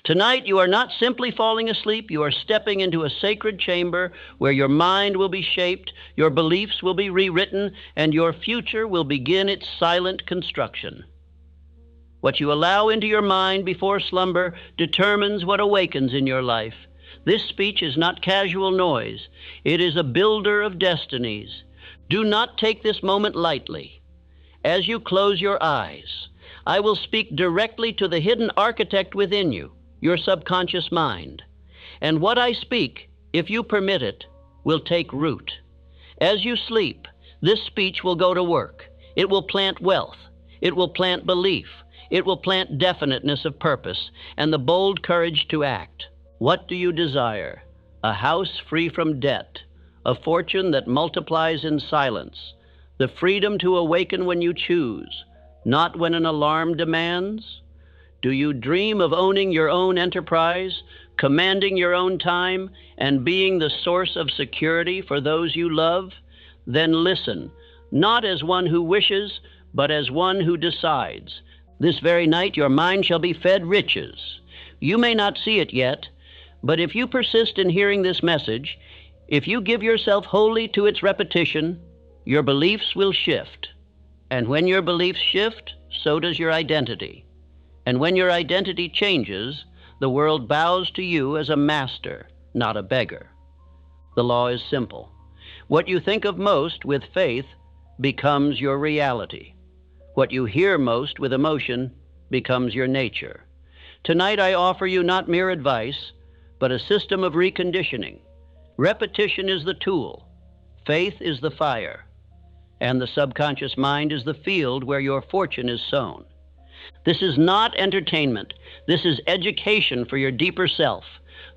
Tonight, you are not simply falling asleep, you are stepping into a sacred chamber where your mind will be shaped, your beliefs will be rewritten, and your future will begin its silent construction. What you allow into your mind before slumber determines what awakens in your life. This speech is not casual noise. It is a builder of destinies. Do not take this moment lightly. As you close your eyes, I will speak directly to the hidden architect within you, your subconscious mind. And what I speak, if you permit it, will take root. As you sleep, this speech will go to work. It will plant wealth. It will plant belief. It will plant definiteness of purpose and the bold courage to act. What do you desire? A house free from debt, a fortune that multiplies in silence, the freedom to awaken when you choose, not when an alarm demands? Do you dream of owning your own enterprise, commanding your own time, and being the source of security for those you love? Then listen, not as one who wishes, but as one who decides. This very night your mind shall be fed riches. You may not see it yet, but if you persist in hearing this message, if you give yourself wholly to its repetition, your beliefs will shift. And when your beliefs shift, so does your identity. And when your identity changes, the world bows to you as a master, not a beggar. The law is simple. What you think of most with faith becomes your reality. What you hear most with emotion becomes your nature. Tonight I offer you not mere advice, but a system of reconditioning. Repetition is the tool. Faith is the fire. And the subconscious mind is the field where your fortune is sown. This is not entertainment. This is education for your deeper self.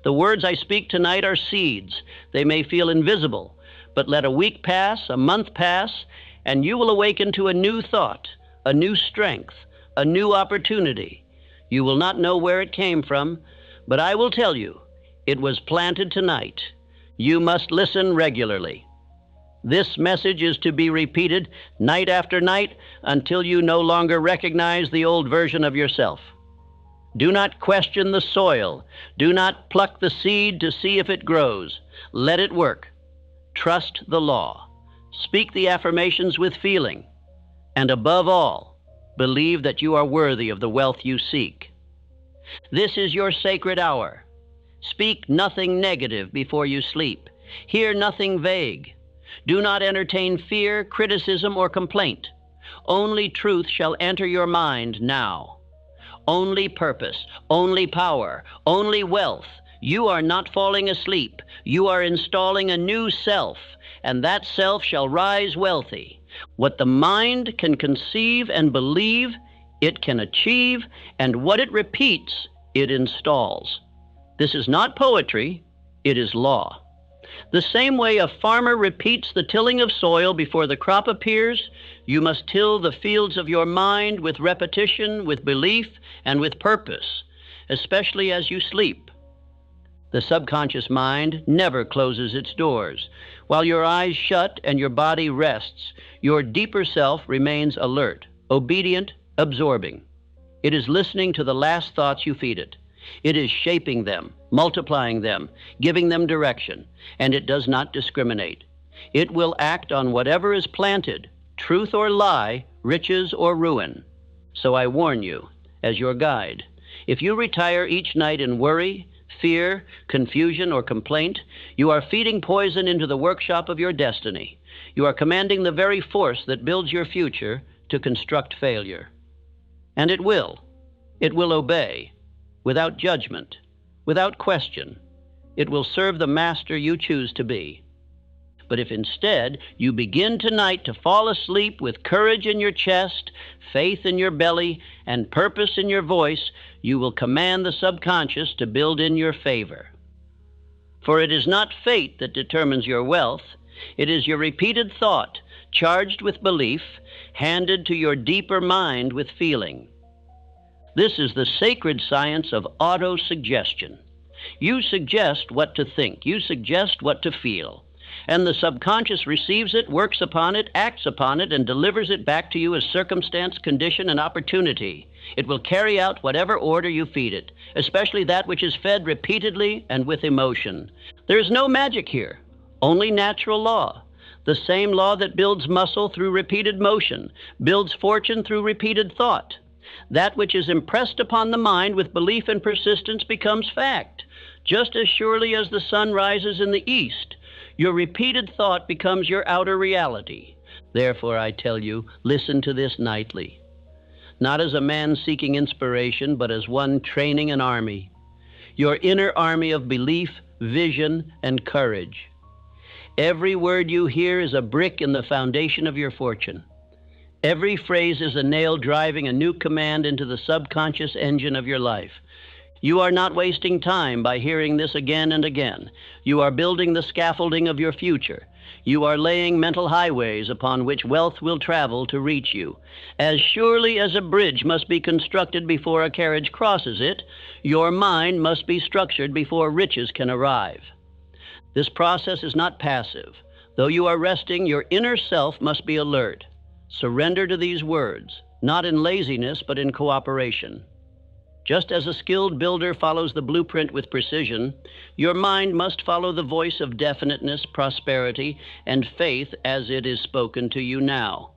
The words I speak tonight are seeds. They may feel invisible, but let a week pass, a month pass, and you will awaken to a new thought, a new strength, a new opportunity. You will not know where it came from, but I will tell you, it was planted tonight. You must listen regularly. This message is to be repeated night after night until you no longer recognize the old version of yourself. Do not question the soil. Do not pluck the seed to see if it grows. Let it work. Trust the law. Speak the affirmations with feeling. And above all, believe that you are worthy of the wealth you seek. This is your sacred hour. Speak nothing negative before you sleep. Hear nothing vague. Do not entertain fear, criticism, or complaint. Only truth shall enter your mind now. Only purpose, only power, only wealth. You are not falling asleep. You are installing a new self, and that self shall rise wealthy. What the mind can conceive and believe, it can achieve, and what it repeats, it installs. This is not poetry, it is law. The same way a farmer repeats the tilling of soil before the crop appears, you must till the fields of your mind with repetition, with belief, and with purpose, especially as you sleep. The subconscious mind never closes its doors. While your eyes shut and your body rests, your deeper self remains alert, obedient, absorbing. It is listening to the last thoughts you feed it. It is shaping them, multiplying them, giving them direction, and it does not discriminate. It will act on whatever is planted, truth or lie, riches or ruin. So I warn you, as your guide, if you retire each night in worry, fear, confusion, or complaint, you are feeding poison into the workshop of your destiny. You are commanding the very force that builds your future to construct failure. And it will obey. Without judgment, without question, it will serve the master you choose to be. But if instead you begin tonight to fall asleep with courage in your chest, faith in your belly, and purpose in your voice, you will command the subconscious to build in your favor. For it is not fate that determines your wealth, it is your repeated thought, charged with belief, handed to your deeper mind with feeling. This is the sacred science of autosuggestion. You suggest what to think. You suggest what to feel. and the subconscious receives it, works upon it, acts upon it, and delivers it back to you as circumstance, condition, and opportunity. It will carry out whatever order you feed it, especially that which is fed repeatedly and with emotion. There is no magic here, only natural law. The same law that builds muscle through repeated motion, builds fortune through repeated thought. That which is impressed upon the mind with belief and persistence becomes fact. Just as surely as the sun rises in the east, your repeated thought becomes your outer reality. Therefore, I tell you, listen to this nightly. Not as a man seeking inspiration, but as one training an army. Your inner army of belief, vision, and courage. Every word you hear is a brick in the foundation of your fortune. Every phrase is a nail driving a new command into the subconscious engine of your life. You are not wasting time by hearing this again and again. You are building the scaffolding of your future. You are laying mental highways upon which wealth will travel to reach you. As surely as a bridge must be constructed before a carriage crosses it, your mind must be structured before riches can arrive. This process is not passive. Though you are resting, your inner self must be alert. Surrender to these words, not in laziness, but in cooperation. Just as a skilled builder follows the blueprint with precision, your mind must follow the voice of definiteness, prosperity, and faith as it is spoken to you now.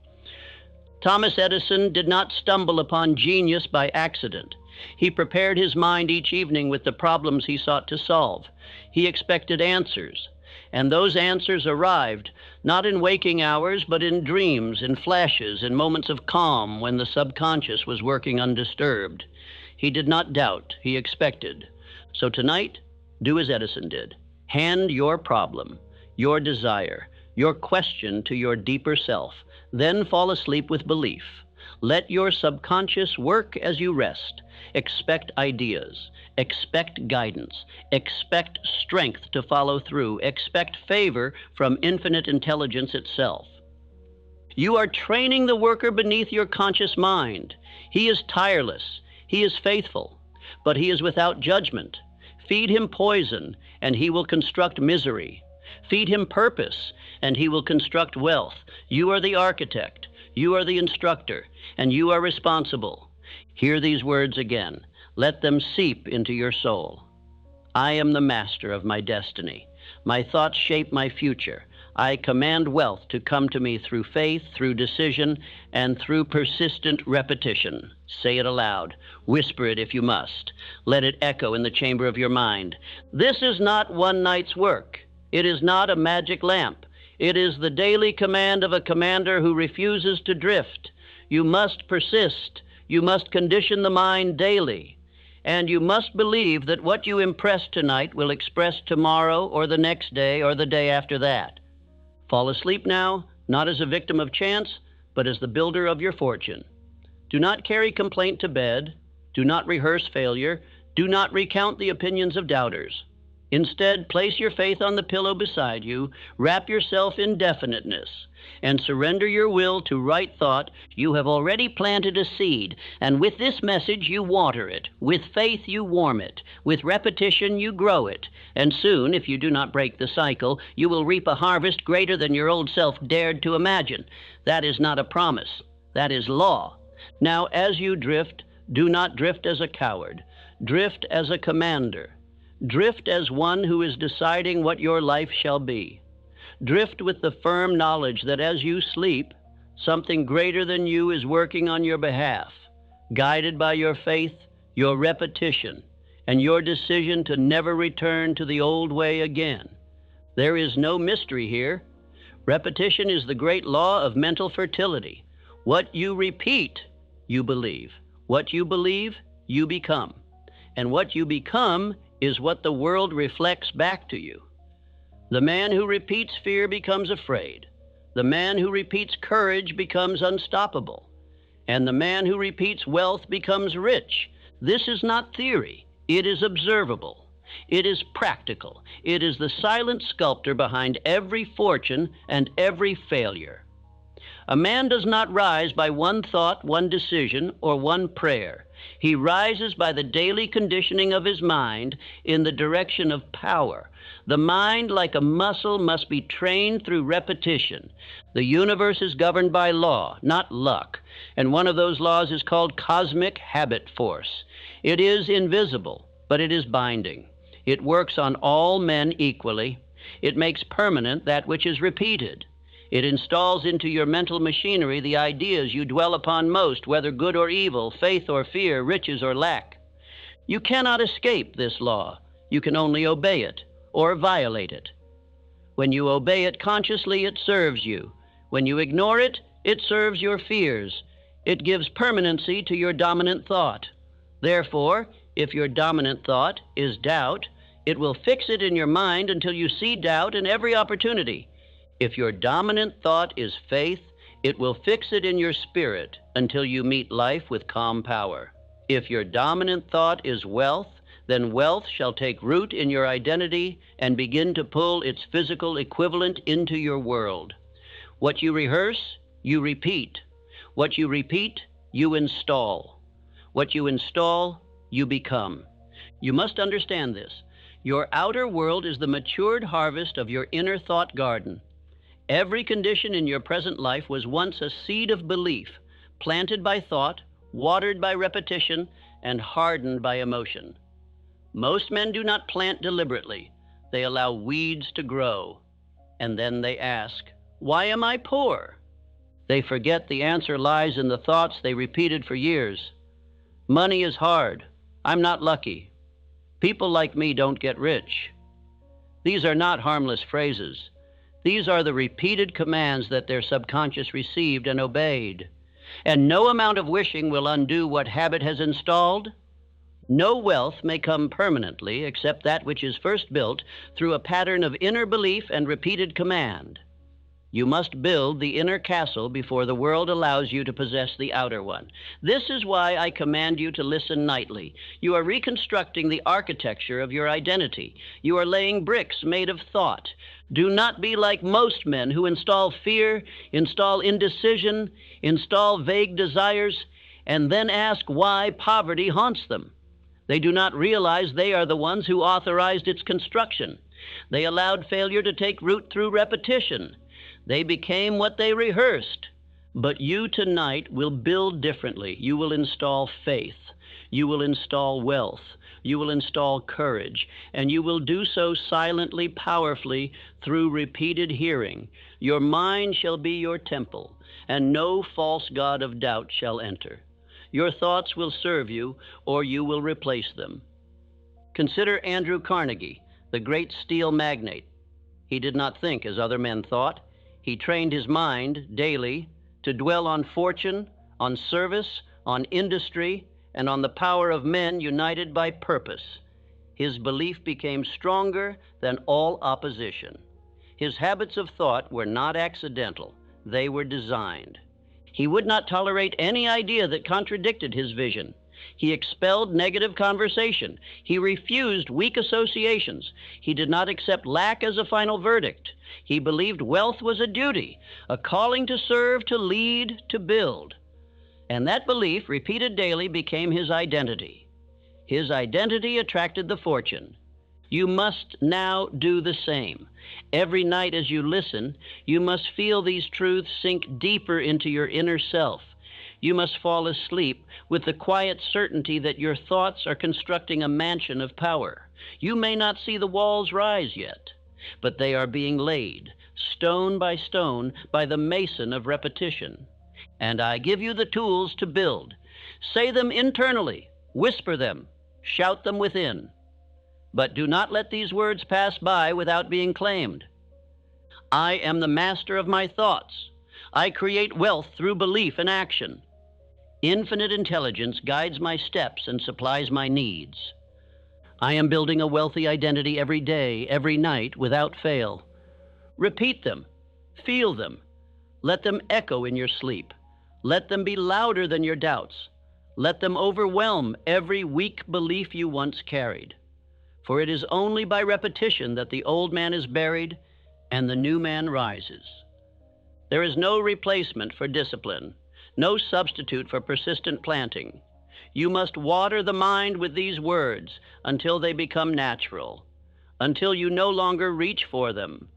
Thomas Edison did not stumble upon genius by accident. He prepared his mind each evening with the problems he sought to solve. He expected answers, and those answers arrived, not in waking hours, but in dreams, in flashes, in moments of calm when the subconscious was working undisturbed. He did not doubt, he expected. So tonight, do as Edison did. Hand your problem, your desire, your question to your deeper self. Then fall asleep with belief. Let your subconscious work as you rest. Expect ideas. Expect guidance. Expect strength to follow through. Expect favor from infinite intelligence itself. You are training the worker beneath your conscious mind. He is tireless. He is faithful, but he is without judgment. Feed him poison, and he will construct misery. Feed him purpose, and he will construct wealth. You are the architect, you are the instructor, and you are responsible. Hear these words again. Let them seep into your soul. I am the master of my destiny. My thoughts shape my future. I command wealth to come to me through faith, through decision, and through persistent repetition. Say it aloud. Whisper it if you must. Let it echo in the chamber of your mind. This is not one night's work. It is not a magic lamp. It is the daily command of a commander who refuses to drift. You must persist. You must condition the mind daily. And you must believe that what you impress tonight will express tomorrow or the next day or the day after that. Fall asleep now, not as a victim of chance, but as the builder of your fortune. Do not carry complaint to bed. Do not rehearse failure. Do not recount the opinions of doubters. Instead, place your faith on the pillow beside you, wrap yourself in definiteness, and surrender your will to right thought. You have already planted a seed, and with this message you water it. With faith you warm it. With repetition you grow it. And soon, if you do not break the cycle, you will reap a harvest greater than your old self dared to imagine. That is not a promise. That is law. Now, as you drift, do not drift as a coward. Drift as a commander. Drift as one who is deciding what your life shall be. Drift with the firm knowledge that as you sleep, something greater than you is working on your behalf, guided by your faith, your repetition, and your decision to never return to the old way again. There is no mystery here. Repetition is the great law of mental fertility. What you repeat, you believe. What you believe, you become. And what you become is what the world reflects back to you. The man who repeats fear becomes afraid. The man who repeats courage becomes unstoppable. And the man who repeats wealth becomes rich. This is not theory. It is observable. It is practical. It is the silent sculptor behind every fortune and every failure. A man does not rise by one thought, one decision, or one prayer. He rises by the daily conditioning of his mind in the direction of power. The mind, like a muscle, must be trained through repetition. The universe is governed by law, not luck, and one of those laws is called cosmic habit force. It is invisible, but it is binding. It works on all men equally. It makes permanent that which is repeated. It installs into your mental machinery the ideas you dwell upon most, whether good or evil, faith or fear, riches or lack. You cannot escape this law. You can only obey it or violate it. When you obey it consciously, it serves you. When you ignore it, it serves your fears. It gives permanency to your dominant thought. Therefore, if your dominant thought is doubt, it will fix it in your mind until you see doubt in every opportunity. If your dominant thought is faith, it will fix it in your spirit until you meet life with calm power. If your dominant thought is wealth, then wealth shall take root in your identity and begin to pull its physical equivalent into your world. What you rehearse, you repeat. What you repeat, you install. What you install, you become. You must understand this. Your outer world is the matured harvest of your inner thought garden. Every condition in your present life was once a seed of belief, planted by thought, watered by repetition, and hardened by emotion. Most men do not plant deliberately. They allow weeds to grow. And then they ask, "Why am I poor?" They forget the answer lies in the thoughts they repeated for years. Money is hard. I'm not lucky. People like me don't get rich. These are not harmless phrases. These are the repeated commands that their subconscious received and obeyed. And no amount of wishing will undo what habit has installed. No wealth may come permanently except that which is first built through a pattern of inner belief and repeated command. You must build the inner castle before the world allows you to possess the outer one. This is why I command you to listen nightly. You are reconstructing the architecture of your identity. You are laying bricks made of thought. Do not be like most men who install fear, install indecision, install vague desires, and then ask why poverty haunts them. They do not realize they are the ones who authorized its construction. They allowed failure to take root through repetition. They became what they rehearsed. But you tonight will build differently. You will install faith. You will install wealth. You will install courage. And you will do so silently, powerfully, through repeated hearing. Your mind shall be your temple, and no false god of doubt shall enter. Your thoughts will serve you, or you will replace them. Consider Andrew Carnegie, the great steel magnate. He did not think as other men thought. He trained his mind daily to dwell on fortune, on service, on industry, and on the power of men united by purpose. His belief became stronger than all opposition. His habits of thought were not accidental. They were designed. He would not tolerate any idea that contradicted his vision. He expelled negative conversation. He refused weak associations. He did not accept lack as a final verdict. He believed wealth was a duty, a calling to serve, to lead, to build. And that belief, repeated daily, became his identity. His identity attracted the fortune. You must now do the same. Every night as you listen, you must feel these truths sink deeper into your inner self. You must fall asleep with the quiet certainty that your thoughts are constructing a mansion of power. You may not see the walls rise yet, but they are being laid, stone by stone, by the mason of repetition. And I give you the tools to build. Say them internally, whisper them, shout them within. But do not let these words pass by without being claimed. I am the master of my thoughts. I create wealth through belief and action. Infinite intelligence guides my steps and supplies my needs. I am building a wealthy identity every day, every night, without fail. Repeat them. Feel them. Let them echo in your sleep. Let them be louder than your doubts. Let them overwhelm every weak belief you once carried. For it is only by repetition that the old man is buried and the new man rises. There is no replacement for discipline, no substitute for persistent planting. You must water the mind with these words until they become natural, until you no longer reach for them,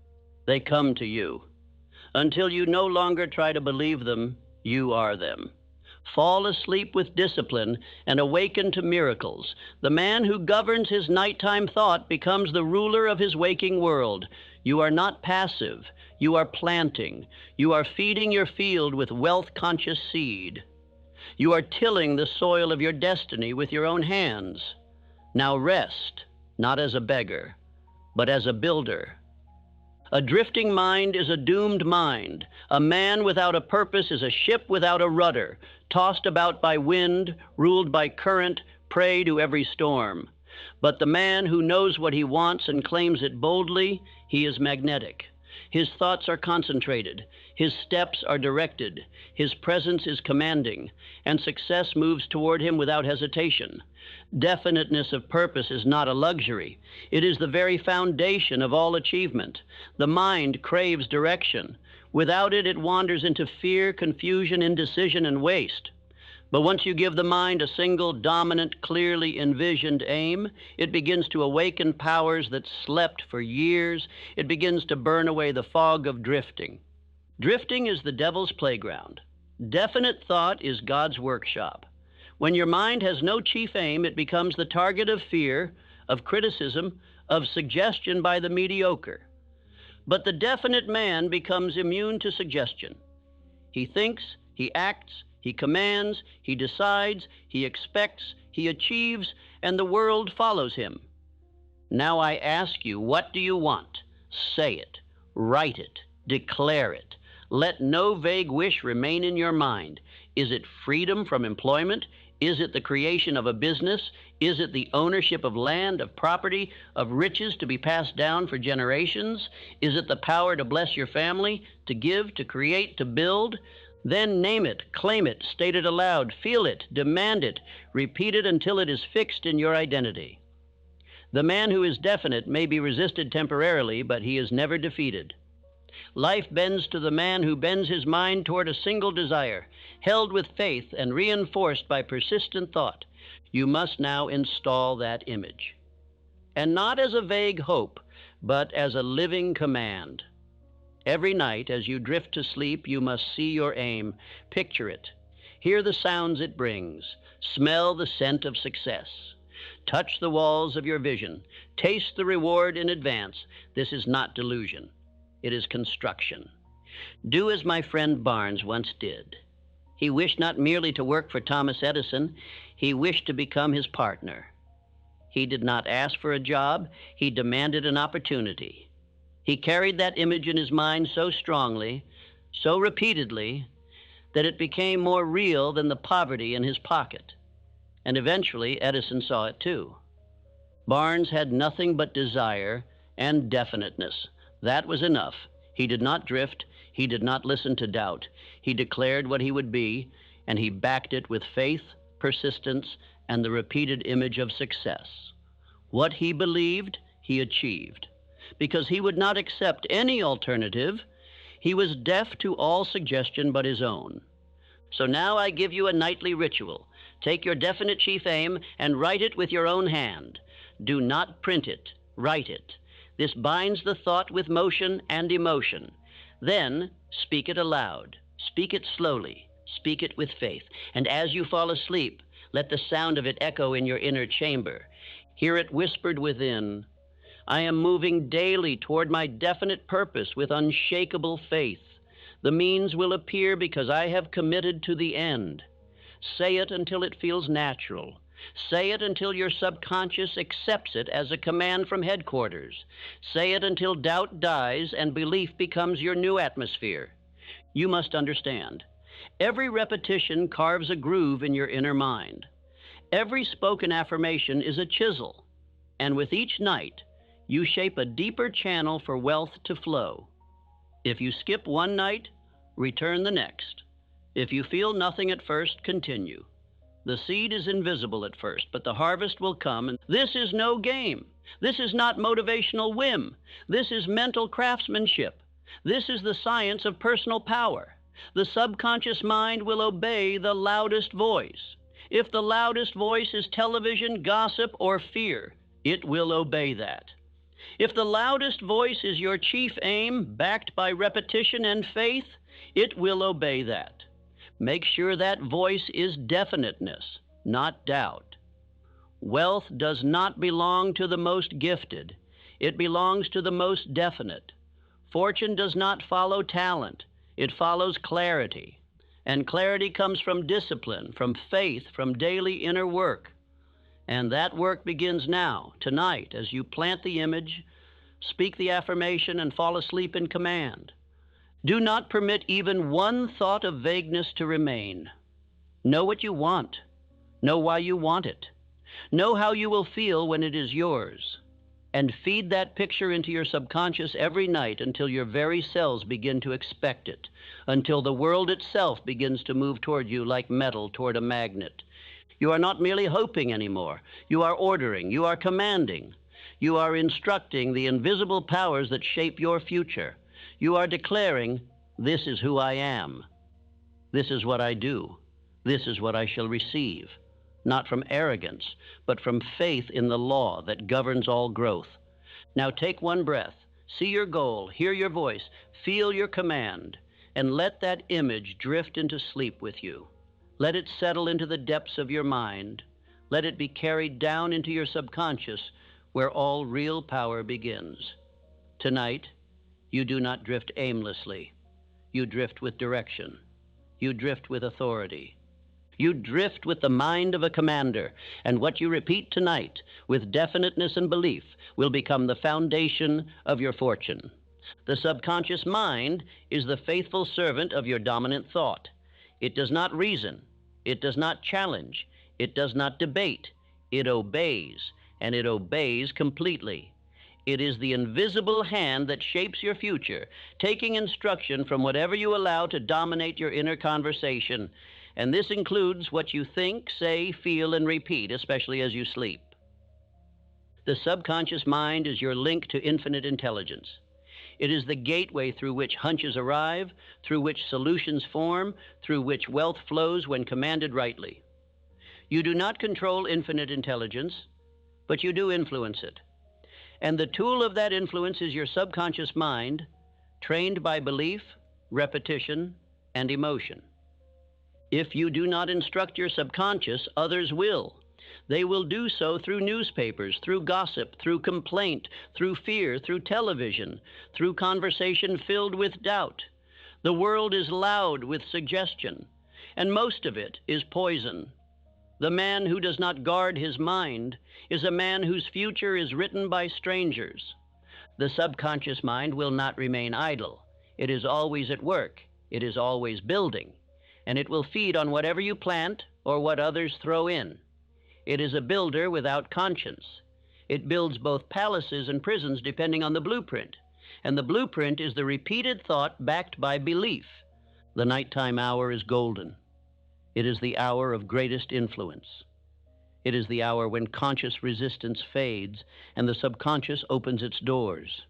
they come to you. Until you no longer try to believe them, you are them. Fall asleep with discipline and awaken to miracles. The man who governs his nighttime thought becomes the ruler of his waking world. You are not passive. You are planting. You are feeding your field with wealth-conscious seed. You are tilling the soil of your destiny with your own hands. Now rest, not as a beggar, but as a builder. A drifting mind is a doomed mind. A man without a purpose is a ship without a rudder, tossed about by wind, ruled by current, prey to every storm. But the man who knows what he wants and claims it boldly, he is magnetic. His thoughts are concentrated, his steps are directed, his presence is commanding, and success moves toward him without hesitation. Definiteness of purpose is not a luxury. It is the very foundation of all achievement. The mind craves direction. Without it, it wanders into fear, confusion, indecision, and waste. But once you give the mind a single, dominant, clearly envisioned aim, it begins to awaken powers that slept for years. It begins to burn away the fog of drifting. Drifting is the devil's playground. Definite thought is God's workshop. When your mind has no chief aim, it becomes the target of fear, of criticism, of suggestion by the mediocre. But the definite man becomes immune to suggestion. He thinks, he acts, he commands, he decides, he expects, he achieves, and the world follows him. Now I ask you, what do you want? Say it, write it, declare it. Let no vague wish remain in your mind. Is it freedom from employment? Is it the creation of a business? Is it the ownership of land, of property, of riches to be passed down for generations? Is it the power to bless your family, to give, to create, to build? Then name it, claim it, state it aloud, feel it, demand it, repeat it until it is fixed in your identity. The man who is definite may be resisted temporarily, but he is never defeated. Life bends to the man who bends his mind toward a single desire, held with faith and reinforced by persistent thought. You must now install that image. And not as a vague hope, but as a living command. Every night, as you drift to sleep, you must see your aim, picture it, hear the sounds it brings, smell the scent of success, touch the walls of your vision, taste the reward in advance. This is not delusion. It is construction. Do as my friend Barnes once did. He wished not merely to work for Thomas Edison, he wished to become his partner. He did not ask for a job, he demanded an opportunity. He carried that image in his mind so strongly, so repeatedly, that it became more real than the poverty in his pocket. And eventually, Edison saw it too. Barnes had nothing but desire and definiteness. That was enough. He did not drift. He did not listen to doubt. He declared what he would be, and he backed it with faith, persistence, and the repeated image of success. What he believed, he achieved. Because he would not accept any alternative, he was deaf to all suggestion but his own. So now I give you a nightly ritual. Take your definite chief aim and write it with your own hand. Do not print it, write it. This binds the thought with motion and emotion. Then speak it aloud. Speak it slowly. Speak it with faith. And as you fall asleep, let the sound of it echo in your inner chamber. Hear it whispered within. I am moving daily toward my definite purpose with unshakable faith. The means will appear because I have committed to the end. Say it until it feels natural. Say it until your subconscious accepts it as a command from headquarters. Say it until doubt dies and belief becomes your new atmosphere. You must understand. Every repetition carves a groove in your inner mind. Every spoken affirmation is a chisel, and with each night, you shape a deeper channel for wealth to flow. If you skip one night, return the next. If you feel nothing at first, continue. The seed is invisible at first, but the harvest will come. And this is no game. This is not motivational whim. This is mental craftsmanship. This is the science of personal power. The subconscious mind will obey the loudest voice. If the loudest voice is television, gossip, or fear, it will obey that. If the loudest voice is your chief aim, backed by repetition and faith, it will obey that. Make sure that voice is definiteness, not doubt. Wealth does not belong to the most gifted. It belongs to the most definite. Fortune does not follow talent. It follows clarity. And clarity comes from discipline, from faith, from daily inner work. And that work begins now, tonight, as you plant the image, speak the affirmation, and fall asleep in command. Do not permit even one thought of vagueness to remain. Know what you want. Know why you want it. Know how you will feel when it is yours. And feed that picture into your subconscious every night until your very cells begin to expect it, until the world itself begins to move toward you like metal toward a magnet. You are not merely hoping anymore. You are ordering. You are commanding. You are instructing the invisible powers that shape your future. You are declaring, "This is who I am. This is what I do. This is what I shall receive." Not from arrogance, but from faith in the law that governs all growth. Now take one breath, see your goal, hear your voice, feel your command, and let that image drift into sleep with you. Let it settle into the depths of your mind. Let it be carried down into your subconscious, where all real power begins. Tonight, you do not drift aimlessly. You drift with direction. You drift with authority. You drift with the mind of a commander, and what you repeat tonight, with definiteness and belief, will become the foundation of your fortune. The subconscious mind is the faithful servant of your dominant thought. It does not reason. It does not challenge. It does not debate. It obeys, and it obeys completely. It is the invisible hand that shapes your future, taking instruction from whatever you allow to dominate your inner conversation. And this includes what you think, say, feel, and repeat, especially as you sleep. The subconscious mind is your link to infinite intelligence. It is the gateway through which hunches arrive, through which solutions form, through which wealth flows when commanded rightly. You do not control infinite intelligence, but you do influence it. And the tool of that influence is your subconscious mind, trained by belief, repetition, and emotion. If you do not instruct your subconscious, others will. They will do so through newspapers, through gossip, through complaint, through fear, through television, through conversation filled with doubt. The world is loud with suggestion, and most of it is poison. The man who does not guard his mind is a man whose future is written by strangers. The subconscious mind will not remain idle. It is always at work. It is always building. And it will feed on whatever you plant or what others throw in. It is a builder without conscience. It builds both palaces and prisons depending on the blueprint. And the blueprint is the repeated thought backed by belief. The nighttime hour is golden. It is the hour of greatest influence. It is the hour when conscious resistance fades and the subconscious opens its doors.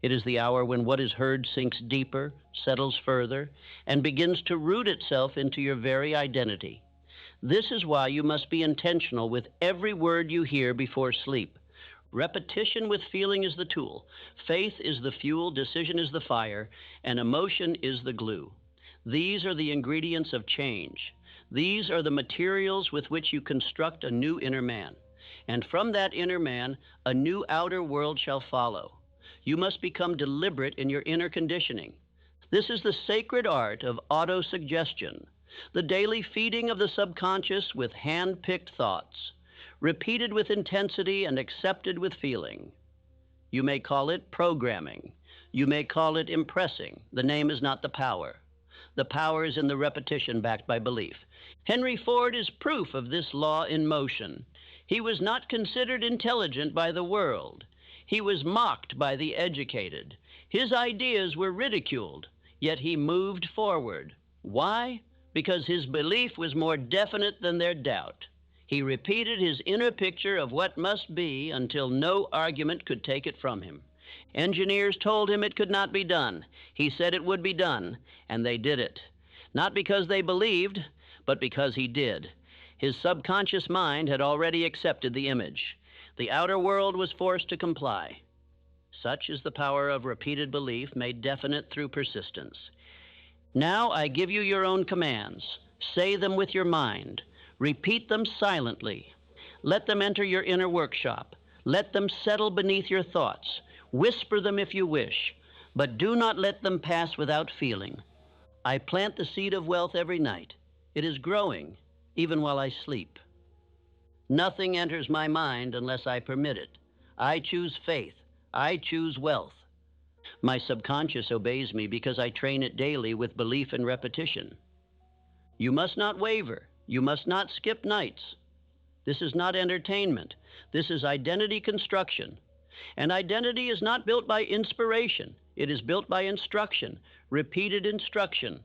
It is the hour when what is heard sinks deeper, settles further, and begins to root itself into your very identity. This is why you must be intentional with every word you hear before sleep. Repetition with feeling is the tool. Faith is the fuel, decision is the fire, and emotion is the glue. These are the ingredients of change. These are the materials with which you construct a new inner man. And from that inner man, a new outer world shall follow. You must become deliberate in your inner conditioning. This is the sacred art of autosuggestion, the daily feeding of the subconscious with hand-picked thoughts, repeated with intensity and accepted with feeling. You may call it programming. You may call it impressing. The name is not the power. The power is in the repetition backed by belief. Henry Ford is proof of this law in motion. He was not considered intelligent by the world. He was mocked by the educated. His ideas were ridiculed, yet he moved forward. Why? Because his belief was more definite than their doubt. He repeated his inner picture of what must be until no argument could take it from him. Engineers told him it could not be done. He said it would be done, and they did it. Not because they believed, but because he did. His subconscious mind had already accepted the image. The outer world was forced to comply. Such is the power of repeated belief made definite through persistence. Now I give you your own commands. Say them with your mind. Repeat them silently. Let them enter your inner workshop. Let them settle beneath your thoughts. Whisper them if you wish, but do not let them pass without feeling. I plant the seed of wealth every night. It is growing, even while I sleep. Nothing enters my mind unless I permit it. I choose faith. I choose wealth. My subconscious obeys me because I train it daily with belief and repetition. You must not waver. You must not skip nights. This is not entertainment. This is identity construction. And identity is not built by inspiration. It is built by instruction, repeated instruction,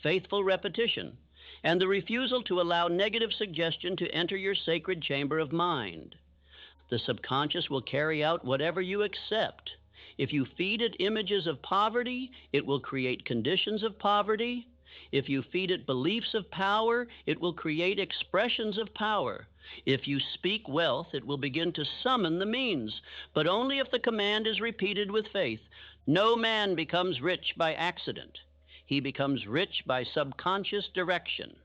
faithful repetition, and the refusal to allow negative suggestion to enter your sacred chamber of mind. The subconscious will carry out whatever you accept. If you feed it images of poverty, it will create conditions of poverty. If you feed it beliefs of power, it will create expressions of power. If you speak wealth, it will begin to summon the means, but only if the command is repeated with faith. No man becomes rich by accident. He becomes rich by subconscious direction.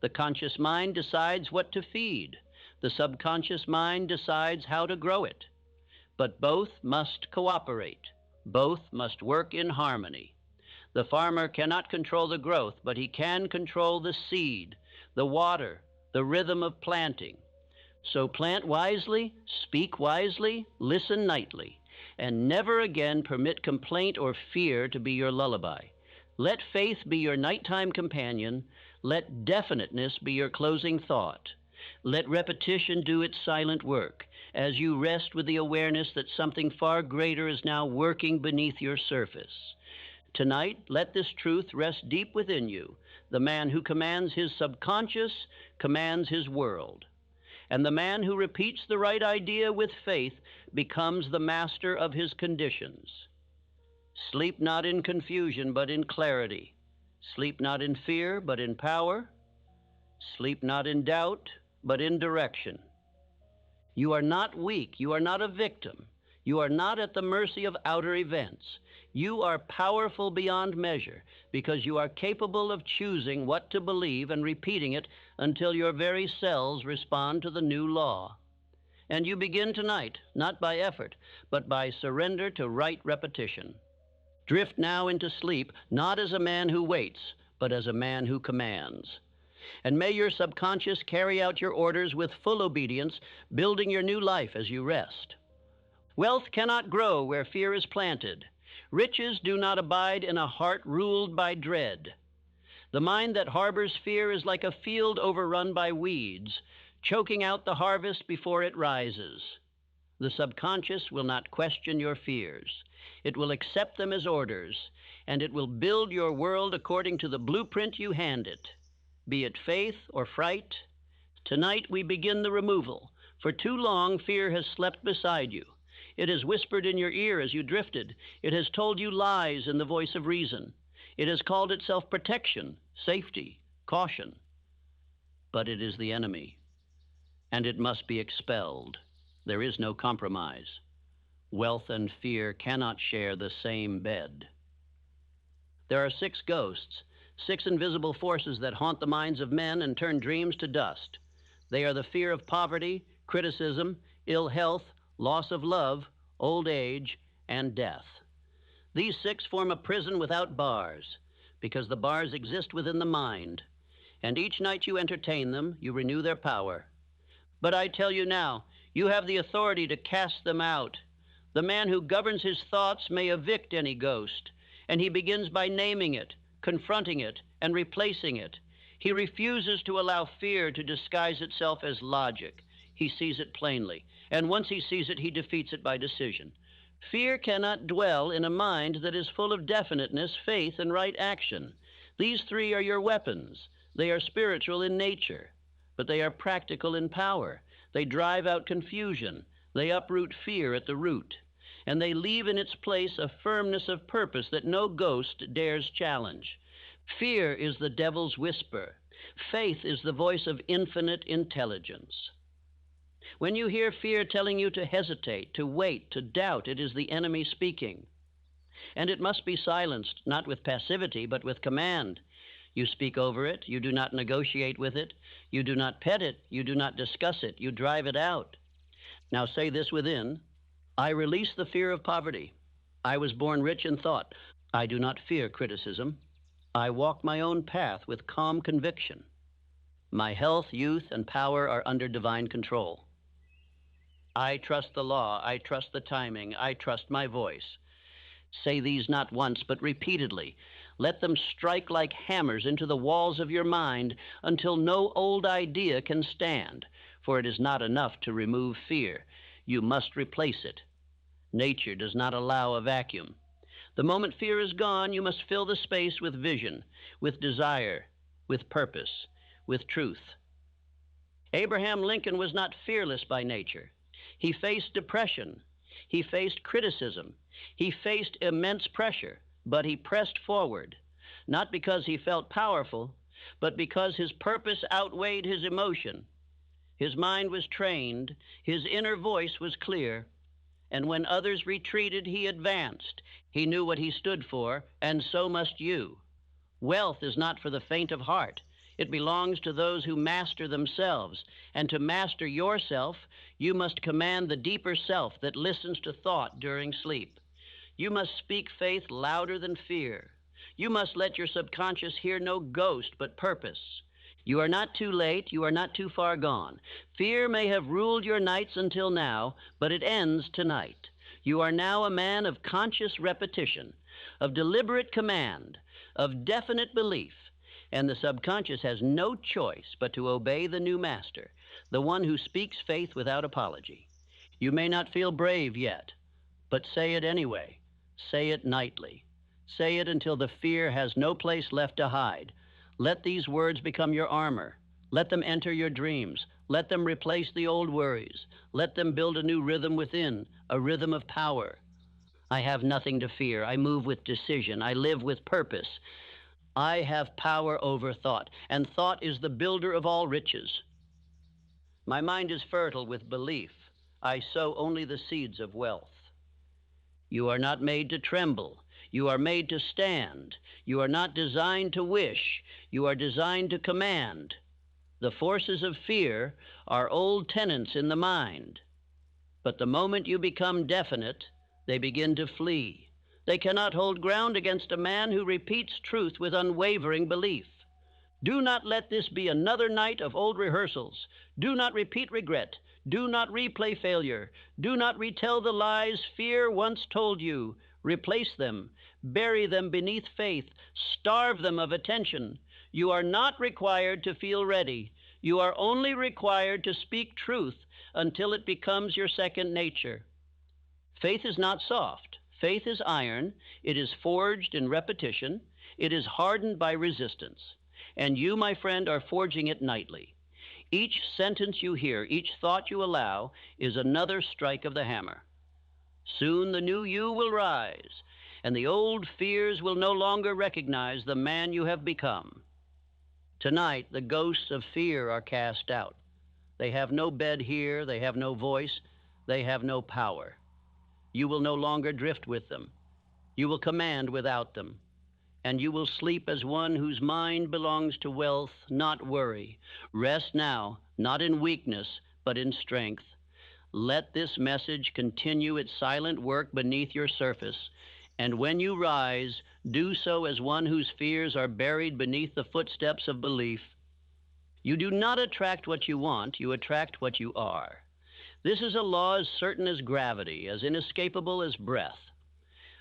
The conscious mind decides what to feed. The subconscious mind decides how to grow it. But both must cooperate. Both must work in harmony. The farmer cannot control the growth, but he can control the seed, the water, the rhythm of planting. So plant wisely, speak wisely, listen nightly, and never again permit complaint or fear to be your lullaby. Let faith be your nighttime companion. Let definiteness be your closing thought. Let repetition do its silent work as you rest with the awareness that something far greater is now working beneath your surface. Tonight, let this truth rest deep within you. The man who commands his subconscious commands his world. And the man who repeats the right idea with faith becomes the master of his conditions. Sleep not in confusion, but in clarity. Sleep not in fear, but in power. Sleep not in doubt, but in direction. You are not weak. You are not a victim. You are not at the mercy of outer events. You are powerful beyond measure because you are capable of choosing what to believe and repeating it until your very cells respond to the new law. And you begin tonight, not by effort, but by surrender to right repetition. Drift now into sleep, not as a man who waits, but as a man who commands. And may your subconscious carry out your orders with full obedience, building your new life as you rest. Wealth cannot grow where fear is planted. Riches do not abide in a heart ruled by dread. The mind that harbors fear is like a field overrun by weeds, choking out the harvest before it rises. The subconscious will not question your fears. It will accept them as orders, and it will build your world according to the blueprint you hand it. Be it faith or fright, tonight we begin the removal. For too long, fear has slept beside you. It has whispered in your ear as you drifted. It has told you lies in the voice of reason. It has called itself protection, safety, caution. But it is the enemy, and it must be expelled. There is no compromise. Wealth and fear cannot share the same bed. There are 6 ghosts, 6 invisible forces that haunt the minds of men and turn dreams to dust. They are the fear of poverty, criticism, ill health, loss of love, old age, and death. These 6 form a prison without bars, because the bars exist within the mind, and each night you entertain them, you renew their power. But I tell you now, you have the authority to cast them out. The man who governs his thoughts may evict any ghost, and he begins by naming it, confronting it, and replacing it. He refuses to allow fear to disguise itself as logic. He sees it plainly, and once he sees it, he defeats it by decision. Fear cannot dwell in a mind that is full of definiteness, faith, and right action. These 3 are your weapons. They are spiritual in nature, but they are practical in power. They drive out confusion. They uproot fear at the root. and they leave in its place a firmness of purpose that no ghost dares challenge. Fear is the devil's whisper. Faith is the voice of infinite intelligence. When you hear fear telling you to hesitate, to wait, to doubt, it is the enemy speaking. And it must be silenced, not with passivity, but with command. You speak over it. You do not negotiate with it. You do not pet it. You do not discuss it. You drive it out. Now say this within: I release the fear of poverty. I was born rich in thought. I do not fear criticism. I walk my own path with calm conviction. My health, youth, and power are under divine control. I trust the law. I trust the timing. I trust my voice. Say these not once, but repeatedly. Let them strike like hammers into the walls of your mind until no old idea can stand, for it is not enough to remove fear. You must replace it. Nature does not allow a vacuum. The moment fear is gone, you must fill the space with vision, with desire, with purpose, with truth. Abraham Lincoln was not fearless by nature. He faced depression. He faced criticism. He faced immense pressure, but he pressed forward, not because he felt powerful, but because his purpose outweighed his emotion. His mind was trained, his inner voice was clear, and when others retreated, he advanced. He knew what he stood for, and so must you. Wealth is not for the faint of heart. It belongs to those who master themselves, and to master yourself, you must command the deeper self that listens to thought during sleep. You must speak faith louder than fear. You must let your subconscious hear no ghost but purpose. You are not too late. You are not too far gone. Fear may have ruled your nights until now, but it ends tonight. You are now a man of conscious repetition, of deliberate command, of definite belief, and the subconscious has no choice but to obey the new master, the one who speaks faith without apology. You may not feel brave yet, but say it anyway. Say it nightly. Say it until the fear has no place left to hide. Let these words become your armor. Let them enter your dreams. Let them replace the old worries. Let them build a new rhythm within, a rhythm of power. I have nothing to fear. I move with decision. I live with purpose. I have power over thought, and thought is the builder of all riches. My mind is fertile with belief. I sow only the seeds of wealth. You are not made to tremble. You are made to stand. You are not designed to wish. You are designed to command. The forces of fear are old tenants in the mind. But the moment you become definite, they begin to flee. They cannot hold ground against a man who repeats truth with unwavering belief. Do not let this be another night of old rehearsals. Do not repeat regret. Do not replay failure. Do not retell the lies fear once told you. Replace them. Bury them beneath faith. Starve them of attention. You are not required to feel ready. You are only required to speak truth until it becomes your second nature. Faith is not soft. Faith is iron. It is forged in repetition. It is hardened by resistance. And you, my friend, are forging it nightly. Each sentence you hear, each thought you allow, is another strike of the hammer. Soon the new you will rise, and the old fears will no longer recognize the man you have become. Tonight, the ghosts of fear are cast out. They have no bed here. They have no voice. They have no power. You will no longer drift with them. You will command without them. And you will sleep as one whose mind belongs to wealth, not worry. Rest now, not in weakness, but in strength. Let this message continue its silent work beneath your surface. And when you rise, do so as one whose fears are buried beneath the footsteps of belief. You do not attract what you want, you attract what you are. This is a law as certain as gravity, as inescapable as breath.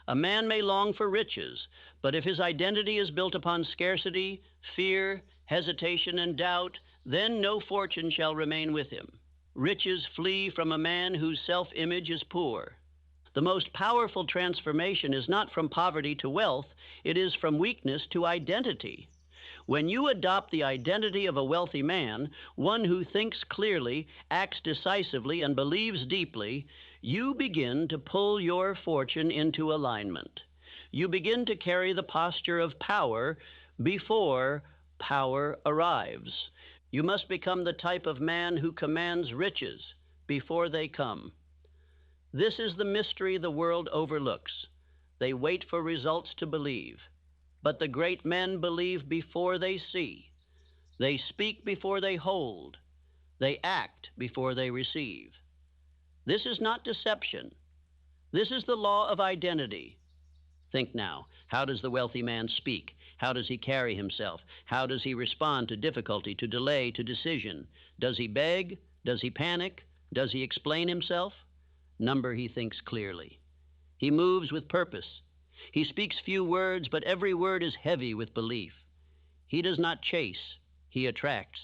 A man may long for riches, but if his identity is built upon scarcity, fear, hesitation, and doubt, then no fortune shall remain with him. Riches flee from a man whose self-image is poor. The most powerful transformation is not from poverty to wealth, it is from weakness to identity. When you adopt the identity of a wealthy man, one who thinks clearly, acts decisively, and believes deeply, You begin to pull your fortune into alignment. You begin to carry the posture of power before power arrives. You must become the type of man who commands riches before they come. This is the mystery the world overlooks. They wait for results to believe. But the great men believe before they see. They speak before they hold. They act before they receive. This is not deception. This is the law of identity. Think now, how does the wealthy man speak? How does he carry himself? How does he respond to difficulty, to delay, to decision? Does he beg? Does he panic? Does he explain himself? Number, he thinks clearly. He moves with purpose. He speaks few words, but every word is heavy with belief. He does not chase, he attracts.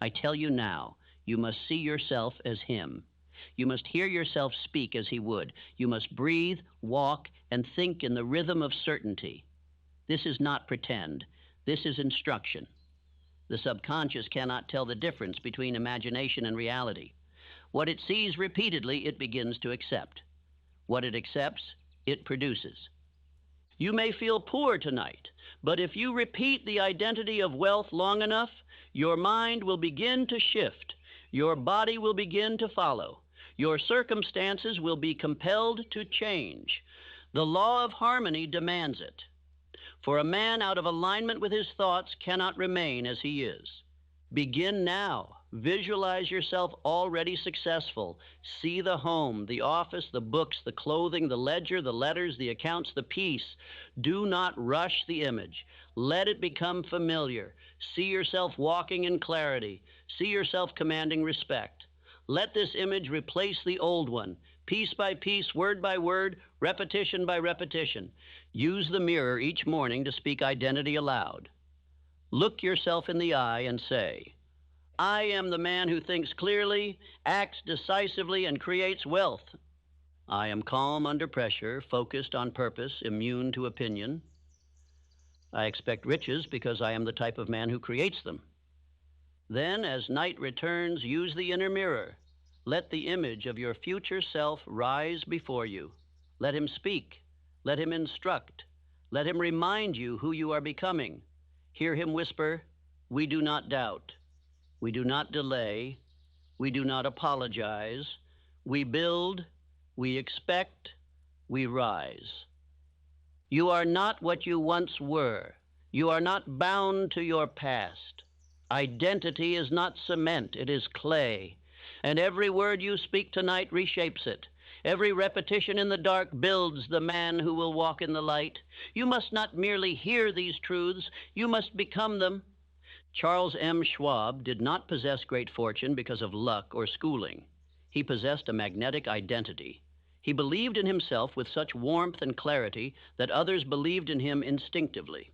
I tell you now, you must see yourself as him. You must hear yourself speak as he would. You must breathe, walk, and think in the rhythm of certainty. This is not pretend. This is instruction. The subconscious cannot tell the difference between imagination and reality. What it sees repeatedly, it begins to accept. What it accepts, it produces. You may feel poor tonight, but if you repeat the identity of wealth long enough, your mind will begin to shift. Your body will begin to follow. Your circumstances will be compelled to change. The law of harmony demands it. For a man out of alignment with his thoughts cannot remain as he is. Begin now. Visualize yourself already successful. See the home, the office, the books, the clothing, the ledger, the letters, the accounts, the peace. Do not rush the image. Let it become familiar. See yourself walking in clarity. See yourself commanding respect. Let this image replace the old one, piece by piece, word by word, repetition by repetition. Use the mirror each morning to speak identity aloud. Look yourself in the eye and say, I am the man who thinks clearly, acts decisively, and creates wealth. I am calm under pressure, focused on purpose, immune to opinion. I expect riches because I am the type of man who creates them. Then, as night returns, use the inner mirror. Let the image of your future self rise before you. Let him speak. Let him instruct. Let him remind you who you are becoming. Hear him whisper, we do not doubt. We do not delay. We do not apologize. We build. We expect. We rise. You are not what you once were. You are not bound to your past. Identity is not cement, it is clay. And every word you speak tonight reshapes it. Every repetition in the dark builds the man who will walk in the light. You must not merely hear these truths, you must become them. Charles M. Schwab did not possess great fortune because of luck or schooling. He possessed a magnetic identity. He believed in himself with such warmth and clarity that others believed in him instinctively.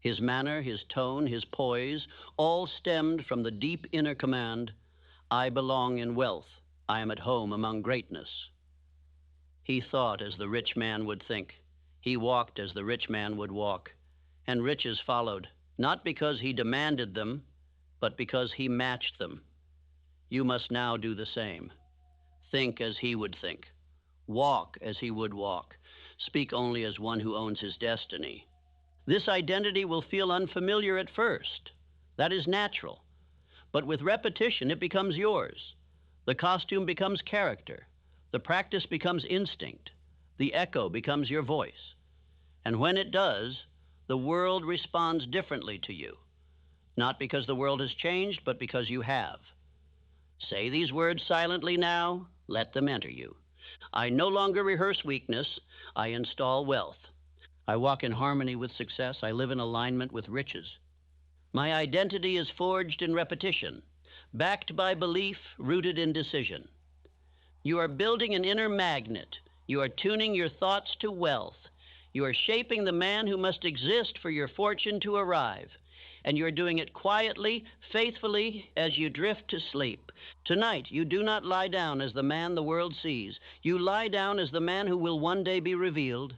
His manner, his tone, his poise, all stemmed from the deep inner command, I belong in wealth. I am at home among greatness. He thought as the rich man would think. He walked as the rich man would walk. And riches followed, not because he demanded them, but because he matched them. You must now do the same. Think as he would think. Walk as he would walk. Speak only as one who owns his destiny. This identity will feel unfamiliar at first. That is natural. But with repetition, it becomes yours. The costume becomes character. The practice becomes instinct. The echo becomes your voice. And when it does, the world responds differently to you. Not because the world has changed, but because you have. Say these words silently now. Let them enter you. I no longer rehearse weakness. I install wealth. I walk in harmony with success. I live in alignment with riches. My identity is forged in repetition, backed by belief, rooted in decision. You are building an inner magnet. You are tuning your thoughts to wealth. You are shaping the man who must exist for your fortune to arrive. And you are doing it quietly, faithfully, as you drift to sleep. Tonight, you do not lie down as the man the world sees. You lie down as the man who will one day be revealed.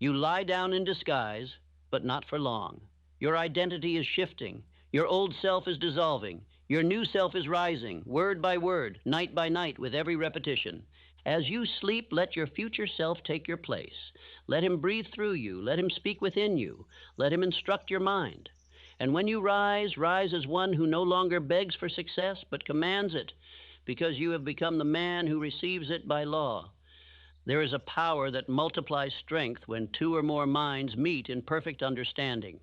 You lie down in disguise, but not for long. Your identity is shifting. Your old self is dissolving. Your new self is rising, word by word, night by night, with every repetition. As you sleep, let your future self take your place. Let him breathe through you. Let him speak within you. Let him instruct your mind. And when you rise, rise as one who no longer begs for success, but commands it, because you have become the man who receives it by law. There is a power that multiplies strength when two or more minds meet in perfect understanding.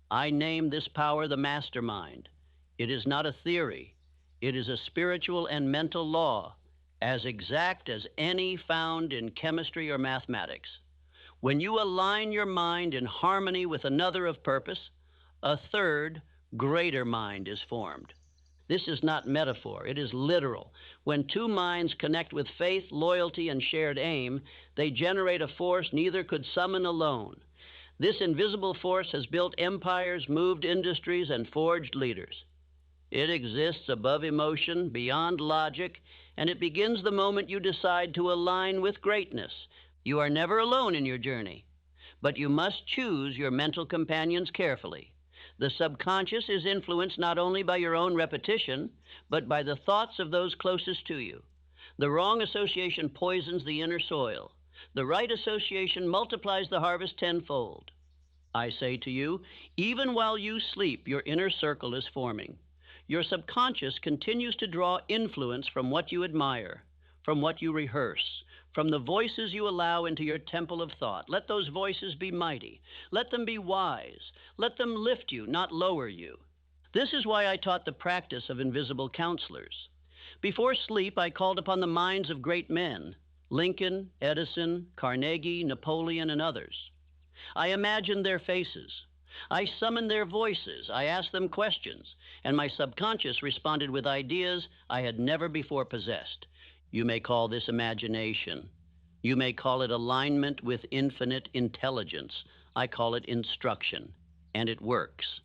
I name this power the mastermind. It is not a theory. It is a spiritual and mental law, as exact as any found in chemistry or mathematics. When you align your mind in harmony with another of purpose, a third, greater mind is formed. This is not metaphor, it is literal. When two minds connect with faith, loyalty, and shared aim, they generate a force neither could summon alone. This invisible force has built empires, moved industries, and forged leaders. It exists above emotion, beyond logic, and it begins the moment you decide to align with greatness. You are never alone in your journey, but you must choose your mental companions carefully. The subconscious is influenced not only by your own repetition, but by the thoughts of those closest to you. The wrong association poisons the inner soil. The right association multiplies the harvest tenfold. I say to you, even while you sleep, your inner circle is forming. Your subconscious continues to draw influence from what you admire, from what you rehearse, from the voices you allow into your temple of thought. Let those voices be mighty. Let them be wise. Let them lift you, not lower you. This is why I taught the practice of invisible counselors. Before sleep, I called upon the minds of great men, Lincoln, Edison, Carnegie, Napoleon, and others. I imagined their faces. I summoned their voices. I asked them questions, and my subconscious responded with ideas I had never before possessed. You may call this imagination. You may call it alignment with infinite intelligence. I call it instruction, and it works.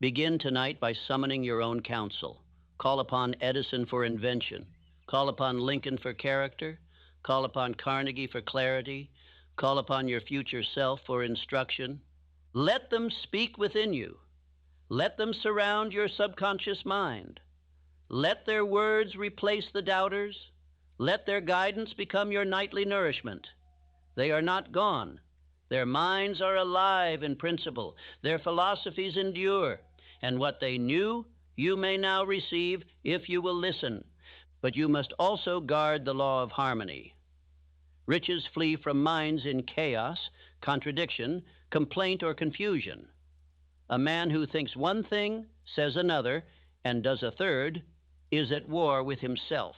Begin tonight by summoning your own counsel. Call upon Edison for invention. Call upon Lincoln for character. Call upon Carnegie for clarity. Call upon your future self for instruction. Let them speak within you. Let them surround your subconscious mind. Let their words replace the doubters. Let their guidance become your nightly nourishment. They are not gone. Their minds are alive in principle. Their philosophies endure. And what they knew, you may now receive if you will listen. But you must also guard the law of harmony. Riches flee from minds in chaos, contradiction, complaint, or confusion. A man who thinks one thing, says another, and does a third, is at war with himself.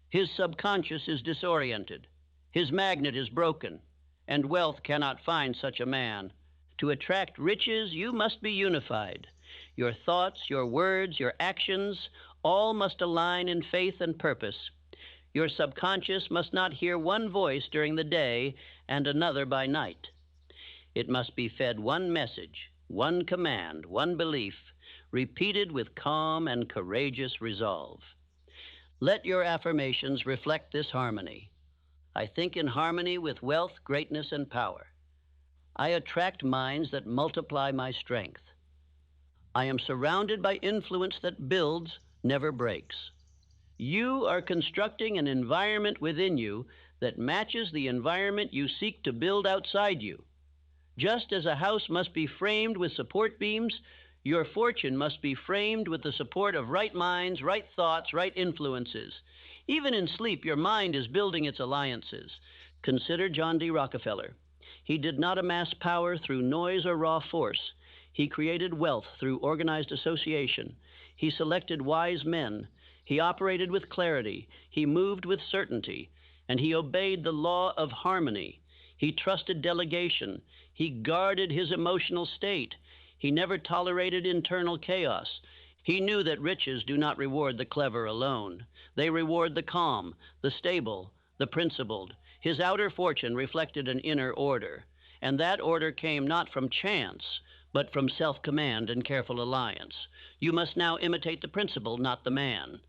His subconscious is disoriented. His magnet is broken, and wealth cannot find such a man. To attract riches, you must be unified. Your thoughts, your words, your actions, all must align in faith and purpose. Your subconscious must not hear one voice during the day and another by night. It must be fed one message, one command, one belief, repeated with calm and courageous resolve. Let your affirmations reflect this harmony. I think in harmony with wealth, greatness, and power. I attract minds that multiply my strength. I am surrounded by influence that builds, never breaks. You are constructing an environment within you that matches the environment you seek to build outside you. Just as a house must be framed with support beams, your fortune must be framed with the support of right minds, right thoughts, right influences. Even in sleep, your mind is building its alliances. Consider John D. Rockefeller. He did not amass power through noise or raw force. He created wealth through organized association. He selected wise men. He operated with clarity. He moved with certainty. And he obeyed the law of harmony. He trusted delegation. He guarded his emotional state. He never tolerated internal chaos. He knew that riches do not reward the clever alone. They reward the calm, the stable, the principled. His outer fortune reflected an inner order, and that order came not from chance, but from self-command and careful alliance. You must now imitate the principle, not the man.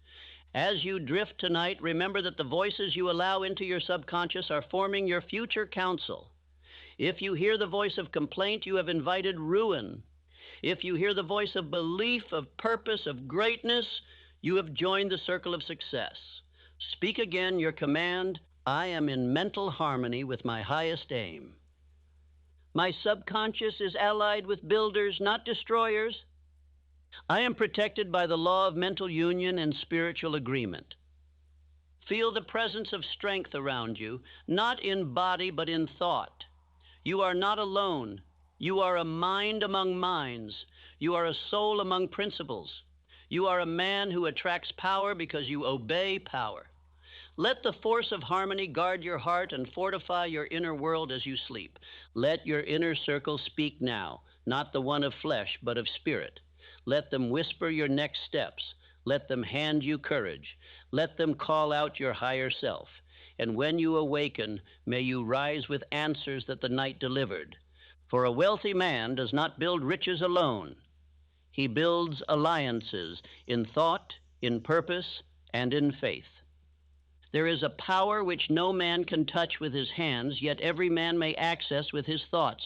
As you drift tonight, remember that the voices you allow into your subconscious are forming your future counsel. If you hear the voice of complaint, you have invited ruin. If you hear the voice of belief, of purpose, of greatness, you have joined the circle of success. Speak again your command. I am in mental harmony with my highest aim. My subconscious is allied with builders, not destroyers. I am protected by the law of mental union and spiritual agreement. Feel the presence of strength around you, not in body but in thought. You are not alone. You are a mind among minds. You are a soul among principles. You are a man who attracts power because you obey power. Let the force of harmony guard your heart and fortify your inner world as you sleep. Let your inner circle speak now, not the one of flesh, but of spirit. Let them whisper your next steps. Let them hand you courage. Let them call out your higher self. And when you awaken, may you rise with answers that the night delivered. For a wealthy man does not build riches alone. He builds alliances in thought, in purpose, and in faith. There is a power which no man can touch with his hands, yet every man may access with his thoughts.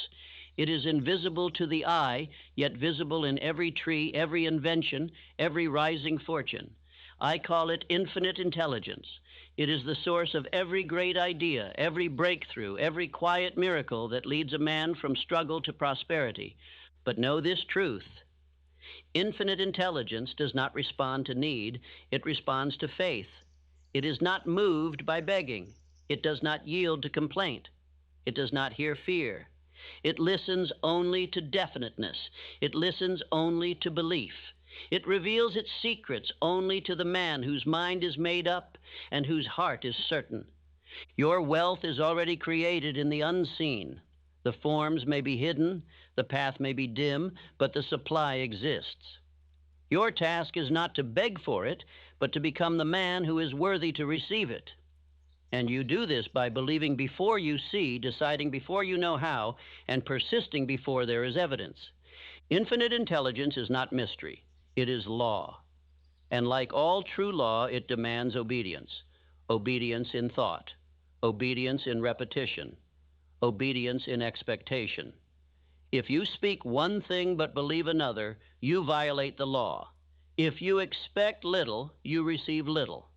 It is invisible to the eye, yet visible in every tree, every invention, every rising fortune. I call it infinite intelligence. It is the source of every great idea, every breakthrough, every quiet miracle that leads a man from struggle to prosperity. But know this truth. Infinite intelligence does not respond to need, it responds to faith. It is not moved by begging. It does not yield to complaint. It does not hear fear. It listens only to definiteness. It listens only to belief. It reveals its secrets only to the man whose mind is made up and whose heart is certain. Your wealth is already created in the unseen. The forms may be hidden, the path may be dim, but the supply exists. Your task is not to beg for it, but to become the man who is worthy to receive it. And you do this by believing before you see, deciding before you know how, and persisting before there is evidence. Infinite intelligence is not mystery. It is law. And like all true law, it demands obedience. Obedience in thought. Obedience in repetition. Obedience in expectation. If you speak one thing but believe another, you violate the law. If you expect little, you receive little.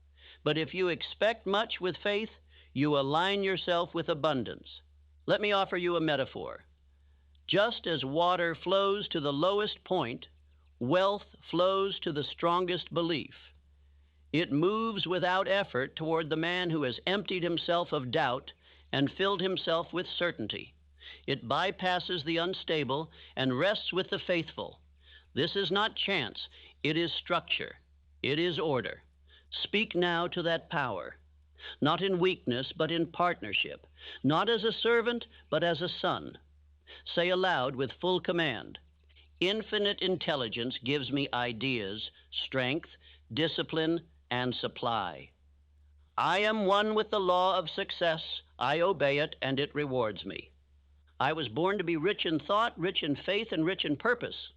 But if you expect much with faith, you align yourself with abundance. Let me offer you a metaphor. Just as water flows to the lowest point, wealth flows to the strongest belief. It moves without effort toward the man who has emptied himself of doubt and filled himself with certainty. It bypasses the unstable and rests with the faithful. This is not chance. It is structure. It is order. Speak now to that power, not in weakness, but in partnership, not as a servant, but as a son. Say aloud with full command, infinite intelligence gives me ideas, strength, discipline, and supply. I am one with the law of success. I obey it, and it rewards me. I was born to be rich in thought, rich in faith, and rich in purpose.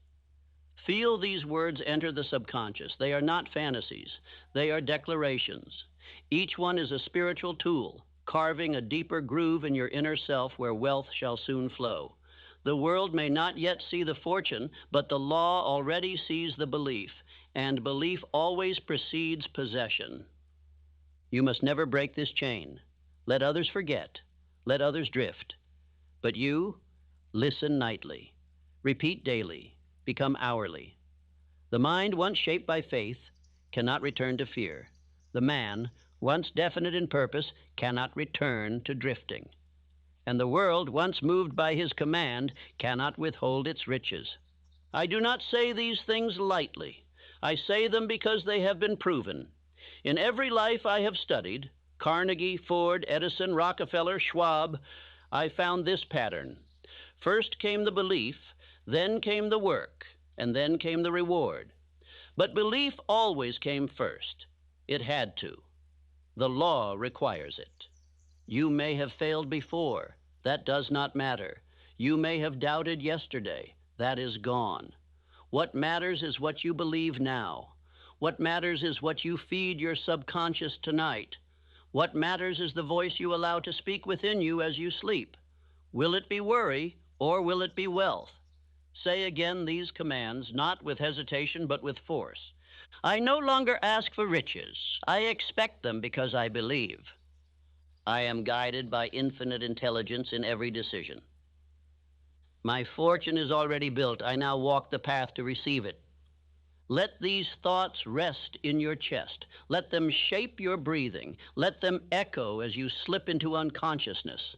Feel these words enter the subconscious. They are not fantasies. They are declarations. Each one is a spiritual tool, carving a deeper groove in your inner self where wealth shall soon flow. The world may not yet see the fortune, but the law already sees the belief, and belief always precedes possession. You must never break this chain. Let others forget. Let others drift. But you, listen nightly. Repeat daily. Become hourly. The mind once shaped by faith cannot return to fear. The man, once definite in purpose, cannot return to drifting. And the world, once moved by his command, cannot withhold its riches. I do not say these things lightly. I say them because they have been proven. In every life I have studied, Carnegie, Ford, Edison, Rockefeller, Schwab, I found this pattern. First came the belief, then came the work, and then came the reward. But belief always came first. It had to. The law requires it. You may have failed before. That does not matter. You may have doubted yesterday. That is gone. What matters is what you believe now. What matters is what you feed your subconscious tonight. What matters is the voice you allow to speak within you as you sleep. Will it be worry, or will it be wealth? Say again these commands, not with hesitation, but with force. I no longer ask for riches. I expect them because I believe. I am guided by infinite intelligence in every decision. My fortune is already built. I now walk the path to receive it. Let these thoughts rest in your chest. Let them shape your breathing. Let them echo as you slip into unconsciousness.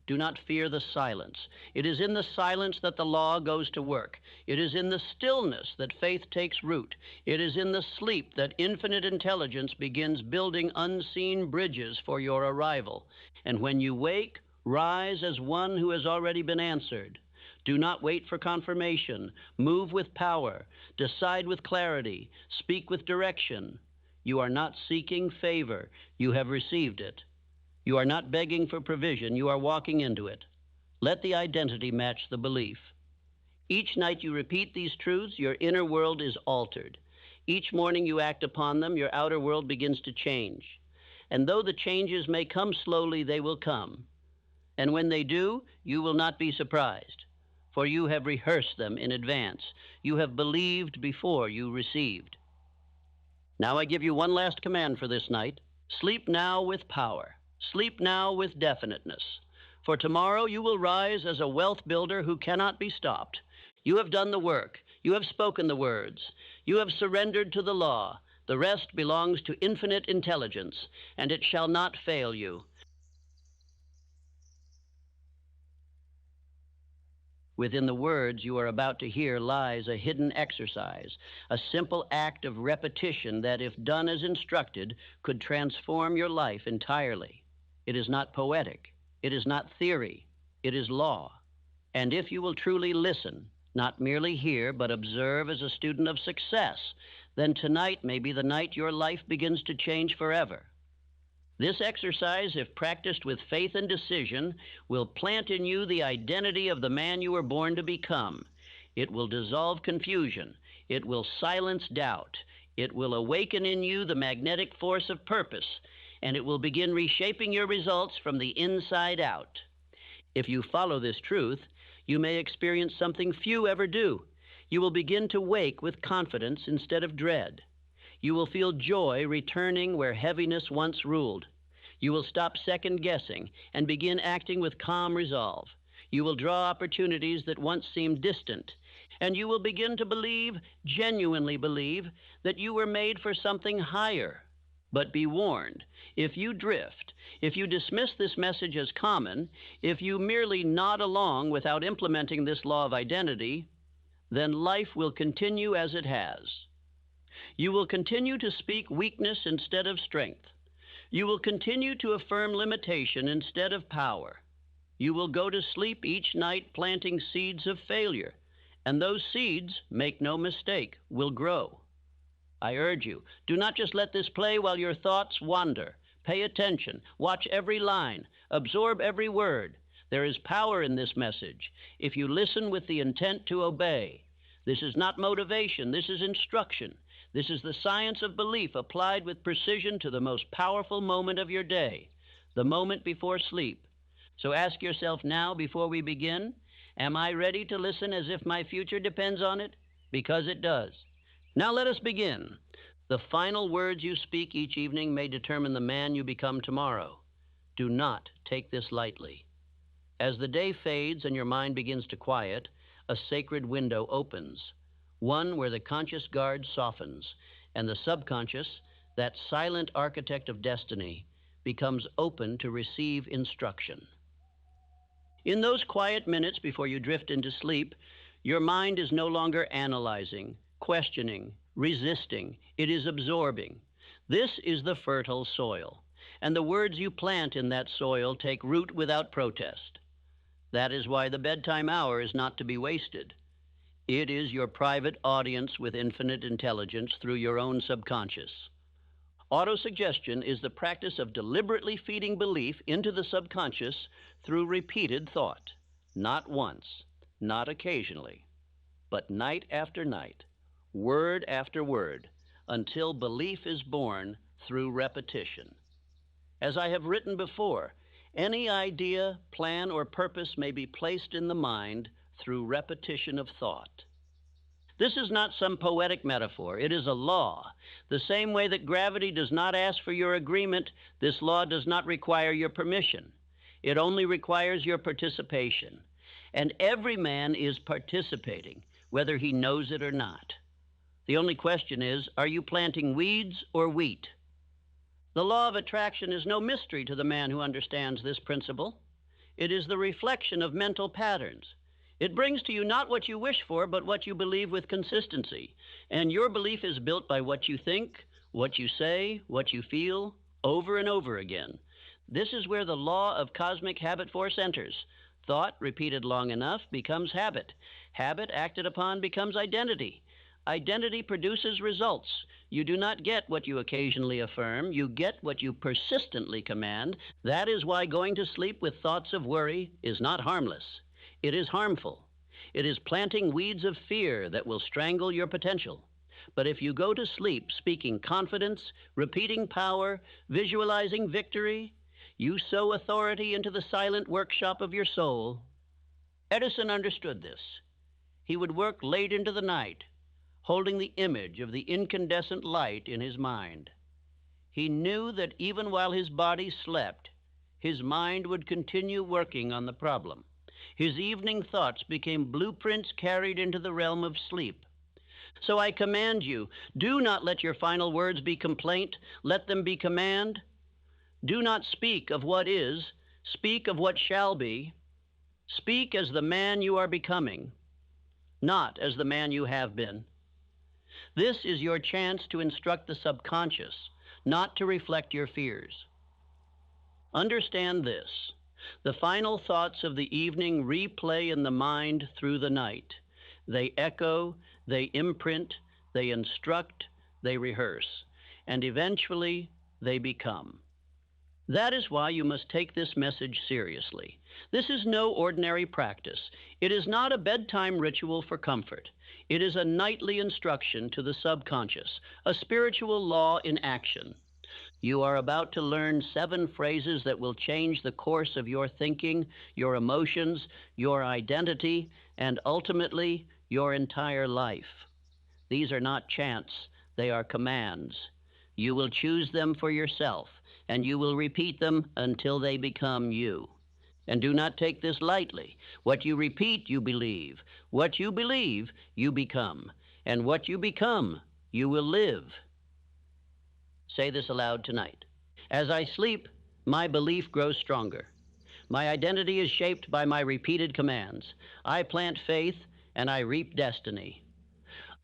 Do not fear the silence. It is in the silence that the law goes to work. It is in the stillness that faith takes root. It is in the sleep that infinite intelligence begins building unseen bridges for your arrival. And when you wake, rise as one who has already been answered. Do not wait for confirmation. Move with power. Decide with clarity. Speak with direction. You are not seeking favor. You have received it. You are not begging for provision. You are walking into it. Let the identity match the belief. Each night you repeat these truths, your inner world is altered. Each morning you act upon them, your outer world begins to change. And though the changes may come slowly, they will come. And when they do, you will not be surprised, for you have rehearsed them in advance. You have believed before you received. Now I give you one last command for this night. Sleep now with power. Sleep now with definiteness. For tomorrow you will rise as a wealth builder who cannot be stopped. You have done the work. You have spoken the words. You have surrendered to the law. The rest belongs to infinite intelligence, and it shall not fail you. Within the words you are about to hear lies a hidden exercise, a simple act of repetition that, if done as instructed, could transform your life entirely. It is not poetic. It is not theory. It is law. And if you will truly listen, not merely hear, but observe as a student of success, then tonight may be the night your life begins to change forever. This exercise, if practiced with faith and decision, will plant in you the identity of the man you were born to become. It will dissolve confusion. It will silence doubt. It will awaken in you the magnetic force of purpose, and it will begin reshaping your results from the inside out. If you follow this truth, you may experience something few ever do. You will begin to wake with confidence instead of dread. You will feel joy returning where heaviness once ruled. You will stop second-guessing and begin acting with calm resolve. You will draw opportunities that once seemed distant, and you will begin to believe, genuinely believe, that you were made for something higher. But be warned, if you drift, if you dismiss this message as common, if you merely nod along without implementing this law of identity, then life will continue as it has. You will continue to speak weakness instead of strength. You will continue to affirm limitation instead of power. You will go to sleep each night planting seeds of failure, and those seeds, make no mistake, will grow. I urge you, do not just let this play while your thoughts wander. Pay attention, watch every line, absorb every word. There is power in this message if you listen with the intent to obey. This is not motivation, this is instruction. This is the science of belief applied with precision to the most powerful moment of your day, the moment before sleep. So ask yourself now before we begin, am I ready to listen as if my future depends on it? Because it does. Now let us begin. The final words you speak each evening may determine the man you become tomorrow. Do not take this lightly. As the day fades and your mind begins to quiet, a sacred window opens, one where the conscious guard softens, and the subconscious, that silent architect of destiny, becomes open to receive instruction. In those quiet minutes before you drift into sleep, your mind is no longer analyzing, questioning, resisting. It is absorbing. This is the fertile soil, and the words you plant in that soil take root without protest. That is why the bedtime hour is not to be wasted. It is your private audience with infinite intelligence through your own subconscious. Autosuggestion is the practice of deliberately feeding belief into the subconscious through repeated thought. Not once, not occasionally, but night after night, word after word, until belief is born through repetition. As I have written before, any idea, plan, or purpose may be placed in the mind through repetition of thought. This is not some poetic metaphor. It is a law. The same way that gravity does not ask for your agreement, this law does not require your permission. It only requires your participation. And every man is participating, whether he knows it or not. The only question is, are you planting weeds or wheat? The law of attraction is no mystery to the man who understands this principle. It is the reflection of mental patterns. It brings to you not what you wish for, but what you believe with consistency. And your belief is built by what you think, what you say, what you feel, over and over again. This is where the law of cosmic habit force enters. Thought, repeated long enough, becomes habit. Habit, acted upon, becomes identity. Identity produces results. You do not get what you occasionally affirm. You get what you persistently command. That is why going to sleep with thoughts of worry is not harmless. It is harmful. It is planting weeds of fear that will strangle your potential. But if you go to sleep speaking confidence, repeating power, visualizing victory, you sow authority into the silent workshop of your soul. Edison understood this. He would work late into the night, holding the image of the incandescent light in his mind. He knew that even while his body slept, his mind would continue working on the problem. His evening thoughts became blueprints carried into the realm of sleep. So I command you, do not let your final words be complaint, let them be command. Do not speak of what is, speak of what shall be. Speak as the man you are becoming, not as the man you have been. This is your chance to instruct the subconscious, not to reflect your fears. Understand this. The final thoughts of the evening replay in the mind through the night. They echo, they imprint, they instruct, they rehearse, and eventually they become. That is why you must take this message seriously. This is no ordinary practice. It is not a bedtime ritual for comfort. It is a nightly instruction to the subconscious, a spiritual law in action. You are about to learn 7 phrases that will change the course of your thinking, your emotions, your identity, and ultimately your entire life. These are not chants, they are commands. You will choose them for yourself, and you will repeat them until they become you. And do not take this lightly. What you repeat, you believe. What you believe, you become. And what you become, you will live. Say this aloud tonight. As I sleep, my belief grows stronger. My identity is shaped by my repeated commands. I plant faith, and I reap destiny.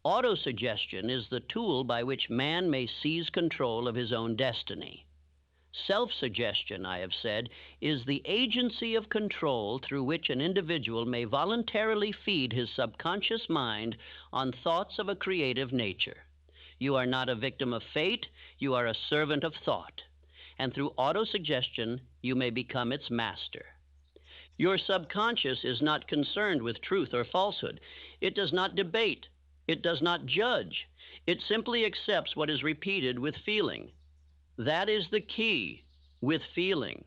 Autosuggestion is the tool by which man may seize control of his own destiny. Self-suggestion, I have said, is the agency of control through which an individual may voluntarily feed his subconscious mind on thoughts of a creative nature. You are not a victim of fate, you are a servant of thought. And through autosuggestion, you may become its master. Your subconscious is not concerned with truth or falsehood. It does not debate. It does not judge. It simply accepts what is repeated with feeling. That is the key, with feeling.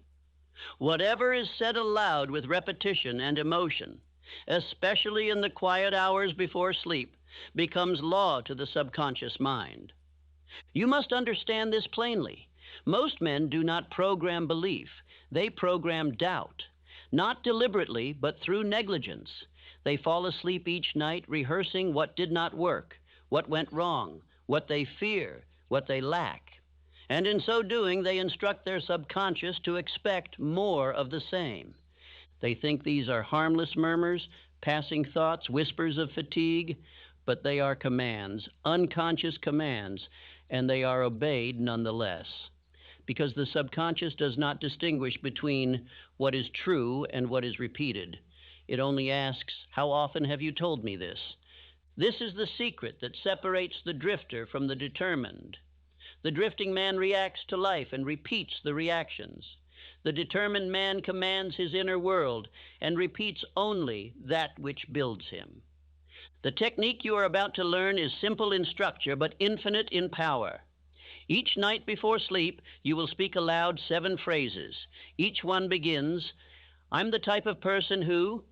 Whatever is said aloud with repetition and emotion, especially in the quiet hours before sleep, becomes law to the subconscious mind. You must understand this plainly. Most men do not program belief. They program doubt, not deliberately, but through negligence. They fall asleep each night rehearsing what did not work, what went wrong, what they fear, what they lack. And in so doing, they instruct their subconscious to expect more of the same. They think these are harmless murmurs, passing thoughts, whispers of fatigue, but they are commands, unconscious commands, and they are obeyed nonetheless. Because the subconscious does not distinguish between what is true and what is repeated. It only asks, how often have you told me this? This is the secret that separates the drifter from the determined. The drifting man reacts to life and repeats the reactions. The determined man commands his inner world and repeats only that which builds him. The technique you are about to learn is simple in structure, but infinite in power. Each night before sleep, you will speak aloud 7 phrases. Each one begins, I'm the type of person who,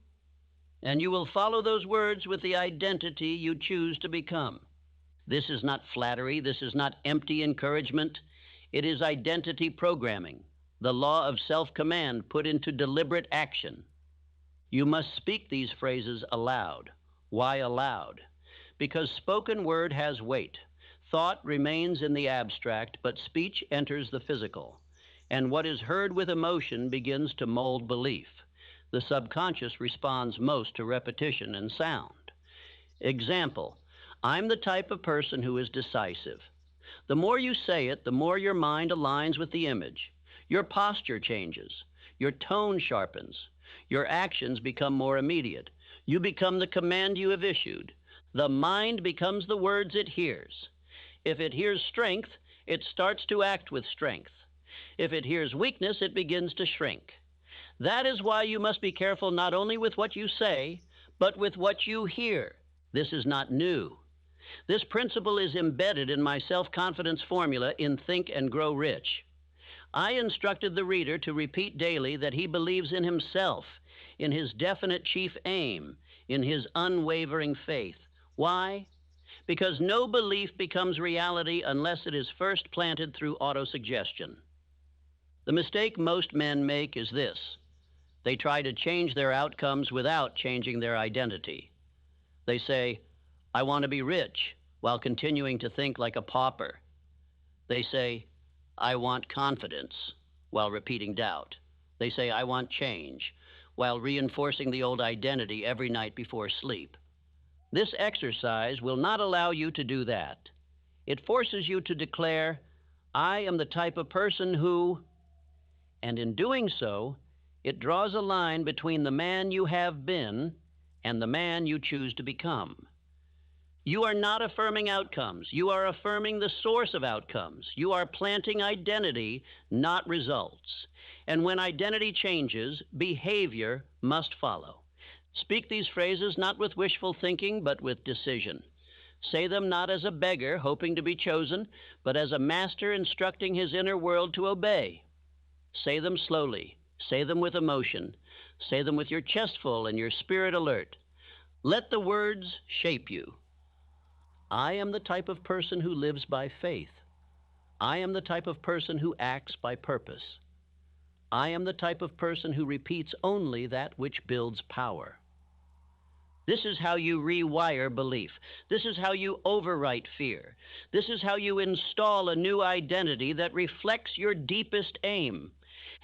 and you will follow those words with the identity you choose to become. This is not flattery. This is not empty encouragement. It is identity programming, the law of self-command put into deliberate action. You must speak these phrases aloud. Why aloud? Because spoken word has weight. Thought remains in the abstract, but speech enters the physical. And what is heard with emotion begins to mold belief. The subconscious responds most to repetition and sound. Example, I'm the type of person who is decisive. The more you say it, the more your mind aligns with the image. Your posture changes. Your tone sharpens. Your actions become more immediate. You become the command you have issued. The mind becomes the words it hears. If it hears strength, it starts to act with strength. If it hears weakness, it begins to shrink. That is why you must be careful not only with what you say, but with what you hear. This is not new. This principle is embedded in my self-confidence formula in Think and Grow Rich. I instructed the reader to repeat daily that he believes in himself, in his definite chief aim, in his unwavering faith. Why? Because no belief becomes reality unless it is first planted through autosuggestion. The mistake most men make is this. They try to change their outcomes without changing their identity. They say, I want to be rich, while continuing to think like a pauper. They say, I want confidence, while repeating doubt. They say, I want change, while reinforcing the old identity every night before sleep. This exercise will not allow you to do that. It forces you to declare, I am the type of person who, and in doing so, it draws a line between the man you have been and the man you choose to become. You are not affirming outcomes. You are affirming the source of outcomes. You are planting identity, not results. And when identity changes, behavior must follow. Speak these phrases not with wishful thinking, but with decision. Say them not as a beggar hoping to be chosen, but as a master instructing his inner world to obey. Say them slowly. Say them with emotion. Say them with your chest full and your spirit alert. Let the words shape you. I am the type of person who lives by faith. I am the type of person who acts by purpose. I am the type of person who repeats only that which builds power. This is how you rewire belief. This is how you overwrite fear. This is how you install a new identity that reflects your deepest aim.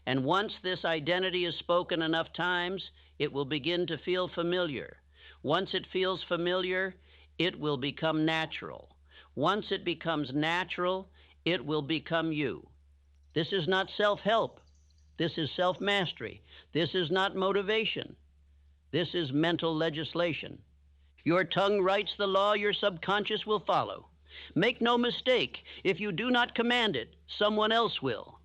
And once this identity is spoken enough times, it will begin to feel familiar. Once it feels familiar, it will become natural. Once it becomes natural, it will become you. This is not self-help. This is self-mastery. This is not motivation. This is mental legislation. Your tongue writes the law your subconscious will follow. Make no mistake, if you do not command it, someone else will.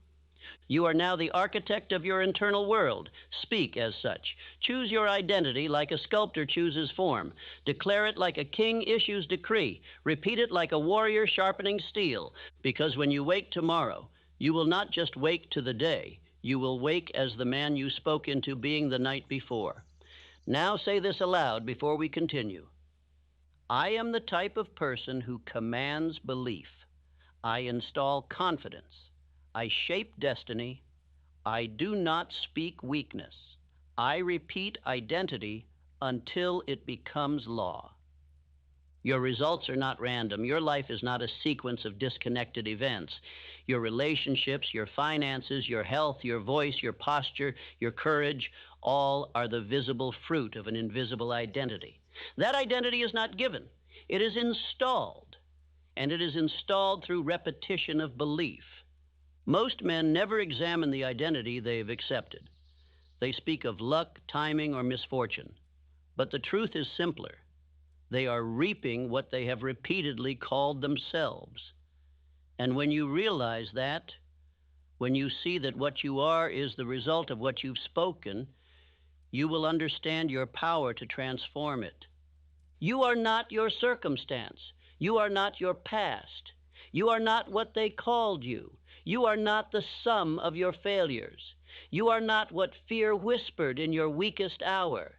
You are now the architect of your internal world. Speak as such. Choose your identity like a sculptor chooses form. Declare it like a king issues decree. Repeat it like a warrior sharpening steel. Because when you wake tomorrow, you will not just wake to the day. You will wake as the man you spoke into being the night before. Now say this aloud before we continue. I am the type of person who commands belief. I install confidence. I shape destiny. I do not speak weakness. I repeat identity until it becomes law. Your results are not random. Your life is not a sequence of disconnected events. Your relationships, your finances, your health, your voice, your posture, your courage, all are the visible fruit of an invisible identity. That identity is not given. It is installed, and it is installed through repetition of belief. Most men never examine the identity they've accepted. They speak of luck, timing, or misfortune. But the truth is simpler. They are reaping what they have repeatedly called themselves. And when you realize that, when you see that what you are is the result of what you've spoken, you will understand your power to transform it. You are not your circumstance. You are not your past. You are not what they called you. You are not the sum of your failures. You are not what fear whispered in your weakest hour.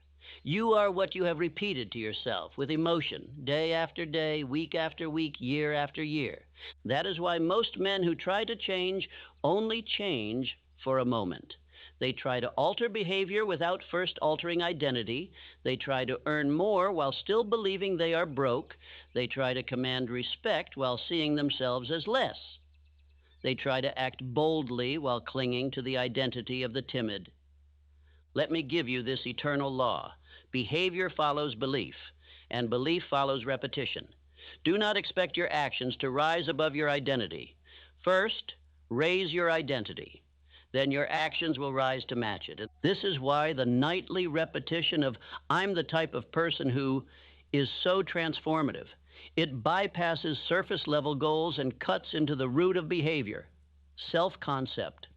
You are what you have repeated to yourself with emotion, day after day, week after week, year after year. That is why most men who try to change only change for a moment. They try to alter behavior without first altering identity. They try to earn more while still believing they are broke. They try to command respect while seeing themselves as less. They try to act boldly while clinging to the identity of the timid. Let me give you this eternal law. Behavior follows belief, and belief follows repetition. Do not expect your actions to rise above your identity. First, raise your identity. Then your actions will rise to match it. This is why the nightly repetition of "I'm the type of person who" is so transformative. It bypasses surface level goals and cuts into the root of behavior, self-concept.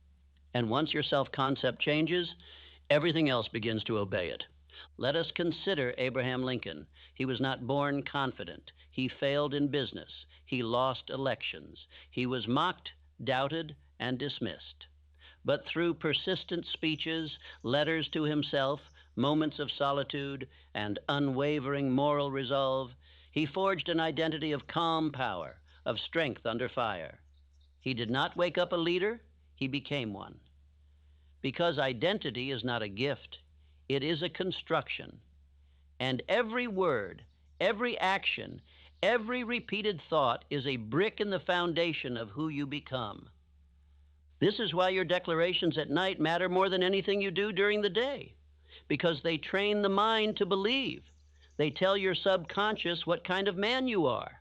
And once your self-concept changes, everything else begins to obey it. Let us consider Abraham Lincoln. He was not born confident. He failed in business. He lost elections. He was mocked, doubted, and dismissed. But through persistent speeches, letters to himself, moments of solitude, and unwavering moral resolve, he forged an identity of calm power, of strength under fire. He did not wake up a leader, he became one. Because identity is not a gift, it is a construction. And every word, every action, every repeated thought is a brick in the foundation of who you become. This is why your declarations at night matter more than anything you do during the day, because they train the mind to believe. They tell your subconscious what kind of man you are.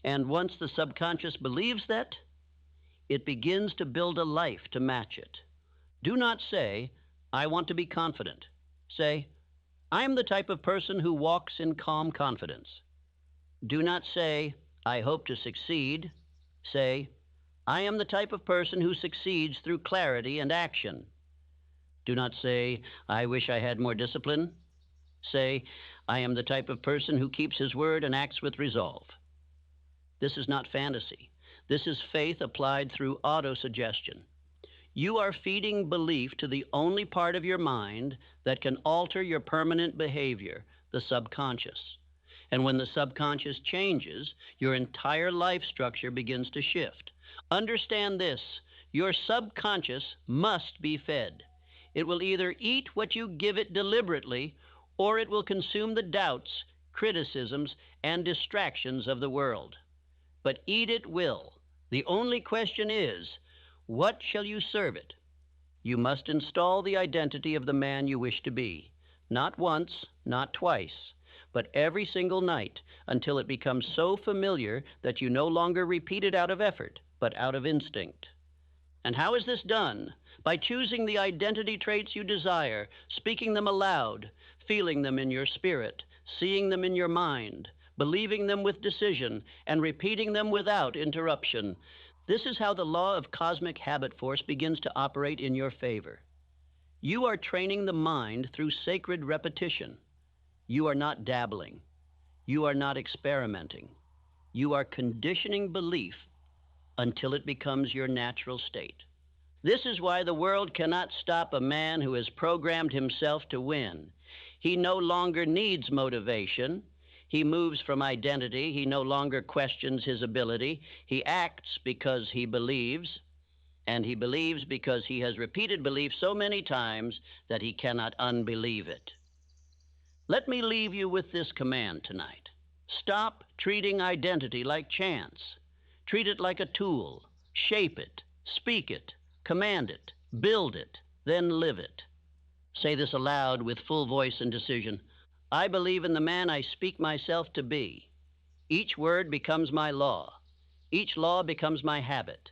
And once the subconscious believes that, it begins to build a life to match it. Do not say, "I want to be confident." Say, "I am the type of person who walks in calm confidence." Do not say, "I hope to succeed." Say, "I am the type of person who succeeds through clarity and action." Do not say, "I wish I had more discipline." Say, "I am the type of person who keeps his word and acts with resolve." This is not fantasy. This is faith applied through autosuggestion. You are feeding belief to the only part of your mind that can alter your permanent behavior, the subconscious. And when the subconscious changes, your entire life structure begins to shift. Understand this: your subconscious must be fed. It will either eat what you give it deliberately, or it will consume the doubts, criticisms, and distractions of the world. But eat it will. The only question is, what shall you serve it? You must install the identity of the man you wish to be, not once, not twice, but every single night, until it becomes so familiar that you no longer repeat it out of effort, but out of instinct. And how is this done? By choosing the identity traits you desire, speaking them aloud, feeling them in your spirit, seeing them in your mind, believing them with decision, and repeating them without interruption. This is how the law of cosmic habit force begins to operate in your favor. You are training the mind through sacred repetition. You are not dabbling. You are not experimenting. You are conditioning belief until it becomes your natural state. This is why the world cannot stop a man who has programmed himself to win. He no longer needs motivation. He moves from identity. He no longer questions his ability. He acts because he believes, and he believes because he has repeated belief so many times that he cannot unbelieve it. Let me leave you with this command tonight. Stop treating identity like chance. Treat it like a tool. Shape it, speak it, command it, build it, then live it. Say this aloud with full voice and decision. I believe in the man I speak myself to be. Each word becomes my law. Each law becomes my habit.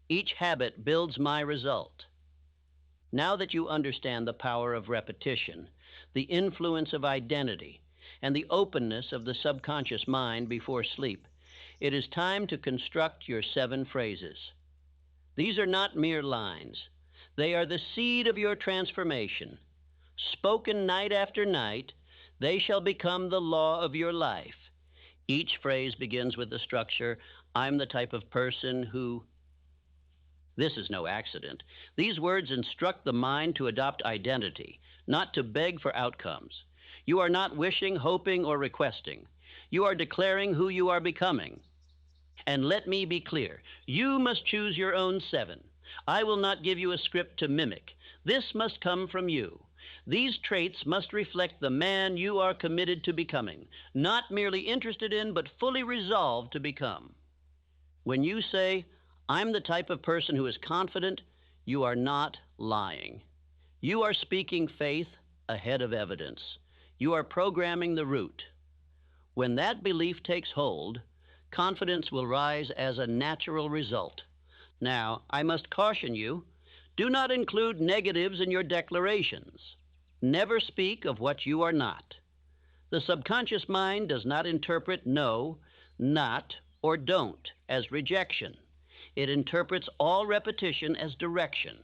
Each habit builds my result. Now that you understand the power of repetition, the influence of identity, and the openness of the subconscious mind before sleep, it is time to construct your 7 phrases. These are not mere lines. They are the seed of your transformation. Spoken night after night, they shall become the law of your life. Each phrase begins with the structure, I'm the type of person who... This is no accident. These words instruct the mind to adopt identity, not to beg for outcomes. You are not wishing, hoping, or requesting. You are declaring who you are becoming. And let me be clear, you must choose your own 7. I will not give you a script to mimic. This must come from you. These traits must reflect the man you are committed to becoming, not merely interested in, but fully resolved to become. When you say, I'm the type of person who is confident, you are not lying. You are speaking faith ahead of evidence. You are programming the root. When that belief takes hold, confidence will rise as a natural result. Now, I must caution you, do not include negatives in your declarations. Never speak of what you are not. The subconscious mind does not interpret no, not, or don't as rejection. It interprets all repetition as direction.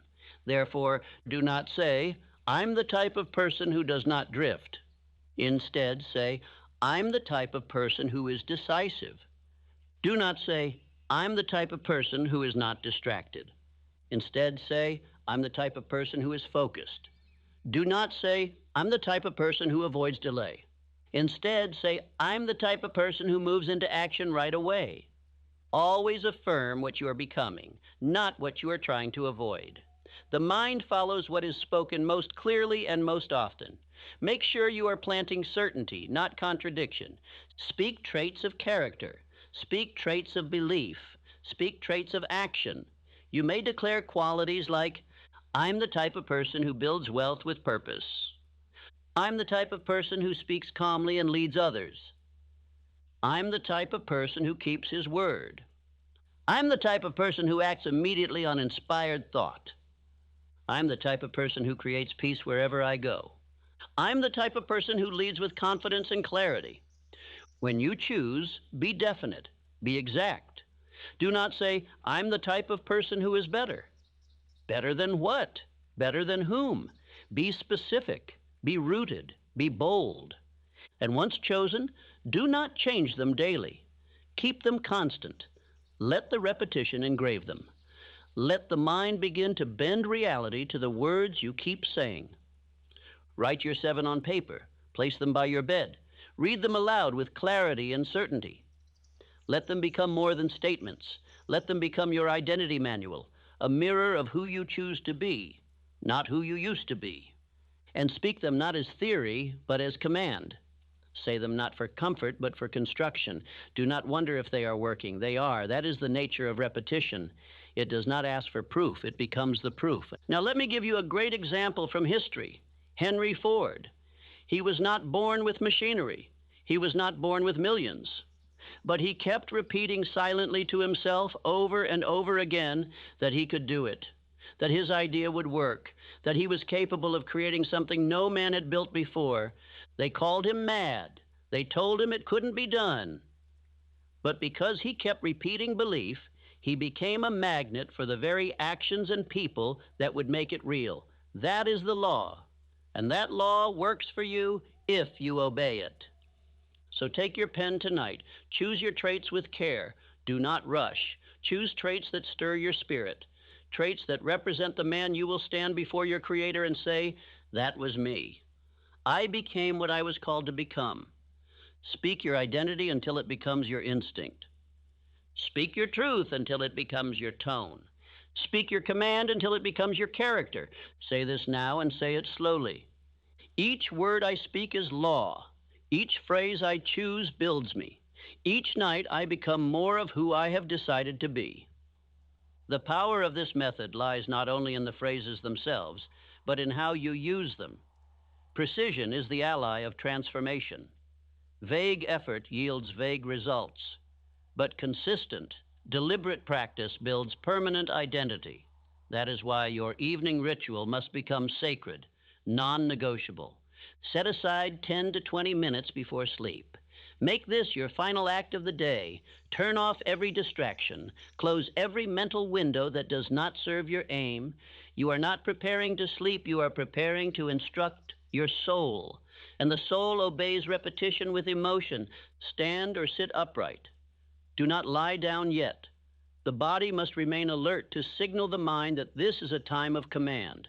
Therefore, do not say, I'm the type of person who does not drift. Instead, say, I'm the type of person who is decisive. Do not say, I'm the type of person who is not distracted. Instead, say, I'm the type of person who is focused. Do not say, I'm the type of person who avoids delay. Instead, say, I'm the type of person who moves into action right away. Always affirm what you are becoming, not what you are trying to avoid. The mind follows what is spoken most clearly and most often. Make sure you are planting certainty, not contradiction. Speak traits of character. Speak traits of belief. Speak traits of action. You may declare qualities like, I'm the type of person who builds wealth with purpose. I'm the type of person who speaks calmly and leads others. I'm the type of person who keeps his word. I'm the type of person who acts immediately on inspired thought. I'm the type of person who creates peace wherever I go. I'm the type of person who leads with confidence and clarity. When you choose, be definite, be exact. Do not say, I'm the type of person who is better. Better than what? Better than whom? Be specific, be rooted, be bold. And once chosen, do not change them daily. Keep them constant. Let the repetition engrave them. Let the mind begin to bend reality to the words you keep saying. Write your 7 on paper. Place them by your bed. Read them aloud with clarity and certainty. Let them become more than statements. Let them become your identity manual, a mirror of who you choose to be, not who you used to be. And speak them not as theory, but as command. Say them not for comfort, but for construction. Do not wonder if they are working. They are. That is the nature of repetition. It does not ask for proof. It becomes the proof. Now let me give you a great example from history. Henry Ford. He was not born with machinery. He was not born with millions. But he kept repeating silently to himself over and over again that he could do it, that his idea would work, that he was capable of creating something no man had built before. They called him mad. They told him it couldn't be done. But because he kept repeating belief, he became a magnet for the very actions and people that would make it real. That is the law. And that law works for you if you obey it. So take your pen tonight. Choose your traits with care. Do not rush. Choose traits that stir your spirit. Traits that represent the man you will stand before your Creator and say, that was me. I became what I was called to become. Speak your identity until it becomes your instinct. Speak your truth until it becomes your tone. Speak your command until it becomes your character. Say this now and say it slowly. Each word I speak is law. Each phrase I choose builds me. Each night I become more of who I have decided to be. The power of this method lies not only in the phrases themselves, but in how you use them. Precision is the ally of transformation. Vague effort yields vague results, but consistent, deliberate practice builds permanent identity. That is why your evening ritual must become sacred, non-negotiable. Set aside 10 to 20 minutes before sleep. Make this your final act of the day. Turn off every distraction. Close every mental window that does not serve your aim. You are not preparing to sleep. You are preparing to instruct your soul. And the soul obeys repetition with emotion. Stand or sit upright. Do not lie down yet. The body must remain alert to signal the mind that this is a time of command.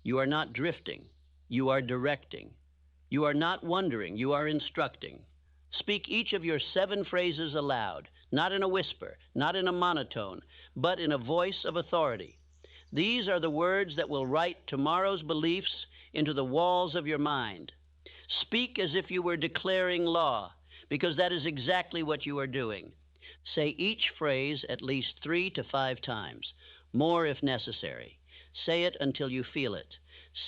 You are not drifting. You are directing. You are not wondering, you are instructing. Speak each of your 7 phrases aloud, not in a whisper, not in a monotone, but in a voice of authority. These are the words that will write tomorrow's beliefs into the walls of your mind. Speak as if you were declaring law, because that is exactly what you are doing. Say each phrase at least 3 to 5 times, more if necessary. Say it until you feel it.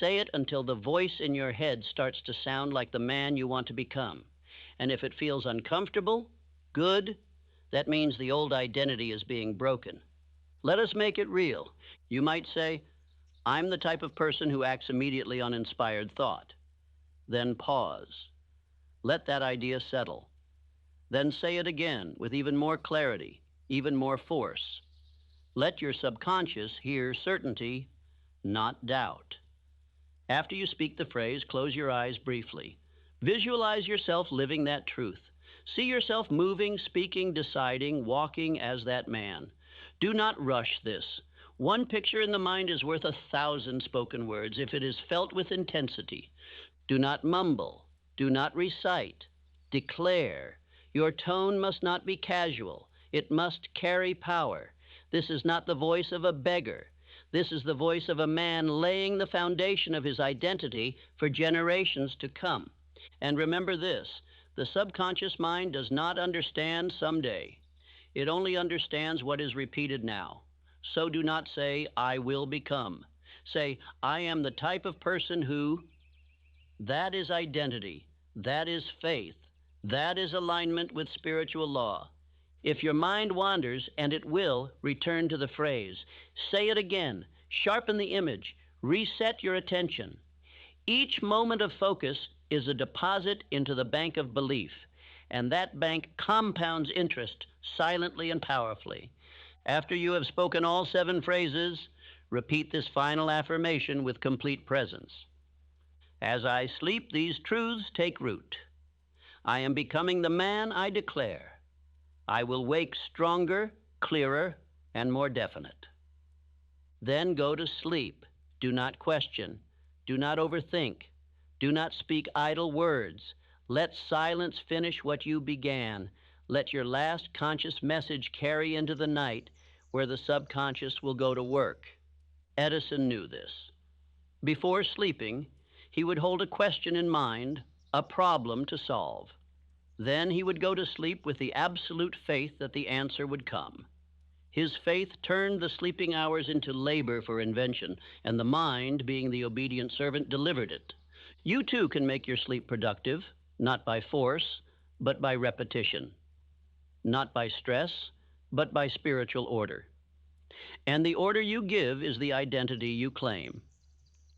Say it until the voice in your head starts to sound like the man you want to become. And if it feels uncomfortable, good, that means the old identity is being broken. Let us make it real. You might say, I'm the type of person who acts immediately on inspired thought. Then pause. Let that idea settle. Then say it again with even more clarity, even more force. Let your subconscious hear certainty, not doubt. After you speak the phrase, close your eyes briefly. Visualize yourself living that truth. See yourself moving, speaking, deciding, walking as that man. Do not rush this. One picture in the mind is worth 1,000 spoken words if it is felt with intensity. Do not mumble. Do not recite. Declare. Your tone must not be casual. It must carry power. This is not the voice of a beggar. This is the voice of a man laying the foundation of his identity for generations to come. And remember this, the subconscious mind does not understand someday. It only understands what is repeated now. So do not say, I will become. Say, I am the type of person who. That is identity. That is faith. That is alignment with spiritual law. If your mind wanders, and it will, return to the phrase. Say it again. Sharpen the image. Reset your attention. Each moment of focus is a deposit into the bank of belief, and that bank compounds interest silently and powerfully. After you have spoken all 7 phrases, repeat this final affirmation with complete presence. As I sleep, these truths take root. I am becoming the man I declare. I will wake stronger, clearer, and more definite. Then go to sleep. Do not question. Do not overthink. Do not speak idle words. Let silence finish what you began. Let your last conscious message carry into the night, where the subconscious will go to work. Edison knew this. Before sleeping, he would hold a question in mind, a problem to solve. Then he would go to sleep with the absolute faith that the answer would come. His faith turned the sleeping hours into labor for invention, and the mind, being the obedient servant, delivered it. You too can make your sleep productive, not by force, but by repetition. Not by stress, but by spiritual order. And the order you give is the identity you claim.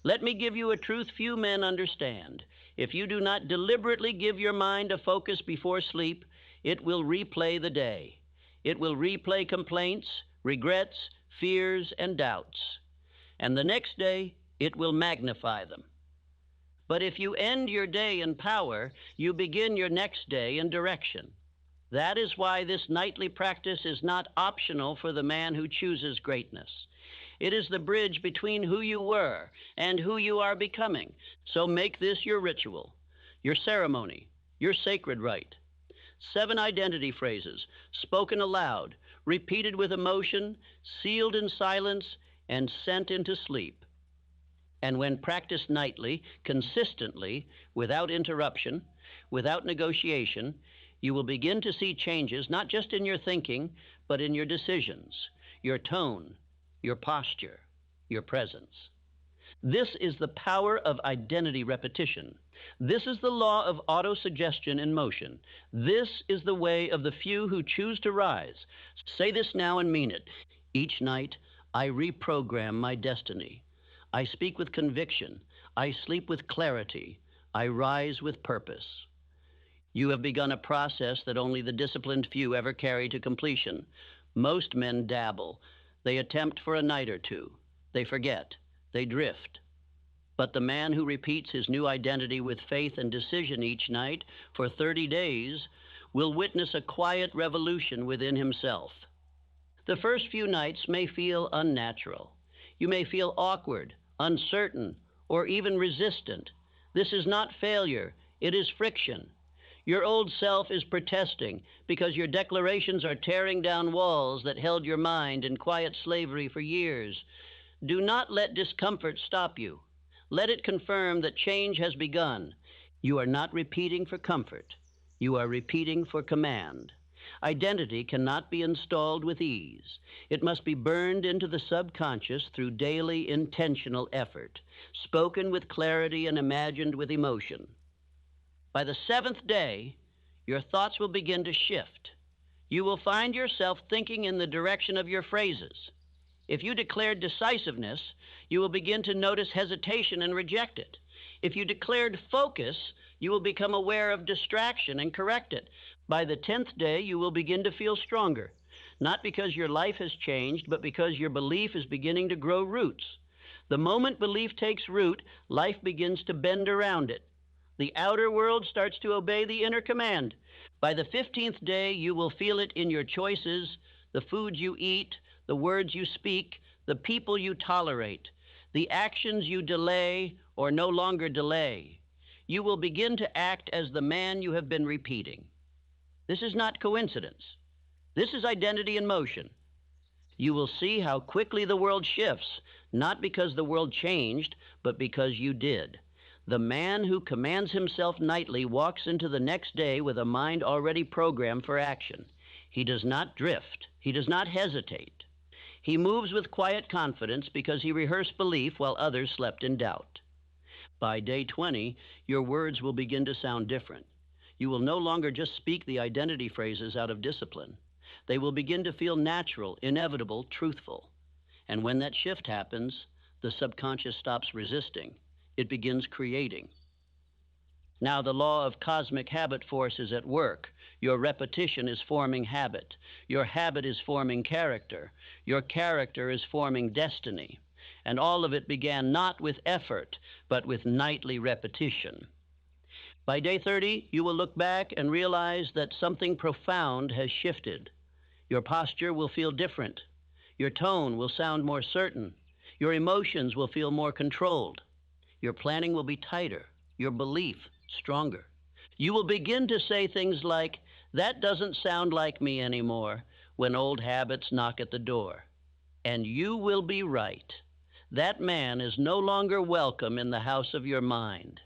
Let me give you a truth few men understand. If you do not deliberately give your mind a focus before sleep, it will replay the day. It will replay complaints, regrets, fears, and doubts. And the next day, it will magnify them. But if you end your day in power, you begin your next day in direction. That is why this nightly practice is not optional for the man who chooses greatness. It is the bridge between who you were and who you are becoming. So make this your ritual, your ceremony, your sacred rite. 7 identity phrases, spoken aloud, repeated with emotion, sealed in silence, and sent into sleep. And when practiced nightly, consistently, without interruption, without negotiation, you will begin to see changes not just in your thinking, but in your decisions, your tone, your posture, your presence. This is the power of identity repetition. This is the law of autosuggestion in motion. This is the way of the few who choose to rise. Say this now and mean it. Each night, I reprogram my destiny. I speak with conviction. I sleep with clarity. I rise with purpose. You have begun a process that only the disciplined few ever carry to completion. Most men dabble. They attempt for a night or two. They forget. They drift. But the man who repeats his new identity with faith and decision each night for 30 days will witness a quiet revolution within himself. The first few nights may feel unnatural. You may feel awkward, uncertain, or even resistant. This is not failure, it is friction. Your old self is protesting because your declarations are tearing down walls that held your mind in quiet slavery for years. Do not let discomfort stop you. Let it confirm that change has begun. You are not repeating for comfort. You are repeating for command. Identity cannot be installed with ease. It must be burned into the subconscious through daily intentional effort, spoken with clarity and imagined with emotion. By the seventh day, your thoughts will begin to shift. You will find yourself thinking in the direction of your phrases. If you declared decisiveness, you will begin to notice hesitation and reject it. If you declared focus, you will become aware of distraction and correct it. By the 10th day, you will begin to feel stronger, not because your life has changed, but because your belief is beginning to grow roots. The moment belief takes root, life begins to bend around it. The outer world starts to obey the inner command. By the 15th day, you will feel it in your choices, the food you eat, the words you speak, the people you tolerate, the actions you delay or no longer delay. You will begin to act as the man you have been repeating. This is not coincidence. This is identity in motion. You will see how quickly the world shifts, not because the world changed, but because you did. The man who commands himself nightly walks into the next day with a mind already programmed for action. He does not drift. He does not hesitate. He moves with quiet confidence because he rehearsed belief while others slept in doubt. By day 20, your words will begin to sound different. You will no longer just speak the identity phrases out of discipline. They will begin to feel natural, inevitable, truthful. And when that shift happens, the subconscious stops resisting. It begins creating. Now the law of cosmic habit force is at work. Your repetition is forming habit. Your habit is forming character. Your character is forming destiny. And all of it began not with effort, but with nightly repetition. By day 30, you will look back and realize that something profound has shifted. Your posture will feel different. Your tone will sound more certain. Your emotions will feel more controlled. Your planning will be tighter. Your belief stronger. You will begin to say things like, "That doesn't sound like me anymore," when old habits knock at the door. And you will be right. That man is no longer welcome in the house of your mind.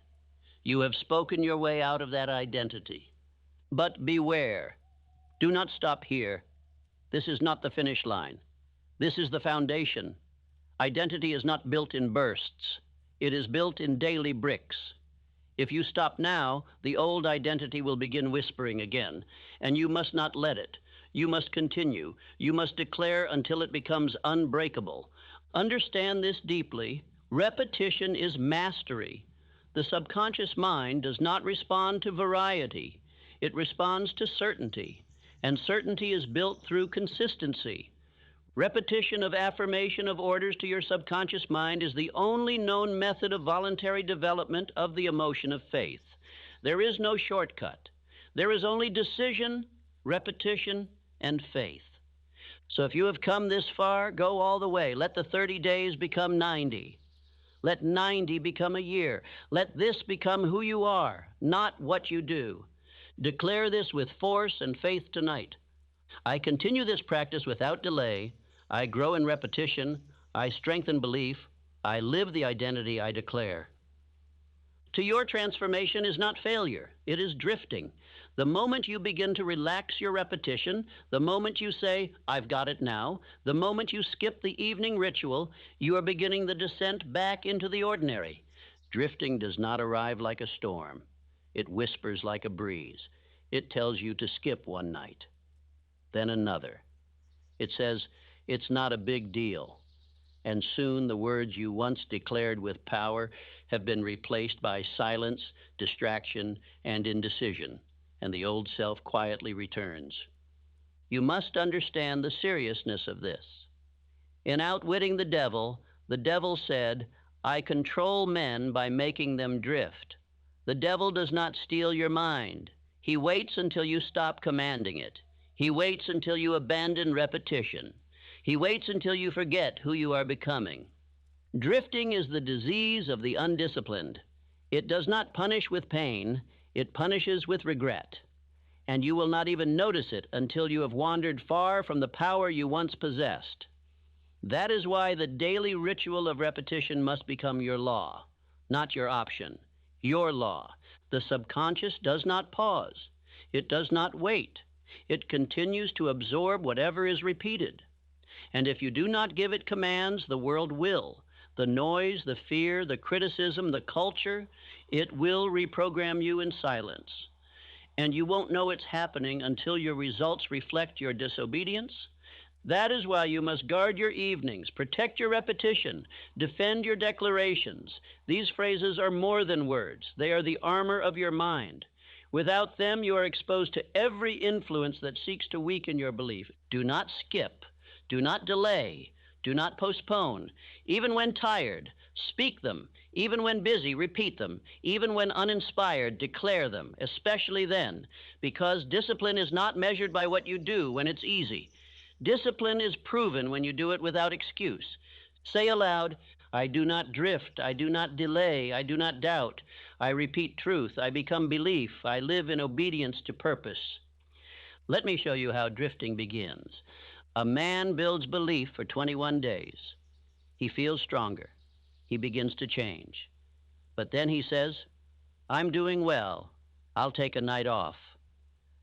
You have spoken your way out of that identity. But beware. Do not stop here. This is not the finish line. This is the foundation. Identity is not built in bursts. It is built in daily bricks. If you stop now, the old identity will begin whispering again, and you must not let it. You must continue. You must declare until it becomes unbreakable. Understand this deeply. Repetition is mastery. The subconscious mind does not respond to variety. It responds to certainty, and certainty is built through consistency. Repetition of affirmation of orders to your subconscious mind is the only known method of voluntary development of the emotion of faith. There is no shortcut. There is only decision, repetition, and faith. So if you have come this far, go all the way. Let the 30 days become 90. Let 90 become a year. Let this become who you are, not what you do. Declare this with force and faith tonight. I continue this practice without delay. I grow in repetition. I strengthen belief. I live the identity I declare. To your transformation is not failure. It is drifting. The moment you begin to relax your repetition, the moment you say, "I've got it now," the moment you skip the evening ritual, you are beginning the descent back into the ordinary. Drifting does not arrive like a storm. It whispers like a breeze. It tells you to skip one night, then another. It says, "It's not a big deal." And soon the words you once declared with power have been replaced by silence, distraction, and indecision, and the old self quietly returns. You must understand the seriousness of this. In Outwitting the devil said, "I control men by making them drift." The devil does not steal your mind. He waits until you stop commanding it. He waits until you abandon repetition. He waits until you forget who you are becoming. Drifting is the disease of the undisciplined. It does not punish with pain, it punishes with regret, and you will not even notice it until you have wandered far from the power you once possessed. That is why the daily ritual of repetition must become your law, not your option. Your law. The subconscious does not pause. It does not wait. It continues to absorb whatever is repeated. And if you do not give it commands, the world will. The noise, the fear, the criticism, the culture, it will reprogram you in silence. And you won't know it's happening until your results reflect your disobedience. That is why you must guard your evenings, protect your repetition, defend your declarations. These phrases are more than words. They are the armor of your mind. Without them, you are exposed to every influence that seeks to weaken your belief. Do not skip. Do not delay. Do not postpone. Even when tired, speak them. Even when busy, repeat them. Even when uninspired, declare them, especially then, because discipline is not measured by what you do when it's easy. Discipline is proven when you do it without excuse. Say aloud, I do not drift, I do not delay, I do not doubt. I repeat truth, I become belief, I live in obedience to purpose. Let me show you how drifting begins. A man builds belief for 21 days. He feels stronger. He begins to change. But then he says, I'm doing well. I'll take a night off.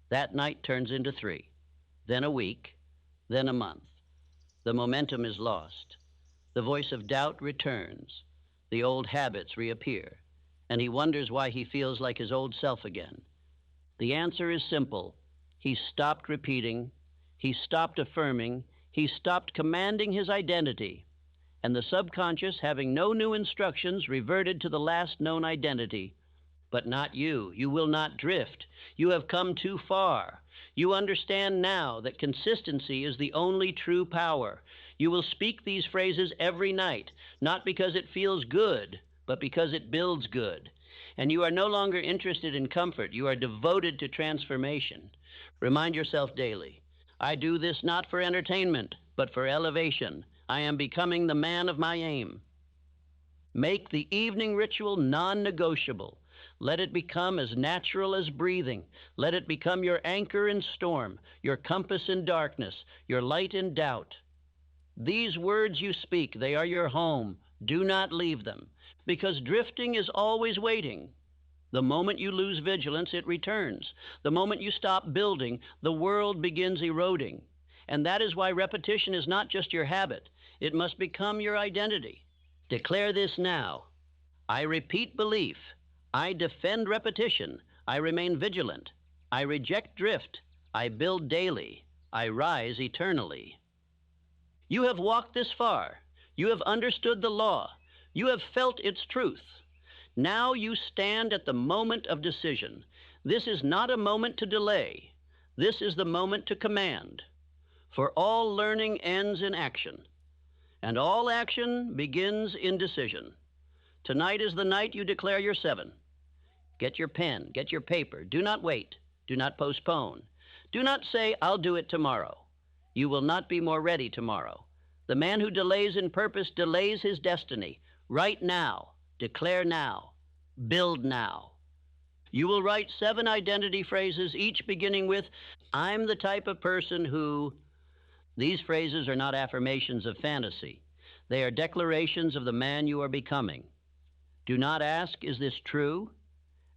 That night turns into 3, then a week, then a month. The momentum is lost. The voice of doubt returns. The old habits reappear, and he wonders why he feels like his old self again. The answer is simple. He stopped repeating. He stopped affirming. He stopped commanding his identity. And the subconscious, having no new instructions, reverted to the last known identity. But not you. You will not drift. You have come too far. You understand now that consistency is the only true power. You will speak these phrases every night, not because it feels good, but because it builds good. And you are no longer interested in comfort. You are devoted to transformation. Remind yourself daily, I do this not for entertainment, but for elevation. I am becoming the man of my aim. Make the evening ritual non-negotiable. Let it become as natural as breathing. Let it become your anchor in storm, your compass in darkness, your light in doubt. These words you speak, they are your home. Do not leave them, because drifting is always waiting. The moment you lose vigilance, it returns. The moment you stop building, the world begins eroding. And that is why repetition is not just your habit. It must become your identity. Declare this now. I repeat belief. I defend repetition. I remain vigilant. I reject drift. I build daily. I rise eternally. You have walked this far. You have understood the law. You have felt its truth. Now you stand at the moment of decision. This is not a moment to delay. This is the moment to command. For all learning ends in action, and all action begins in decision. Tonight is the night you declare your 7. Get your pen, get your paper. Do not wait. Do not postpone. Do not say, I'll do it tomorrow. You will not be more ready tomorrow. The man who delays in purpose delays his destiny. Write now. Declare now. Build now. You will write 7 identity phrases, each beginning with, I'm the type of person who... These phrases are not affirmations of fantasy. They are declarations of the man you are becoming. Do not ask, is this true?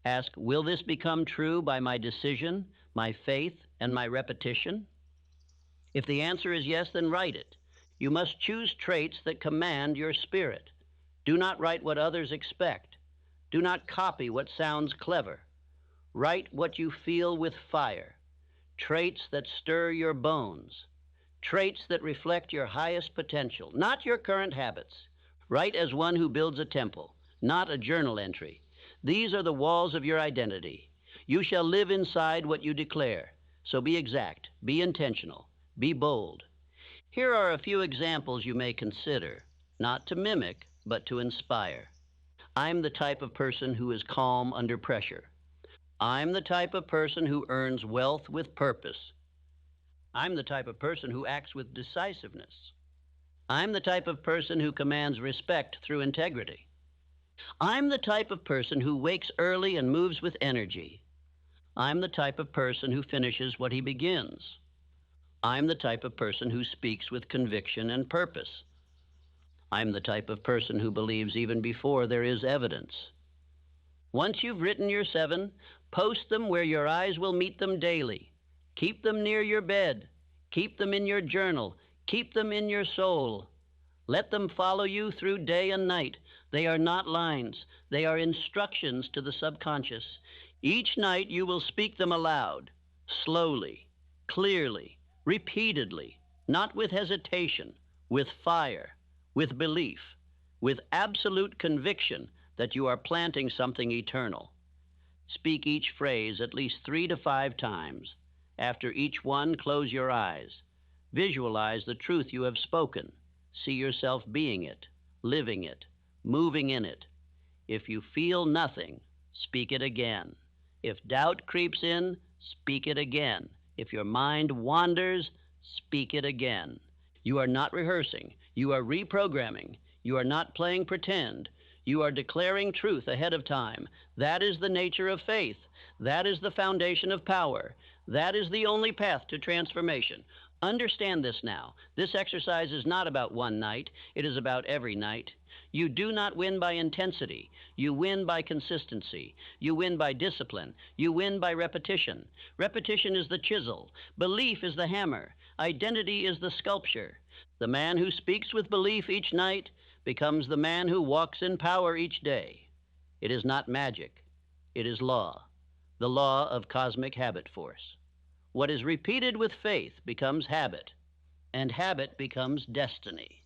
Ask, will this become true by my decision, my faith, and my repetition? If the answer is yes, then write it. You must choose traits that command your spirit. Do not write what others expect. Do not copy what sounds clever. Write what you feel with fire. Traits that stir your bones. Traits that reflect your highest potential, not your current habits. Write as one who builds a temple, not a journal entry. These are the walls of your identity. You shall live inside what you declare. So be exact, be intentional, be bold. Here are a few examples you may consider, not to mimic, but to inspire. I'm the type of person who is calm under pressure. I'm the type of person who earns wealth with purpose. I'm the type of person who acts with decisiveness. I'm the type of person who commands respect through integrity. I'm the type of person who wakes early and moves with energy. I'm the type of person who finishes what he begins. I'm the type of person who speaks with conviction and purpose. I'm the type of person who believes even before there is evidence. Once you've written your 7, post them where your eyes will meet them daily. Keep them near your bed. Keep them in your journal. Keep them in your soul. Let them follow you through day and night. They are not lines. They are instructions to the subconscious. Each night you will speak them aloud, slowly, clearly, repeatedly, not with hesitation, with fire, with belief, with absolute conviction that you are planting something eternal. Speak each phrase at least 3 to 5 times. After each one, close your eyes. Visualize the truth you have spoken. See yourself being it, living it, moving in it. If you feel nothing, speak it again. If doubt creeps in, speak it again. If your mind wanders, speak it again. You are not rehearsing. You are reprogramming. You are not playing pretend. You are declaring truth ahead of time. That is the nature of faith. That is the foundation of power. That is the only path to transformation. Understand this now. This exercise is not about one night. It is about every night. You do not win by intensity. You win by consistency. You win by discipline. You win by repetition. Repetition is the chisel. Belief is the hammer. Identity is the sculpture. The man who speaks with belief each night becomes the man who walks in power each day. It is not magic. It is law. The law of cosmic habit force. What is repeated with faith becomes habit, and habit becomes destiny.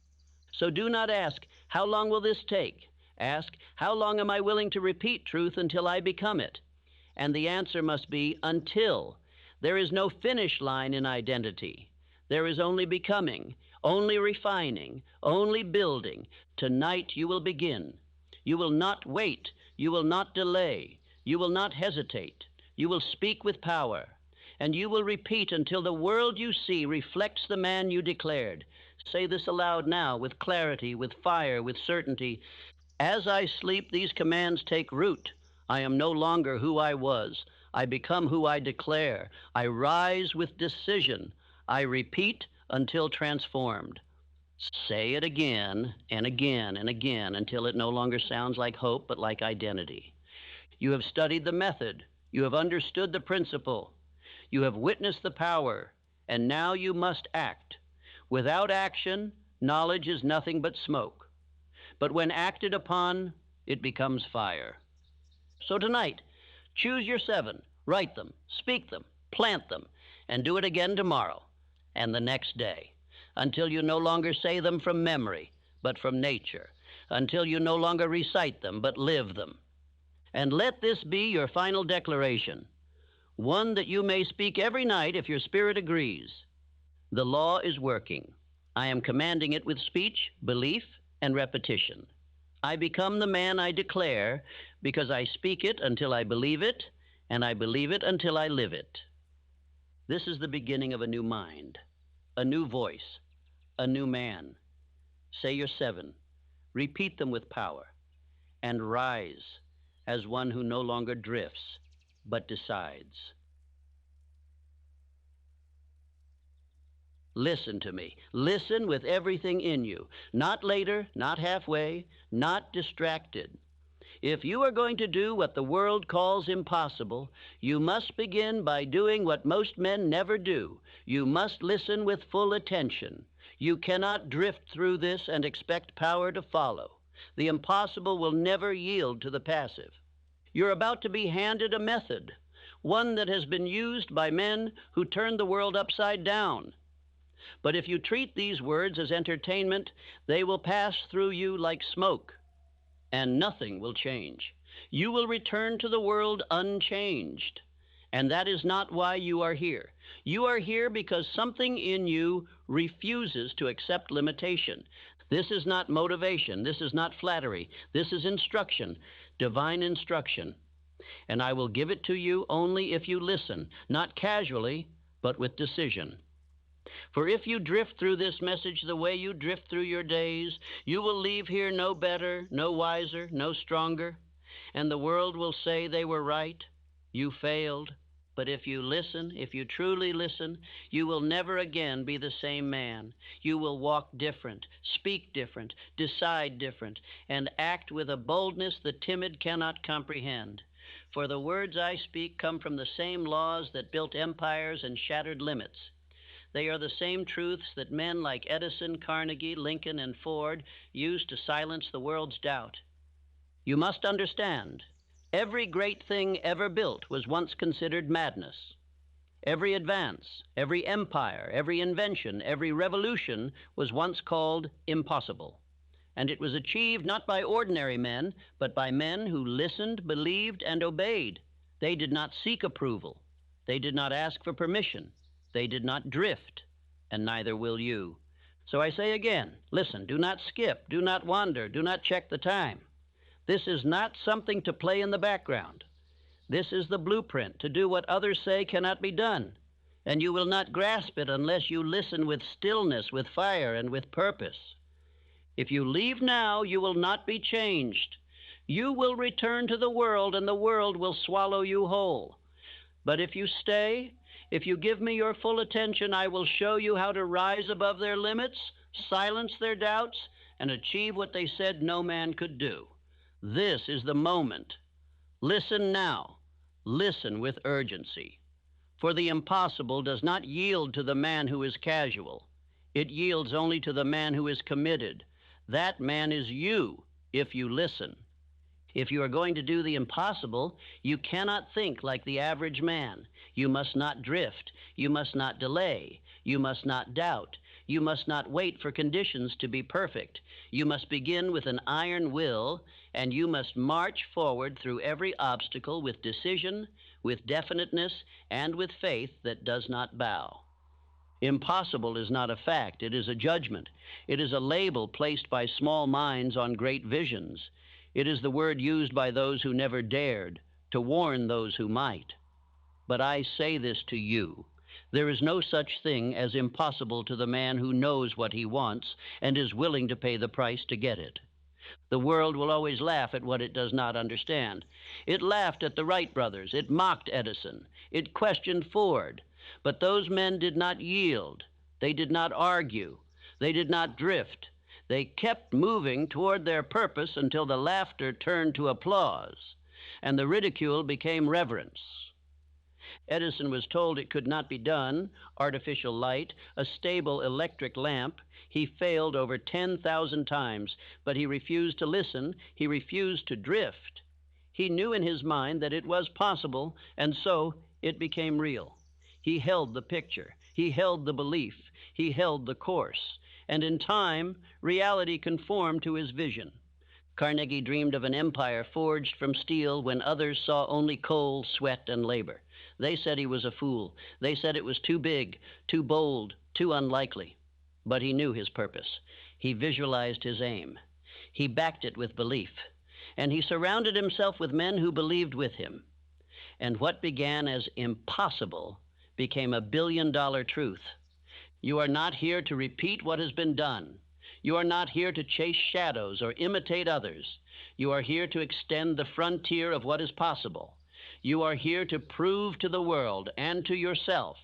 So do not ask, how long will this take? Ask, how long am I willing to repeat truth until I become it? And the answer must be until. There is no finish line in identity. There is only becoming, only refining, only building. Tonight you will begin. You will not wait. You will not delay. You will not hesitate. You will speak with power. And you will repeat until the world you see reflects the man you declared. Say this aloud now with clarity, with fire, with certainty. As I sleep, these commands take root. I am no longer who I was. I become who I declare. I rise with decision. I repeat until transformed. Say it again and again and again until it no longer sounds like hope but like identity. You have studied the method. You have understood the principle. You have witnessed the power, and now you must act. Without action, knowledge is nothing but smoke. But when acted upon, it becomes fire. So tonight, choose your 7, write them, speak them, plant them, and do it again tomorrow and the next day, until you no longer say them from memory, but from nature, until you no longer recite them, but live them. And let this be your final declaration. One that you may speak every night if your spirit agrees. The law is working. I am commanding it with speech, belief, and repetition. I become the man I declare because I speak it until I believe it, and I believe it until I live it. This is the beginning of a new mind, a new voice, a new man. Say your 7, repeat them with power, and rise as one who no longer drifts, but decides. Listen to me. Listen with everything in you. Not later, not halfway, not distracted. If you are going to do what the world calls impossible, you must begin by doing what most men never do. You must listen with full attention. You cannot drift through this and expect power to follow. The impossible will never yield to the passive. You're about to be handed a method, one that has been used by men who turned the world upside down. But if you treat these words as entertainment, they will pass through you like smoke, and nothing will change. You will return to the world unchanged, and that is not why you are here. You are here because something in you refuses to accept limitation. This is not motivation. This is not flattery. This is instruction, divine instruction. And I will give it to you only if you listen, not casually, but with decision. For if you drift through this message the way you drift through your days, you will leave here no better, no wiser, no stronger, and the world will say they were right. You failed. But if you listen, if you truly listen, you will never again be the same man. You will walk different, speak different, decide different, and act with a boldness the timid cannot comprehend. For the words I speak come from the same laws that built empires and shattered limits. They are the same truths that men like Edison, Carnegie, Lincoln, and Ford used to silence the world's doubt. You must understand, every great thing ever built was once considered madness. Every advance, every empire, every invention, every revolution was once called impossible. And it was achieved not by ordinary men, but by men who listened, believed, and obeyed. They did not seek approval. They did not ask for permission. They did not drift, and neither will you. So I say again, listen, do not skip, do not wander, do not check the time. This is not something to play in the background. This is the blueprint to do what others say cannot be done, and you will not grasp it unless you listen with stillness, with fire, and with purpose. If you leave now, you will not be changed. You will return to the world, and the world will swallow you whole. But if you stay, if you give me your full attention, I will show you how to rise above their limits, silence their doubts, and achieve what they said no man could do. This is the moment. Listen now. Listen with urgency. For the impossible does not yield to the man who is casual. It yields only to the man who is committed. That man is you, if you listen. If you are going to do the impossible, you cannot think like the average man. You must not drift. You must not delay. You must not doubt. You must not wait for conditions to be perfect. You must begin with an iron will, and you must march forward through every obstacle with decision, with definiteness, and with faith that does not bow. Impossible is not a fact. It is a judgment. It is a label placed by small minds on great visions. It is the word used by those who never dared, to warn those who might. But I say this to you. There is no such thing as impossible to the man who knows what he wants and is willing to pay the price to get it. The world will always laugh at what it does not understand. It laughed at the Wright brothers. It mocked Edison. It questioned Ford. But those men did not yield. They did not argue. They did not drift. They kept moving toward their purpose until the laughter turned to applause, and the ridicule became reverence. Edison was told it could not be done, artificial light, a stable electric lamp. He failed over 10,000 times, but he refused to listen. He refused to drift. He knew in his mind that it was possible, and so it became real. He held the picture. He held the belief. He held the course. And in time, reality conformed to his vision. Carnegie dreamed of an empire forged from steel when others saw only coal, sweat, and labor. They said he was a fool. They said it was too big, too bold, too unlikely. But he knew his purpose. He visualized his aim. He backed it with belief. And he surrounded himself with men who believed with him. And what began as impossible became a billion-dollar truth. You are not here to repeat what has been done. You are not here to chase shadows or imitate others. You are here to extend the frontier of what is possible. You are here to prove to the world and to yourself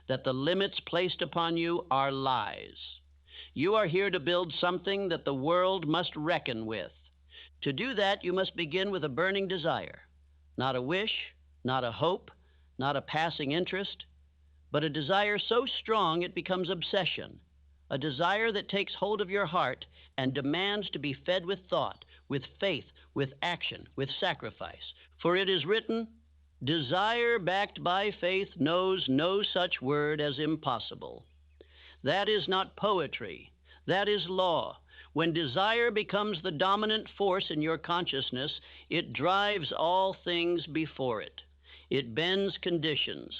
that the limits placed upon you are lies. You are here to build something that the world must reckon with. To do that, you must begin with a burning desire, not a wish, not a hope, not a passing interest, but a desire so strong it becomes obsession, a desire that takes hold of your heart and demands to be fed with thought, with faith, with action, with sacrifice. For it is written, desire backed by faith knows no such word as impossible. That is not poetry. That is law. When desire becomes the dominant force in your consciousness, it drives all things before it. It bends conditions.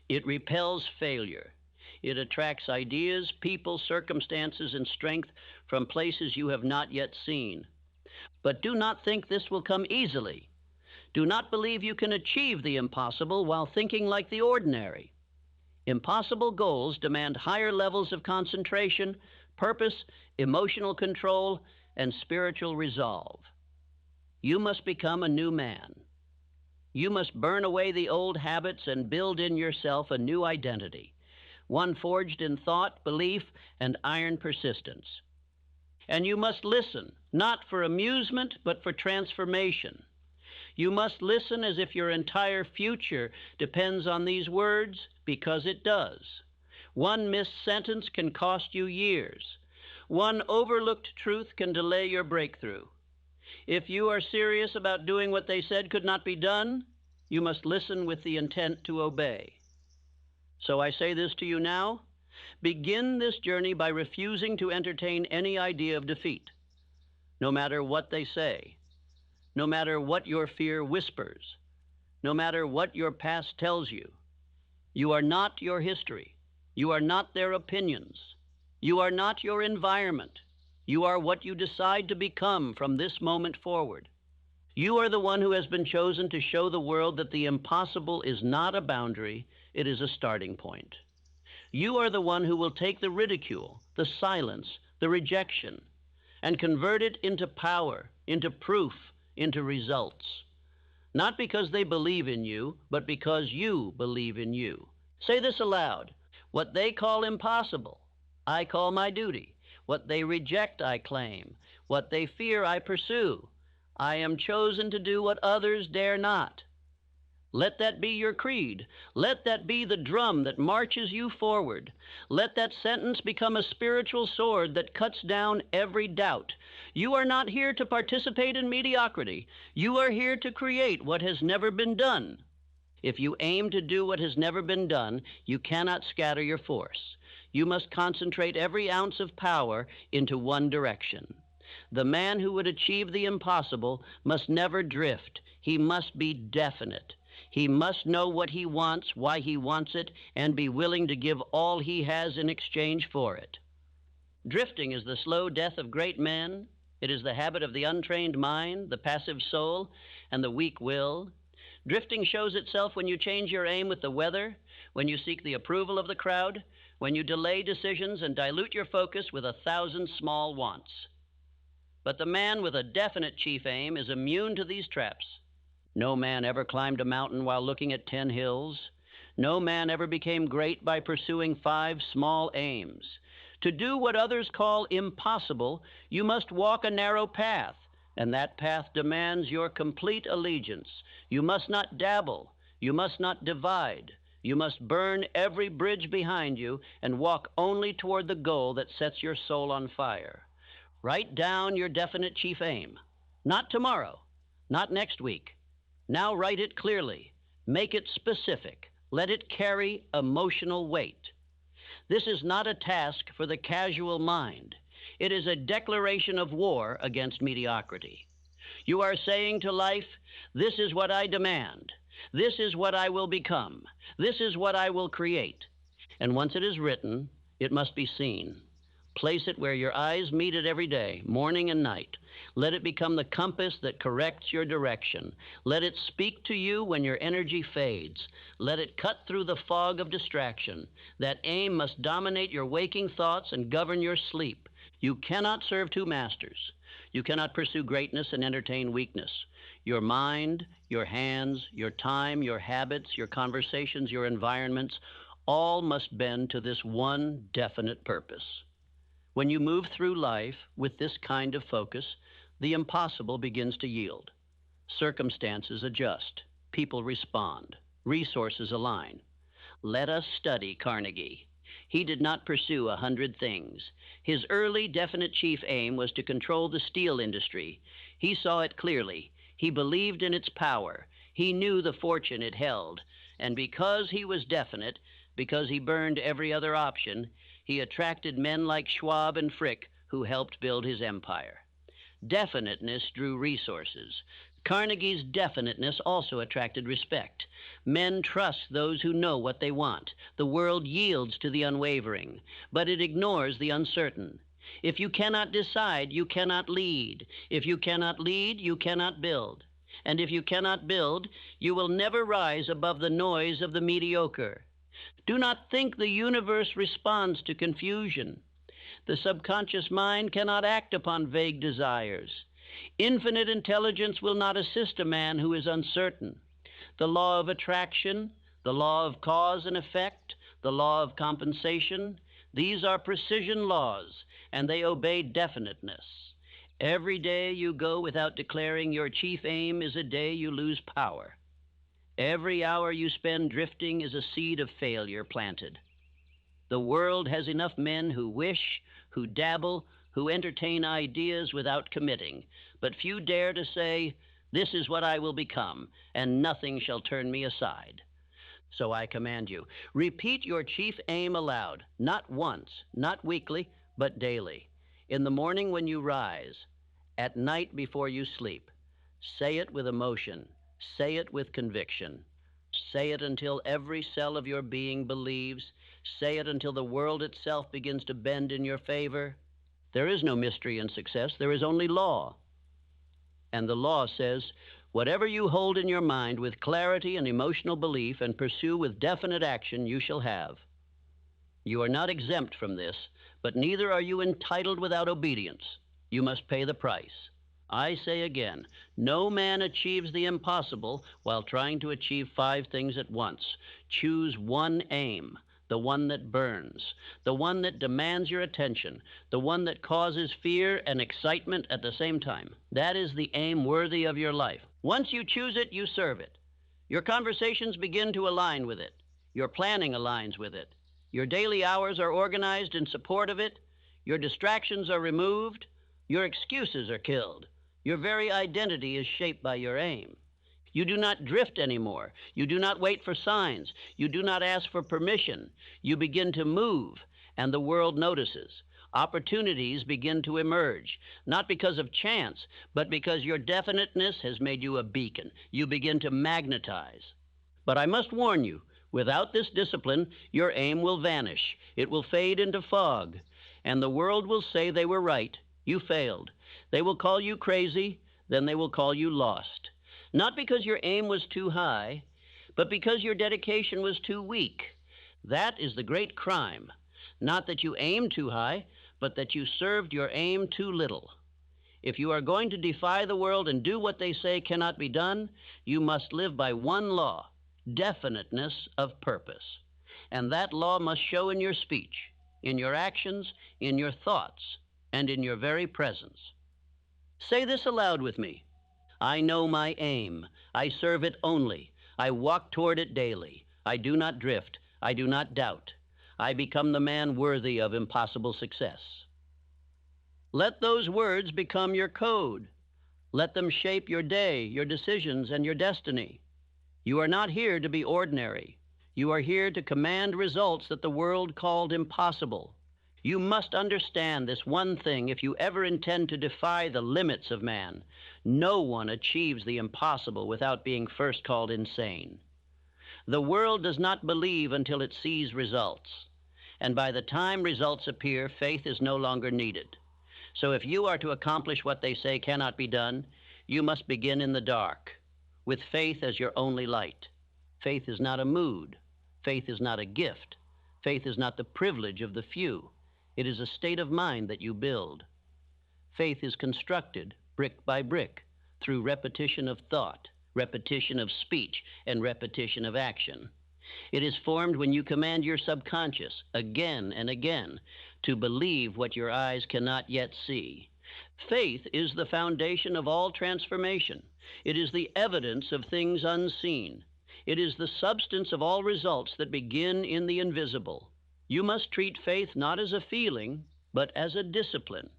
It repels failure. It attracts ideas, people, circumstances, and strength from places you have not yet seen. But do not think this will come easily. Do not believe you can achieve the impossible while thinking like the ordinary. Impossible goals demand higher levels of concentration, purpose, emotional control, and spiritual resolve. You must become a new man. You must burn away the old habits and build in yourself a new identity, one forged in thought, belief, and iron persistence. And you must listen, not for amusement, but for transformation. You must listen as if your entire future depends on these words, because it does. One missed sentence can cost you years. One overlooked truth can delay your breakthrough. If you are serious about doing what they said could not be done, you must listen with the intent to obey. So I say this to you now. Begin this journey by refusing to entertain any idea of defeat, no matter what they say, no matter what your fear whispers, no matter what your past tells you. You are not your history. You are not their opinions. You are not your environment. You are what you decide to become from this moment forward. You are the one who has been chosen to show the world that the impossible is not a boundary, it is a starting point. You are the one who will take the ridicule, the silence, the rejection, and convert it into power, into proof, into results. Not because they believe in you, but because you believe in you. Say this aloud. What they call impossible, I call my duty. What they reject, I claim. What they fear, I pursue. I am chosen to do what others dare not. Let that be your creed. Let that be the drum that marches you forward. Let that sentence become a spiritual sword that cuts down every doubt. You are not here to participate in mediocrity. You are here to create what has never been done. If you aim to do what has never been done, you cannot scatter your force. You must concentrate every ounce of power into one direction. The man who would achieve the impossible must never drift. He must be definite. He must know what he wants, why he wants it, and be willing to give all he has in exchange for it. Drifting is the slow death of great men. It is the habit of the untrained mind, the passive soul, and the weak will. Drifting shows itself when you change your aim with the weather, when you seek the approval of the crowd, when you delay decisions and dilute your focus with 1,000 small wants. But the man with a definite chief aim is immune to these traps. No man ever climbed a mountain while looking at 10 hills. No man ever became great by pursuing 5 small aims. To do what others call impossible, you must walk a narrow path, and that path demands your complete allegiance. You must not dabble. You must not divide. You must burn every bridge behind you and walk only toward the goal that sets your soul on fire. Write down your definite chief aim. Not tomorrow, not next week. Now write it clearly. Make it specific. Let it carry emotional weight. This is not a task for the casual mind. It is a declaration of war against mediocrity. You are saying to life, this is what I demand. This is what I will become. This is what I will create. And once it is written, it must be seen. Place it where your eyes meet it every day, morning and night. Let it become the compass that corrects your direction. Let it speak to you when your energy fades. Let it cut through the fog of distraction. That aim must dominate your waking thoughts and govern your sleep. You cannot serve 2 masters. You cannot pursue greatness and entertain weakness. Your mind, your hands, your time, your habits, your conversations, your environments, all must bend to this one definite purpose. When you move through life with this kind of focus, the impossible begins to yield. Circumstances adjust. People respond. Resources align. Let us study Carnegie. He did not pursue 100 things. His early definite chief aim was to control the steel industry. He saw it clearly. He believed in its power. He knew the fortune it held. And because he was definite, because he burned every other option, he attracted men like Schwab and Frick who helped build his empire. Definiteness drew resources. Carnegie's definiteness also attracted respect. Men trust those who know what they want. The world yields to the unwavering, but it ignores the uncertain. If you cannot decide, you cannot lead. If you cannot lead, you cannot build. And if you cannot build, you will never rise above the noise of the mediocre. Do not think the universe responds to confusion. The subconscious mind cannot act upon vague desires. Infinite intelligence will not assist a man who is uncertain. The law of attraction, the law of cause and effect, the law of compensation, these are precision laws, and they obey definiteness. Every day you go without declaring your chief aim is a day you lose power. Every hour you spend drifting is a seed of failure planted. The world has enough men who wish, who dabble, who entertain ideas without committing, but few dare to say, "This is what I will become, and nothing shall turn me aside." So I command you, repeat your chief aim aloud, not once, not weekly, but daily. In the morning when you rise, at night before you sleep. Say it with emotion. Say it with conviction. Say it until every cell of your being believes. Say it until the world itself begins to bend in your favor. There is no mystery in success. There is only law. And the law says, whatever you hold in your mind with clarity and emotional belief and pursue with definite action, you shall have. You are not exempt from this, but neither are you entitled without obedience. You must pay the price. I say again, no man achieves the impossible while trying to achieve 5 things at once. Choose one aim, the one that burns, the one that demands your attention, the one that causes fear and excitement at the same time. That is the aim worthy of your life. Once you choose it, you serve it. Your conversations begin to align with it. Your planning aligns with it. Your daily hours are organized in support of it. Your distractions are removed. Your excuses are killed. Your very identity is shaped by your aim. You do not drift anymore. You do not wait for signs. You do not ask for permission. You begin to move, and the world notices. Opportunities begin to emerge, not because of chance, but because your definiteness has made you a beacon. You begin to magnetize. But I must warn you, without this discipline, your aim will vanish. It will fade into fog, and the world will say they were right. You failed. They will call you crazy, then they will call you lost. Not because your aim was too high, but because your dedication was too weak. That is the great crime. Not that you aimed too high, but that you served your aim too little. If you are going to defy the world and do what they say cannot be done, you must live by one law, definiteness of purpose. And that law must show in your speech, in your actions, in your thoughts, and in your very presence. Say this aloud with me. I know my aim. I serve it only. I walk toward it daily. I do not drift. I do not doubt. I become the man worthy of impossible success. Let those words become your code. Let them shape your day, your decisions, and your destiny. You are not here to be ordinary. You are here to command results that the world called impossible. You must understand this one thing if you ever intend to defy the limits of man. No one achieves the impossible without being first called insane. The world does not believe until it sees results. And by the time results appear, faith is no longer needed. So if you are to accomplish what they say cannot be done, you must begin in the dark, with faith as your only light. Faith is not a mood. Faith is not a gift. Faith is not the privilege of the few. It is a state of mind that you build. Faith is constructed brick by brick through repetition of thought, repetition of speech, and repetition of action. It is formed when you command your subconscious again and again to believe what your eyes cannot yet see. Faith is the foundation of all transformation. It is the evidence of things unseen. It is the substance of all results that begin in the invisible. You must treat faith not as a feeling, but as a discipline.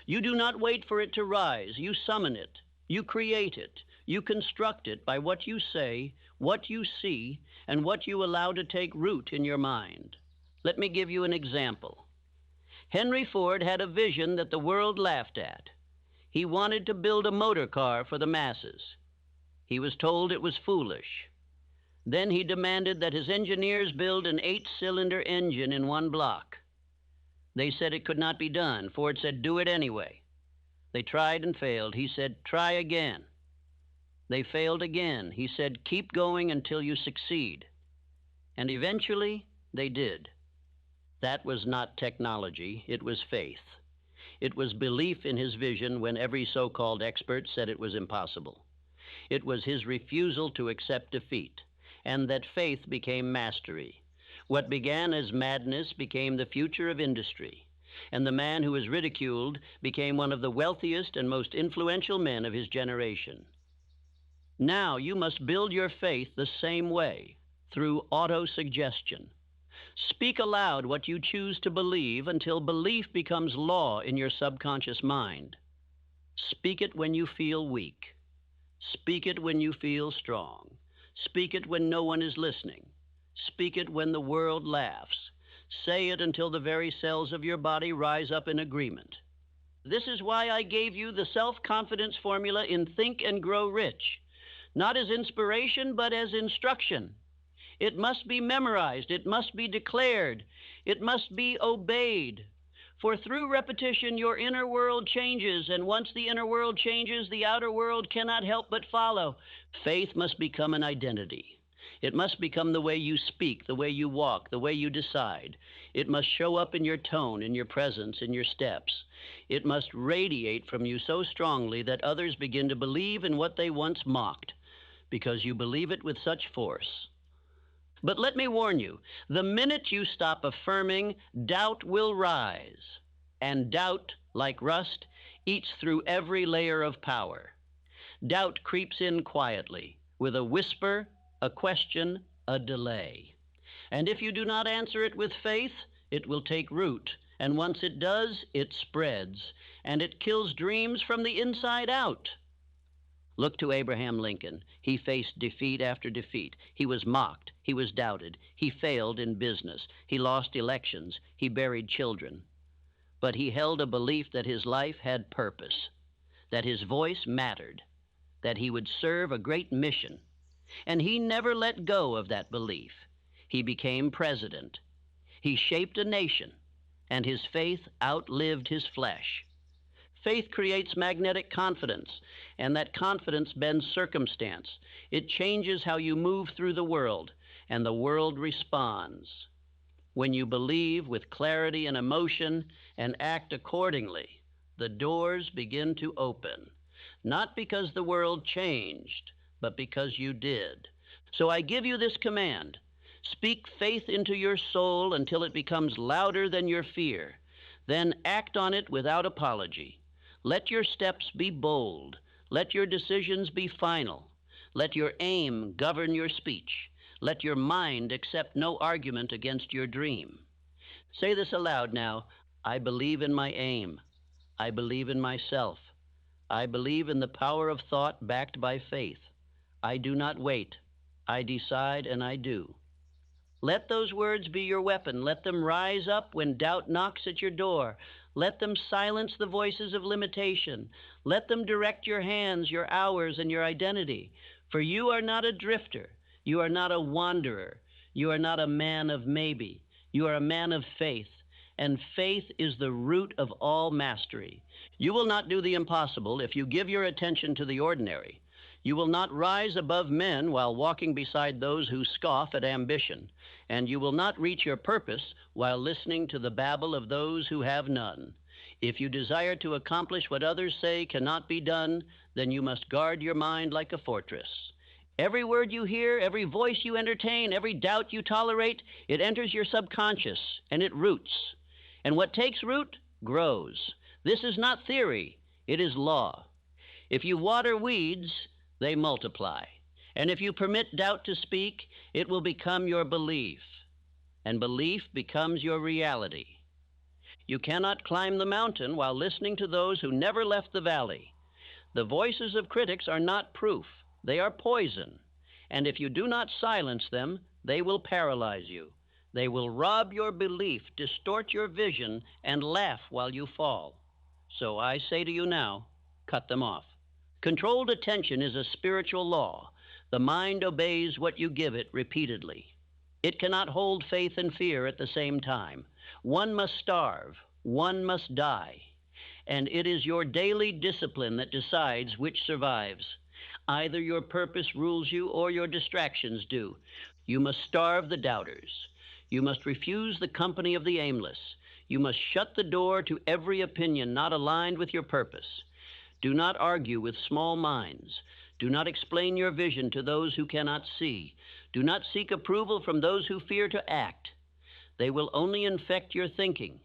You do not wait for it to rise. You summon it. You create it. You construct it by what you say, what you see, and what you allow to take root in your mind. Let me give you an example. Henry Ford had a vision that the world laughed at. He wanted to build a motor car for the masses. He was told it was foolish. Then he demanded that his engineers build an 8-cylinder engine in one block. They said it could not be done. Ford said, do it anyway. They tried and failed. He said, try again. They failed again. He said, keep going until you succeed. And eventually, They did. That was not technology, it was faith. It was belief in his vision when every so-called expert said it was impossible. It was his refusal to accept defeat, and that faith became mastery. What began as madness became the future of industry, and the man who was ridiculed became one of the wealthiest and most influential men of his generation. Now you must build your faith the same way, through autosuggestion. Speak aloud what you choose to believe until belief becomes law in your subconscious mind. Speak it when you feel weak. Speak it when you feel strong. Speak it when no one is listening. Speak it when the world laughs. Say it until the very cells of your body rise up in agreement. This is why I gave you the self-confidence formula in Think and Grow Rich, not as inspiration, but as instruction. It must be memorized. It must be declared. It must be obeyed. For through repetition, your inner world changes, and once the inner world changes, the outer world cannot help but follow. Faith must become an identity. It must become the way you speak, the way you walk, the way you decide. It must show up in your tone, in your presence, in your steps. It must radiate from you so strongly that others begin to believe in what they once mocked, because you believe it with such force. But let me warn you, the minute you stop affirming, doubt will rise. And doubt, like rust, eats through every layer of power. Doubt creeps in quietly, with a whisper, a question, a delay. And if you do not answer it with faith, it will take root. And once it does, it spreads. And it kills dreams from the inside out. Look to Abraham Lincoln. He faced defeat after defeat. He was mocked. He was doubted. He failed in business. He lost elections. He buried children. But he held a belief that his life had purpose, that his voice mattered, that he would serve a great mission. And he never let go of that belief. He became president. He shaped a nation, and his faith outlived his flesh. Faith creates magnetic confidence, and that confidence bends circumstance. It changes how you move through the world, and the world responds. When you believe with clarity and emotion and act accordingly, the doors begin to open, not because the world changed, but because you did. So I give you this command. Speak faith into your soul until it becomes louder than your fear. Then act on it without apology. Let your steps be bold. Let your decisions be final. Let your aim govern your speech. Let your mind accept no argument against your dream. Say this aloud now. I believe in my aim. I believe in myself. I believe in the power of thought backed by faith. I do not wait. I decide and I do. Let those words be your weapon. Let them rise up when doubt knocks at your door. Let them silence the voices of limitation. Let them direct your hands, your hours, and your identity. For you are not a drifter. You are not a wanderer. You are not a man of maybe. You are a man of faith. And faith is the root of all mastery. You will not do the impossible if you give your attention to the ordinary. You will not rise above men while walking beside those who scoff at ambition, and you will not reach your purpose while listening to the babble of those who have none. If you desire to accomplish what others say cannot be done, then you must guard your mind like a fortress. Every word you hear, every voice you entertain, every doubt you tolerate, it enters your subconscious, and it roots. And what takes root grows. This is not theory, it is law. If you water weeds, they multiply. And if you permit doubt to speak, it will become your belief. And belief becomes your reality. You cannot climb the mountain while listening to those who never left the valley. The voices of critics are not proof. They are poison. And if you do not silence them, they will paralyze you. They will rob your belief, distort your vision, and laugh while you fall. So I say to you now, cut them off. Controlled attention is a spiritual law. The mind obeys what you give it repeatedly. It cannot hold faith and fear at the same time. One must starve, one must die. And it is your daily discipline that decides which survives. Either your purpose rules you or your distractions do. You must starve the doubters. You must refuse the company of the aimless. You must shut the door to every opinion not aligned with your purpose. Do not argue with small minds. Do not explain your vision to those who cannot see. Do not seek approval from those who fear to act. They will only infect your thinking.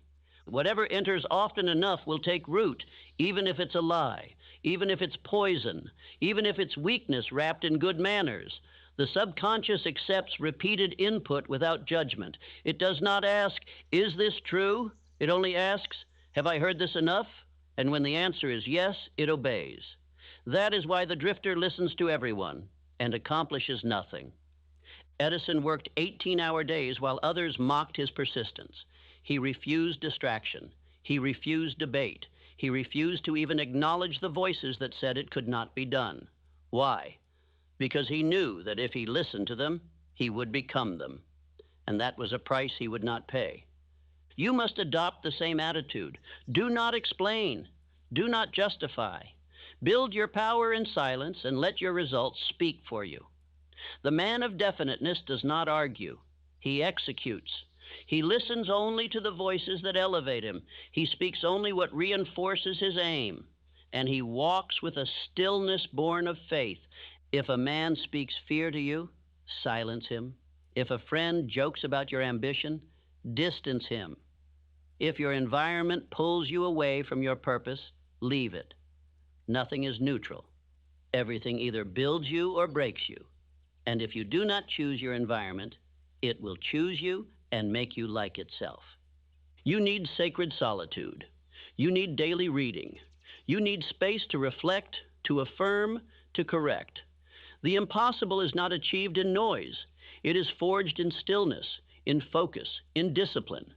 Whatever enters often enough will take root, even if it's a lie, even if it's poison, even if it's weakness wrapped in good manners. The subconscious accepts repeated input without judgment. It does not ask, "Is this true?" It only asks, "Have I heard this enough?" And when the answer is yes, it obeys. That is why the drifter listens to everyone and accomplishes nothing. Edison worked 18-hour days while others mocked his persistence. He refused distraction. He refused debate. He refused to even acknowledge the voices that said it could not be done. Why? Because he knew that if he listened to them, he would become them. And that was a price he would not pay. You must adopt the same attitude. Do not explain. Do not justify. Build your power in silence and let your results speak for you. The man of definiteness does not argue. He executes. He listens only to the voices that elevate him. He speaks only what reinforces his aim. And he walks with a stillness born of faith. If a man speaks fear to you, silence him. If a friend jokes about your ambition, distance him. If your environment pulls you away from your purpose, leave it. Nothing is neutral. Everything either builds you or breaks you. And if you do not choose your environment, it will choose you and make you like itself. You need sacred solitude. You need daily reading. You need space to reflect, to affirm, to correct. The impossible is not achieved in noise. It is forged in stillness, in focus, in discipline.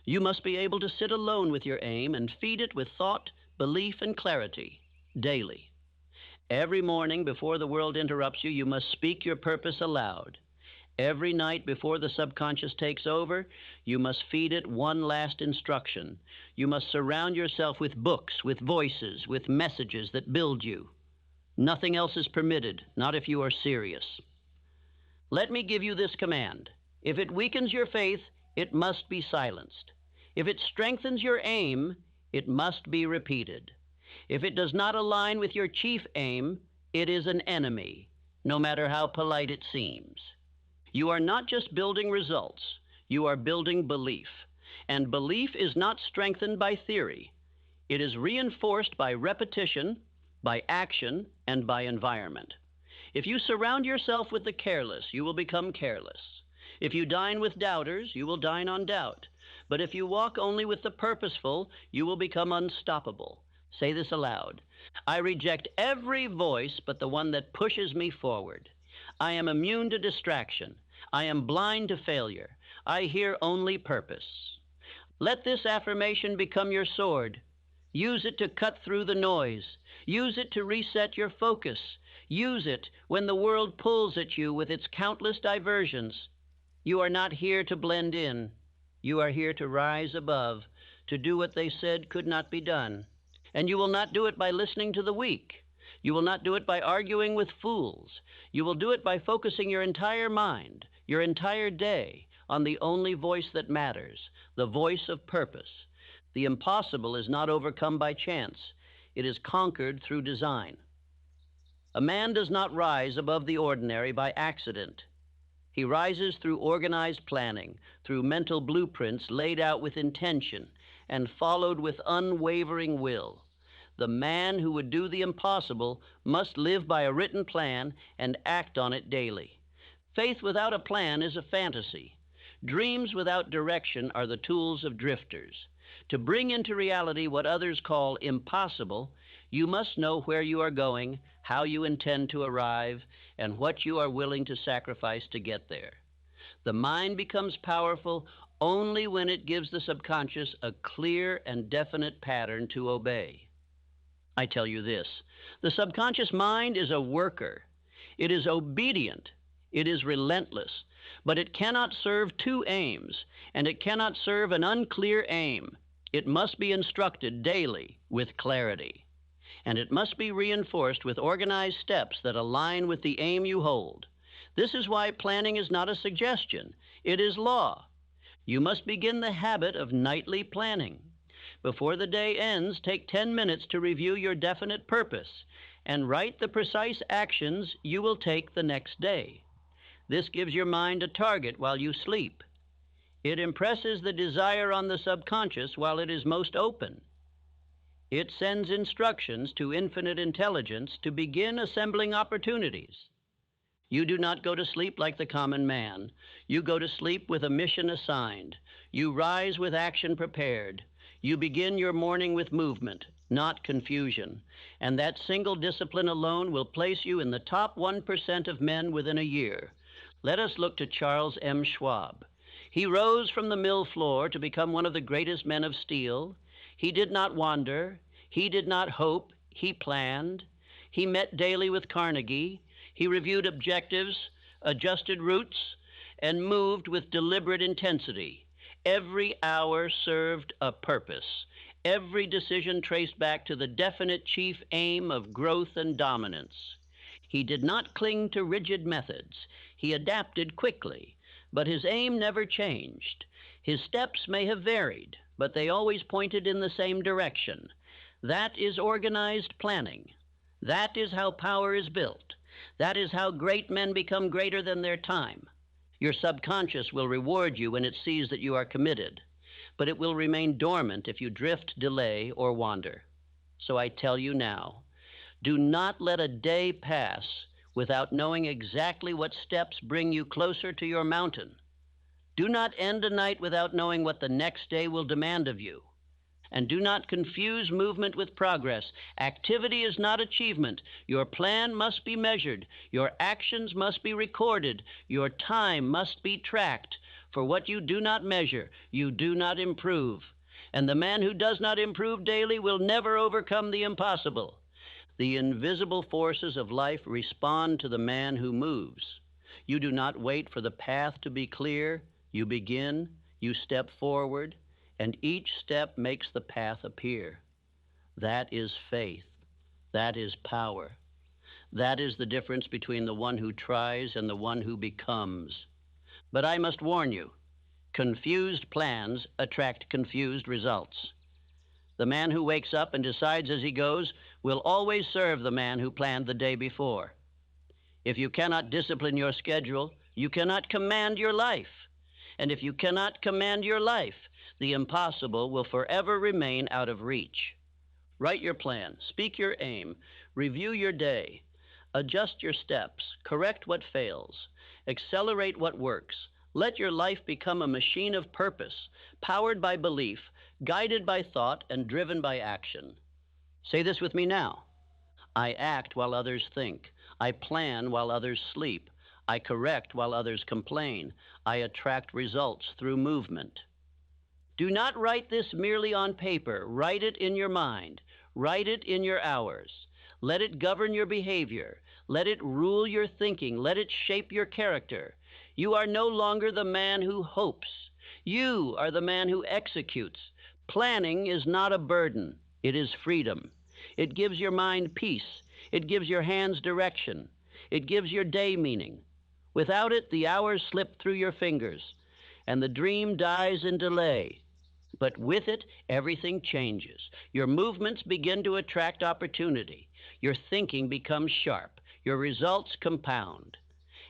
You must be able to sit alone with your aim and feed it with thought, belief, and clarity, daily. Every morning before the world interrupts you, you must speak your purpose aloud. Every night before the subconscious takes over, you must feed it one last instruction. You must surround yourself with books, with voices, with messages that build you. Nothing else is permitted, not if you are serious. Let me give you this command. If it weakens your faith, it must be silenced. If it strengthens your aim, it must be repeated. If it does not align with your chief aim, it is an enemy, no matter how polite it seems. You are not just building results, you are building belief. And belief is not strengthened by theory. It is reinforced by repetition, by action, and by environment. If you surround yourself with the careless, you will become careless. If you dine with doubters, you will dine on doubt. But if you walk only with the purposeful, you will become unstoppable. Say this aloud. I reject every voice but the one that pushes me forward. I am immune to distraction. I am blind to failure. I hear only purpose. Let this affirmation become your sword. Use it to cut through the noise. Use it to reset your focus. Use it when the world pulls at you with its countless diversions. You are not here to blend in. You are here to rise above, to do what they said could not be done. And you will not do it by listening to the weak. You will not do it by arguing with fools. You will do it by focusing your entire mind, your entire day, on the only voice that matters, the voice of purpose. The impossible is not overcome by chance. It is conquered through design. A man does not rise above the ordinary by accident. He rises through organized planning, through mental blueprints laid out with intention and followed with unwavering will. The man who would do the impossible must live by a written plan and act on it daily. Faith without a plan is a fantasy. Dreams without direction are the tools of drifters. To bring into reality what others call impossible, you must know where you are going, how you intend to arrive, and what you are willing to sacrifice to get there. The mind becomes powerful only when it gives the subconscious a clear and definite pattern to obey. I tell you this, the subconscious mind is a worker. It is obedient. It is relentless. But it cannot serve two aims, and it cannot serve an unclear aim. It must be instructed daily with clarity. And it must be reinforced with organized steps that align with the aim you hold. This is why planning is not a suggestion. It is law. You must begin the habit of nightly planning. Before the day ends, take 10 minutes to review your definite purpose and write the precise actions you will take the next day. This gives your mind a target while you sleep. It impresses the desire on the subconscious while it is most open. It sends instructions to infinite intelligence to begin assembling opportunities. You do not go to sleep like the common man. You go to sleep with a mission assigned. You rise with action prepared. You begin your morning with movement, not confusion. And that single discipline alone will place you in the top 1% of men within a year. Let us look to Charles M. Schwab. He rose from the mill floor to become one of the greatest men of steel. He did not wander. He did not hope. He planned. He met daily with Carnegie. He reviewed objectives, adjusted routes, and moved with deliberate intensity. Every hour served a purpose. Every decision traced back to the definite chief aim of growth and dominance. He did not cling to rigid methods. He adapted quickly, but his aim never changed. His steps may have varied, but they always pointed in the same direction. That is organized planning. That is how power is built. That is how great men become greater than their time. Your subconscious will reward you when it sees that you are committed, but it will remain dormant if you drift, delay, or wander. So I tell you now, do not let a day pass without knowing exactly what steps bring you closer to your mountain. Do not end a night without knowing what the next day will demand of you. And do not confuse movement with progress. Activity is not achievement. Your plan must be measured. Your actions must be recorded. Your time must be tracked. For what you do not measure, you do not improve. And the man who does not improve daily will never overcome the impossible. The invisible forces of life respond to the man who moves. You do not wait for the path to be clear. You begin, you step forward, and each step makes the path appear. That is faith. That is power. That is the difference between the one who tries and the one who becomes. But I must warn you, confused plans attract confused results. The man who wakes up and decides as he goes will always serve the man who planned the day before. If you cannot discipline your schedule, you cannot command your life. And if you cannot command your life, the impossible will forever remain out of reach. Write your plan, speak your aim, review your day, adjust your steps, correct what fails, accelerate what works. Let your life become a machine of purpose, powered by belief, guided by thought, and driven by action. Say this with me now. I act while others think. I plan while others sleep. I correct while others complain. I attract results through movement. Do not write this merely on paper. Write it in your mind. Write it in your hours. Let it govern your behavior. Let it rule your thinking. Let it shape your character. You are no longer the man who hopes. You are the man who executes. Planning is not a burden. It is freedom. It gives your mind peace. It gives your hands direction. It gives your day meaning. Without it, the hours slip through your fingers, and the dream dies in delay. But with it, everything changes. Your movements begin to attract opportunity. Your thinking becomes sharp. Your results compound.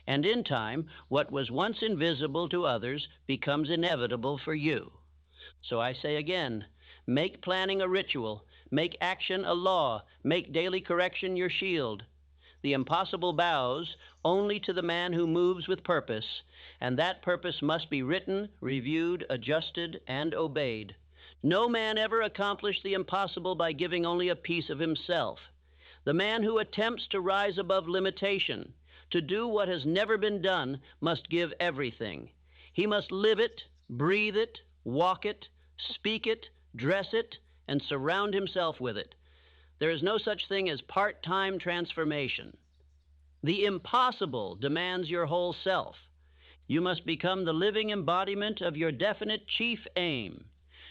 And in time, what was once invisible to others becomes inevitable for you. So I say again, make planning a ritual. Make action a law. Make daily correction your shield. The impossible bows only to the man who moves with purpose, and that purpose must be written, reviewed, adjusted, and obeyed. No man ever accomplished the impossible by giving only a piece of himself. The man who attempts to rise above limitation, to do what has never been done, must give everything. He must live it, breathe it, walk it, speak it, dress it, and surround himself with it. There is no such thing as part-time transformation. The impossible demands your whole self. You must become the living embodiment of your definite chief aim.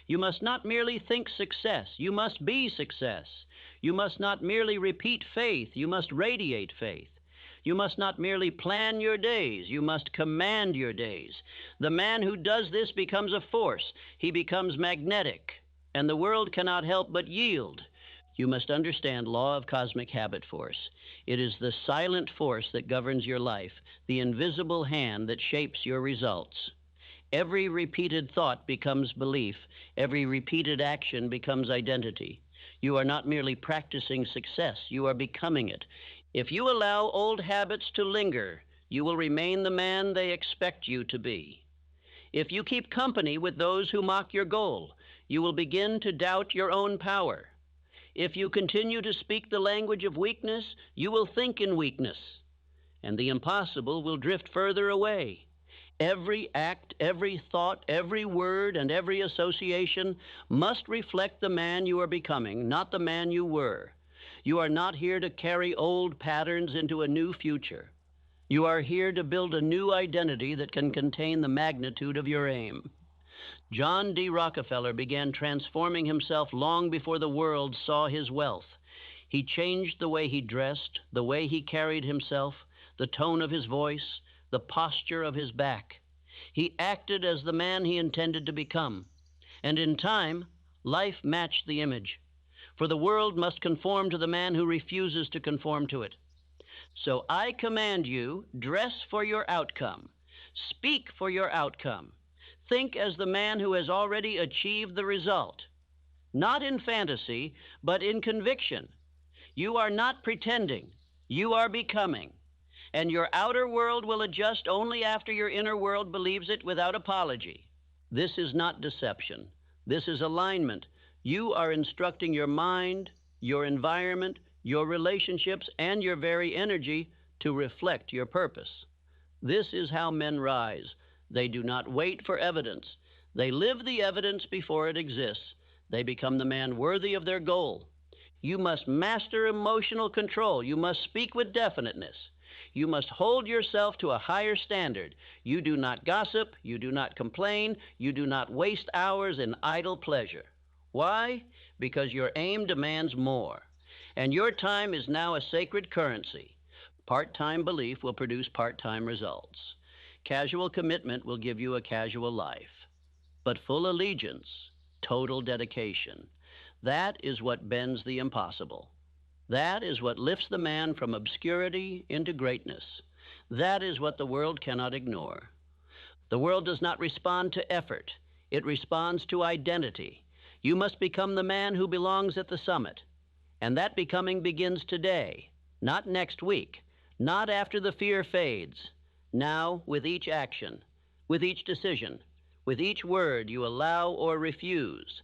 You must not merely think success. You must be success. You must not merely repeat faith. You must radiate faith. You must not merely plan your days, you must command your days. The man who does this becomes a force. He becomes magnetic, and the world cannot help but yield. You must understand law of cosmic habit force. It is the silent force that governs your life, the invisible hand that shapes your results. Every repeated thought becomes belief. Every repeated action becomes identity. You are not merely practicing success, you are becoming it. If you allow old habits to linger, you will remain the man they expect you to be. If you keep company with those who mock your goal, you will begin to doubt your own power. If you continue to speak the language of weakness, you will think in weakness, and the impossible will drift further away. Every act, every thought, every word, and every association must reflect the man you are becoming, not the man you were. You are not here to carry old patterns into a new future. You are here to build a new identity that can contain the magnitude of your aim. John D. Rockefeller began transforming himself long before the world saw his wealth. He changed the way he dressed, the way he carried himself, the tone of his voice, the posture of his back. He acted as the man he intended to become. And in time, life matched the image. For the world must conform to the man who refuses to conform to it. So I command you, dress for your outcome. Speak for your outcome. Think as the man who has already achieved the result. Not in fantasy, but in conviction. You are not pretending. You are becoming. And your outer world will adjust only after your inner world believes it without apology. This is not deception. This is alignment. You are instructing your mind, your environment, your relationships, and your very energy to reflect your purpose. This is how men rise. They do not wait for evidence. They live the evidence before it exists. They become the man worthy of their goal. You must master emotional control. You must speak with definiteness. You must hold yourself to a higher standard. You do not gossip. You do not complain. You do not waste hours in idle pleasure. Why? Because your aim demands more. And your time is now a sacred currency. Part-time belief will produce part-time results. Casual commitment will give you a casual life. But full allegiance, total dedication, that is what bends the impossible. That is what lifts the man from obscurity into greatness. That is what the world cannot ignore. The world does not respond to effort. It responds to identity. You must become the man who belongs at the summit. And that becoming begins today, not next week, not after the fear fades. Now, with each action, with each decision, with each word you allow or refuse.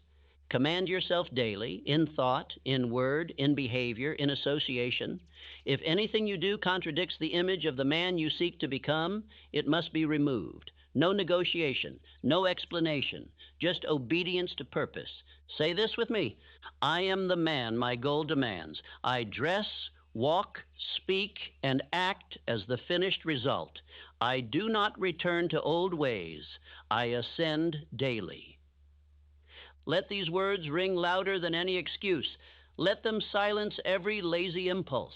Command yourself daily, in thought, in word, in behavior, in association. If anything you do contradicts the image of the man you seek to become, it must be removed. No negotiation, no explanation, just obedience to purpose. Say this with me. I am the man my goal demands. I dress, walk, speak, and act as the finished result. I do not return to old ways. I ascend daily. Let these words ring louder than any excuse. Let them silence every lazy impulse.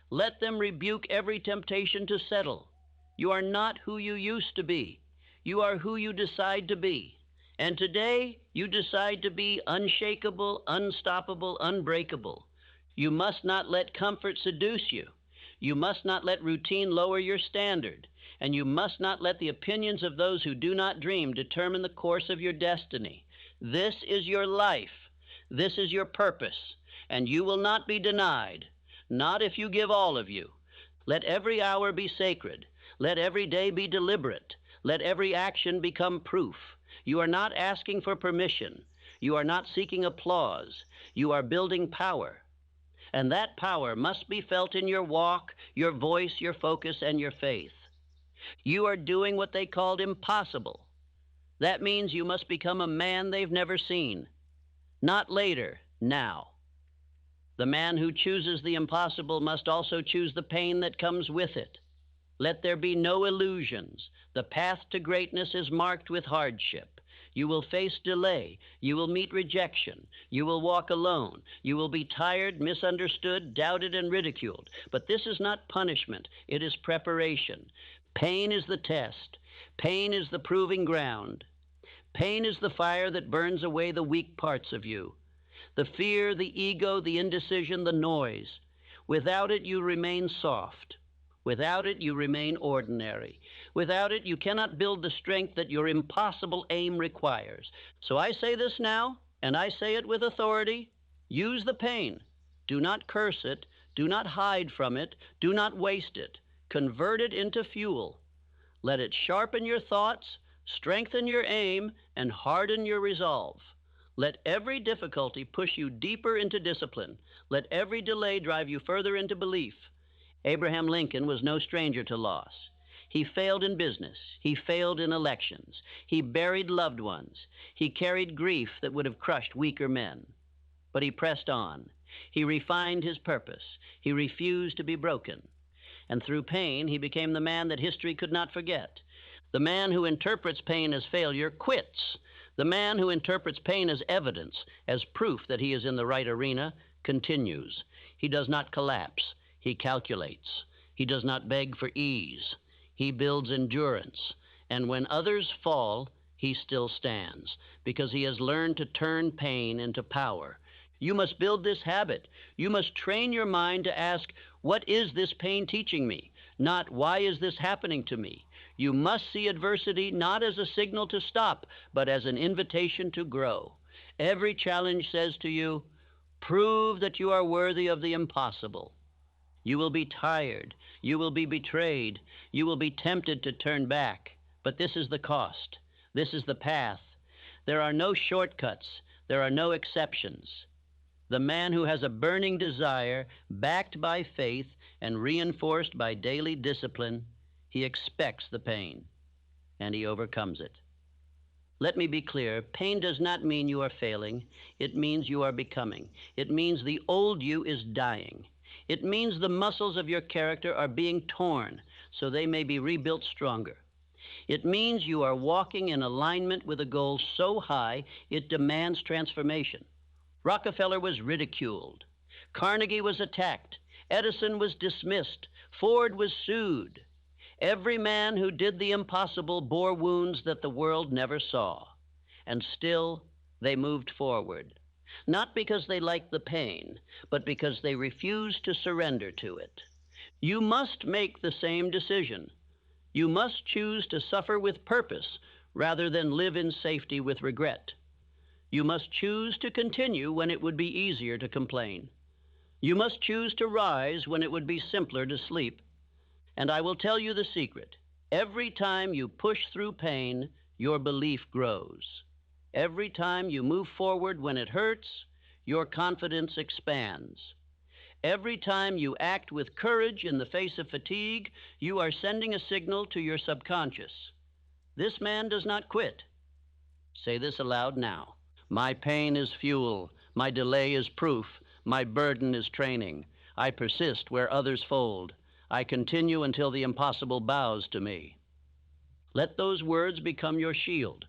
Let them rebuke every temptation to settle. You are not who you used to be. You are who you decide to be. And today, you decide to be unshakable, unstoppable, unbreakable. You must not let comfort seduce you. You must not let routine lower your standard. And you must not let the opinions of those who do not dream determine the course of your destiny. This is your life. This is your purpose. And you will not be denied. Not if you give all of you. Let every hour be sacred. Let every day be deliberate. Let every action become proof. You are not asking for permission. You are not seeking applause. You are building power. And that power must be felt in your walk, your voice, your focus, and your faith. You are doing what they called impossible. That means you must become a man they've never seen. Not later, now. The man who chooses the impossible must also choose the pain that comes with it. Let there be no illusions. The path to greatness is marked with hardship. You will face delay. You will meet rejection. You will walk alone. You will be tired, misunderstood, doubted, and ridiculed. But this is not punishment. It is preparation. Pain is the test. Pain is the proving ground. Pain is the fire that burns away the weak parts of you. The fear, the ego, the indecision, the noise. Without it, you remain soft. Without it, you remain ordinary. Without it, you cannot build the strength that your impossible aim requires. So I say this now, and I say it with authority. Use the pain. Do not curse it. Do not hide from it. Do not waste it. Convert it into fuel. Let it sharpen your thoughts, strengthen your aim, and harden your resolve. Let every difficulty push you deeper into discipline. Let every delay drive you further into belief. Abraham Lincoln was no stranger to loss. He failed in business. He failed in elections. He buried loved ones. He carried grief that would have crushed weaker men. But he pressed on. He refined his purpose. He refused to be broken. And through pain, he became the man that history could not forget. The man who interprets pain as failure quits. The man who interprets pain as evidence, as proof that he is in the right arena, continues. He does not collapse. He calculates. He does not beg for ease. He builds endurance. And when others fall, he still stands, because he has learned to turn pain into power. You must build this habit. You must train your mind to ask, what is this pain teaching me? Not, why is this happening to me? You must see adversity not as a signal to stop, but as an invitation to grow. Every challenge says to you, prove that you are worthy of the impossible. You will be tired. You will be betrayed. You will be tempted to turn back. But this is the cost. This is the path. There are no shortcuts. There are no exceptions. The man who has a burning desire, backed by faith and reinforced by daily discipline, he expects the pain, and he overcomes it. Let me be clear. Pain does not mean you are failing. It means you are becoming. It means the old you is dying. It means the muscles of your character are being torn so they may be rebuilt stronger. It means you are walking in alignment with a goal so high it demands transformation. Rockefeller was ridiculed. Carnegie was attacked. Edison was dismissed. Ford was sued. Every man who did the impossible bore wounds that the world never saw. And still, they moved forward. Not because they liked the pain, but because they refused to surrender to it. You must make the same decision. You must choose to suffer with purpose rather than live in safety with regret. You must choose to continue when it would be easier to complain. You must choose to rise when it would be simpler to sleep. And I will tell you the secret. Every time you push through pain, your belief grows. Every time you move forward when it hurts, your confidence expands. Every time you act with courage in the face of fatigue, you are sending a signal to your subconscious. This man does not quit. Say this aloud now. My pain is fuel. My delay is proof. My burden is training. I persist where others fold. I continue until the impossible bows to me. Let those words become your shield.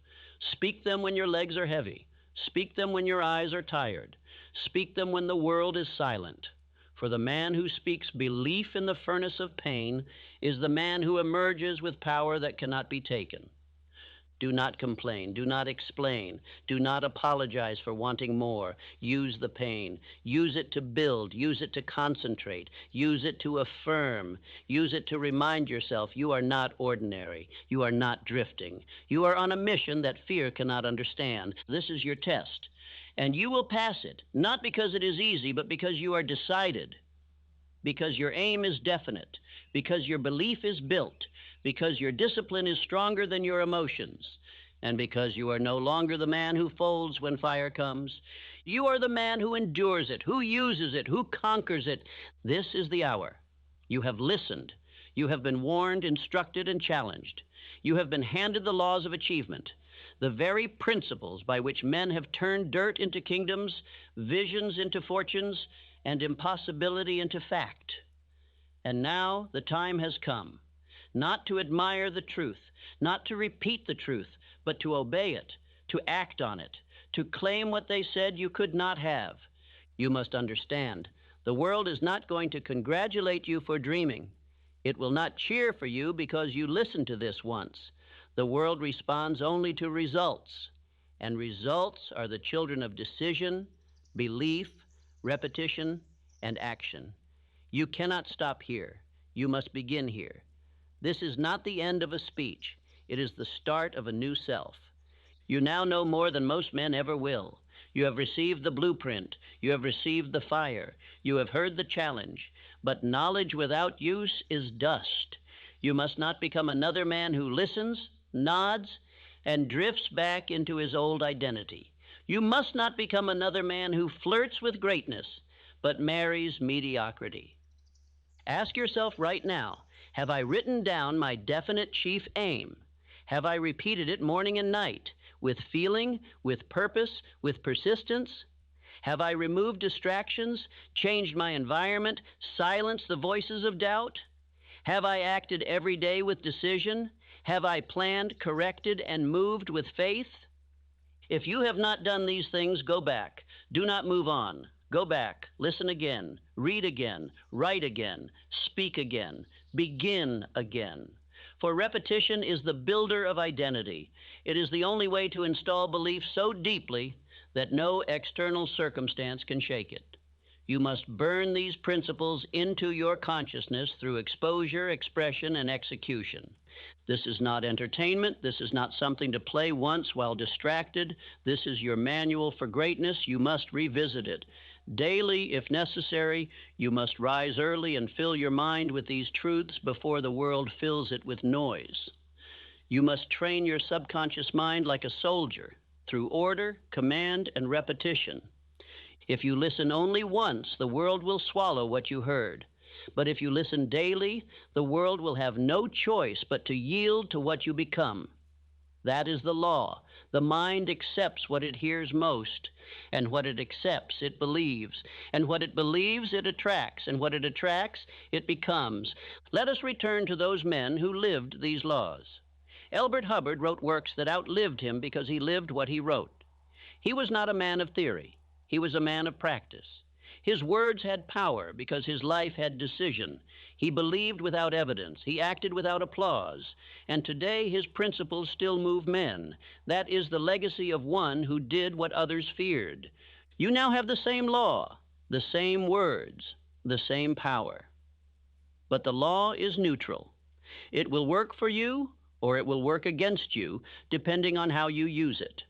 Speak them when your legs are heavy. Speak them when your eyes are tired. Speak them when the world is silent. For the man who speaks belief in the furnace of pain is the man who emerges with power that cannot be taken. Do not complain. Do not explain. Do not apologize for wanting more. Use the pain. Use it to build. Use it to concentrate. Use it to affirm. Use it to remind yourself you are not ordinary. You are not drifting. You are on a mission that fear cannot understand. This is your test. And you will pass it, not because it is easy, but because you are decided, because your aim is definite, because your belief is built, because your discipline is stronger than your emotions, and because you are no longer the man who folds when fire comes. You are the man who endures it, who uses it, who conquers it. This is the hour. You have listened. You have been warned, instructed, and challenged. You have been handed the laws of achievement, the very principles by which men have turned dirt into kingdoms, visions into fortunes, and impossibility into fact. And now the time has come, not to admire the truth, not to repeat the truth, but to obey it, to act on it, to claim what they said you could not have. You must understand, the world is not going to congratulate you for dreaming. It will not cheer for you because you listened to this once. The world responds only to results, and results are the children of decision, belief, repetition, and action. You cannot stop here. You must begin here. This is not the end of a speech. It is the start of a new self. You now know more than most men ever will. You have received the blueprint. You have received the fire. You have heard the challenge. But knowledge without use is dust. You must not become another man who listens, nods, and drifts back into his old identity. You must not become another man who flirts with greatness, but marries mediocrity. Ask yourself right now, have I written down my definite chief aim? Have I repeated it morning and night, with feeling, with purpose, with persistence? Have I removed distractions, changed my environment, silenced the voices of doubt? Have I acted every day with decision? Have I planned, corrected, and moved with faith? If you have not done these things, go back. Do not move on. Go back, listen again, read again, write again, speak again, begin again. For repetition is the builder of identity. It is the only way to install belief so deeply that no external circumstance can shake it. You must burn these principles into your consciousness through exposure, expression, and execution. This is not entertainment. This is not something to play once while distracted. This is your manual for greatness. You must revisit it. Daily, if necessary, you must rise early and fill your mind with these truths before the world fills it with noise. You must train your subconscious mind like a soldier through order, command, and repetition. If you listen only once, the world will swallow what you heard. But if you listen daily, the world will have no choice but to yield to what you become. That is the law. The mind accepts what it hears most, and what it accepts, it believes, and what it believes, it attracts, and what it attracts, it becomes. Let us return to those men who lived these laws. Elbert Hubbard wrote works that outlived him because he lived what he wrote. He was not a man of theory. He was a man of practice. His words had power because his life had decision. He believed without evidence. He acted without applause. And today his principles still move men. That is the legacy of one who did what others feared. You now have the same law, the same words, the same power. But the law is neutral. It will work for you or it will work against you, depending on how you use it.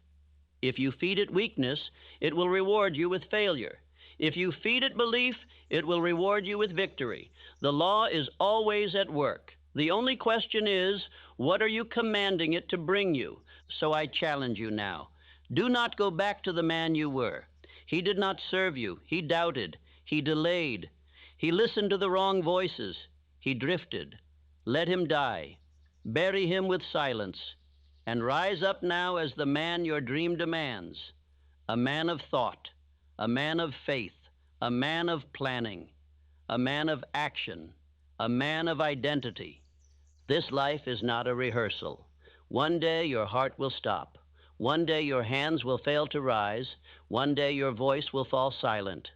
If you feed it weakness, it will reward you with failure. If you feed it belief, it will reward you with victory. The law is always at work. The only question is, what are you commanding it to bring you? So I challenge you now. Do not go back to the man you were. He did not serve you. He doubted. He delayed. He listened to the wrong voices. He drifted. Let him die. Bury him with silence. And rise up now as the man your dream demands. A man of thought. A man of faith, a man of planning, a man of action, a man of identity. This life is not a rehearsal. One day your heart will stop. One day your hands will fail to rise. One day your voice will fall silent.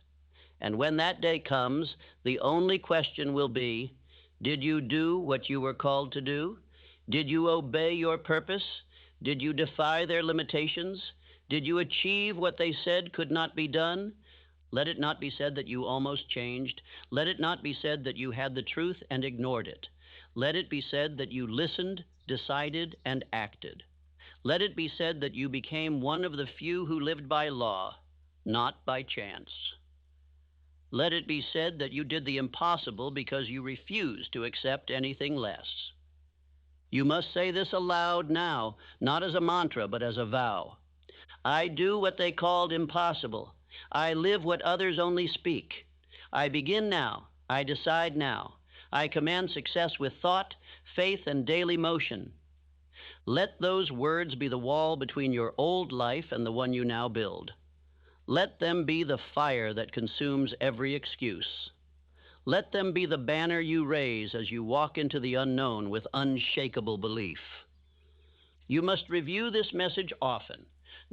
And when that day comes, the only question will be, did you do what you were called to do? Did you obey your purpose? Did you defy their limitations? Did you achieve what they said could not be done? Let it not be said that you almost changed. Let it not be said that you had the truth and ignored it. Let it be said that you listened, decided, and acted. Let it be said that you became one of the few who lived by law, not by chance. Let it be said that you did the impossible because you refused to accept anything less. You must say this aloud now, not as a mantra, but as a vow. I do what they called impossible. I live what others only speak. I begin now. I decide now. I command success with thought, faith, and daily motion. Let those words be the wall between your old life and the one you now build. Let them be the fire that consumes every excuse. Let them be the banner you raise as you walk into the unknown with unshakable belief. You must review this message often.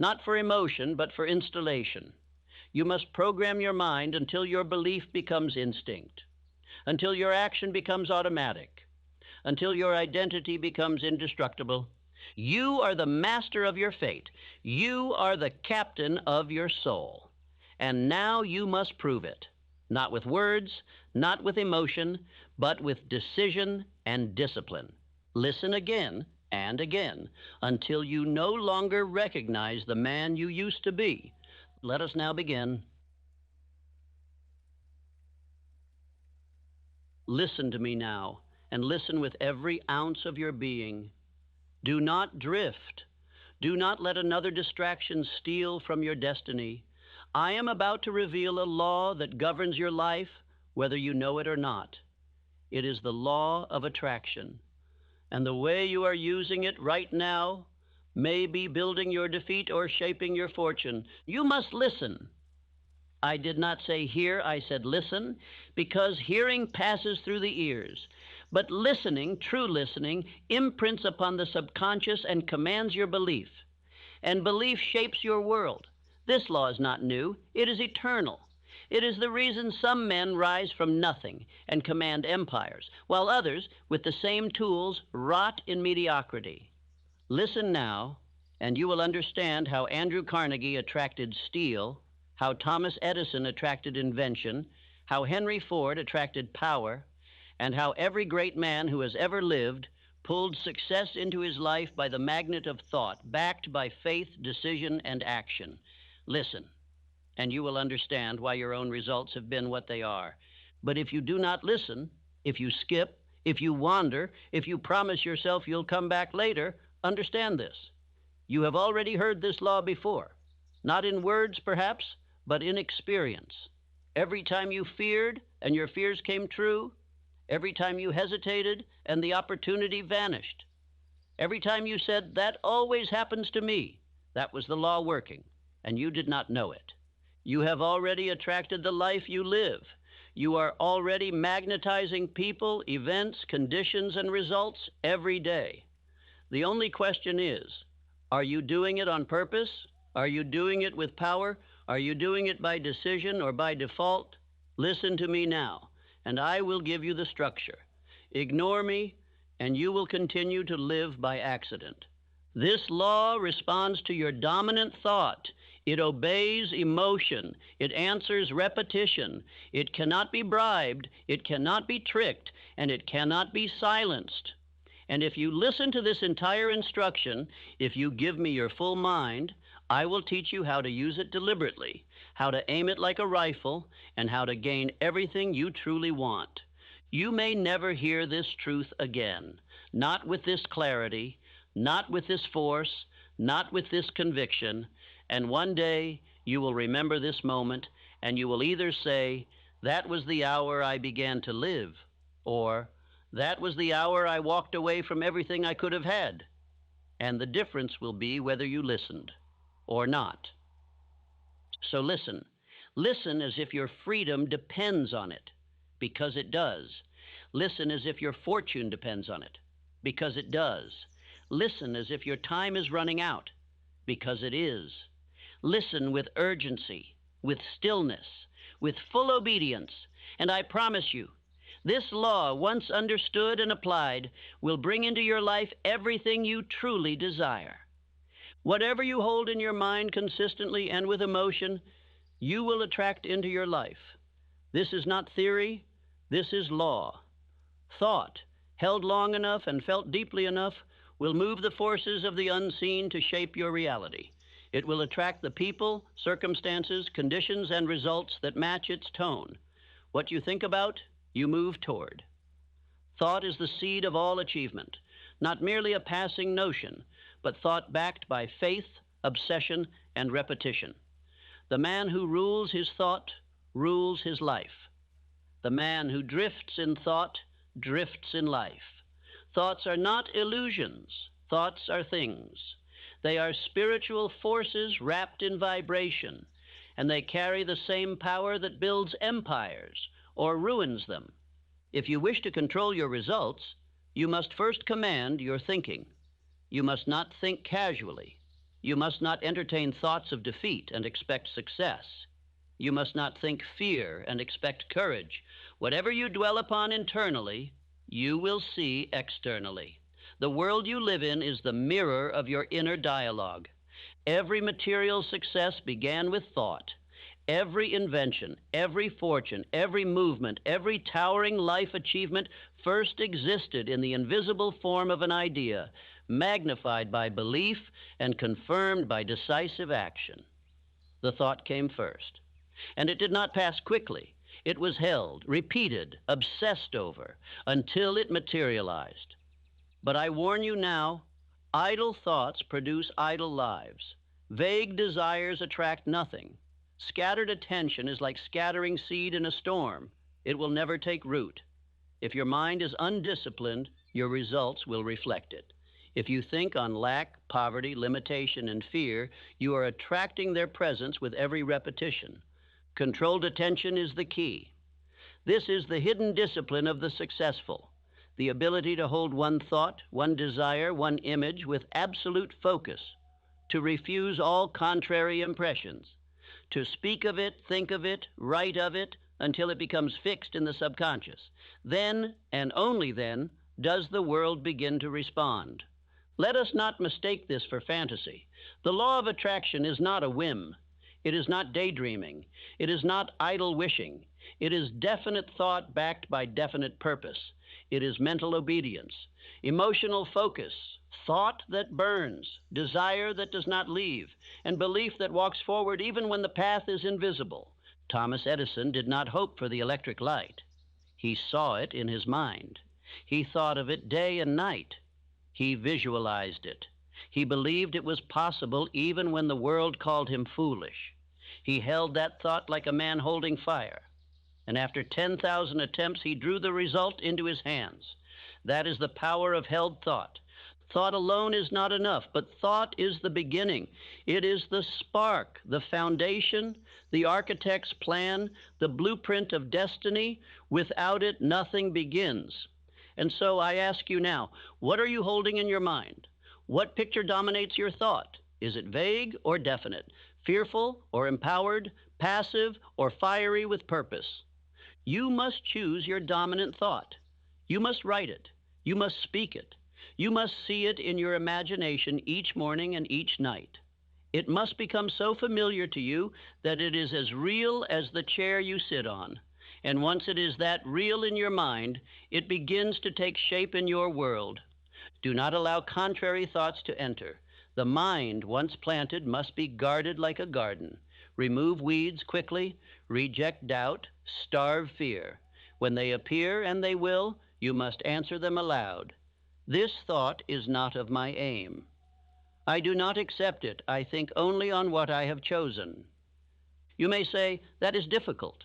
not for emotion, but for installation. You must program your mind until your belief becomes instinct, until your action becomes automatic, until your identity becomes indestructible. You are the master of your fate. You are the captain of your soul. And now you must prove it, not with words, not with emotion, but with decision and discipline. Listen again and again until you no longer recognize the man you used to be. Let us now begin. Listen to me now, and listen with every ounce of your being. Do not drift. Do not let another distraction steal from your destiny. I am about to reveal a law that governs your life, whether you know it or not. It is the law of attraction. And the way you are using it right now may be building your defeat or shaping your fortune. You must listen. I did not say hear, I said listen, because hearing passes through the ears. But listening, true listening, imprints upon the subconscious and commands your belief. And belief shapes your world. This law is not new, it is eternal. It is the reason some men rise from nothing and command empires, while others, with the same tools, rot in mediocrity. Listen now, and you will understand how Andrew Carnegie attracted steel, how Thomas Edison attracted invention, how Henry Ford attracted power, and how every great man who has ever lived pulled success into his life by the magnet of thought, backed by faith, decision, and action. Listen, and you will understand why your own results have been what they are. But if you do not listen, if you skip, if you wander, if you promise yourself you'll come back later, understand this. You have already heard this law before, not in words perhaps, but in experience. Every time you feared and your fears came true, every time you hesitated and the opportunity vanished, every time you said, that always happens to me, that was the law working, and you did not know it. You have already attracted the life you live. You are already magnetizing people, events, conditions, and results every day. The only question is, are you doing it on purpose? Are you doing it with power? Are you doing it by decision or by default? Listen to me now, and I will give you the structure. Ignore me, and you will continue to live by accident. This law responds to your dominant thought. It obeys emotion. It answers repetition. It cannot be bribed. It cannot be tricked. And it cannot be silenced. And if you listen to this entire instruction, if you give me your full mind, I will teach you how to use it deliberately, how to aim it like a rifle, and how to gain everything you truly want. You may never hear this truth again, not with this clarity, not with this force, not with this conviction, and one day you will remember this moment, and you will either say, that was the hour I began to live, or that was the hour I walked away from everything I could have had. And the difference will be whether you listened or not. So listen. Listen as if your freedom depends on it, because it does. Listen as if your fortune depends on it, because it does. Listen as if your time is running out, because it is. Listen with urgency, with stillness, with full obedience, and I promise you, this law, once understood and applied, will bring into your life everything you truly desire. Whatever you hold in your mind consistently and with emotion, you will attract into your life. This is not theory, this is law. Thought, held long enough and felt deeply enough, will move the forces of the unseen to shape your reality. It will attract the people, circumstances, conditions, and results that match its tone. What you think about, you move toward. Thought is the seed of all achievement, not merely a passing notion, but thought backed by faith, obsession, and repetition. The man who rules his thought rules his life. The man who drifts in thought drifts in life. Thoughts are not illusions. Thoughts are things. They are spiritual forces wrapped in vibration, and they carry the same power that builds empires or ruins them. If you wish to control your results, you must first command your thinking. You must not think casually. You must not entertain thoughts of defeat and expect success. You must not think fear and expect courage. Whatever you dwell upon internally, you will see externally. The world you live in is the mirror of your inner dialogue. Every material success began with thought. Every invention, every fortune, every movement, every towering life achievement first existed in the invisible form of an idea, magnified by belief and confirmed by decisive action. The thought came first. And it did not pass quickly. It was held, repeated, obsessed over, until it materialized. But I warn you now, idle thoughts produce idle lives. Vague desires attract nothing. Scattered attention is like scattering seed in a storm. It will never take root. If your mind is undisciplined, your results will reflect it. If you think on lack, poverty, limitation, and fear, you are attracting their presence with every repetition. Controlled attention is the key. This is the hidden discipline of the successful, the ability to hold one thought, one desire, one image with absolute focus, to refuse all contrary impressions, to speak of it, think of it, write of it, until it becomes fixed in the subconscious. Then, and only then, does the world begin to respond. Let us not mistake this for fantasy. The law of attraction is not a whim. It is not daydreaming. It is not idle wishing. It is definite thought backed by definite purpose. It is mental obedience, emotional focus, thought that burns, desire that does not leave, and belief that walks forward even when the path is invisible. Thomas Edison did not hope for the electric light. He saw it in his mind. He thought of it day and night. He visualized it. He believed it was possible even when the world called him foolish. He held that thought like a man holding fire. And after 10,000 attempts, he drew the result into his hands. That is the power of held thought. Thought alone is not enough, but thought is the beginning. It is the spark, the foundation, the architect's plan, the blueprint of destiny. Without it, nothing begins. And so I ask you now, what are you holding in your mind? What picture dominates your thought? Is it vague or definite? Fearful or empowered? Passive or fiery with purpose? You must choose your dominant thought. You must write it. You must speak it. You must see it in your imagination each morning and each night. It must become so familiar to you that it is as real as the chair you sit on. And once it is that real in your mind, it begins to take shape in your world. Do not allow contrary thoughts to enter. The mind, once planted, must be guarded like a garden. Remove weeds quickly, reject doubt, starve fear. When they appear, and they will, you must answer them aloud. This thought is not of my aim. I do not accept it. I think only on what I have chosen. You may say, that is difficult.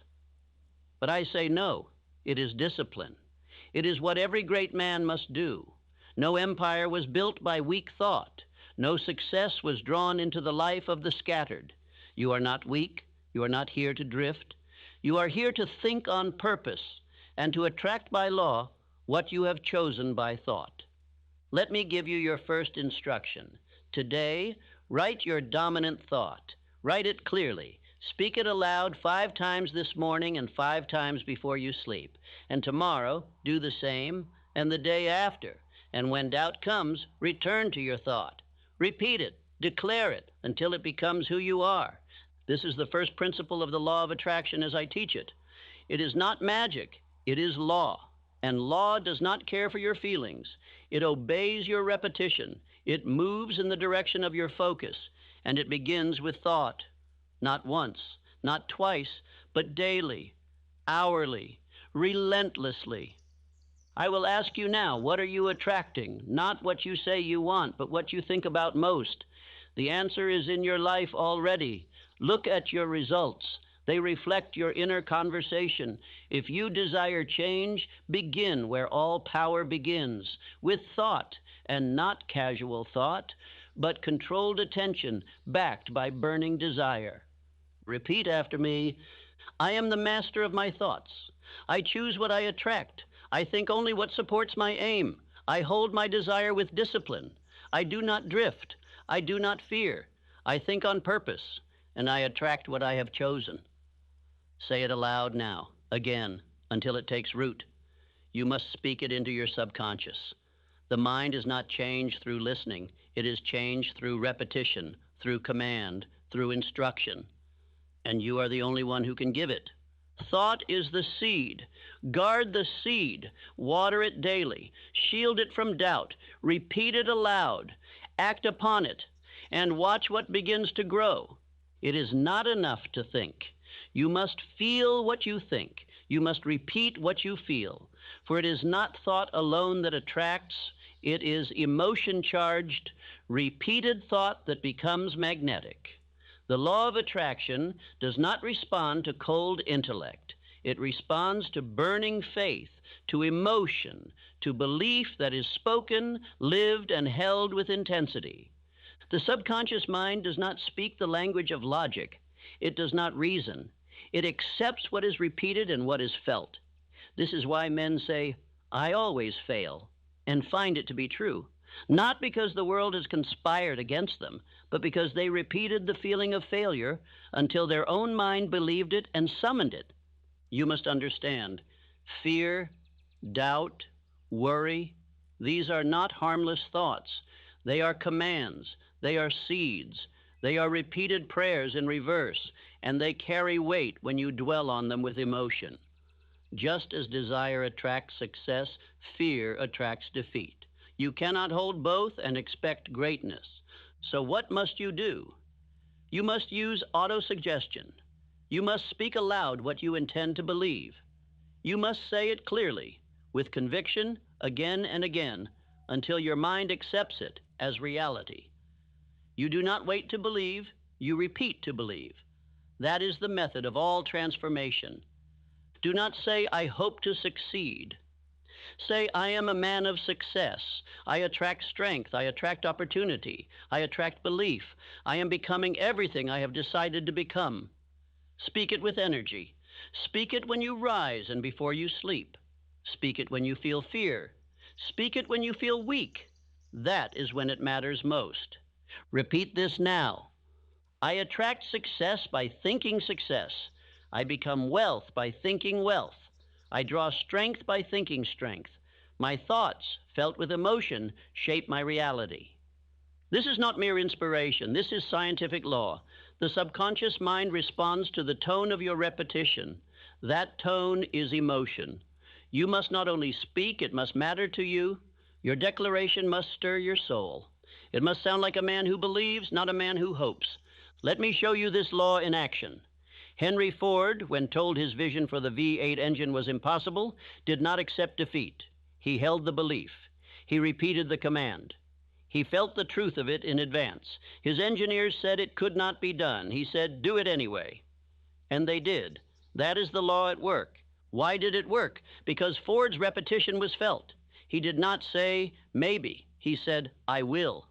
But I say no, it is discipline. It is what every great man must do. No empire was built by weak thought. No success was drawn into the life of the scattered. You are not weak. You are not here to drift. You are here to think on purpose and to attract by law what you have chosen by thought. Let me give you your first instruction. Today, write your dominant thought. Write it clearly. Speak it aloud 5 times this morning and 5 times before you sleep. And tomorrow, do the same, and the day after. And when doubt comes, return to your thought. Repeat it, declare it, until it becomes who you are. This is the first principle of the law of attraction as I teach it. It is not magic, it is law. And law does not care for your feelings. It obeys your repetition. It moves in the direction of your focus. And it begins with thought. Not once, not twice, but daily, hourly, relentlessly. I will ask you now, what are you attracting? Not what you say you want, but what you think about most. The answer is in your life already. Look at your results. They reflect your inner conversation. If you desire change, begin where all power begins, with thought, and not casual thought, but controlled attention backed by burning desire. Repeat after me. I am the master of my thoughts. I choose what I attract. I think only what supports my aim. I hold my desire with discipline. I do not drift. I do not fear. I think on purpose, and I attract what I have chosen. Say it aloud now, again, until it takes root. You must speak it into your subconscious. The mind is not changed through listening. It is changed through repetition, through command, through instruction. And you are the only one who can give it. Thought is the seed. Guard the seed. Water it daily. Shield it from doubt. Repeat it aloud. Act upon it. And watch what begins to grow. It is not enough to think. You must feel what you think. You must repeat what you feel. For it is not thought alone that attracts. It is emotion-charged, repeated thought that becomes magnetic. The law of attraction does not respond to cold intellect. It responds to burning faith, to emotion, to belief that is spoken, lived, and held with intensity. The subconscious mind does not speak the language of logic. It does not reason. It accepts what is repeated and what is felt. This is why men say, "I always fail," and find it to be true. Not because the world has conspired against them, but because they repeated the feeling of failure until their own mind believed it and summoned it. You must understand, fear, doubt, worry, these are not harmless thoughts. They are commands. They are seeds. They are repeated prayers in reverse, and they carry weight when you dwell on them with emotion. Just as desire attracts success, fear attracts defeat. You cannot hold both and expect greatness. So what must you do? You must use autosuggestion. You must speak aloud what you intend to believe. You must say it clearly, with conviction, again and again, until your mind accepts it as reality. You do not wait to believe, you repeat to believe. That is the method of all transformation. Do not say, "I hope to succeed." Say, "I am a man of success. I attract strength. I attract opportunity. I attract belief. I am becoming everything I have decided to become." Speak it with energy. Speak it when you rise and before you sleep. Speak it when you feel fear. Speak it when you feel weak. That is when it matters most. Repeat this now. I attract success by thinking success. I become wealth by thinking wealth. I draw strength by thinking strength. My thoughts, felt with emotion, shape my reality. This is not mere inspiration. This is scientific law. The subconscious mind responds to the tone of your repetition. That tone is emotion. You must not only speak, it must matter to you. Your declaration must stir your soul. It must sound like a man who believes, not a man who hopes. Let me show you this law in action. Henry Ford, when told his vision for the V8 engine was impossible, did not accept defeat. He held the belief. He repeated the command. He felt the truth of it in advance. His engineers said it could not be done. He said, "Do it anyway." And they did. That is the law at work. Why did it work? Because Ford's repetition was felt. He did not say, "Maybe." He said, "I will."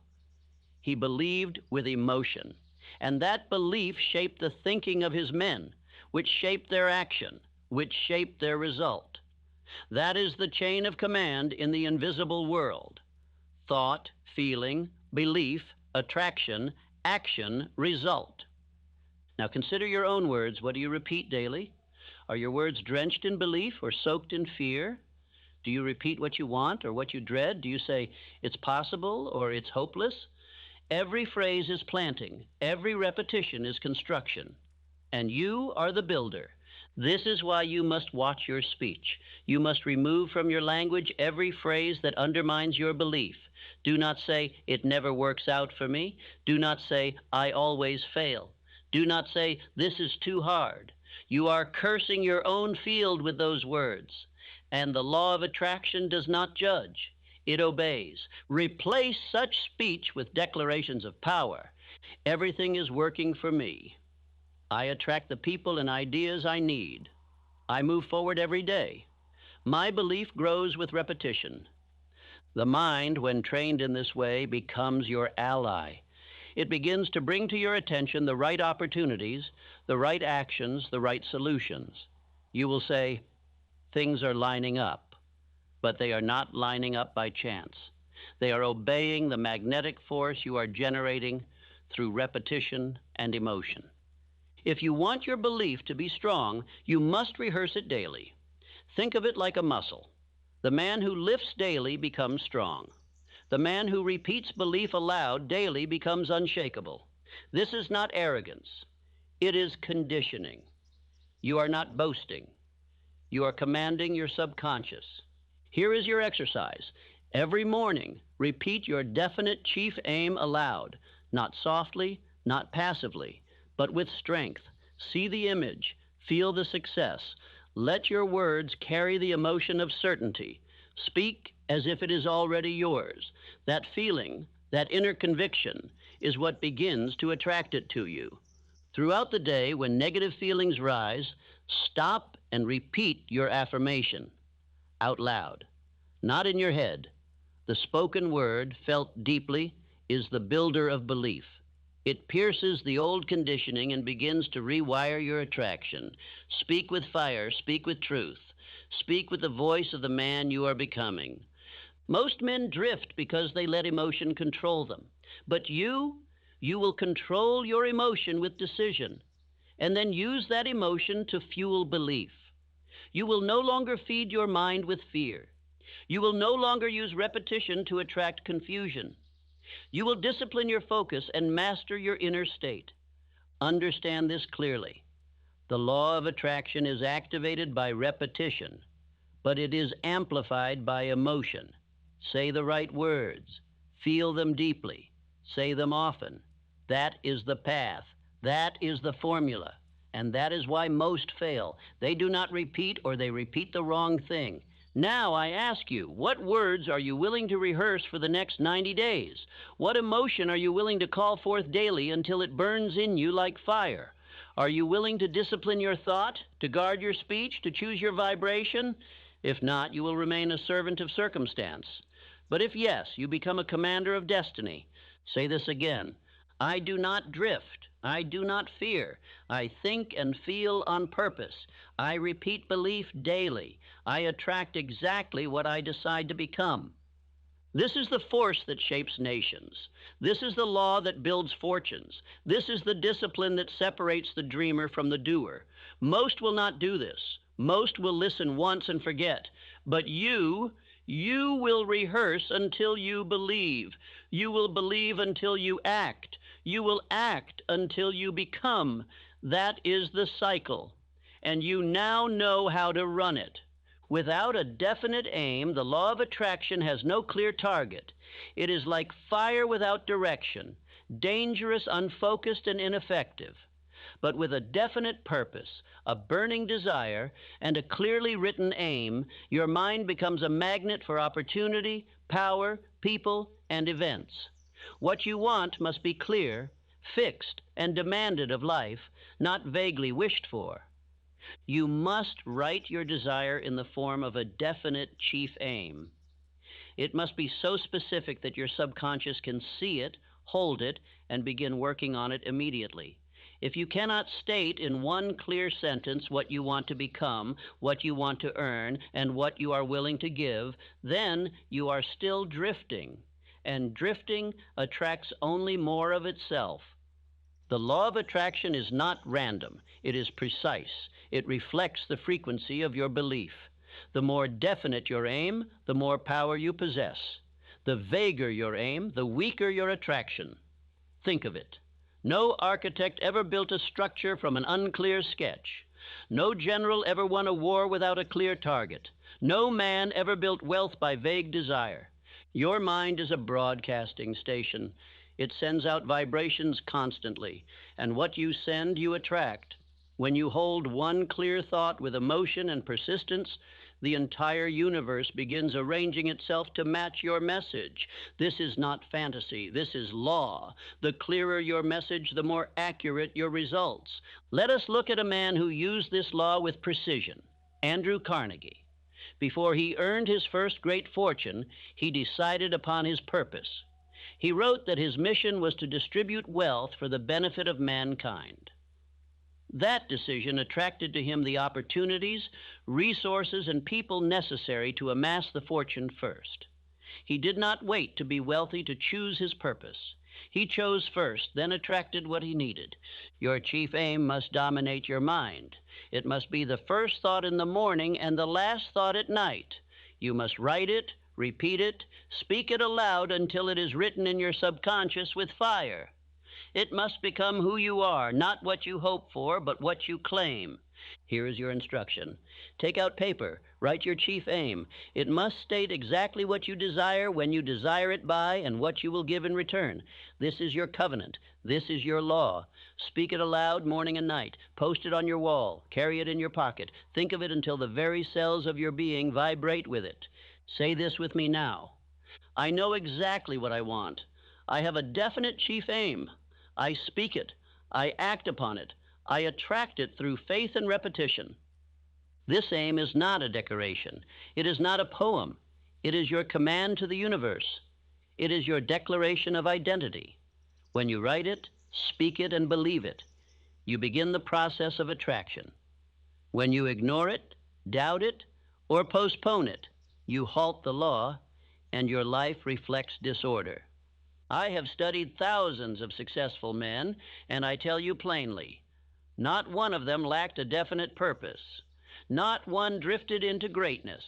He believed with emotion. And that belief shaped the thinking of his men, which shaped their action, which shaped their result. That is the chain of command in the invisible world. Thought, feeling, belief, attraction, action, result. Now consider your own words. What do you repeat daily? Are your words drenched in belief or soaked in fear? Do you repeat what you want or what you dread? Do you say, "It's possible" or "It's hopeless"? Every phrase is planting. Every repetition is construction. And you are the builder. This is why you must watch your speech. You must remove from your language every phrase that undermines your belief. Do not say, "It never works out for me." Do not say, "I always fail." Do not say, "This is too hard." You are cursing your own field with those words. And the law of attraction does not judge. It obeys. Replace such speech with declarations of power. Everything is working for me. I attract the people and ideas I need. I move forward every day. My belief grows with repetition. The mind, when trained in this way, becomes your ally. It begins to bring to your attention the right opportunities, the right actions, the right solutions. You will say, "Things are lining up." But they are not lining up by chance. They are obeying the magnetic force you are generating through repetition and emotion. If you want your belief to be strong, you must rehearse it daily. Think of it like a muscle. The man who lifts daily becomes strong. The man who repeats belief aloud daily becomes unshakable. This is not arrogance. It is conditioning. You are not boasting. You are commanding your subconscious. Here is your exercise. Every morning, repeat your definite chief aim aloud, not softly, not passively, but with strength. See the image. Feel the success. Let your words carry the emotion of certainty. Speak as if it is already yours. That feeling, that inner conviction, is what begins to attract it to you. Throughout the day, when negative feelings rise, stop and repeat your affirmation out loud, not in your head. The spoken word, felt deeply, is the builder of belief. It pierces the old conditioning and begins to rewire your attraction. Speak with fire, speak with truth. Speak with the voice of the man you are becoming. Most men drift because they let emotion control them. But you will control your emotion with decision, and then use that emotion to fuel belief. You will no longer feed your mind with fear. You will no longer use repetition to attract confusion. You will discipline your focus and master your inner state. Understand this clearly. The law of attraction is activated by repetition, but it is amplified by emotion. Say the right words. Feel them deeply. Say them often. That is the path. That is the formula. And that is why most fail. They do not repeat, or they repeat the wrong thing. Now I ask you, what words are you willing to rehearse for the next 90 days? What emotion are you willing to call forth daily until it burns in you like fire? Are you willing to discipline your thought, to guard your speech, to choose your vibration? If not, you will remain a servant of circumstance. But if yes, you become a commander of destiny. Say this again. I do not drift. I do not fear. I think and feel on purpose. I repeat belief daily. I attract exactly what I decide to become. This is the force that shapes nations. This is the law that builds fortunes. This is the discipline that separates the dreamer from the doer. Most will not do this. Most will listen once and forget. But you will rehearse until you believe. You will believe until you act. You will act until you become. That is the cycle. And you now know how to run it. Without a definite aim, the law of attraction has no clear target. It is like fire without direction, dangerous, unfocused, and ineffective. But with a definite purpose, a burning desire, and a clearly written aim, your mind becomes a magnet for opportunity, power, people, and events. What you want must be clear, fixed, and demanded of life, not vaguely wished for. You must write your desire in the form of a definite chief aim. It must be so specific that your subconscious can see it, hold it, and begin working on it immediately. If you cannot state in one clear sentence what you want to become, what you want to earn, and what you are willing to give, then you are still drifting, and drifting attracts only more of itself. The law of attraction is not random. It is precise. It reflects the frequency of your belief. The more definite your aim, the more power you possess. The vaguer your aim, the weaker your attraction. Think of it. No architect ever built a structure from an unclear sketch. No general ever won a war without a clear target. No man ever built wealth by vague desire. Your mind is a broadcasting station. It sends out vibrations constantly, and what you send, you attract. When you hold one clear thought with emotion and persistence, the entire universe begins arranging itself to match your message. This is not fantasy. This is law. The clearer your message, the more accurate your results. Let us look at a man who used this law with precision, Andrew Carnegie. Before he earned his first great fortune, he decided upon his purpose. He wrote that his mission was to distribute wealth for the benefit of mankind. That decision attracted to him the opportunities, resources, and people necessary to amass the fortune first. He did not wait to be wealthy to choose his purpose. He chose first, then attracted what he needed. Your chief aim must dominate your mind. It must be the first thought in the morning and the last thought at night. You must write it, repeat it, speak it aloud until it is written in your subconscious with fire. It must become who you are, not what you hope for, but what you claim. Here is your instruction. Take out paper. Write your chief aim. It must state exactly what you desire, when you desire it by, and what you will give in return. This is your covenant. This is your law. Speak it aloud morning and night. Post it on your wall. Carry it in your pocket. Think of it until the very cells of your being vibrate with it. Say this with me now. I know exactly what I want. I have a definite chief aim. I speak it. I act upon it. I attract it through faith and repetition. This aim is not a decoration. It is not a poem. It is your command to the universe. It is your declaration of identity. When you write it, speak it, and believe it, you begin the process of attraction. When you ignore it, doubt it, or postpone it, you halt the law, and your life reflects disorder. I have studied thousands of successful men, and I tell you plainly, not one of them lacked a definite purpose. Not one drifted into greatness.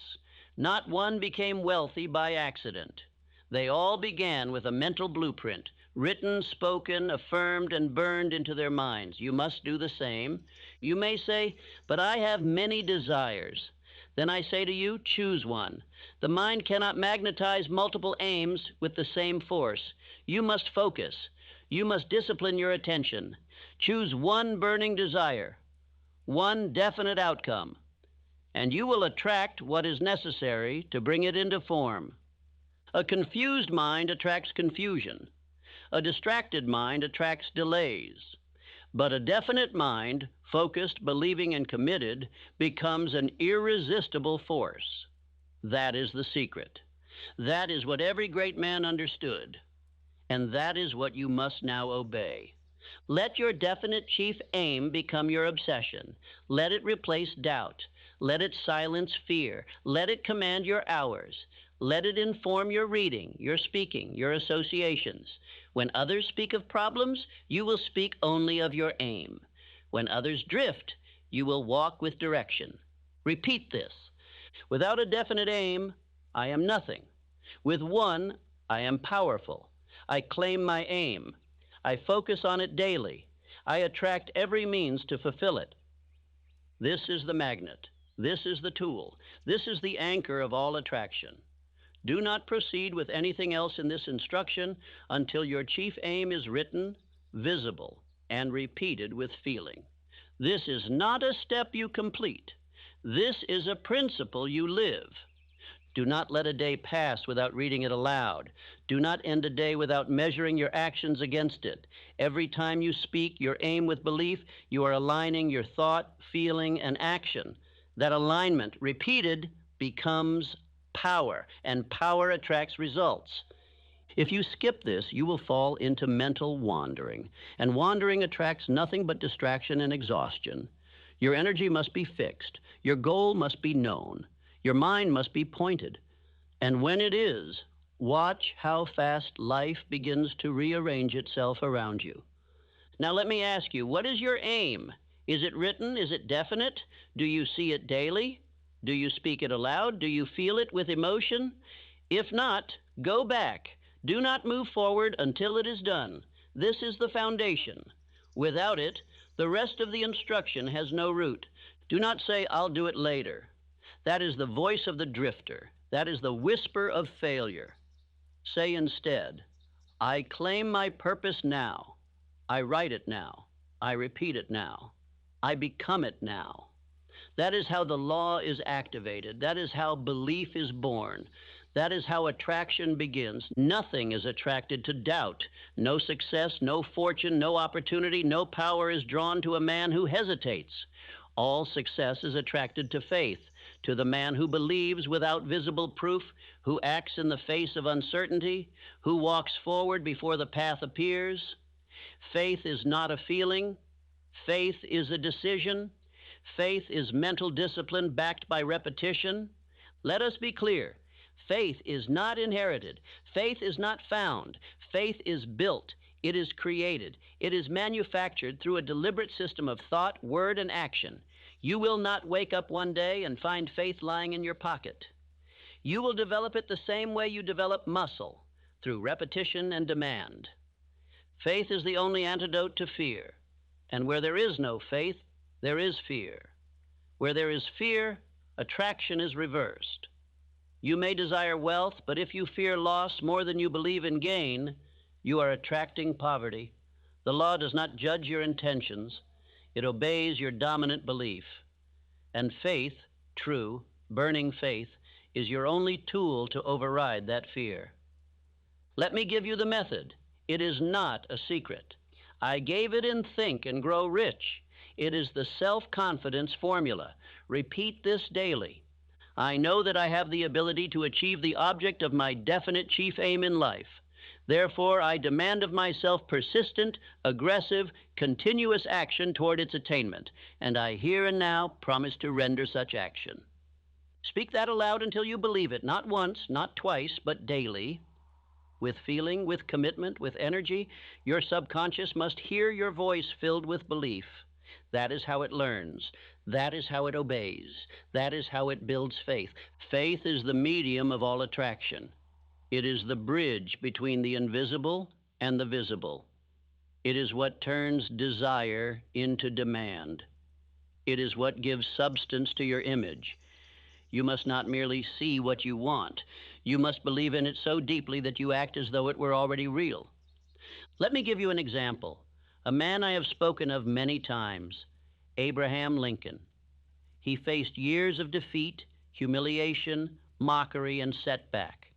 Not one became wealthy by accident. They all began with a mental blueprint, written, spoken, affirmed, and burned into their minds. You must do the same. You may say, but I have many desires. Then I say to you, choose one. The mind cannot magnetize multiple aims with the same force. You must focus. You must discipline your attention. Choose one burning desire, one definite outcome, and you will attract what is necessary to bring it into form. A confused mind attracts confusion. A distracted mind attracts delays. But a definite mind, focused, believing, and committed, becomes an irresistible force. That is the secret. That is what every great man understood. And that is what you must now obey. Let your definite chief aim become your obsession. Let it replace doubt. Let it silence fear. Let it command your hours. Let it inform your reading, your speaking, your associations. When others speak of problems, you will speak only of your aim. When others drift, you will walk with direction. Repeat this. Without a definite aim, I am nothing. With one, I am powerful. I claim my aim. I focus on it daily. I attract every means to fulfill it. This is the magnet. This is the tool. This is the anchor of all attraction. Do not proceed with anything else in this instruction until your chief aim is written, visible, and repeated with feeling. This is not a step you complete. This is a principle you live. Do not let a day pass without reading it aloud. Do not end a day without measuring your actions against it. Every time you speak your aim with belief, you are aligning your thought, feeling, and action. That alignment, repeated, becomes power, and power attracts results. If you skip this, you will fall into mental wandering, and wandering attracts nothing but distraction and exhaustion. Your energy must be fixed. Your goal must be known. Your mind must be pointed. And when it is, watch how fast life begins to rearrange itself around you. Now let me ask you, what is your aim? Is it written? Is it definite? Do you see it daily? Do you speak it aloud? Do you feel it with emotion? If not, go back. Do not move forward until it is done. This is the foundation. Without it, the rest of the instruction has no root. Do not say, I'll do it later. That is the voice of the drifter. That is the whisper of failure. Say instead, I claim my purpose now. I write it now. I repeat it now. I become it now. That is how the law is activated. That is how belief is born. That is how attraction begins. Nothing is attracted to doubt. No success, no fortune, no opportunity, no power is drawn to a man who hesitates. All success is attracted to faith, to the man who believes without visible proof, who acts in the face of uncertainty, who walks forward before the path appears. Faith is not a feeling. Faith is a decision. Faith is mental discipline backed by repetition. Let us be clear. Faith is not inherited. Faith is not found. Faith is built. It is created. It is manufactured through a deliberate system of thought, word, and action. You will not wake up one day and find faith lying in your pocket. You will develop it the same way you develop muscle, through repetition and demand. Faith is the only antidote to fear. And where there is no faith, there is fear. Where there is fear, attraction is reversed. You may desire wealth, but if you fear loss more than you believe in gain, you are attracting poverty. The law does not judge your intentions. It obeys your dominant belief. And faith, true, burning faith, is your only tool to override that fear. Let me give you the method. It is not a secret. I gave it in Think and Grow Rich. It is the self-confidence formula. Repeat this daily. I know that I have the ability to achieve the object of my definite chief aim in life. Therefore, I demand of myself persistent, aggressive, continuous action toward its attainment, and I here and now promise to render such action. Speak that aloud until you believe it, not once, not twice, but daily. With feeling, with commitment, with energy, your subconscious must hear your voice filled with belief. That is how it learns. That is how it obeys. That is how it builds faith. Faith is the medium of all attraction. It is the bridge between the invisible and the visible. It is what turns desire into demand. It is what gives substance to your image. You must not merely see what you want. You must believe in it so deeply that you act as though it were already real. Let me give you an example. A man I have spoken of many times, Abraham Lincoln. He faced years of defeat, humiliation, mockery, and setback.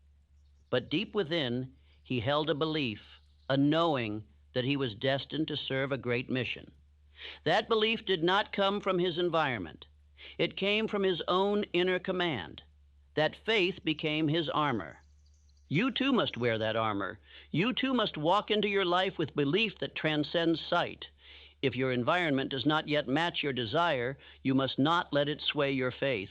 But deep within, he held a belief, a knowing that he was destined to serve a great mission. That belief did not come from his environment. It came from his own inner command. That faith became his armor. You too must wear that armor. You too must walk into your life with belief that transcends sight. If your environment does not yet match your desire, you must not let it sway your faith.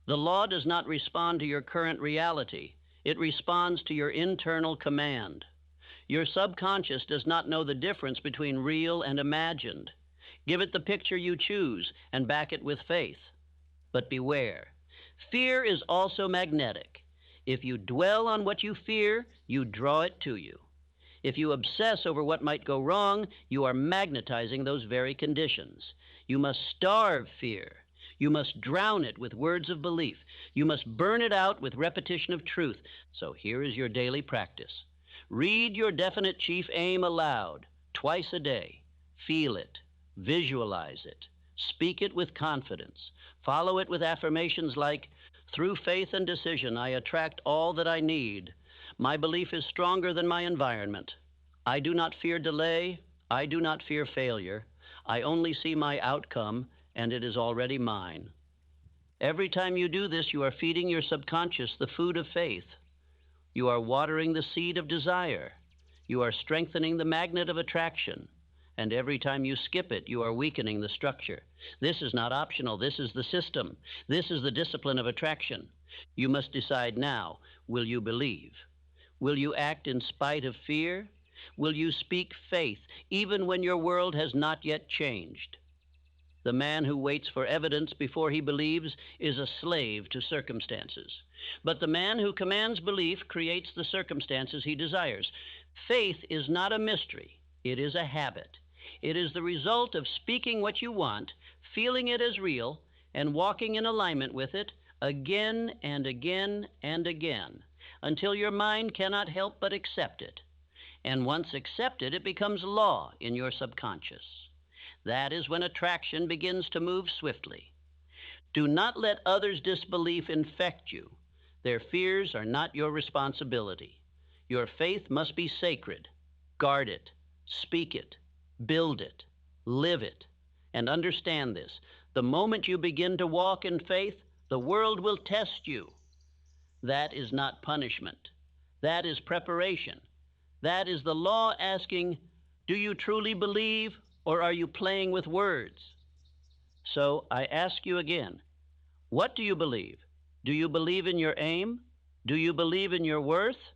The law does not respond to your current reality. It responds to your internal command. Your subconscious does not know the difference between real and imagined. Give it the picture you choose and back it with faith. But beware. Fear is also magnetic. If you dwell on what you fear, you draw it to you. If you obsess over what might go wrong, you are magnetizing those very conditions. You must starve fear. You must drown it with words of belief. You must burn it out with repetition of truth. So here is your daily practice. Read your definite chief aim aloud, twice a day. Feel it. Visualize it. Speak it with confidence. Follow it with affirmations like, "Through faith and decision, I attract all that I need. My belief is stronger than my environment. I do not fear delay. I do not fear failure. I only see my outcome, and it is already mine." Every time you do this, you are feeding your subconscious the food of faith. You are watering the seed of desire. You are strengthening the magnet of attraction. And every time you skip it, you are weakening the structure. This is not optional. This is the system. This is the discipline of attraction. You must decide now, will you believe? Will you act in spite of fear? Will you speak faith, even when your world has not yet changed? The man who waits for evidence before he believes is a slave to circumstances. But the man who commands belief creates the circumstances he desires. Faith is not a mystery. It is a habit. It is the result of speaking what you want, feeling it as real, and walking in alignment with it again and again and again, until your mind cannot help but accept it. And once accepted, it becomes law in your subconscious. That is when attraction begins to move swiftly. Do not let others' disbelief infect you. Their fears are not your responsibility. Your faith must be sacred. Guard it. Speak it. Build it. Live it. And understand this. The moment you begin to walk in faith, the world will test you. That is not punishment. That is preparation. That is the law asking, do you truly believe, or are you playing with words? So I ask you again, what do you believe? Do you believe in your aim? Do you believe in your worth?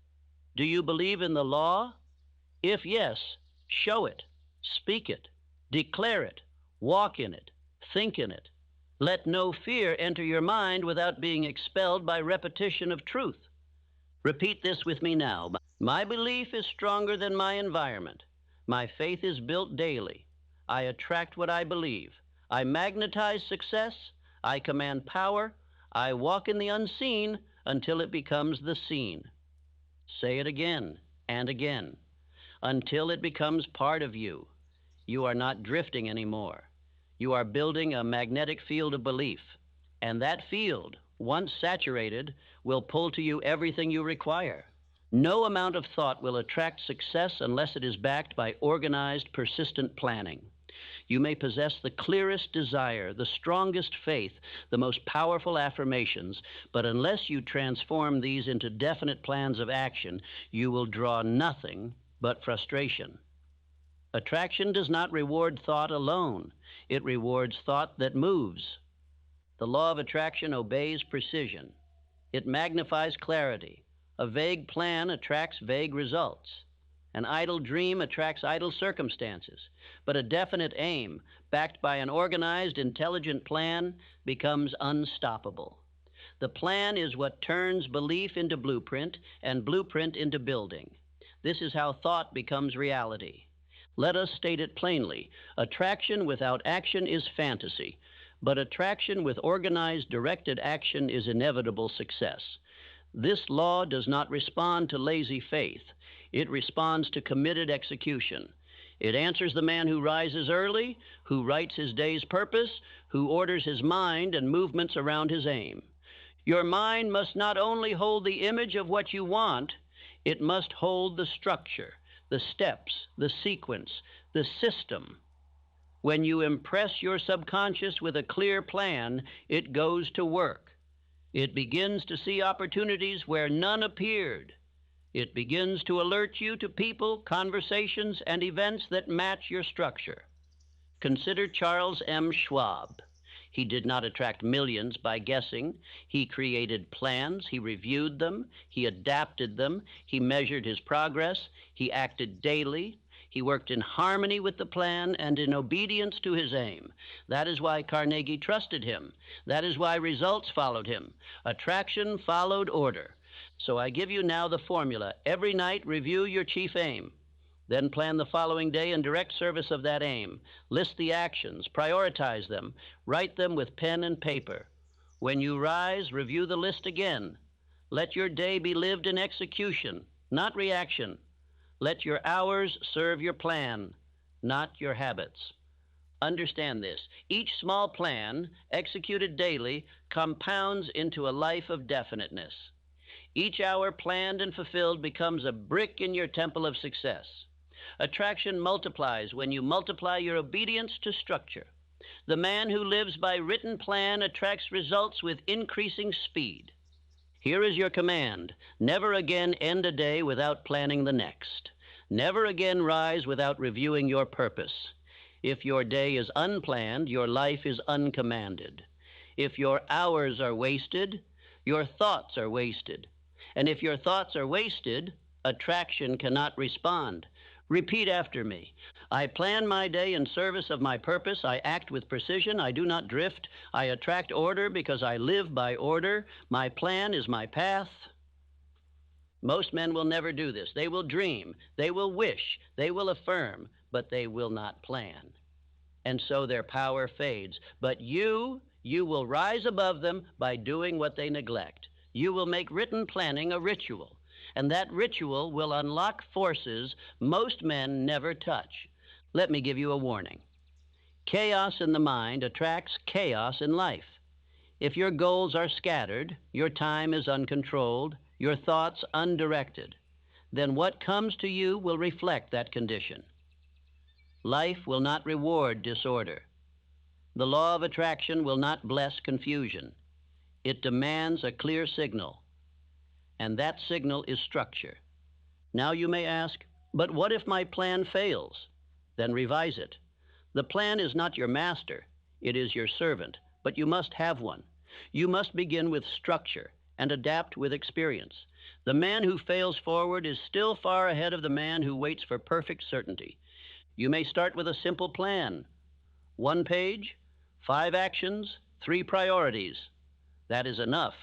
Do you believe in the law? If yes, show it, speak it, declare it, walk in it, think in it. Let no fear enter your mind without being expelled by repetition of truth. Repeat this with me now. My belief is stronger than my environment. My faith is built daily. I attract what I believe. I magnetize success. I command power. I walk in the unseen until it becomes the seen. Say it again and again until it becomes part of you. You are not drifting anymore. You are building a magnetic field of belief, and that field, once saturated, will pull to you everything you require. No amount of thought will attract success unless it is backed by organized, persistent planning. You may possess the clearest desire, the strongest faith, the most powerful affirmations, but unless you transform these into definite plans of action, you will draw nothing but frustration. Attraction does not reward thought alone. It rewards thought that moves. The law of attraction obeys precision. It magnifies clarity. A vague plan attracts vague results. An idle dream attracts idle circumstances, but a definite aim, backed by an organized, intelligent plan, becomes unstoppable. The plan is what turns belief into blueprint and blueprint into building. This is how thought becomes reality. Let us state it plainly. Attraction without action is fantasy, but attraction with organized, directed action is inevitable success. This law does not respond to lazy faith. It responds to committed execution. It answers the man who rises early, who writes his day's purpose, who orders his mind and movements around his aim. Your mind must not only hold the image of what you want, it must hold the structure, the steps, the sequence, the system. When you impress your subconscious with a clear plan, it goes to work. It begins to see opportunities where none appeared. It begins to alert you to people, conversations, and events that match your structure. Consider Charles M. Schwab. He did not attract millions by guessing. He created plans, he reviewed them, he adapted them, he measured his progress, he acted daily, he worked in harmony with the plan and in obedience to his aim. That is why Carnegie trusted him. That is why results followed him. Attraction followed order. So I give you now the formula. Every night, review your chief aim. Then plan the following day in direct service of that aim. List the actions, prioritize them, write them with pen and paper. When you rise, review the list again. Let your day be lived in execution, not reaction. Let your hours serve your plan, not your habits. Understand this. Each small plan, executed daily, compounds into a life of definiteness. Each hour planned and fulfilled becomes a brick in your temple of success. Attraction multiplies when you multiply your obedience to structure. The man who lives by written plan attracts results with increasing speed. Here is your command. Never again end a day without planning the next. Never again rise without reviewing your purpose. If your day is unplanned, your life is uncommanded. If your hours are wasted, your thoughts are wasted. And if your thoughts are wasted, attraction cannot respond. Repeat after me. I plan my day in service of my purpose. I act with precision. I do not drift. I attract order because I live by order. My plan is my path. Most men will never do this. They will dream. They will wish. They will affirm, but they will not plan. And so their power fades. But you will rise above them by doing what they neglect. You will make written planning a ritual. And that ritual will unlock forces most men never touch. Let me give you a warning. Chaos in the mind attracts chaos in life. If your goals are scattered, your time is uncontrolled, your thoughts undirected, then what comes to you will reflect that condition. Life will not reward disorder. The law of attraction will not bless confusion. It demands a clear signal. And that signal is structure. Now you may ask, but what if my plan fails? Then revise it. The plan is not your master, it is your servant, but you must have one. You must begin with structure and adapt with experience. The man who fails forward is still far ahead of the man who waits for perfect certainty. You may start with a simple plan. 1 page, 5 actions, 3 priorities. That is enough,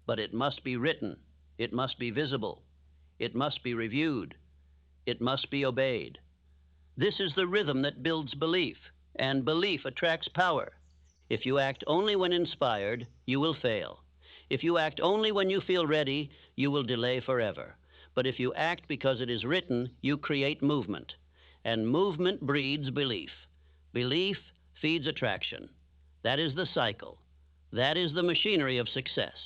but it must be written. It must be visible. It must be reviewed. It must be obeyed. This is the rhythm that builds belief, and belief attracts power. If you act only when inspired, you will fail. If you act only when you feel ready, you will delay forever. But if you act because it is written, you create movement. And movement breeds belief. Belief feeds attraction. That is the cycle. That is the machinery of success.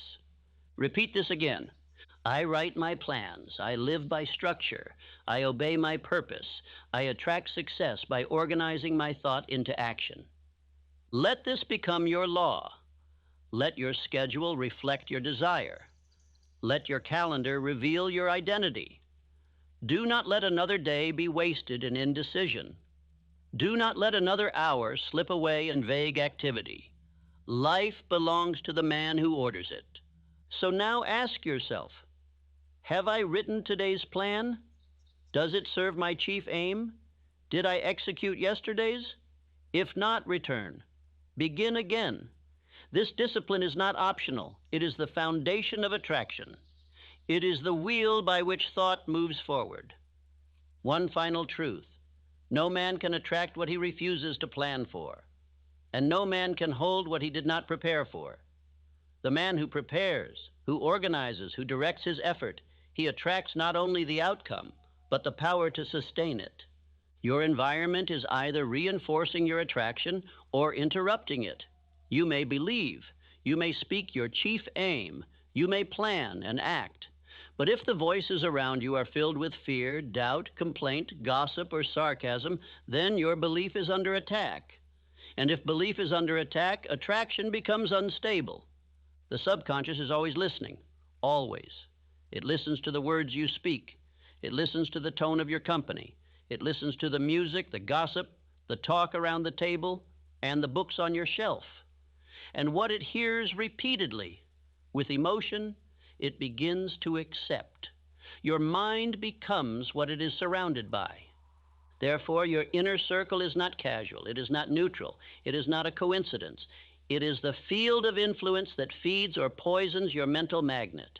Repeat this again. I write my plans. I live by structure. I obey my purpose. I attract success by organizing my thought into action. Let this become your law. Let your schedule reflect your desire. Let your calendar reveal your identity. Do not let another day be wasted in indecision. Do not let another hour slip away in vague activity. Life belongs to the man who orders it. So now ask yourself, have I written today's plan? Does it serve my chief aim? Did I execute yesterday's? If not, return. Begin again. This discipline is not optional. It is the foundation of attraction. It is the wheel by which thought moves forward. One final truth. No man can attract what he refuses to plan for, and no man can hold what he did not prepare for. The man who prepares, who organizes, who directs his effort, he attracts not only the outcome, but the power to sustain it. Your environment is either reinforcing your attraction or interrupting it. You may believe, you may speak your chief aim, you may plan and act. But if the voices around you are filled with fear, doubt, complaint, gossip, or sarcasm, then your belief is under attack. And if belief is under attack, attraction becomes unstable. The subconscious is always listening, always. It listens to the words you speak. It listens to the tone of your company. It listens to the music, the gossip, the talk around the table, and the books on your shelf. And what it hears repeatedly, with emotion, it begins to accept. Your mind becomes what it is surrounded by. Therefore, your inner circle is not casual. It is not neutral. It is not a coincidence. It is the field of influence that feeds or poisons your mental magnet.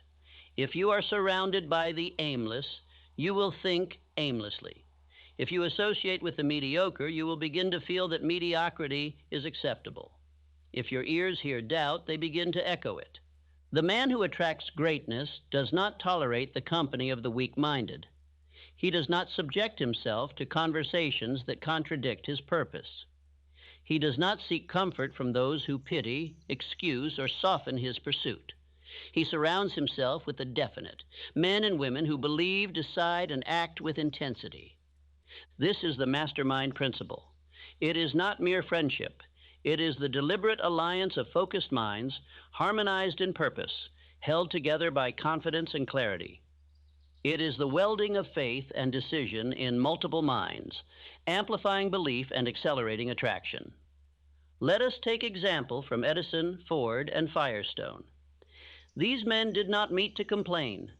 If you are surrounded by the aimless, you will think aimlessly. If you associate with the mediocre, you will begin to feel that mediocrity is acceptable. If your ears hear doubt, they begin to echo it. The man who attracts greatness does not tolerate the company of the weak-minded. He does not subject himself to conversations that contradict his purpose. He does not seek comfort from those who pity, excuse, or soften his pursuit. He surrounds himself with the definite, men and women who believe, decide, and act with intensity. This is the mastermind principle. It is not mere friendship. It is the deliberate alliance of focused minds, harmonized in purpose, held together by confidence and clarity. It is the welding of faith and decision in multiple minds, amplifying belief and accelerating attraction. Let us take example from Edison, Ford, and Firestone. These men did not meet to complain.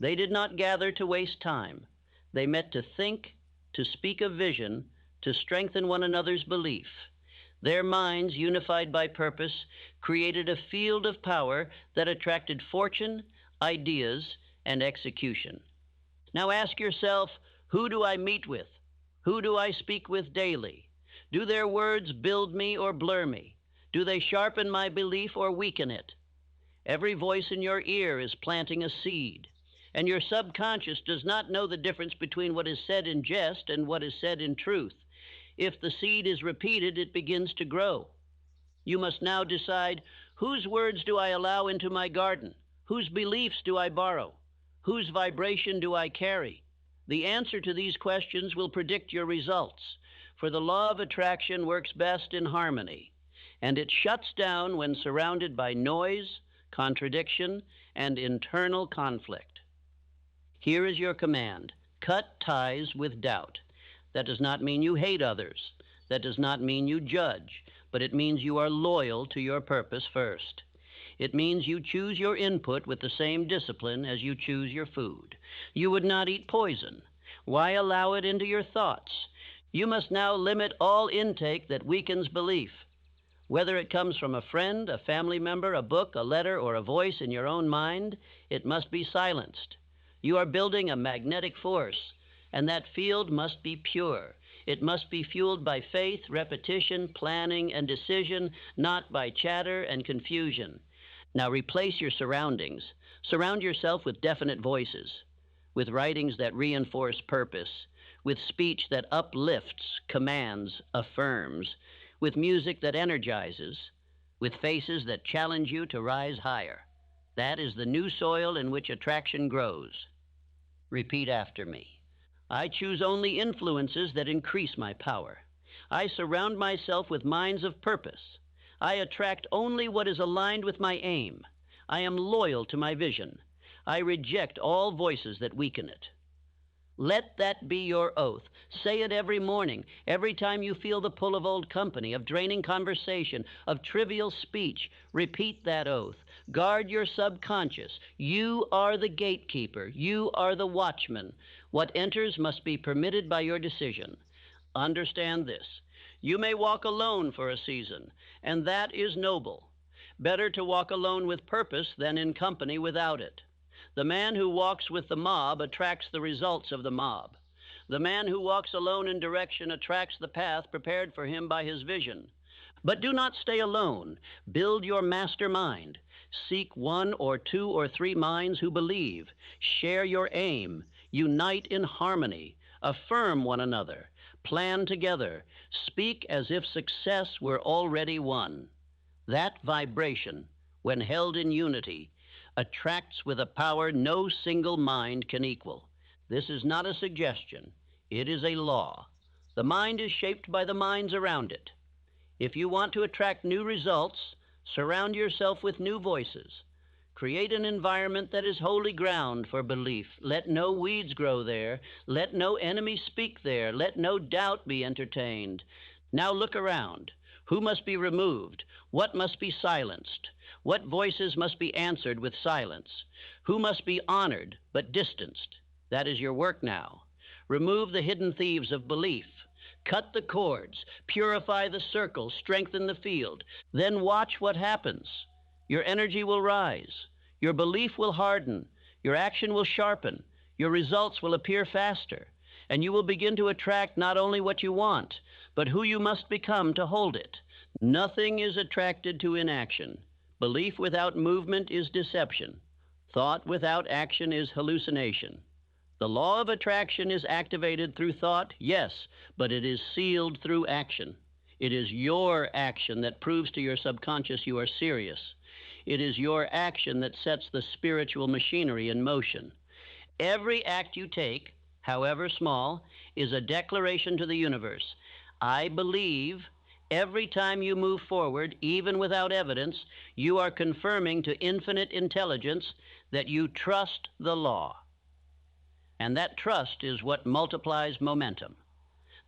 They did not gather to waste time. They met to think, to speak of vision, to strengthen one another's belief. Their minds, unified by purpose, created a field of power that attracted fortune, ideas, and execution. Now ask yourself, who do I meet with? Who do I speak with daily? Do their words build me or blur me? Do they sharpen my belief or weaken it? Every voice in your ear is planting a seed, and your subconscious does not know the difference between what is said in jest and what is said in truth. If the seed is repeated, it begins to grow. You must now decide, whose words do I allow into my garden? Whose beliefs do I borrow? Whose vibration do I carry? The answer to these questions will predict your results, for the law of attraction works best in harmony, and it shuts down when surrounded by noise, contradiction, and internal conflict. Here is your command: cut ties with doubt. That does not mean you hate others. That does not mean you judge, but it means you are loyal to your purpose first. It means you choose your input with the same discipline as you choose your food. You would not eat poison. Why allow it into your thoughts? You must now limit all intake that weakens belief. Whether it comes from a friend, a family member, a book, a letter, or a voice in your own mind, it must be silenced. You are building a magnetic force, and that field must be pure. It must be fueled by faith, repetition, planning, and decision, not by chatter and confusion. Now replace your surroundings. Surround yourself with definite voices, with writings that reinforce purpose, with speech that uplifts, commands, affirms, with music that energizes, with faces that challenge you to rise higher. That is the new soil in which attraction grows. Repeat after me. I choose only influences that increase my power. I surround myself with minds of purpose. I attract only what is aligned with my aim. I am loyal to my vision. I reject all voices that weaken it. Let that be your oath. Say it every morning, every time you feel the pull of old company, of draining conversation, of trivial speech. Repeat that oath. Guard your subconscious. You are the gatekeeper. You are the watchman. What enters must be permitted by your decision. Understand this. You may walk alone for a season, and that is noble. Better to walk alone with purpose than in company without it. The man who walks with the mob attracts the results of the mob. The man who walks alone in direction attracts the path prepared for him by his vision. But do not stay alone. Build your mastermind. Seek one or two or three minds who believe. Share your aim. Unite in harmony. Affirm one another. Plan together. Speak as if success were already won. That vibration, when held in unity, attracts with a power no single mind can equal. This is not a suggestion. It is a law. The mind is shaped by the minds around it. If you want to attract new results, surround yourself with new voices. Create an environment that is holy ground for belief. Let no weeds grow there. Let no enemy speak there. Let no doubt be entertained. Now look around. Who must be removed? What must be silenced? What voices must be answered with silence? Who must be honored but distanced? That is your work now. Remove the hidden thieves of belief. Cut the cords. Purify the circle. Strengthen the field. Then watch what happens. Your energy will rise. Your belief will harden. Your action will sharpen. Your results will appear faster. And you will begin to attract not only what you want, but who you must become to hold it. Nothing is attracted to inaction. Belief without movement is deception. Thought without action is hallucination. The law of attraction is activated through thought, yes, but it is sealed through action. It is your action that proves to your subconscious you are serious. It is your action that sets the spiritual machinery in motion. Every act you take, however small, is a declaration to the universe. I believe. Every time you move forward, even without evidence, you are confirming to infinite intelligence that you trust the law. And that trust is what multiplies momentum.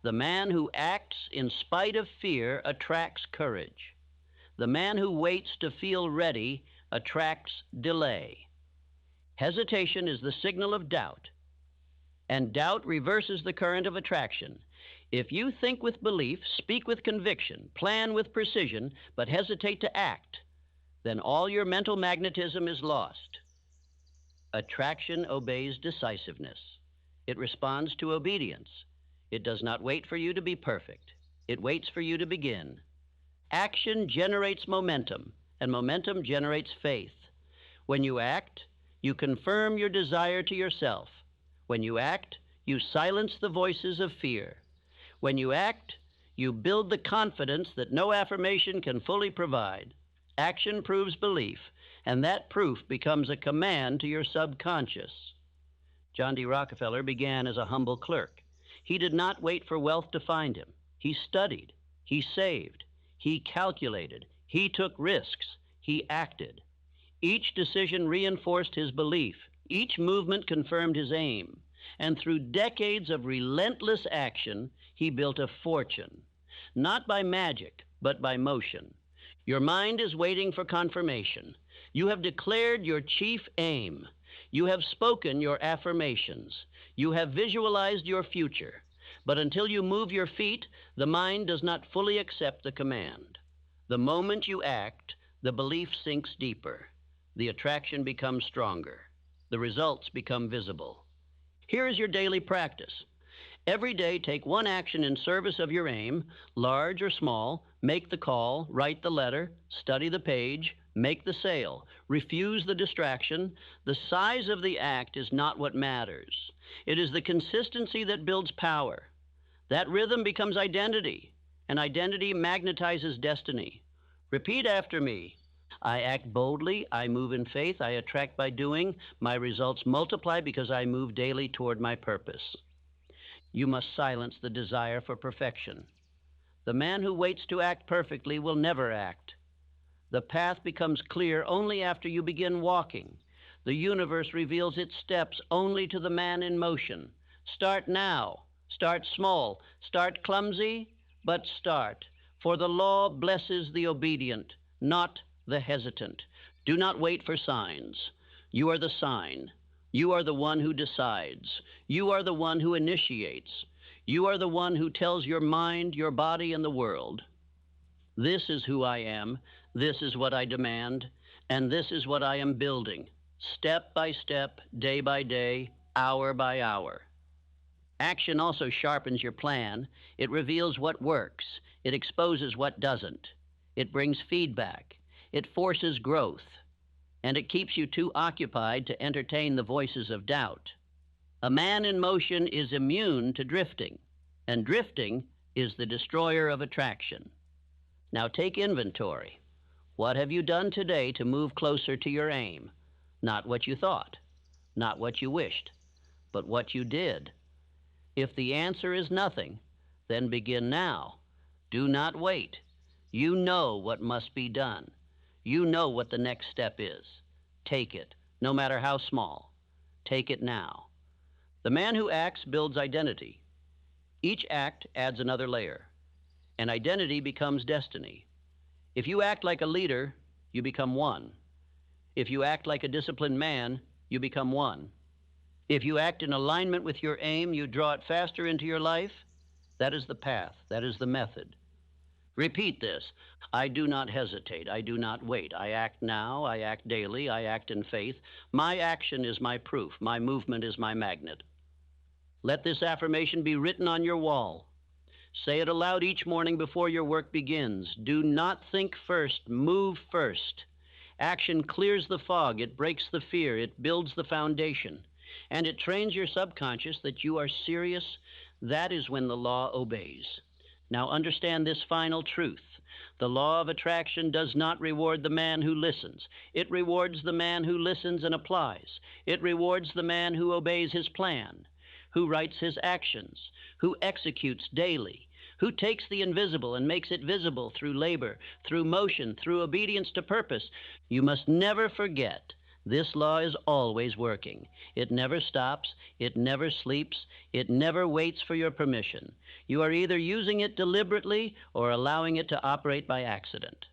The man who acts in spite of fear attracts courage. The man who waits to feel ready attracts delay. Hesitation is the signal of doubt, and doubt reverses the current of attraction. If you think with belief, speak with conviction, plan with precision, but hesitate to act, then all your mental magnetism is lost. Attraction obeys decisiveness. It responds to obedience. It does not wait for you to be perfect. It waits for you to begin. Action generates momentum, and momentum generates faith. When you act, you confirm your desire to yourself. When you act, you silence the voices of fear. When you act, you build the confidence that no affirmation can fully provide. Action proves belief, and that proof becomes a command to your subconscious. John D. Rockefeller began as a humble clerk. He did not wait for wealth to find him. He studied. He saved. He calculated. He took risks. He acted. Each decision reinforced his belief. Each movement confirmed his aim. And through decades of relentless action, he built a fortune, not by magic, but by motion. Your mind is waiting for confirmation. You have declared your chief aim. You have spoken your affirmations. You have visualized your future. But until you move your feet, the mind does not fully accept the command. The moment you act, the belief sinks deeper. The attraction becomes stronger. The results become visible. Here is your daily practice. Every day, take one action in service of your aim, large or small. Make the call, write the letter, study the page, make the sale. Refuse the distraction. The size of the act is not what matters. It is the consistency that builds power. That rhythm becomes identity, and identity magnetizes destiny. Repeat after me. I act boldly, I move in faith, I attract by doing, my results multiply because I move daily toward my purpose. You must silence the desire for perfection. The man who waits to act perfectly will never act. The path becomes clear only after you begin walking. The universe reveals its steps only to the man in motion. Start now. Start small. Start clumsy, but start. For the law blesses the obedient, not the hesitant. Do not wait for signs. You are the sign. You are the one who decides. You are the one who initiates. You are the one who tells your mind, your body, and the world, this is who I am, this is what I demand, and this is what I am building, step by step, day by day, hour by hour. Action also sharpens your plan. It reveals what works. It exposes what doesn't. It brings feedback. It forces growth. And it keeps you too occupied to entertain the voices of doubt. A man in motion is immune to drifting, and drifting is the destroyer of attraction. Now take inventory. What have you done today to move closer to your aim? Not what you thought, not what you wished, but what you did. If the answer is nothing, then begin now. Do not wait. You know what must be done. You know what the next step is. Take it, no matter how small. Take it now. The man who acts builds identity. Each act adds another layer, and identity becomes destiny. If you act like a leader, you become one. If you act like a disciplined man, you become one. If you act in alignment with your aim, you draw it faster into your life. That is the path. That is the method. Repeat this. I do not hesitate. I do not wait. I act now. I act daily. I act in faith. My action is my proof. My movement is my magnet. Let this affirmation be written on your wall. Say it aloud each morning before your work begins. Do not think first. Move first. Action clears the fog. It breaks the fear. It builds the foundation. And it trains your subconscious that you are serious. That is when the law obeys. Now understand this final truth. The law of attraction does not reward the man who listens. It rewards the man who listens and applies. It rewards the man who obeys his plan, who writes his actions, who executes daily, who takes the invisible and makes it visible through labor, through motion, through obedience to purpose. You must never forget, this law is always working. It never stops. It never sleeps. It never waits for your permission. You are either using it deliberately or allowing it to operate by accident.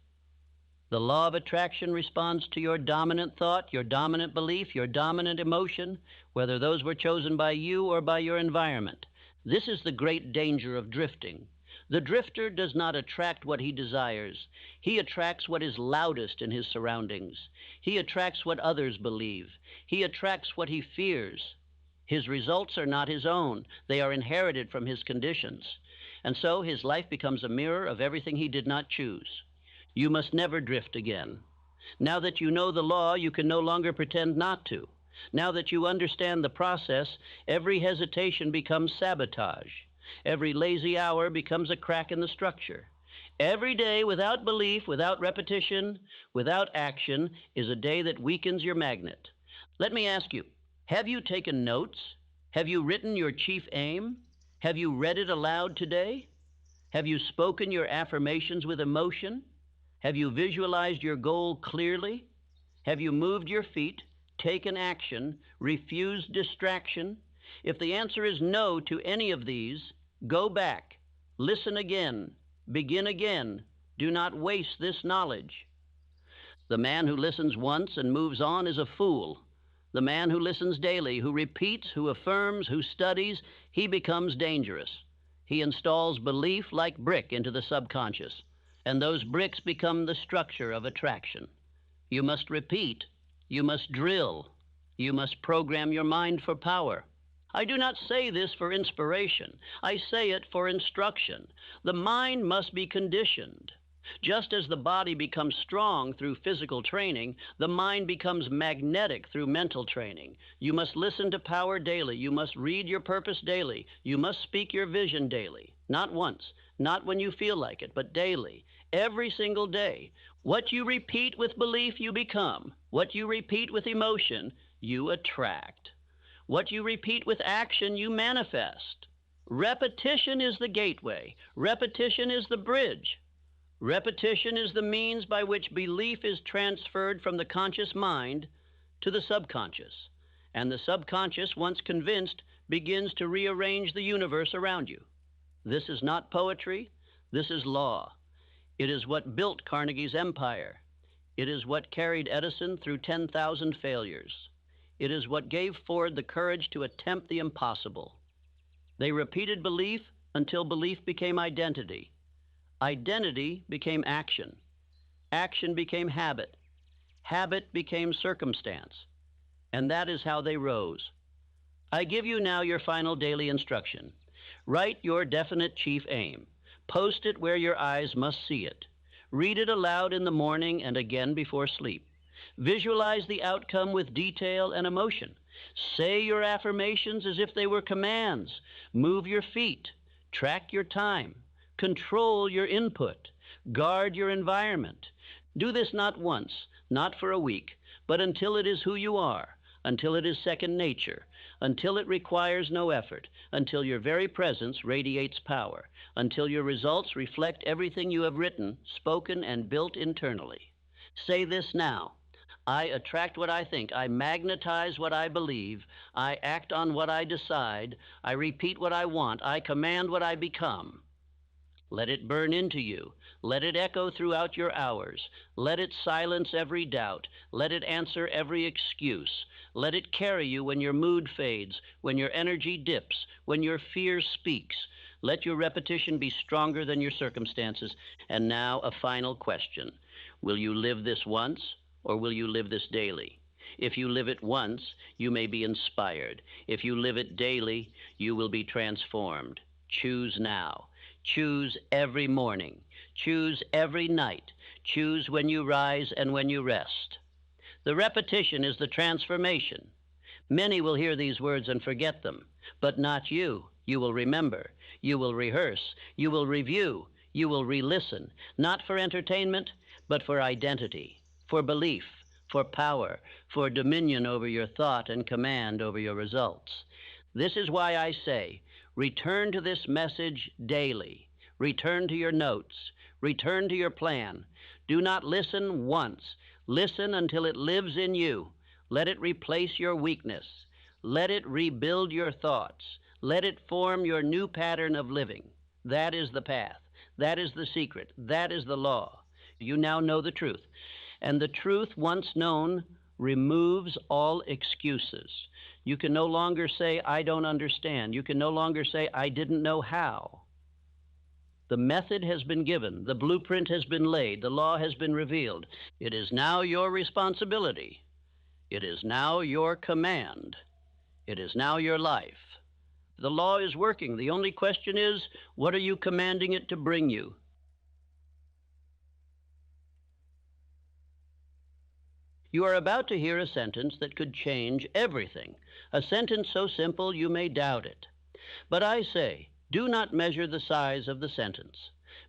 The law of attraction responds to your dominant thought, your dominant belief, your dominant emotion, whether those were chosen by you or by your environment. This is the great danger of drifting. The drifter does not attract what he desires. He attracts what is loudest in his surroundings. He attracts what others believe. He attracts what he fears. His results are not his own. They are inherited from his conditions. And so his life becomes a mirror of everything he did not choose. You must never drift again. Now that you know the law, you can no longer pretend not to. Now that you understand the process, every hesitation becomes sabotage. Every lazy hour becomes a crack in the structure. Every day without belief, without repetition, without action is a day that weakens your magnet. Let me ask you, have you taken notes? Have you written your chief aim? Have you read it aloud today? Have you spoken your affirmations with emotion? Have you visualized your goal clearly? Have you moved your feet, taken action, refused distraction? If the answer is no to any of these, go back, listen again, begin again, Do not waste this knowledge. The man who listens once and moves on is a fool. The man who listens daily, who repeats, who affirms, who studies, he becomes dangerous. He installs belief like brick into the subconscious, and those bricks become the structure of attraction. You must repeat. You must drill. You must program your mind for power. I do not say this for inspiration. I say it for instruction. The mind must be conditioned. Just as the body becomes strong through physical training, the mind becomes magnetic through mental training. You must listen to power daily. You must read your purpose daily. You must speak your vision daily. Not once, not when you feel like it, but daily, every single day. What you repeat with belief, you become. What you repeat with emotion, you attract. What you repeat with action, you manifest. Repetition is the gateway. Repetition is the bridge. Repetition is the means by which belief is transferred from the conscious mind to the subconscious. And the subconscious, once convinced, begins to rearrange the universe around you. This is not poetry. This is law. It is what built Carnegie's empire. It is what carried Edison through 10,000 failures. It is what gave Ford the courage to attempt the impossible. They repeated belief until belief became identity. Identity became action. Action became habit. Habit became circumstance. And that is how they rose. I give you now your final daily instruction. Write your definite chief aim. Post it where your eyes must see it. Read it aloud in the morning and again before sleep. Visualize the outcome with detail and emotion. Say your affirmations as if they were commands. Move your feet. Track your time. Control your input. Guard your environment. Do this not once, not for a week, but until it is who you are, until it is second nature, until it requires no effort, until your very presence radiates power, until your results reflect everything you have written, spoken, and built internally. Say this now. I attract what I think. I magnetize what I believe. I act on what I decide. I repeat what I want. I command what I become. Let it burn into you. Let it echo throughout your hours. Let it silence every doubt. Let it answer every excuse. Let it carry you when your mood fades, when your energy dips, when your fear speaks. Let your repetition be stronger than your circumstances. And now a final question. Will you live this once, or will you live this daily? If you live it once, you may be inspired. If you live it daily, you will be transformed. Choose now. Choose every morning. Choose every night. Choose when you rise and when you rest. The repetition is the transformation. Many will hear these words and forget them, but not you. You will remember. You will rehearse. You will review. You will re-listen, not for entertainment, but for identity, for belief, for power, for dominion over your thought and command over your results. This is why I say, return to this message daily. Return to your notes. Return to your plan. Do not listen once. Listen until it lives in you. Let it replace your weakness. Let it rebuild your thoughts. Let it form your new pattern of living. That is the path. That is the secret. That is the law. You now know the truth. And the truth, once known, removes all excuses. You can no longer say, I don't understand. You can no longer say, I didn't know how. The method has been given. The blueprint has been laid. The law has been revealed. It is now your responsibility. It is now your command. It is now your life. The law is working. The only question is, what are you commanding it to bring you? You are about to hear a sentence that could change everything, a sentence so simple you may doubt it. But I say, do not measure the size of the sentence.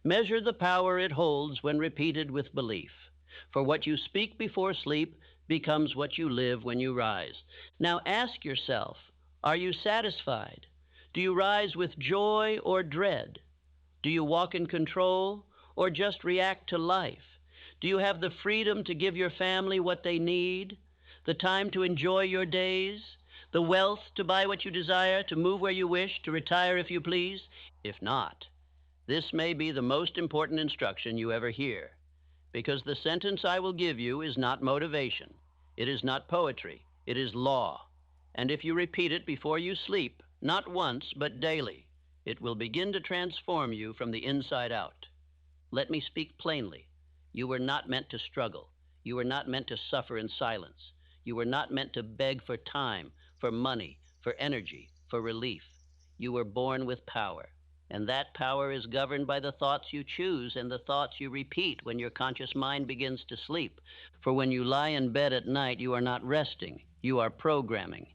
Measure the power it holds when repeated with belief. For what you speak before sleep becomes what you live when you rise. Now ask yourself, are you satisfied? Do you rise with joy or dread? Do you walk in control or just react to life? Do you have the freedom to give your family what they need, the time to enjoy your days, the wealth to buy what you desire, to move where you wish, to retire if you please? If not, This may be the most important instruction you ever hear, because the sentence I will give you is not motivation. It is not poetry. It is law. And if you repeat it before you sleep, not once, but daily, it will begin to transform you from the inside out. Let me speak plainly. You were not meant to struggle. You were not meant to suffer in silence. You were not meant to beg for time, for money, for energy, for relief. You were born with power. And that power is governed by the thoughts you choose and the thoughts you repeat when your conscious mind begins to sleep. For when you lie in bed at night, you are not resting. You are programming.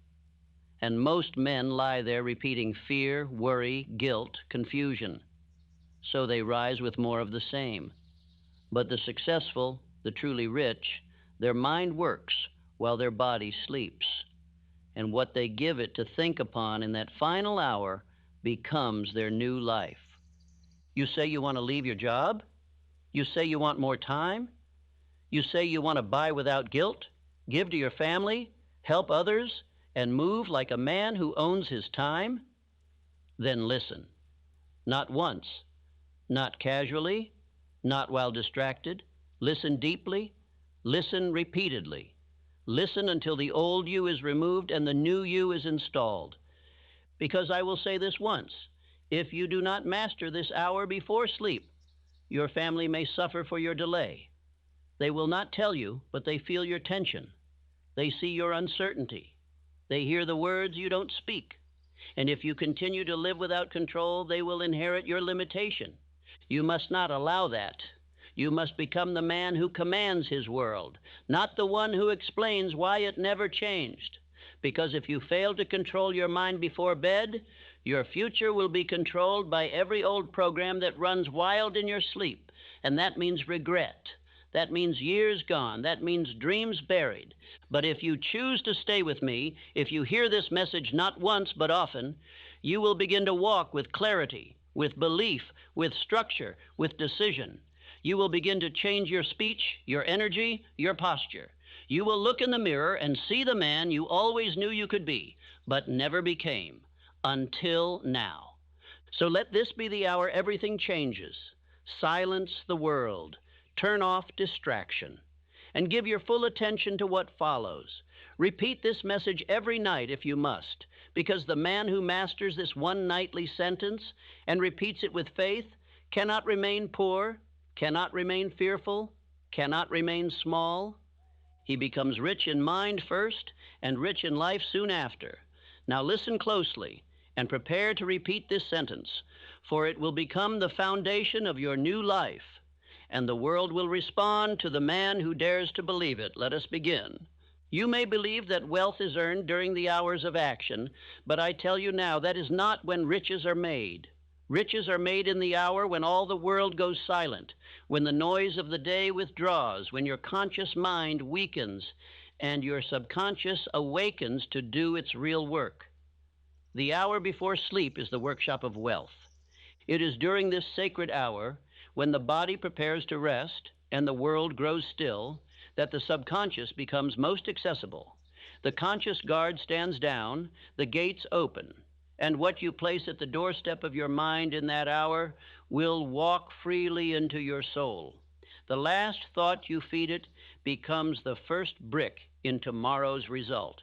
And most men lie there repeating fear, worry, guilt, confusion. So they rise with more of the same. But the successful, the truly rich, their mind works while their body sleeps. And what they give it to think upon in that final hour becomes their new life. You say you want to leave your job? You say you want more time? You say you want to buy without guilt, give to your family, help others, and move like a man who owns his time? Then listen. Not once, not casually, not while distracted. Listen deeply, listen repeatedly. Listen until the old you is removed and the new you is installed. Because I will say this once, if you do not master this hour before sleep, your family may suffer for your delay. They will not tell you, but they feel your tension. They see your uncertainty. They hear the words you don't speak. And if you continue to live without control, they will inherit your limitation. You must not allow that. You must become the man who commands his world, not the one who explains why it never changed. Because if you fail to control your mind before bed, your future will be controlled by every old program that runs wild in your sleep. And that means regret. That means years gone. That means dreams buried. But if you choose to stay with me, if you hear this message not once but often, you will begin to walk with clarity, with belief, with structure, with decision. You will begin to change your speech, your energy, your posture. You will look in the mirror and see the man you always knew you could be, but never became, until now. So let this be the hour everything changes. Silence the world. Turn off distraction. And give your full attention to what follows. Repeat this message every night if you must, because the man who masters this one nightly sentence and repeats it with faith cannot remain poor, cannot remain fearful, cannot remain small. He becomes rich in mind first and rich in life soon after. Now listen closely and prepare to repeat this sentence, for it will become the foundation of your new life, and the world will respond to the man who dares to believe it. Let us begin. You may believe that wealth is earned during the hours of action, but I tell you now that is not when riches are made. Riches are made in the hour when all the world goes silent, when the noise of the day withdraws, when your conscious mind weakens and your subconscious awakens to do its real work. The hour before sleep is the workshop of wealth. It is during this sacred hour, when the body prepares to rest and the world grows still, that the subconscious becomes most accessible. The conscious guard stands down, the gates open. And what you place at the doorstep of your mind in that hour will walk freely into your soul. The last thought you feed it becomes the first brick in tomorrow's result.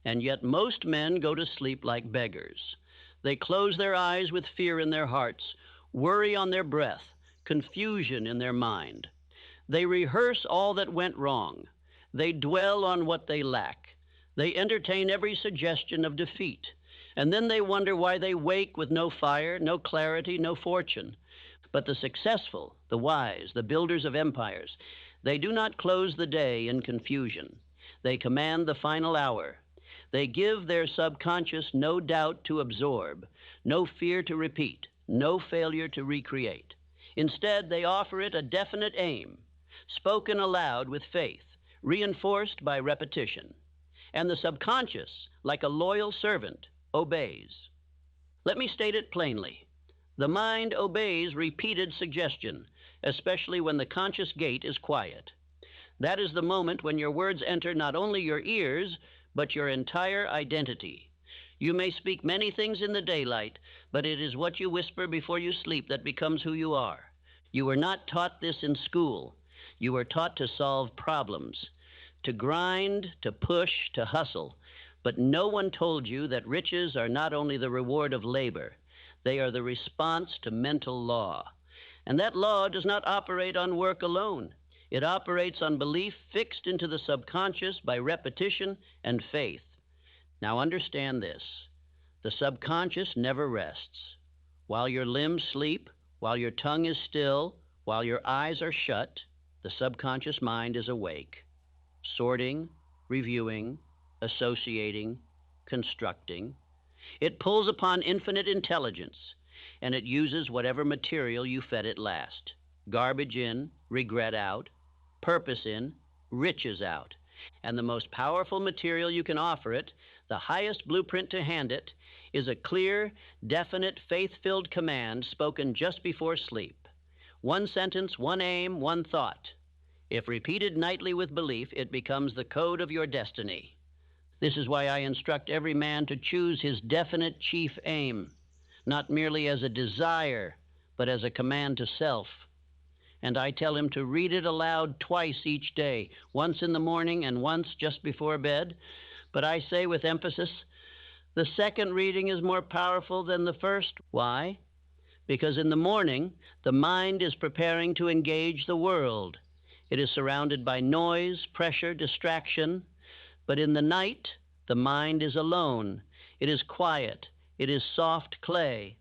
And yet most men go to sleep like beggars. They close their eyes with fear in their hearts, worry on their breath, confusion in their mind. They rehearse all that went wrong. They dwell on what they lack. They entertain every suggestion of defeat. And then they wonder why they wake with no fire, no clarity, no fortune. But the successful, the wise, the builders of empires, they do not close the day in confusion. They command the final hour. They give their subconscious no doubt to absorb, no fear to repeat, no failure to recreate. Instead, they offer it a definite aim, spoken aloud with faith, reinforced by repetition. And the subconscious, like a loyal servant, obeys. Let me state it plainly. The mind obeys repeated suggestion, especially when the conscious gate is quiet. That is the moment when your words enter not only your ears, but your entire identity. You may speak many things in the daylight, but it is what you whisper before you sleep that becomes who you are. You were not taught this in school. You were taught to solve problems, to grind, to push, to hustle. But no one told you that riches are not only the reward of labor, they are the response to mental law. And that law does not operate on work alone. It operates on belief fixed into the subconscious by repetition and faith. Now understand this. The subconscious never rests. While your limbs sleep, while your tongue is still, while your eyes are shut, the subconscious mind is awake, sorting, reviewing, associating, constructing. It pulls upon infinite intelligence, and it uses whatever material you fed it last. Garbage in, regret out, purpose in, riches out. And the most powerful material you can offer it, the highest blueprint to hand it, is a clear, definite, faith-filled command spoken just before sleep. One sentence, one aim, one thought. If repeated nightly with belief, it becomes the code of your destiny. This is why I instruct every man to choose his definite chief aim, not merely as a desire, but as a command to self. And I tell him to read it aloud twice each day, once in the morning and once just before bed. But I say with emphasis, the second reading is more powerful than the first. Why? Because in the morning, the mind is preparing to engage the world. It is surrounded by noise, pressure, distraction. But in the night, the mind is alone. It is quiet. It is soft clay.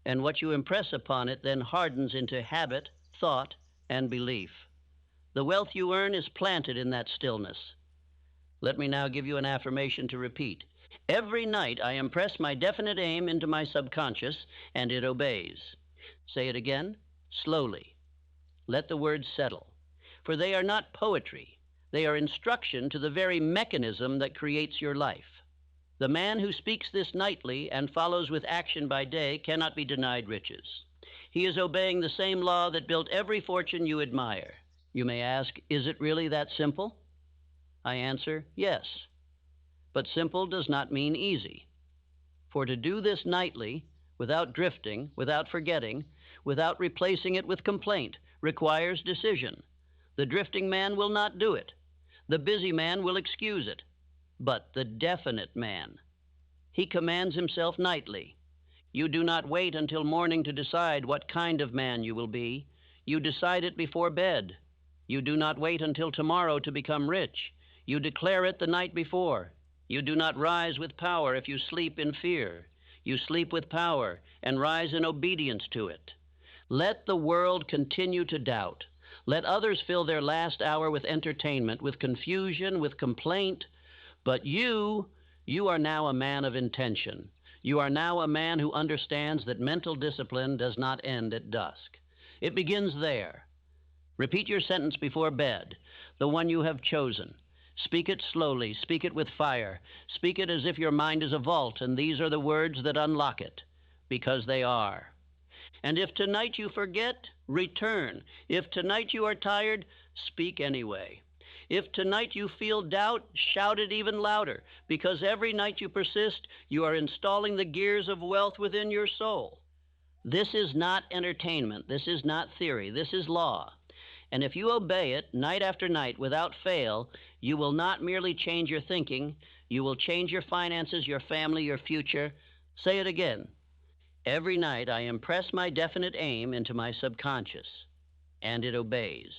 And what you impress upon it then hardens into habit, thought, and belief. The wealth you earn is planted in that stillness. Let me now give you an affirmation to repeat. Every night I impress my definite aim into my subconscious, and it obeys. Say it again, slowly. Let the words settle. For they are not poetry. They are instruction to the very mechanism that creates your life. The man who speaks this nightly and follows with action by day cannot be denied riches. He is obeying the same law that built every fortune you admire. You may ask, is it really that simple? I answer, yes. But simple does not mean easy. For to do this nightly, without drifting, without forgetting, without replacing it with complaint, requires decision. The drifting man will not do it. The busy man will excuse it. But the definite man, he commands himself nightly. You do not wait until morning to decide what kind of man you will be. You decide it before bed. You do not wait until tomorrow to become rich. You declare it the night before. You do not rise with power if you sleep in fear. You sleep with power and rise in obedience to it. Let the world continue to doubt. Let others fill their last hour with entertainment, with confusion, with complaint. But you are now a man of intention. You are now a man who understands that mental discipline does not end at dusk. It begins there. Repeat your sentence before bed, the one you have chosen. Speak it slowly, speak it with fire. Speak it as if your mind is a vault, and these are the words that unlock it, because they are. And if tonight you forget, return. If tonight you are tired, speak anyway. If tonight you feel doubt, shout it even louder, because every night you persist, you are installing the gears of wealth within your soul. This is not entertainment. This is not theory. This is law. And if you obey it night after night without fail, you will not merely change your thinking, you will change your finances, your family, your future. Say it again. Every night I impress my definite aim into my subconscious, and it obeys.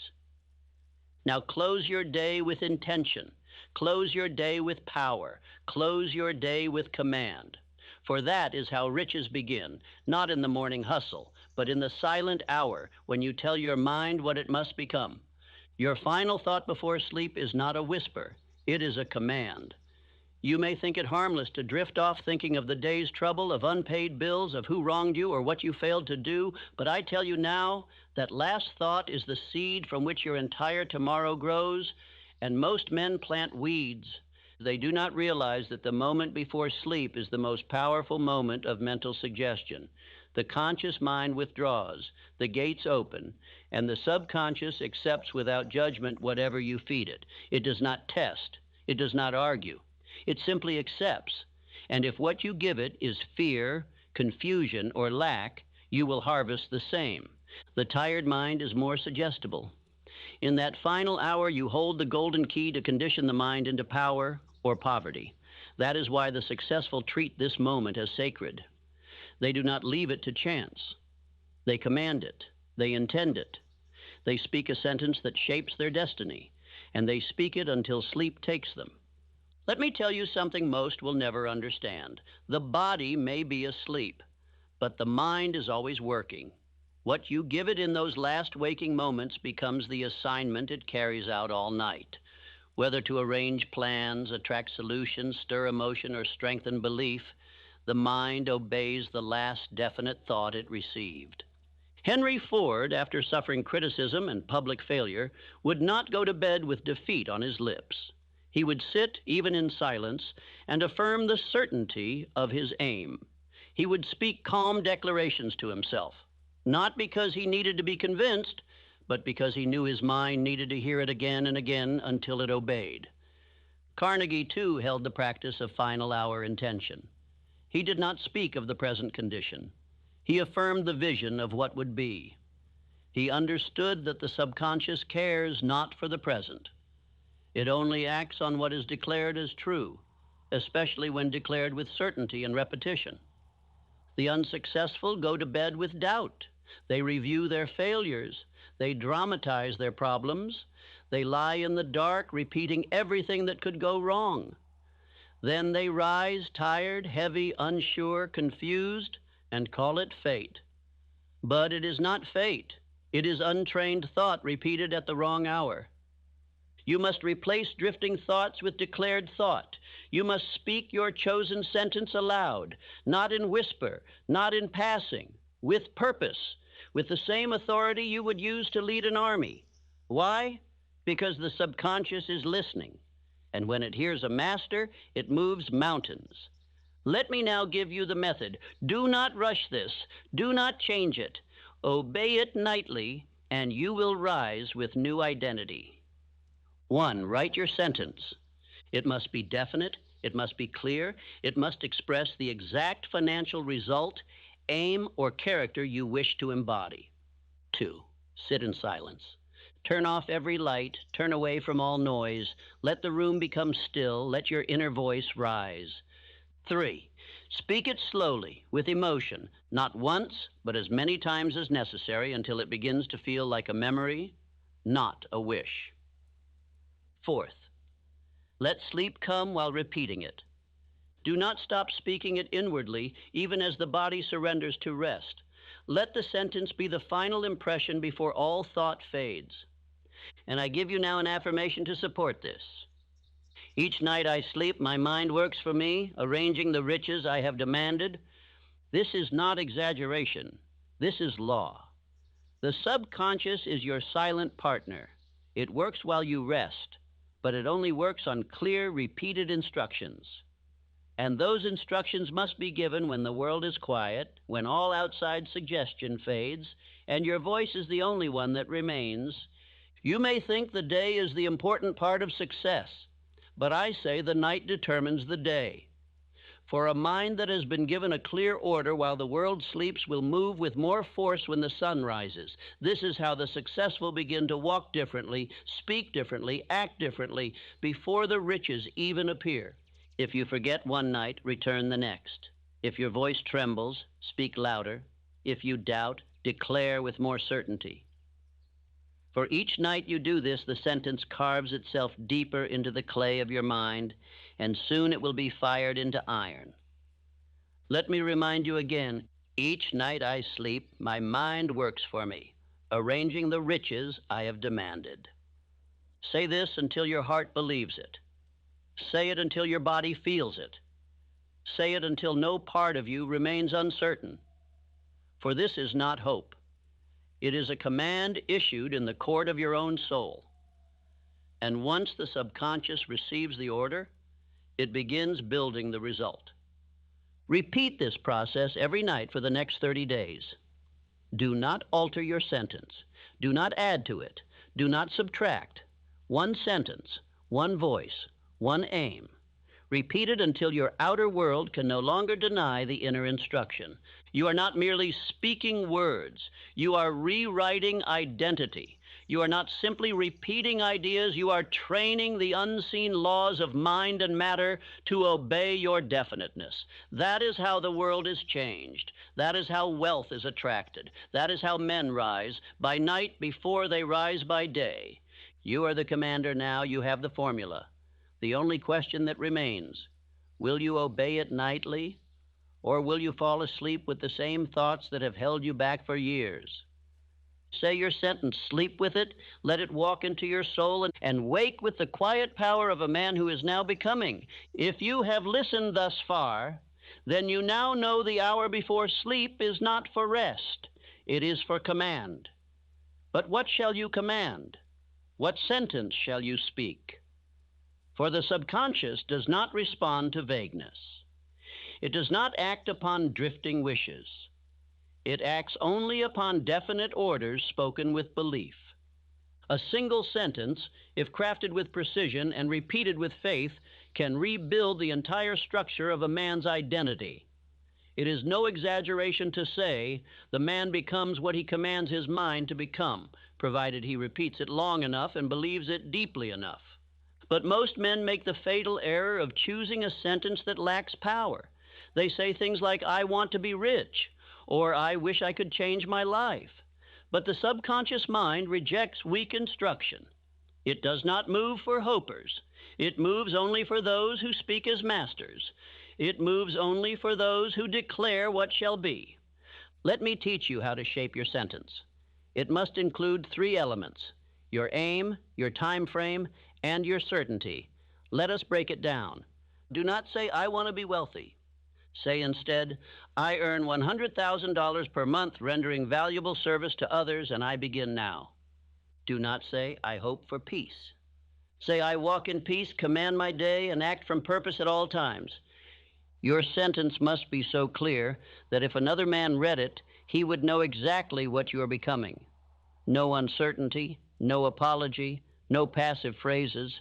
Now close your day with intention. Close your day with power. Close your day with command. For that is how riches begin, not in the morning hustle, but in the silent hour when you tell your mind what it must become. Your final thought before sleep is not a whisper, it is a command. You may think it harmless to drift off thinking of the day's trouble, of unpaid bills, of who wronged you or what you failed to do, but I tell you now that last thought is the seed from which your entire tomorrow grows, and most men plant weeds. They do not realize that the moment before sleep is the most powerful moment of mental suggestion. The conscious mind withdraws, the gates open, and the subconscious accepts without judgment whatever you feed it. It does not test. It does not argue. It simply accepts. And if what you give it is fear, confusion, or lack, you will harvest the same. The tired mind is more suggestible. In that final hour, you hold the golden key to condition the mind into power or poverty. That is why the successful treat this moment as sacred. They do not leave it to chance. They command it. They intend it. They speak a sentence that shapes their destiny, and they speak it until sleep takes them. Let me tell you something most will never understand. The body may be asleep, but the mind is always working. What you give it in those last waking moments becomes the assignment it carries out all night. Whether to arrange plans, attract solutions, stir emotion, or strengthen belief, the mind obeys the last definite thought it received. Henry Ford, after suffering criticism and public failure, would not go to bed with defeat on his lips. He would sit, even in silence, and affirm the certainty of his aim. He would speak calm declarations to himself, not because he needed to be convinced, but because he knew his mind needed to hear it again and again until it obeyed. Carnegie, too, held the practice of final hour intention. He did not speak of the present condition. He affirmed the vision of what would be. He understood that the subconscious cares not for the present. It only acts on what is declared as true, especially when declared with certainty and repetition. The unsuccessful go to bed with doubt. They review their failures. They dramatize their problems. They lie in the dark, repeating everything that could go wrong. Then they rise, tired, heavy, unsure, confused, and call it fate. But it is not fate. It is untrained thought repeated at the wrong hour. You must replace drifting thoughts with declared thought. You must speak your chosen sentence aloud, not in whisper, not in passing, with purpose, with the same authority you would use to lead an army. Why? Because the subconscious is listening, and when it hears a master, it moves mountains. Let me now give you the method. Do not rush this. Do not change it. Obey it nightly, and you will rise with new identity. 1. Write your sentence. It must be definite. It must be clear. It must express the exact financial result, aim, or character you wish to embody. 2. Sit in silence. Turn off every light. Turn away from all noise. Let the room become still. Let your inner voice rise. 3. Speak it slowly, with emotion, not once, but as many times as necessary until it begins to feel like a memory, not a wish. 4th, let sleep come while repeating it. Do not stop speaking it inwardly, even as the body surrenders to rest. Let the sentence be the final impression before all thought fades. And I give you now an affirmation to support this. Each night I sleep, my mind works for me, arranging the riches I have demanded. This is not exaggeration. This is law. The subconscious is your silent partner. It works while you rest, but it only works on clear, repeated instructions. And those instructions must be given when the world is quiet, when all outside suggestion fades, and your voice is the only one that remains. You may think the day is the important part of success, but I say the night determines the day. For a mind that has been given a clear order while the world sleeps will move with more force when the sun rises. This is how the successful begin to walk differently, speak differently, act differently, before the riches even appear. If you forget one night, return the next. If your voice trembles, speak louder. If you doubt, declare with more certainty. For each night you do this, the sentence carves itself deeper into the clay of your mind, and soon it will be fired into iron. Let me remind you again, each night I sleep, my mind works for me, arranging the riches I have demanded. Say this until your heart believes it. Say it until your body feels it. Say it until no part of you remains uncertain. For this is not hope. It is a command issued in the court of your own soul. And once the subconscious receives the order, it begins building the result. Repeat this process every night for the next 30 days. Do not alter your sentence. Do not add to it. Do not subtract. One sentence, one voice, one aim. Repeat it until your outer world can no longer deny the inner instruction. You are not merely speaking words. You are rewriting identity. You are not simply repeating ideas. You are training the unseen laws of mind and matter to obey your definiteness. That is how the world is changed. That is how wealth is attracted. That is how men rise by night before they rise by day. You are the commander now. You have the formula. The only question that remains, will you obey it nightly, or will you fall asleep with the same thoughts that have held you back for years? Say your sentence, sleep with it, let it walk into your soul, and wake with the quiet power of a man who is now becoming. If you have listened thus far, then you now know the hour before sleep is not for rest. It is for command. But what shall you command? What sentence shall you speak? For the subconscious does not respond to vagueness. It does not act upon drifting wishes. It acts only upon definite orders spoken with belief. A single sentence, if crafted with precision and repeated with faith, can rebuild the entire structure of a man's identity. It is no exaggeration to say the man becomes what he commands his mind to become, provided he repeats it long enough and believes it deeply enough. But most men make the fatal error of choosing a sentence that lacks power. They say things like, I want to be rich, or I wish I could change my life. But the subconscious mind rejects weak instruction. It does not move for hopers. It moves only for those who speak as masters. It moves only for those who declare what shall be. Let me teach you how to shape your sentence. It must include 3 elements: your aim, your time frame, and your certainty. Let us break it down. Do not say, I want to be wealthy. Say instead, I earn $100,000 per month rendering valuable service to others, and I begin now. Do not say, I hope for peace. Say, I walk in peace, command my day, and act from purpose at all times. Your sentence must be so clear that if another man read it, he would know exactly what you are becoming. No uncertainty, no apology, no passive phrases.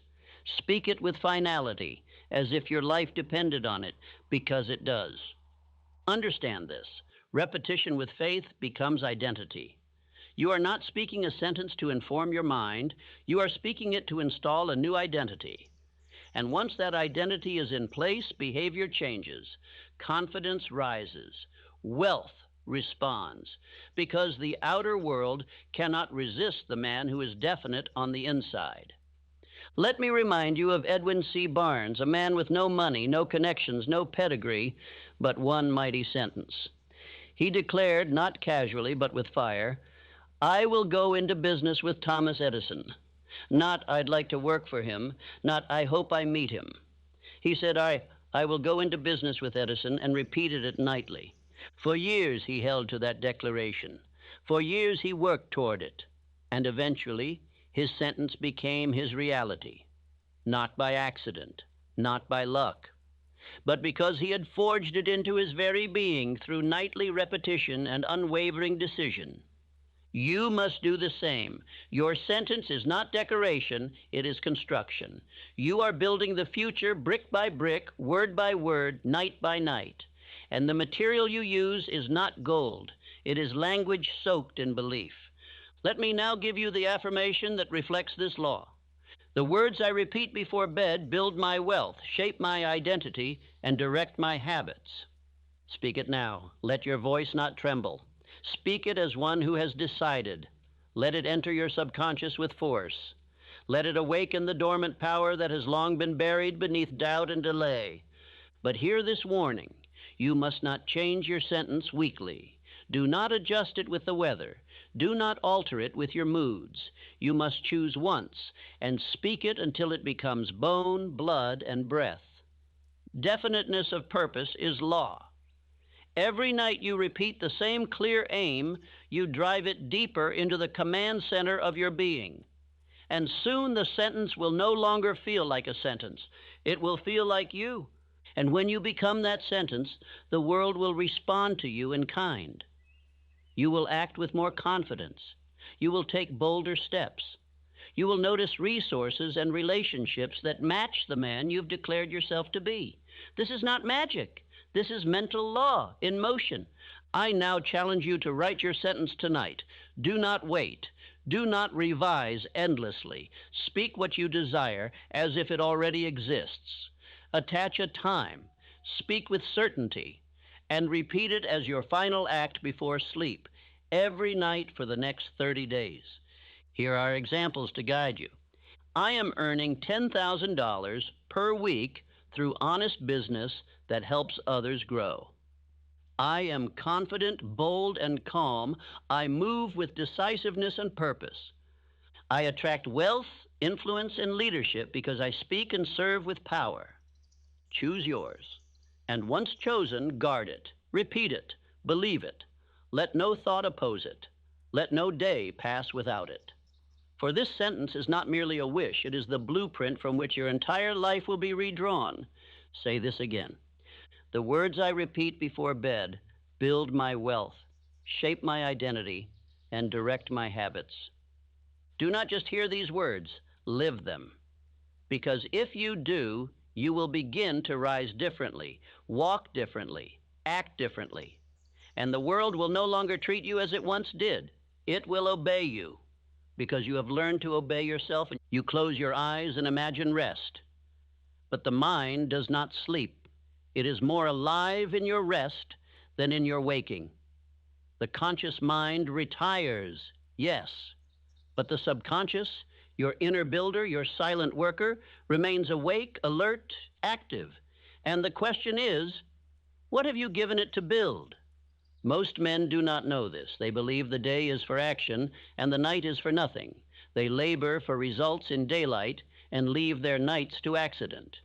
Speak it with finality, as if your life depended on it, because it does. Understand this. Repetition with faith becomes identity. You are not speaking a sentence to inform your mind. You are speaking it to install a new identity. And once that identity is in place, behavior changes. Confidence rises. Wealth responds, because the outer world cannot resist the man who is definite on the inside. Let me remind you of Edwin C. Barnes, a man with no money, no connections, no pedigree, but one mighty sentence. He declared, not casually but with fire, I will go into business with Thomas Edison. Not, I'd like to work for him, not, I hope I meet him. He said, I will go into business with Edison, and repeated it nightly. For years he held to that declaration. For years he worked toward it. And eventually his sentence became his reality. Not by accident, not by luck, but because he had forged it into his very being through nightly repetition and unwavering decision. You must do the same. Your sentence is not decoration, it is construction. You are building the future brick by brick, word by word, night by night. And the material you use is not gold. It is language soaked in belief. Let me now give you the affirmation that reflects this law. The words I repeat before bed build my wealth, shape my identity, and direct my habits. Speak it now. Let your voice not tremble. Speak it as one who has decided. Let it enter your subconscious with force. Let it awaken the dormant power that has long been buried beneath doubt and delay. But hear this warning. You must not change your sentence weekly. Do not adjust it with the weather. Do not alter it with your moods. You must choose once and speak it until it becomes bone, blood, and breath. Definiteness of purpose is law. Every night you repeat the same clear aim, you drive it deeper into the command center of your being. And soon the sentence will no longer feel like a sentence. It will feel like you. And when you become that sentence, the world will respond to you in kind. You will act with more confidence. You will take bolder steps. You will notice resources and relationships that match the man you've declared yourself to be. This is not magic. This is mental law in motion. I now challenge you to write your sentence tonight. Do not wait. Do not revise endlessly. Speak what you desire as if it already exists. Attach a time. Speak with certainty. And repeat it as your final act before sleep, every night for the next 30 days. Here are examples to guide you. I am earning $10,000 per week through honest business that helps others grow. I am confident, bold, and calm. I move with decisiveness and purpose. I attract wealth, influence, and leadership because I speak and serve with power. Choose yours. And once chosen, guard it. Repeat it. Believe it. Let no thought oppose it. Let no day pass without it. For this sentence is not merely a wish, it is the blueprint from which your entire life will be redrawn. Say this again. The words I repeat before bed build my wealth, shape my identity, and direct my habits. Do not just hear these words, live them. Because if you do, you will begin to rise differently, walk differently, act differently. And the world will no longer treat you as it once did. It will obey you. Because you have learned to obey yourself, and you close your eyes and imagine rest. But the mind does not sleep. It is more alive in your rest than in your waking. The conscious mind retires, yes, but the subconscious, your inner builder, your silent worker, remains awake, alert, active. And the question is, what have you given it to build? Most men do not know this. They believe the day is for action and the night is for nothing. They labor for results in daylight and leave their nights to accident.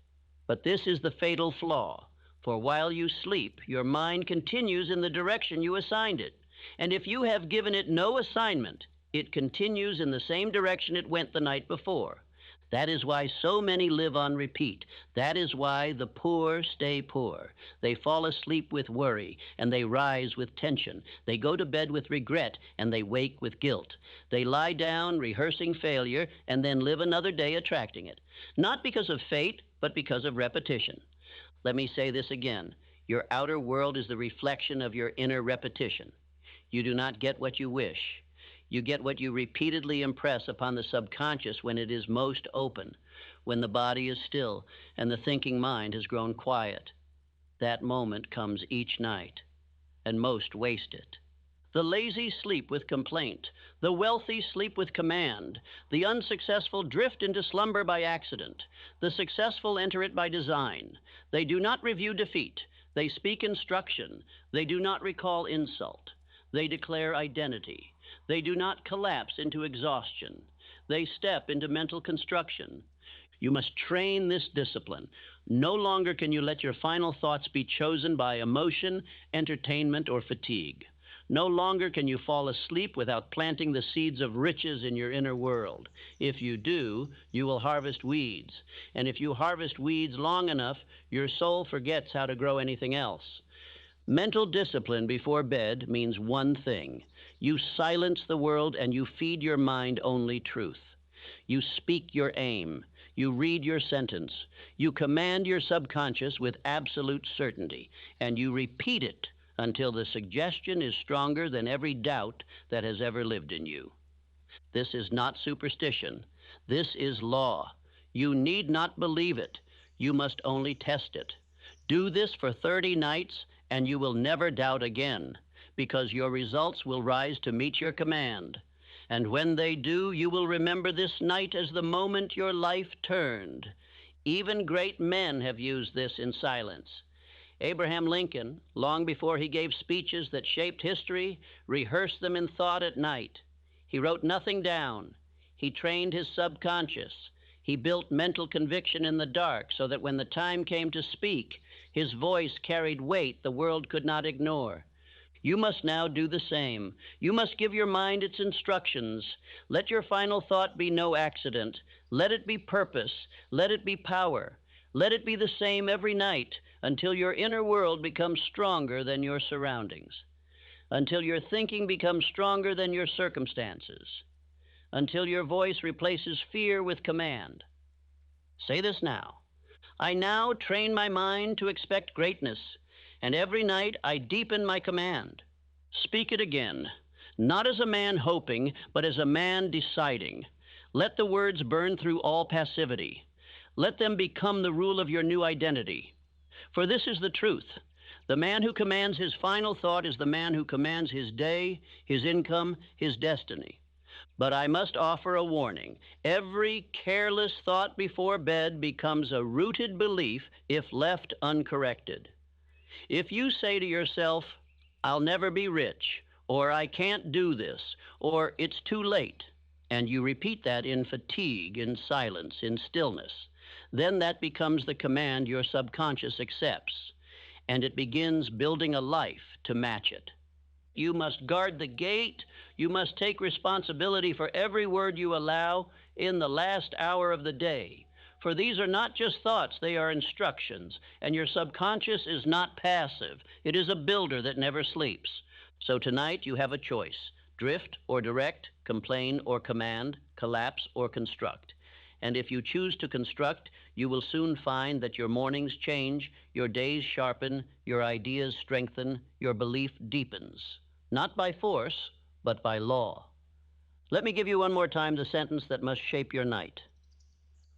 But this is the fatal flaw. For while you sleep, your mind continues in the direction you assigned it. And if you have given it no assignment, it continues in the same direction it went the night before. That is why so many live on repeat. That is why the poor stay poor. They fall asleep with worry, and they rise with tension. They go to bed with regret, and they wake with guilt. They lie down rehearsing failure, and then live another day attracting it. Not because of fate, but because of repetition. Let me say this again. Your outer world is the reflection of your inner repetition. You do not get what you wish. You get what you repeatedly impress upon the subconscious when it is most open, when the body is still and the thinking mind has grown quiet. That moment comes each night, and most waste it. The lazy sleep with complaint. The wealthy sleep with command. The unsuccessful drift into slumber by accident. The successful enter it by design. They do not review defeat. They speak instruction. They do not recall insult. They declare identity. They do not collapse into exhaustion. They step into mental construction. You must train this discipline. No longer can you let your final thoughts be chosen by emotion, entertainment, or fatigue. No longer can you fall asleep without planting the seeds of riches in your inner world. If you do, you will harvest weeds. And if you harvest weeds long enough, your soul forgets how to grow anything else. Mental discipline before bed means one thing. You silence the world and you feed your mind only truth. You speak your aim. You read your sentence. You command your subconscious with absolute certainty, and you repeat it until the suggestion is stronger than every doubt that has ever lived in you. This is not superstition. This is law. You need not believe it. You must only test it. Do this for 30 nights, and you will never doubt again, because your results will rise to meet your command. And when they do, you will remember this night as the moment your life turned. Even great men have used this in silence. Abraham Lincoln, long before he gave speeches that shaped history, rehearsed them in thought at night. He wrote nothing down. He trained his subconscious. He built mental conviction in the dark so that when the time came to speak, his voice carried weight the world could not ignore. You must now do the same. You must give your mind its instructions. Let your final thought be no accident. Let it be purpose. Let it be power. Let it be the same every night until your inner world becomes stronger than your surroundings, until your thinking becomes stronger than your circumstances, until your voice replaces fear with command. Say this now. I now train my mind to expect greatness, and every night I deepen my command. Speak it again, not as a man hoping, but as a man deciding. Let the words burn through all passivity. Let them become the rule of your new identity. For this is the truth. The man who commands his final thought is the man who commands his day, his income, his destiny. But I must offer a warning. Every careless thought before bed becomes a rooted belief if left uncorrected. If you say to yourself, I'll never be rich, or I can't do this, or it's too late, and you repeat that in fatigue, in silence, in stillness, then that becomes the command your subconscious accepts, and it begins building a life to match it. You must guard the gate. You must take responsibility for every word you allow in the last hour of the day. For these are not just thoughts, they are instructions, and your subconscious is not passive. It is a builder that never sleeps. So tonight you have a choice: drift or direct, complain or command, collapse or construct. And if you choose to construct, you will soon find that your mornings change, your days sharpen, your ideas strengthen, your belief deepens. Not by force, but by law. Let me give you one more time the sentence that must shape your night.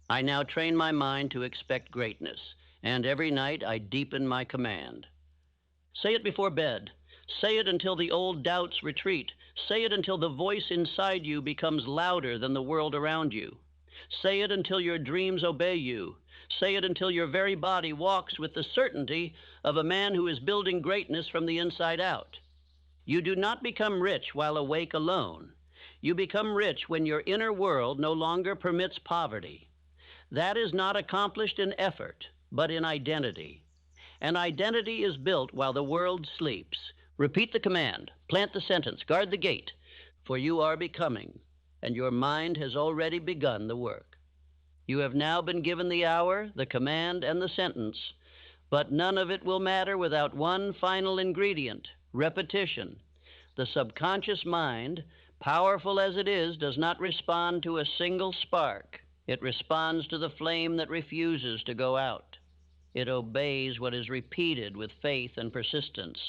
I now train my mind to expect greatness, and every night I deepen my command. Say it before bed. Say it until the old doubts retreat. Say it until the voice inside you becomes louder than the world around you. Say it until your dreams obey you. Say it until your very body walks with the certainty of a man who is building greatness from the inside out. You do not become rich while awake alone. You become rich when your inner world no longer permits poverty. That is not accomplished in effort, but in identity. And identity is built while the world sleeps. Repeat the command, plant the sentence, guard the gate, for you are becoming, and your mind has already begun the work. You have now been given the hour, the command, and the sentence, but none of it will matter without one final ingredient: repetition. The subconscious mind, powerful as it is, does not respond to a single spark. It responds to the flame that refuses to go out. It obeys what is repeated with faith and persistence.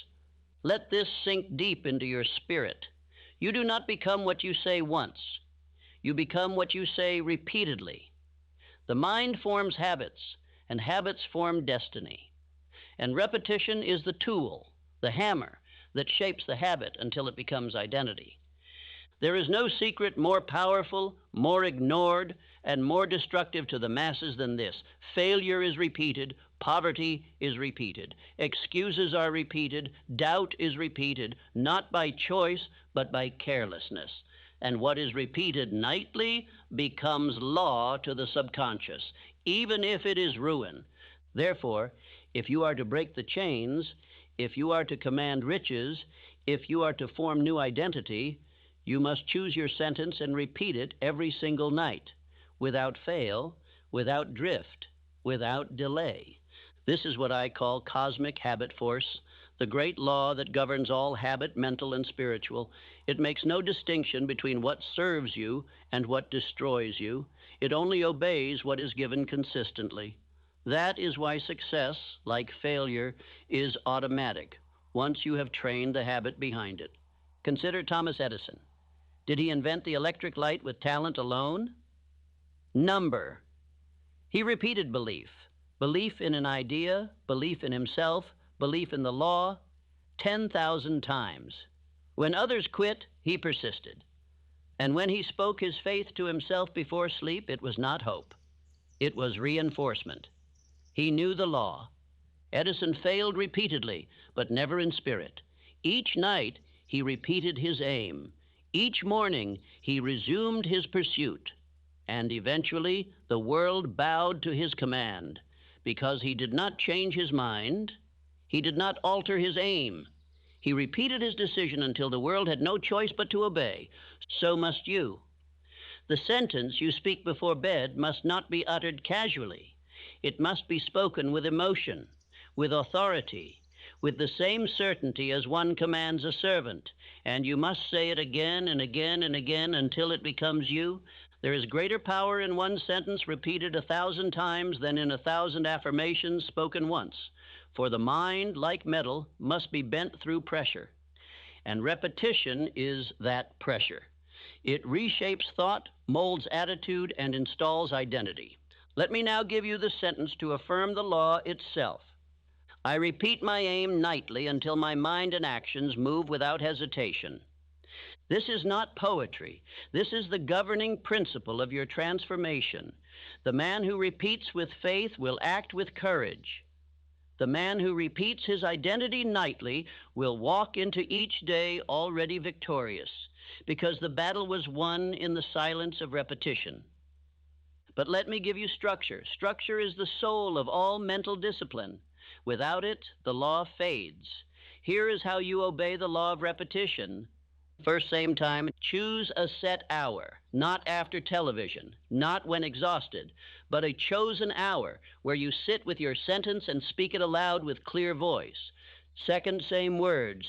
Let this sink deep into your spirit. You do not become what you say once. You become what you say repeatedly. The mind forms habits, and habits form destiny. And repetition is the tool, the hammer, that shapes the habit until it becomes identity. There is no secret more powerful, more ignored, and more destructive to the masses than this. Failure is repeated, poverty is repeated, excuses are repeated, doubt is repeated, not by choice, but by carelessness. And what is repeated nightly becomes law to the subconscious, even if it is ruin. Therefore, if you are to break the chains, if you are to command riches, if you are to form new identity, you must choose your sentence and repeat it every single night, without fail, without drift, without delay. This is what I call cosmic habit force, the great law that governs all habit, mental and spiritual. It makes no distinction between what serves you and what destroys you. It only obeys what is given consistently. That is why success, like failure, is automatic, once you have trained the habit behind it. Consider Thomas Edison. Did he invent the electric light with talent alone? Number. He repeated belief. Belief in an idea, belief in himself, belief in the law, 10,000 times. When others quit, he persisted. And when he spoke his faith to himself before sleep, it was not hope. It was reinforcement. He knew the law. Edison failed repeatedly, but never in spirit. Each night, he repeated his aim. Each morning, he resumed his pursuit. And eventually, the world bowed to his command, because he did not change his mind. He did not alter his aim. He repeated his decision until the world had no choice but to obey. So must you. The sentence you speak before bed must not be uttered casually. It must be spoken with emotion, with authority, with the same certainty as one commands a servant, and you must say it again and again and again until it becomes you. There is greater power in one sentence repeated 1,000 times than in 1,000 affirmations spoken once, for the mind, like metal, must be bent through pressure, and repetition is that pressure. It reshapes thought, molds attitude, and installs identity. Let me now give you the sentence to affirm the law itself. I repeat my aim nightly until my mind and actions move without hesitation. This is not poetry. This is the governing principle of your transformation. The man who repeats with faith will act with courage. The man who repeats his identity nightly will walk into each day already victorious, because the battle was won in the silence of repetition. But let me give you structure. Structure is the soul of all mental discipline. Without it, the law fades. Here is how you obey the law of repetition. First, same time, choose a set hour, not after television, not when exhausted, but a chosen hour where you sit with your sentence and speak it aloud with clear voice. Second, same words.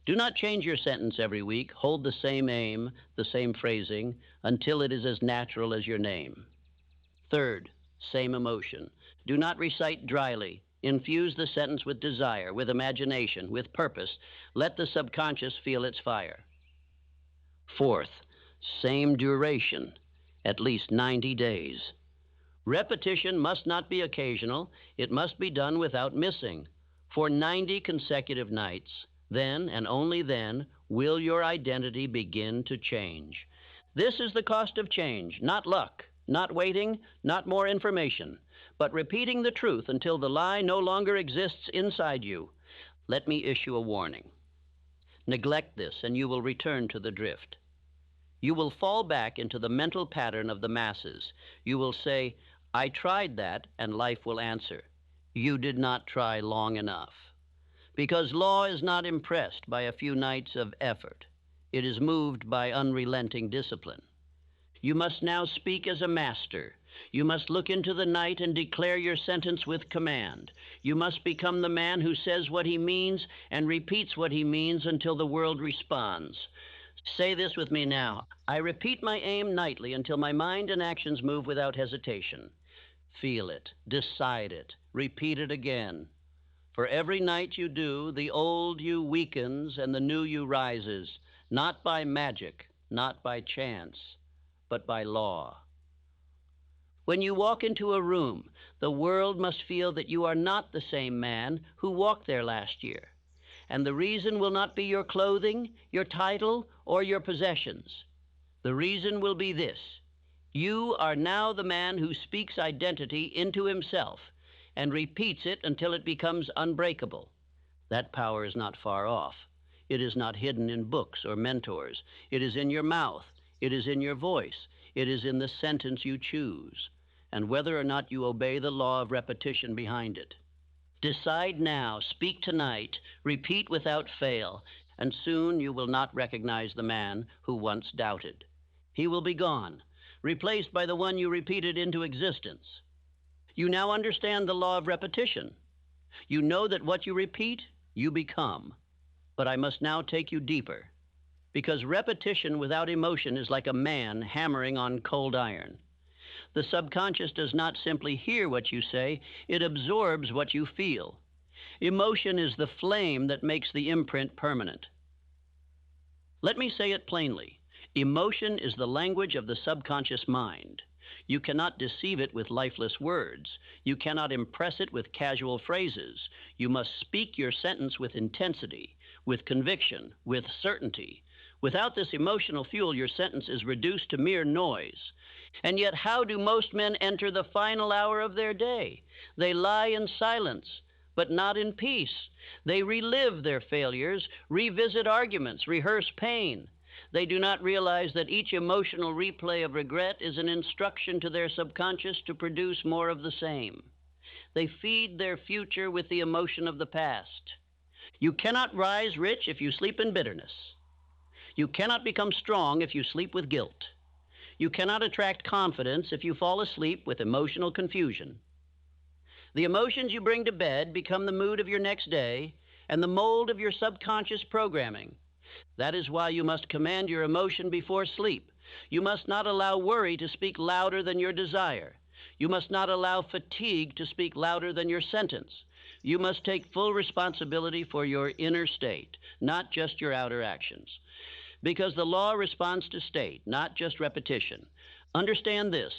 Do not change your sentence every week. Hold the same aim, the same phrasing, until it is as natural as your name. Third, same emotion. Do not recite dryly. Infuse the sentence with desire, with imagination, with purpose. Let the subconscious feel its fire. Fourth, same duration, at least 90 days. Repetition must not be occasional. It must be done without missing. For 90 consecutive nights, then and only then will your identity begin to change. This is the cost of change, not luck, not waiting, not more information, but repeating the truth until the lie no longer exists inside you. Let me issue a warning. Neglect this, and you will return to the drift. You will fall back into the mental pattern of the masses. You will say, I tried that, and life will answer. You did not try long enough. Because law is not impressed by a few nights of effort. It is moved by unrelenting discipline. You must now speak as a master. You must look into the night and declare your sentence with command. You must become the man who says what he means and repeats what he means until the world responds. Say this with me now. I repeat my aim nightly until my mind and actions move without hesitation. Feel it, decide it, repeat it again. For every night you do, the old you weakens and the new you rises, not by magic, not by chance, but by law. When you walk into a room, the world must feel that you are not the same man who walked there last year. And the reason will not be your clothing, your title, or your possessions. The reason will be this. You are now the man who speaks identity into himself and repeats it until it becomes unbreakable. That power is not far off. It is not hidden in books or mentors. It is in your mouth. It is in your voice. It is in the sentence you choose, and whether or not you obey the law of repetition behind it. Decide now, speak tonight, repeat without fail, and soon you will not recognize the man who once doubted. He will be gone, replaced by the one you repeated into existence. You now understand the law of repetition. You know that what you repeat, you become. But I must now take you deeper, because repetition without emotion is like a man hammering on cold iron. The subconscious does not simply hear what you say, it absorbs what you feel. Emotion is the flame that makes the imprint permanent. Let me say it plainly. Emotion is the language of the subconscious mind. You cannot deceive it with lifeless words. You cannot impress it with casual phrases. You must speak your sentence with intensity, with conviction, with certainty. Without this emotional fuel, your sentence is reduced to mere noise. And yet, how do most men enter the final hour of their day? They lie in silence, but not in peace. They relive their failures, revisit arguments, rehearse pain. They do not realize that each emotional replay of regret is an instruction to their subconscious to produce more of the same. They feed their future with the emotion of the past. You cannot rise rich if you sleep in bitterness. You cannot become strong if you sleep with guilt. You cannot attract confidence if you fall asleep with emotional confusion. The emotions you bring to bed become the mood of your next day, and the mold of your subconscious programming. That is why you must command your emotion before sleep. You must not allow worry to speak louder than your desire. You must not allow fatigue to speak louder than your sentence. You must take full responsibility for your inner state, not just your outer actions. Because the law responds to state, not just repetition. Understand this.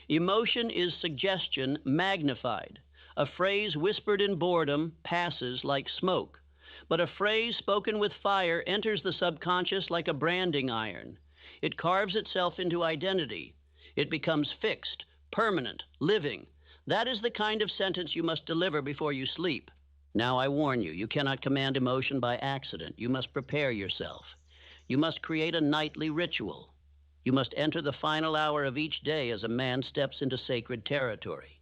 Emotion is suggestion magnified. A phrase whispered in boredom passes like smoke. But a phrase spoken with fire enters the subconscious like a branding iron. It carves itself into identity. It becomes fixed, permanent, living. That is the kind of sentence you must deliver before you sleep. Now I warn you, you cannot command emotion by accident. You must prepare yourself. You must create a nightly ritual. You must enter the final hour of each day as a man steps into sacred territory,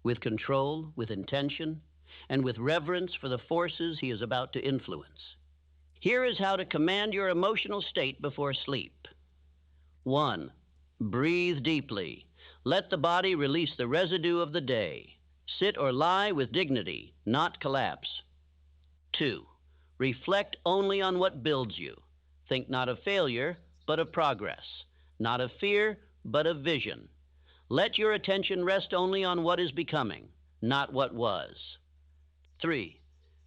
with control, with intention, and with reverence for the forces he is about to influence. Here is how to command your emotional state before sleep. 1. Breathe deeply. Let the body release the residue of the day. Sit or lie with dignity, not collapse. 2. Reflect only on what builds you. Think not of failure, but of progress. Not of fear, but of vision. Let your attention rest only on what is becoming, not what was. 3.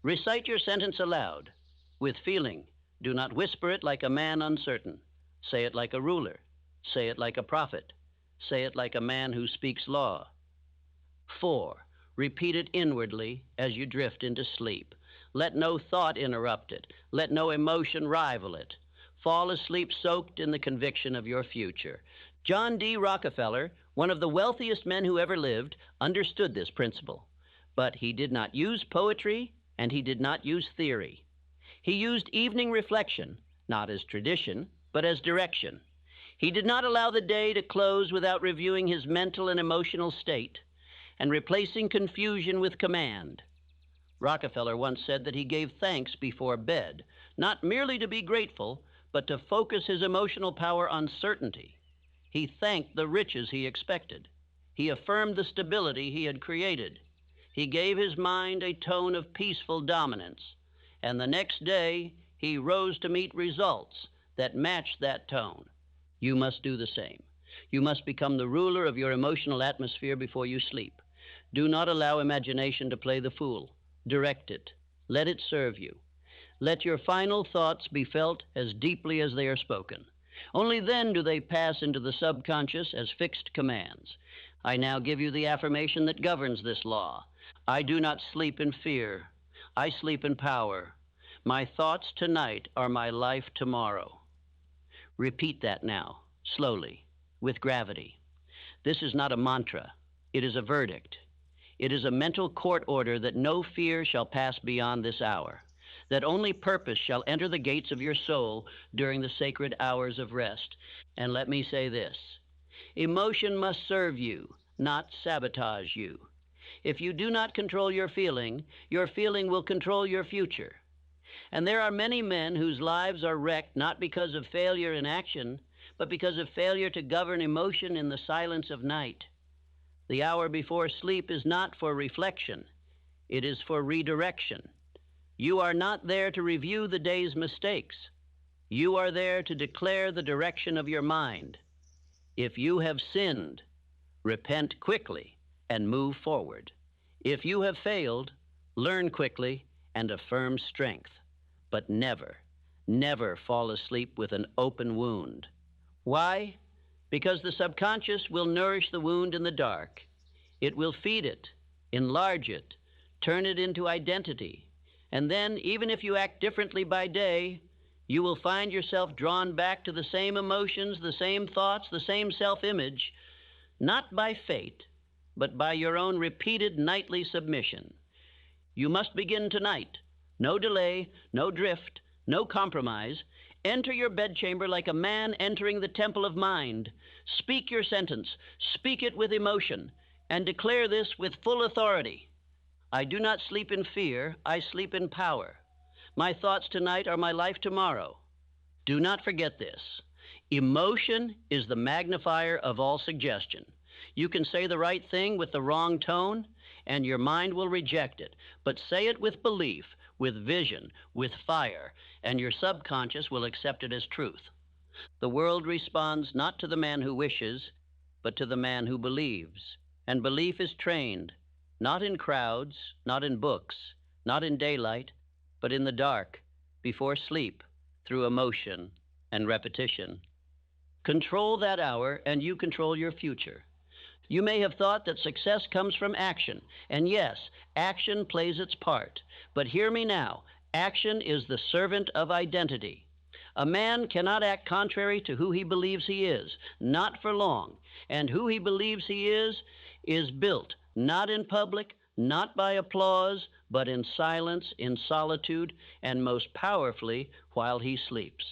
Recite your sentence aloud, with feeling. Do not whisper it like a man uncertain. Say it like a ruler. Say it like a prophet. Say it like a man who speaks law. 4. Repeat it inwardly as you drift into sleep. Let no thought interrupt it. Let no emotion rival it. Fall asleep soaked in the conviction of your future. John D. Rockefeller, one of the wealthiest men who ever lived, understood this principle. But he did not use poetry, and he did not use theory. He used evening reflection, not as tradition, but as direction. He did not allow the day to close without reviewing his mental and emotional state and replacing confusion with command. Rockefeller once said that he gave thanks before bed, not merely to be grateful, but to focus his emotional power on certainty. He thanked the riches he expected. He affirmed the stability he had created. He gave his mind a tone of peaceful dominance, and the next day he rose to meet results that matched that tone. You must do the same. You must become the ruler of your emotional atmosphere before you sleep. Do not allow imagination to play the fool. Direct it. Let it serve you. Let your final thoughts be felt as deeply as they are spoken. Only then do they pass into the subconscious as fixed commands. I now give you the affirmation that governs this law. I do not sleep in fear. I sleep in power. My thoughts tonight are my life tomorrow. Repeat that now, slowly, with gravity. This is not a mantra. It is a verdict. It is a mental court order that no fear shall pass beyond this hour, that only purpose shall enter the gates of your soul during the sacred hours of rest. And let me say this: emotion must serve you, not sabotage you. If you do not control your feeling will control your future. And there are many men whose lives are wrecked not because of failure in action, but because of failure to govern emotion in the silence of night. The hour before sleep is not for reflection. It is for redirection. You are not there to review the day's mistakes. You are there to declare the direction of your mind. If you have sinned, repent quickly and move forward. If you have failed, learn quickly and affirm strength. But never, never fall asleep with an open wound. Why? Because the subconscious will nourish the wound in the dark. It will feed it, enlarge it, turn it into identity. And then, even if you act differently by day, you will find yourself drawn back to the same emotions, the same thoughts, the same self-image, not by fate, but by your own repeated nightly submission. You must begin tonight. No delay, no drift, no compromise. Enter your bedchamber like a man entering the temple of mind. Speak your sentence, speak it with emotion, and declare this with full authority. I do not sleep in fear, I sleep in power. My thoughts tonight are my life tomorrow. Do not forget this. Emotion is the magnifier of all suggestion. You can say the right thing with the wrong tone, and your mind will reject it. But say it with belief, with vision, with fire, and your subconscious will accept it as truth. The world responds not to the man who wishes, but to the man who believes. And belief is trained, not in crowds, not in books, not in daylight, but in the dark, before sleep, through emotion and repetition. Control that hour, and you control your future. You may have thought that success comes from action, and yes, action plays its part. But hear me now, action is the servant of identity. A man cannot act contrary to who he believes he is, not for long. And who he believes he is built, not in public, not by applause, but in silence, in solitude, and most powerfully while he sleeps.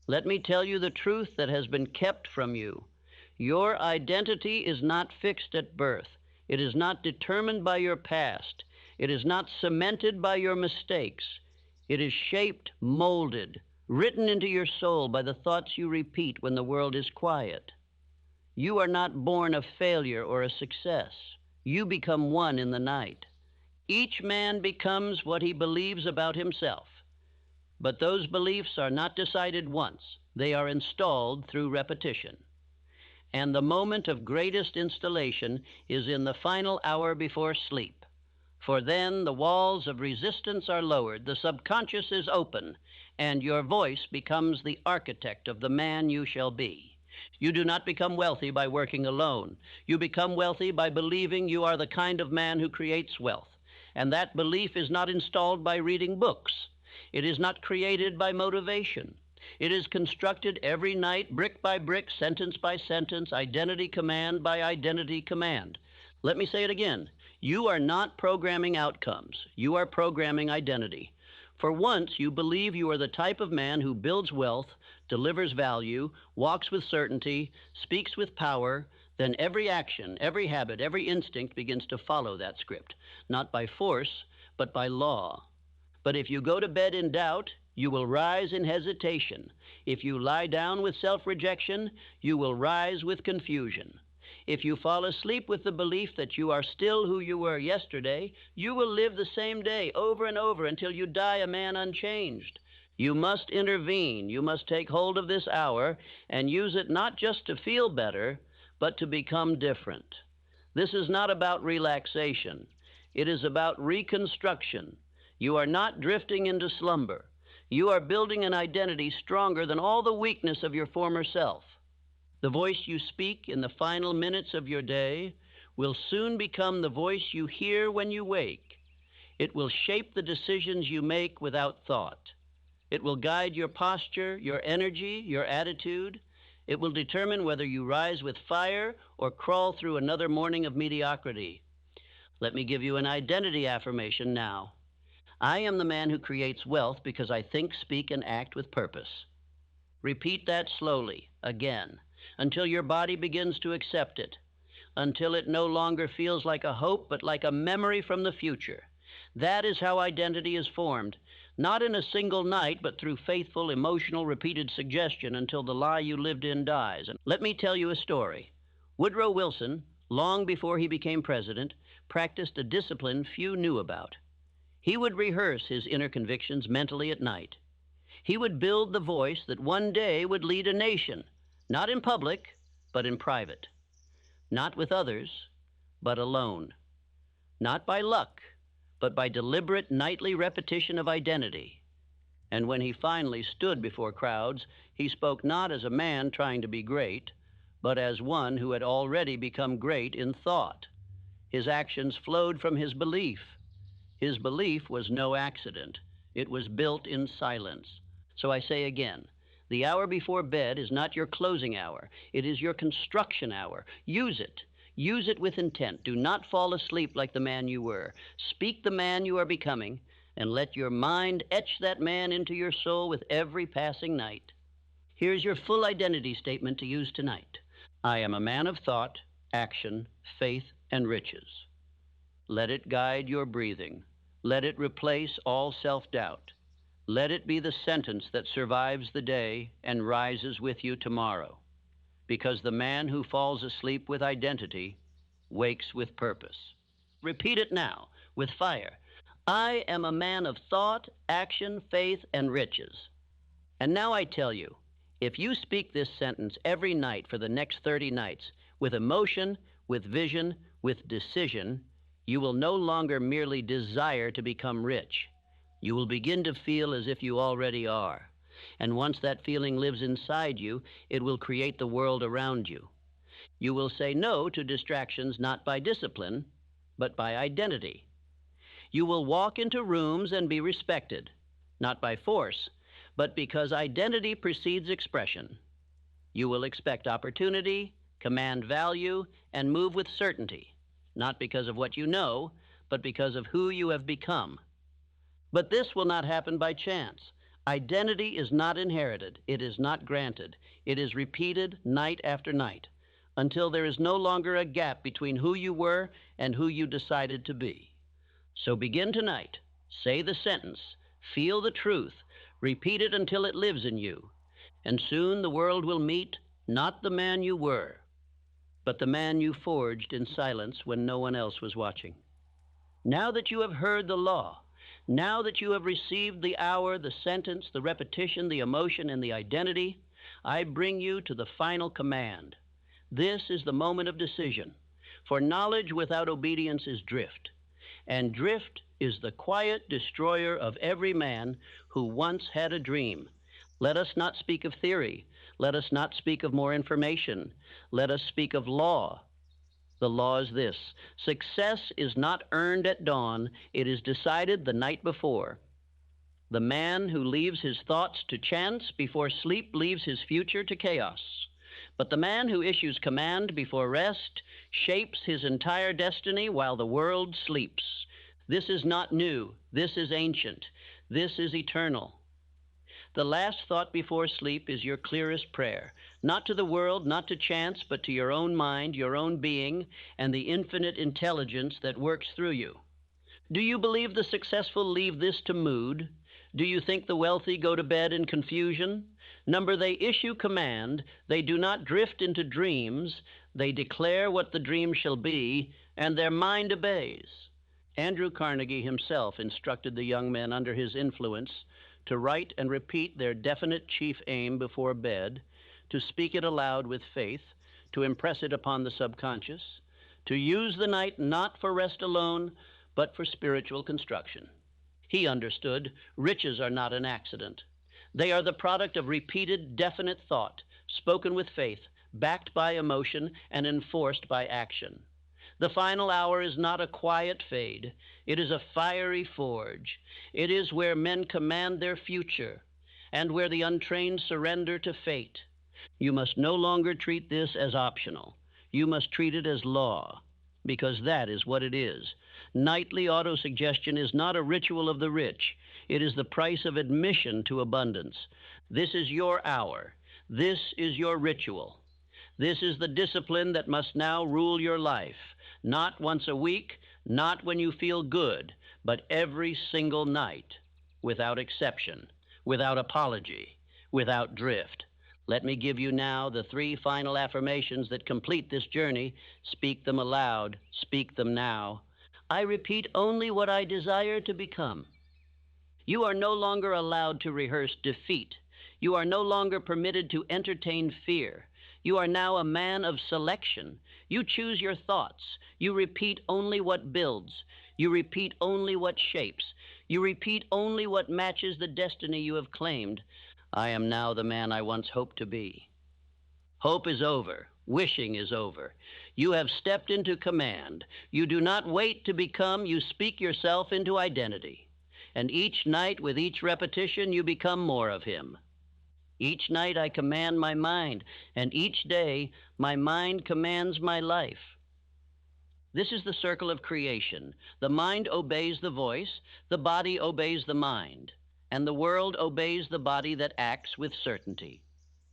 Let me tell you the truth that has been kept from you. Your identity is not fixed at birth. It is not determined by your past. It is not cemented by your mistakes. It is shaped, molded, written into your soul by the thoughts you repeat when the world is quiet. You are not born a failure or a success. You become one in the night. Each man becomes what he believes about himself. But those beliefs are not decided once. They are installed through repetition. And the moment of greatest installation is in the final hour before sleep. For then the walls of resistance are lowered, the subconscious is open, and your voice becomes the architect of the man you shall be. You do not become wealthy by working alone. You become wealthy by believing you are the kind of man who creates wealth. And that belief is not installed by reading books. It is not created by motivation. It is constructed every night, brick by brick, sentence by sentence, identity command by identity command. Let me say it again. You are not programming outcomes. You are programming identity. For once you believe you are the type of man who builds wealth, delivers value, walks with certainty, speaks with power, then every action, every habit, every instinct begins to follow that script, not by force, but by law. But if you go to bed in doubt, you will rise in hesitation. If you lie down with self-rejection, you will rise with confusion. If you fall asleep with the belief that you are still who you were yesterday, you will live the same day over and over until you die a man unchanged. You must intervene. You must take hold of this hour and use it not just to feel better, but to become different. This is not about relaxation. It is about reconstruction. You are not drifting into slumber. You are building an identity stronger than all the weakness of your former self. The voice you speak in the final minutes of your day will soon become the voice you hear when you wake. It will shape the decisions you make without thought. It will guide your posture, your energy, your attitude. It will determine whether you rise with fire or crawl through another morning of mediocrity. Let me give you an identity affirmation now. I am the man who creates wealth because I think, speak, and act with purpose. Repeat that slowly, again, until your body begins to accept it, until it no longer feels like a hope, but like a memory from the future. That is how identity is formed, not in a single night, but through faithful, emotional, repeated suggestion until the lie you lived in dies. And let me tell you a story. Woodrow Wilson, long before he became president, practiced a discipline few knew about. He would rehearse his inner convictions mentally at night. He would build the voice that one day would lead a nation, not in public, but in private. Not with others, but alone. Not by luck, but by deliberate nightly repetition of identity. And when he finally stood before crowds, he spoke not as a man trying to be great, but as one who had already become great in thought. His actions flowed from his belief. His belief was no accident. It was built in silence. So I say again, the hour before bed is not your closing hour. It is your construction hour. Use it. Use it with intent. Do not fall asleep like the man you were. Speak the man you are becoming, and let your mind etch that man into your soul with every passing night. Here's your full identity statement to use tonight. I am a man of thought, action, faith, and riches. Let it guide your breathing. Let it replace all self-doubt. Let it be the sentence that survives the day and rises with you tomorrow. Because the man who falls asleep with identity wakes with purpose. Repeat it now with fire. I am a man of thought, action, faith, and riches. And now I tell you, if you speak this sentence every night for the next 30 nights, with emotion, with vision, with decision, you will no longer merely desire to become rich. You will begin to feel as if you already are. And once that feeling lives inside you, it will create the world around you. You will say no to distractions not by discipline, but by identity. You will walk into rooms and be respected, not by force, but because identity precedes expression. You will expect opportunity, command value, and move with certainty, not because of what you know, but because of who you have become. But this will not happen by chance. Identity is not inherited. It is not granted. It is repeated night after night until there is no longer a gap between who you were and who you decided to be. So begin tonight. Say the sentence. Feel the truth. Repeat it until it lives in you. And soon the world will meet not the man you were, but the man you forged in silence when no one else was watching. Now that you have heard the law, now that you have received the hour, the sentence, the repetition, the emotion, and the identity, I bring you to the final command. This is the moment of decision, for knowledge without obedience is drift, and drift is the quiet destroyer of every man who once had a dream. Let us not speak of theory. Let us not speak of more information. Let us speak of law. The law is this: success is not earned at dawn, it is decided the night before. The man who leaves his thoughts to chance before sleep leaves his future to chaos. But the man who issues command before rest shapes his entire destiny while the world sleeps. This is not new. This is ancient. This is eternal. The last thought before sleep is your clearest prayer, not to the world, not to chance, but to your own mind, your own being, and the infinite intelligence that works through you. Do you believe the successful leave this to mood? Do you think the wealthy go to bed in confusion? Number, they issue command. They do not drift into dreams. They declare what the dream shall be, and their mind obeys. Andrew Carnegie himself instructed the young men under his influence to write and repeat their definite chief aim before bed, to speak it aloud with faith, to impress it upon the subconscious, to use the night not for rest alone, but for spiritual construction. He understood riches are not an accident. They are the product of repeated, definite thought, spoken with faith, backed by emotion, and enforced by action. The final hour is not a quiet fade. It is a fiery forge. It is where men command their future and where the untrained surrender to fate. You must no longer treat this as optional. You must treat it as law, because that is what it is. Nightly autosuggestion is not a ritual of the rich. It is the price of admission to abundance. This is your hour. This is your ritual. This is the discipline that must now rule your life. Not once a week, not when you feel good, but every single night, without exception, without apology, without drift. Let me give you now the 3 final affirmations that complete this journey. Speak them aloud. Speak them now. I repeat only what I desire to become. You are no longer allowed to rehearse defeat. You are no longer permitted to entertain fear. You are now a man of selection. You choose your thoughts. You repeat only what builds. You repeat only what shapes. You repeat only what matches the destiny you have claimed. I am now the man I once hoped to be. Hope is over. Wishing is over. You have stepped into command. You do not wait to become. You speak yourself into identity. And each night, with each repetition, you become more of him. Each night I command my mind, and each day my mind commands my life. This is the circle of creation. The mind obeys the voice, the body obeys the mind, and the world obeys the body that acts with certainty.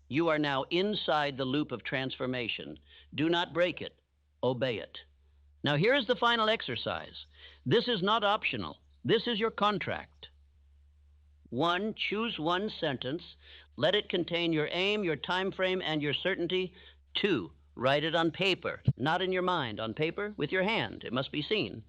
You are now inside the loop of transformation. Do not break it. Obey it. Now here is the final exercise. This is not optional. This is your contract. 1, choose one sentence. Let it contain your aim, your time frame, and your certainty. 2, write it on paper, not in your mind, on paper with your hand. It must be seen.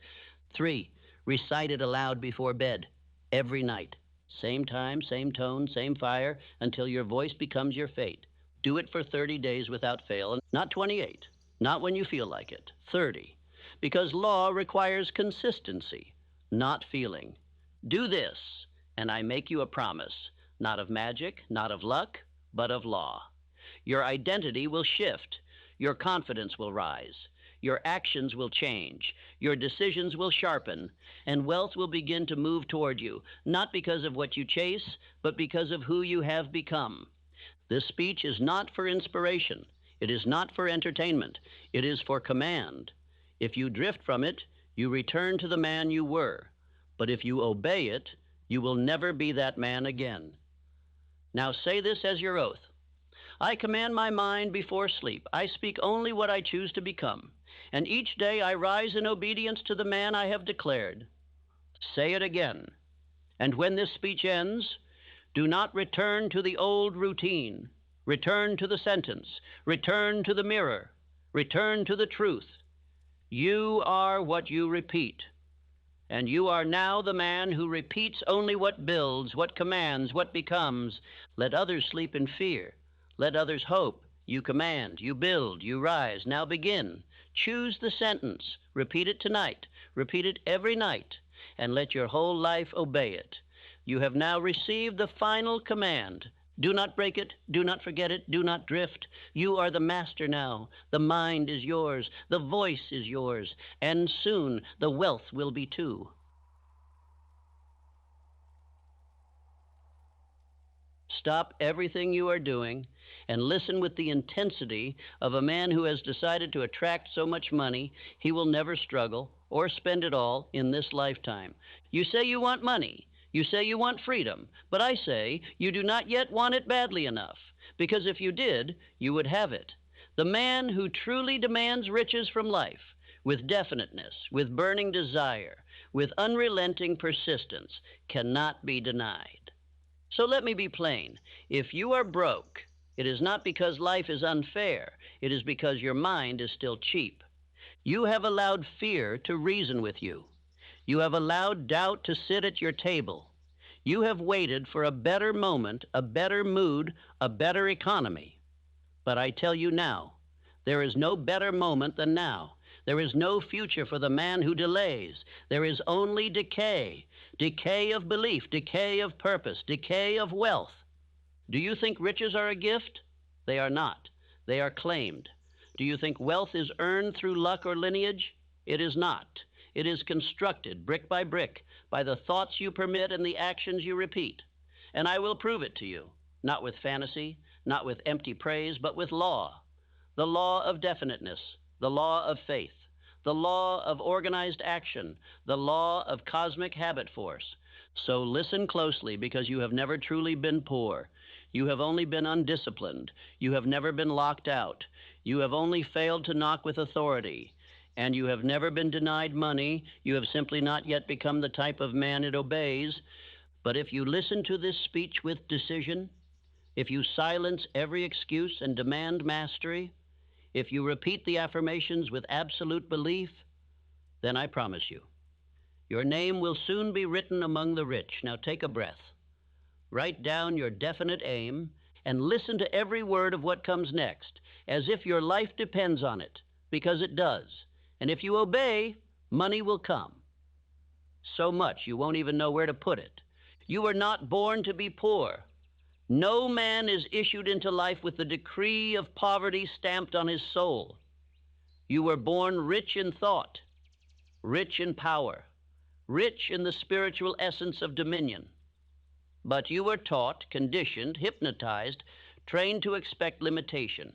3, Recite it aloud before bed, every night. Same time, same tone, same fire, until your voice becomes your fate. Do it for 30 days without fail, not 28, not when you feel like it, 30. Because law requires consistency, not feeling. Do this, and I make you a promise, not of magic, not of luck, but of law. Your identity will shift. Your confidence will rise. Your actions will change. Your decisions will sharpen. And wealth will begin to move toward you, not because of what you chase, but because of who you have become. This speech is not for inspiration. It is not for entertainment. It is for command. If you drift from it, you return to the man you were. But if you obey it, you will never be that man again. Now say this as your oath. I command my mind before sleep. I speak only what I choose to become. And each day I rise in obedience to the man I have declared. Say it again. And when this speech ends, do not return to the old routine. Return to the sentence. Return to the mirror. Return to the truth. You are what you repeat. And you are now the man who repeats only what builds, what commands, what becomes. Let others sleep in fear. Let others hope. You command, you build, you rise. Now begin. Choose the sentence. Repeat it tonight. Repeat it every night. And let your whole life obey it. You have now received the final command. Do not break it. Do not forget it. Do not drift. You are the master now. The mind is yours. The voice is yours. And soon the wealth will be too. Stop everything you are doing and listen with the intensity of a man who has decided to attract so much money he will never struggle or spend it all in this lifetime. You say you want money. You say you want freedom. But I say you do not yet want it badly enough, because if you did, you would have it. The man who truly demands riches from life, with definiteness, with burning desire, with unrelenting persistence, cannot be denied. So let me be plain. If you are broke, it is not because life is unfair. It is because your mind is still cheap. You have allowed fear to reason with you. You have allowed doubt to sit at your table. You have waited for a better moment, a better mood, a better economy. But I tell you now, there is no better moment than now. There is no future for the man who delays. There is only decay. Decay of belief, decay of purpose, decay of wealth. Do you think riches are a gift? They are not. They are claimed. Do you think wealth is earned through luck or lineage? It is not. It is constructed brick by brick by the thoughts you permit and the actions you repeat. And I will prove it to you, not with fantasy, not with empty praise, but with law. The law of definiteness, the law of faith, the law of organized action, the law of cosmic habit force. So listen closely, because you have never truly been poor. You have only been undisciplined. You have never been locked out. You have only failed to knock with authority. And you have never been denied money. You have simply not yet become the type of man it obeys. But if you listen to this speech with decision, if you silence every excuse and demand mastery, if you repeat the affirmations with absolute belief, then I promise you, your name will soon be written among the rich. Now take a breath. Write down your definite aim and listen to every word of what comes next, as if your life depends on it, because it does. And if you obey, money will come. So much you won't even know where to put it. You were not born to be poor. No man is issued into life with the decree of poverty stamped on his soul. You were born rich in thought, rich in power, rich in the spiritual essence of dominion. But you were taught, conditioned, hypnotized, trained to expect limitation.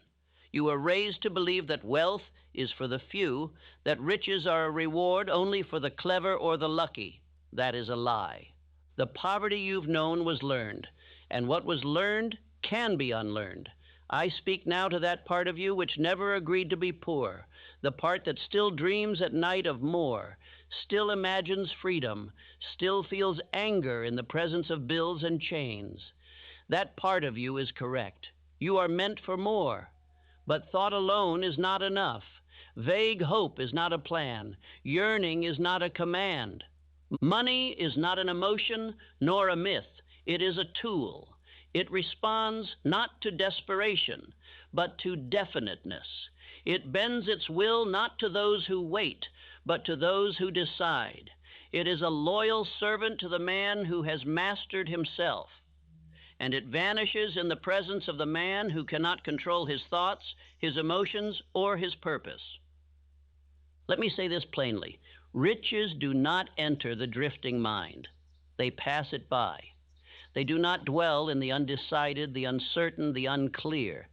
You were raised to believe that wealth is for the few, that riches are a reward only for the clever or the lucky. That is a lie. The poverty you've known was learned, and what was learned can be unlearned. I speak now to that part of you which never agreed to be poor, the part that still dreams at night of more, still imagines freedom, still feels anger in the presence of bills and chains. That part of you is correct. You are meant for more. But thought alone is not enough. Vague hope is not a plan. Yearning is not a command. Money is not an emotion nor a myth. It is a tool. It responds not to desperation, but to definiteness. It bends its will not to those who wait, but to those who decide. It is a loyal servant to the man who has mastered himself. And it vanishes in the presence of the man who cannot control his thoughts, his emotions, or his purpose. Let me say this plainly. Riches do not enter the drifting mind. They pass it by. They do not dwell in the undecided, the uncertain, the unclear.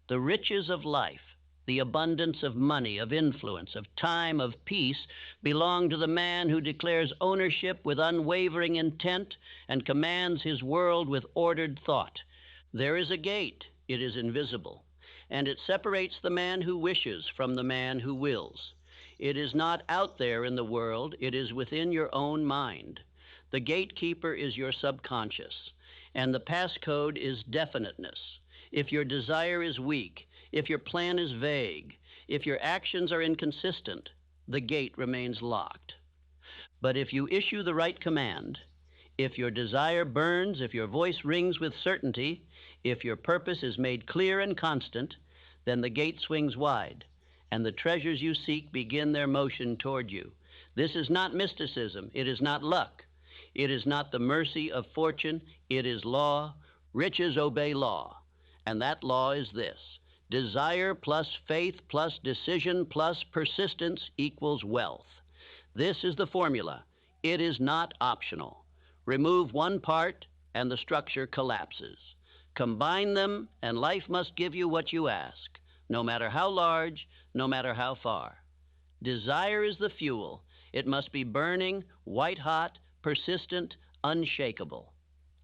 The riches of life, the abundance of money, of influence, of time, of peace, belong to the man who declares ownership with unwavering intent and commands his world with ordered thought. There is a gate, it is invisible, and it separates the man who wishes from the man who wills. It is not out there in the world, it is within your own mind. The gatekeeper is your subconscious, and the passcode is definiteness. If your desire is weak, if your plan is vague, if your actions are inconsistent, the gate remains locked. But if you issue the right command, if your desire burns, if your voice rings with certainty, if your purpose is made clear and constant, then the gate swings wide, and the treasures you seek begin their motion toward you. This is not mysticism. It is not luck. It is not the mercy of fortune. It is law. Riches obey law. And that law is this: desire plus faith plus decision plus persistence equals wealth. This is the formula. It is not optional. Remove one part and the structure collapses. Combine them and life must give you what you ask, no matter how large, no matter how far. Desire is the fuel. It must be burning, white hot, persistent, unshakable.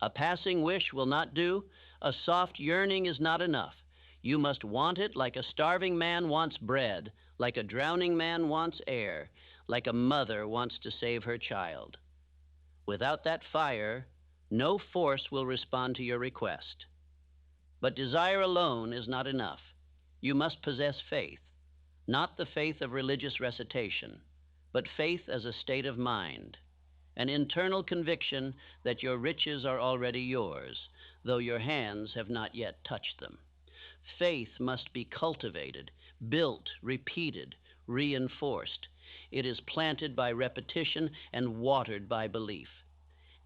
A passing wish will not do. A soft yearning is not enough. You must want it like a starving man wants bread, like a drowning man wants air, like a mother wants to save her child. Without that fire, no force will respond to your request. But desire alone is not enough. You must possess faith, not the faith of religious recitation, but faith as a state of mind, an internal conviction that your riches are already yours, though your hands have not yet touched them. Faith must be cultivated, built, repeated, reinforced. It is planted by repetition and watered by belief.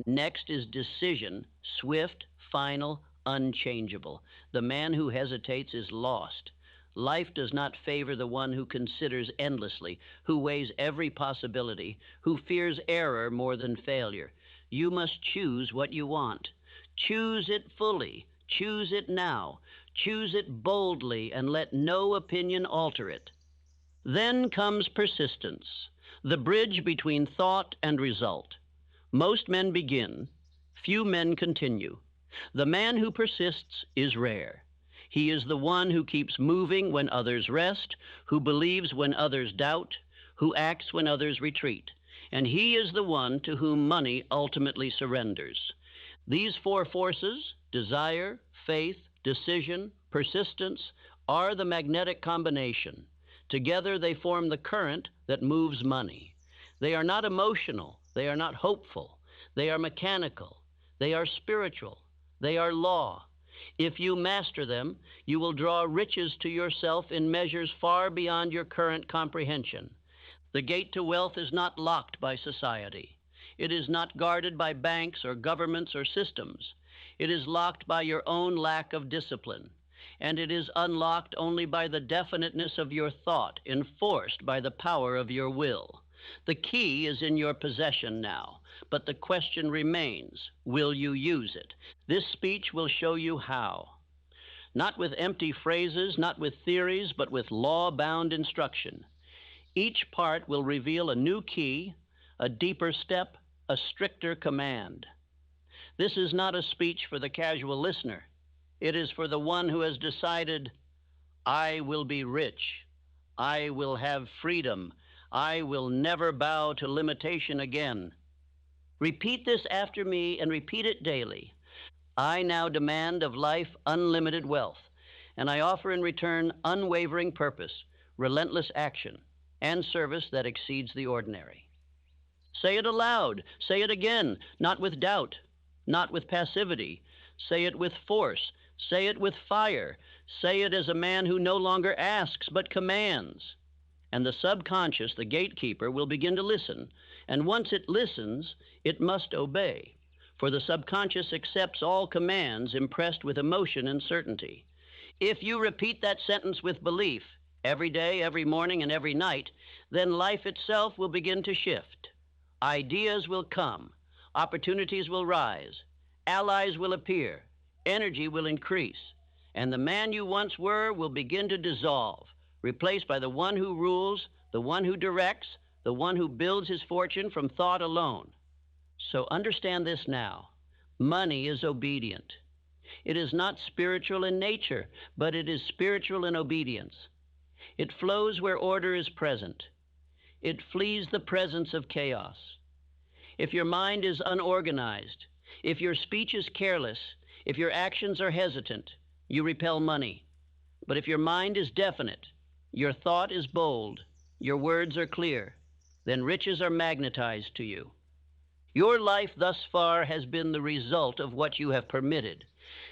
Next is decision, swift, final, unchangeable. The man who hesitates is lost. Life does not favor the one who considers endlessly, who weighs every possibility, who fears error more than failure. You must choose what you want. Choose it fully. Choose it now. Choose it boldly and let no opinion alter it. Then comes persistence, the bridge between thought and result. Most men begin, few men continue. The man who persists is rare. He is the one who keeps moving when others rest, who believes when others doubt, who acts when others retreat. And he is the one to whom money ultimately surrenders. These four forces, desire, faith, decision, persistence, are the magnetic combination. Together they form the current that moves money. They are not emotional. They are not hopeful. They are mechanical. They are spiritual. They are law. If you master them, you will draw riches to yourself in measures far beyond your current comprehension. The gate to wealth is not locked by society. It is not guarded by banks or governments or systems. It is locked by your own lack of discipline. And it is unlocked only by the definiteness of your thought, enforced by the power of your will. The key is in your possession now, but the question remains, will you use it? This speech will show you how. Not with empty phrases, not with theories, but with law-bound instruction. Each part will reveal a new key, a deeper step, a stricter command. This is not a speech for the casual listener. It is for the one who has decided, I will be rich. I will have freedom. I will never bow to limitation again. Repeat this after me and repeat it daily. I now demand of life unlimited wealth, and I offer in return unwavering purpose, relentless action, and service that exceeds the ordinary. Say it aloud. Say it again, not with doubt, not with passivity. Say it with force. Say it with fire. Say it as a man who no longer asks but commands. And the subconscious, the gatekeeper, will begin to listen. And once it listens, it must obey. For the subconscious accepts all commands impressed with emotion and certainty. If you repeat that sentence with belief every day, every morning, and every night, then life itself will begin to shift. Ideas will come. Opportunities will rise. Allies will appear. Energy will increase. And the man you once were will begin to dissolve, replaced by the one who rules, the one who directs, the one who builds his fortune from thought alone. So understand this now. Money is obedient. It is not spiritual in nature, but it is spiritual in obedience. It flows where order is present. It flees the presence of chaos. If your mind is unorganized, if your speech is careless, if your actions are hesitant, you repel money. But if your mind is definite, your thought is bold, your words are clear, then riches are magnetized to you. Your life thus far has been the result of what you have permitted.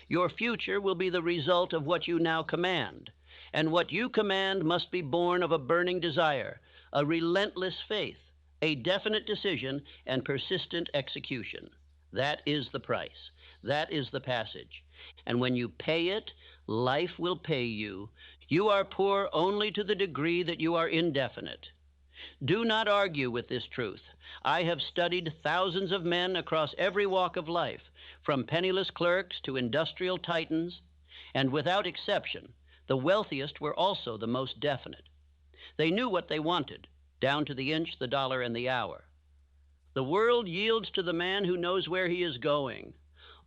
Your future will be the result of what you now command. And what you command must be born of a burning desire, a relentless faith, a definite decision, and persistent execution. That is the price. That is the passage. And when you pay it, life will pay you. You are poor only to the degree that you are indefinite. Do not argue with this truth. I have studied thousands of men across every walk of life, from penniless clerks to industrial titans, and without exception, the wealthiest were also the most definite. They knew what they wanted, down to the inch, the dollar, and the hour. The world yields to the man who knows where he is going.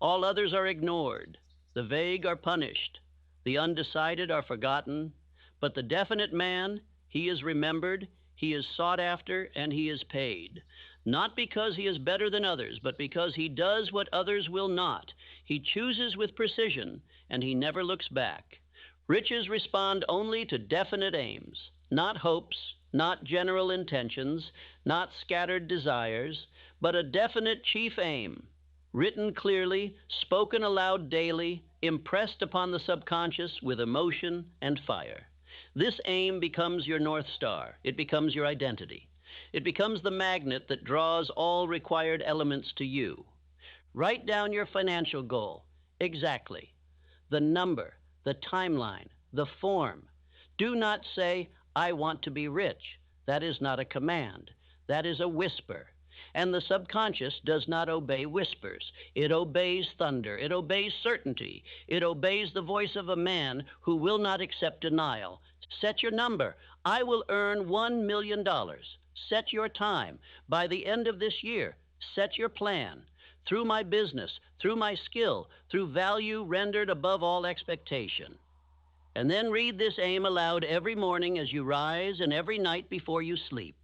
All others are ignored. The vague are punished. The undecided are forgotten. But the definite man, he is remembered, he is sought after, and he is paid. Not because he is better than others, but because he does what others will not. He chooses with precision, and he never looks back. Riches respond only to definite aims, not hopes, not general intentions, not scattered desires, but a definite chief aim, written clearly, spoken aloud daily, impressed upon the subconscious with emotion and fire. This aim becomes your North Star. It becomes your identity. It becomes the magnet that draws all required elements to you. Write down your financial goal, exactly. The number, the timeline, the form. Do not say, I want to be rich. That is not a command. That is a whisper. And the subconscious does not obey whispers. It obeys thunder. It obeys certainty. It obeys the voice of a man who will not accept denial. Set your number. I will earn $1 million. Set your time. By the end of this year, set your plan. Through my business, through my skill, through value rendered above all expectation. And then read this aim aloud every morning as you rise and every night before you sleep.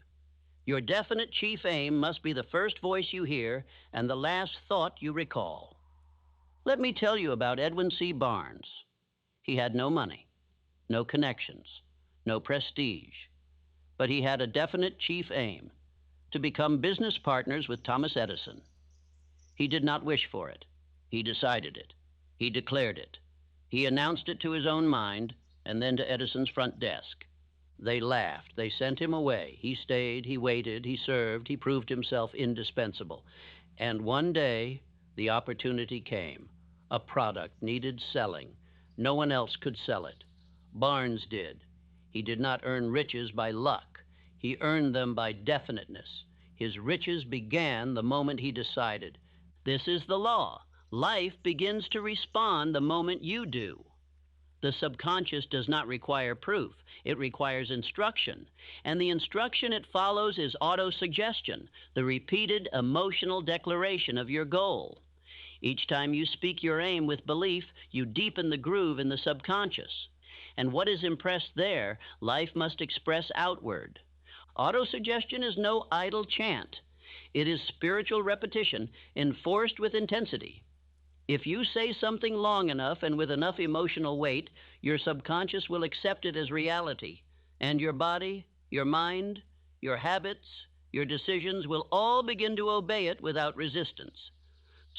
Your definite chief aim must be the first voice you hear and the last thought you recall. Let me tell you about Edwin C. Barnes. He had no money, no connections, no prestige, but he had a definite chief aim, to become business partners with Thomas Edison. He did not wish for it. He decided it. He declared it. He announced it to his own mind and then to Edison's front desk. They laughed. They sent him away. He stayed, he waited, he served, he proved himself indispensable. And one day, the opportunity came. A product needed selling. No one else could sell it. Barnes did. He did not earn riches by luck. He earned them by definiteness. His riches began the moment he decided. This is the law. Life begins to respond the moment you do. The subconscious does not require proof. It requires instruction. And the instruction it follows is autosuggestion, the repeated emotional declaration of your goal. Each time you speak your aim with belief, you deepen the groove in the subconscious. And what is impressed there, life must express outward. Autosuggestion is no idle chant. It is spiritual repetition enforced with intensity. If you say something long enough and with enough emotional weight, your subconscious will accept it as reality, and your body, your mind, your habits, Your decisions will all begin to obey it without resistance.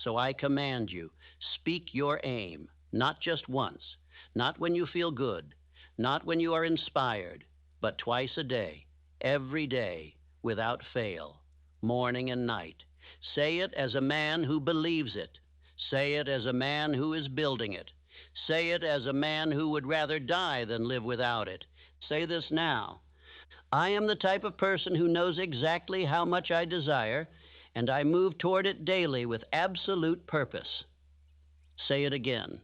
So I command you, speak your aim, not just once, not when you feel good, not when you are inspired, but twice a day, every day, without fail, morning and night. Say it as a man who believes it. Say it as a man who is building it. Say it as a man who would rather die than live without it. Say this now. I am the type of person who knows exactly how much I desire, and I move toward it daily with absolute purpose. Say it again.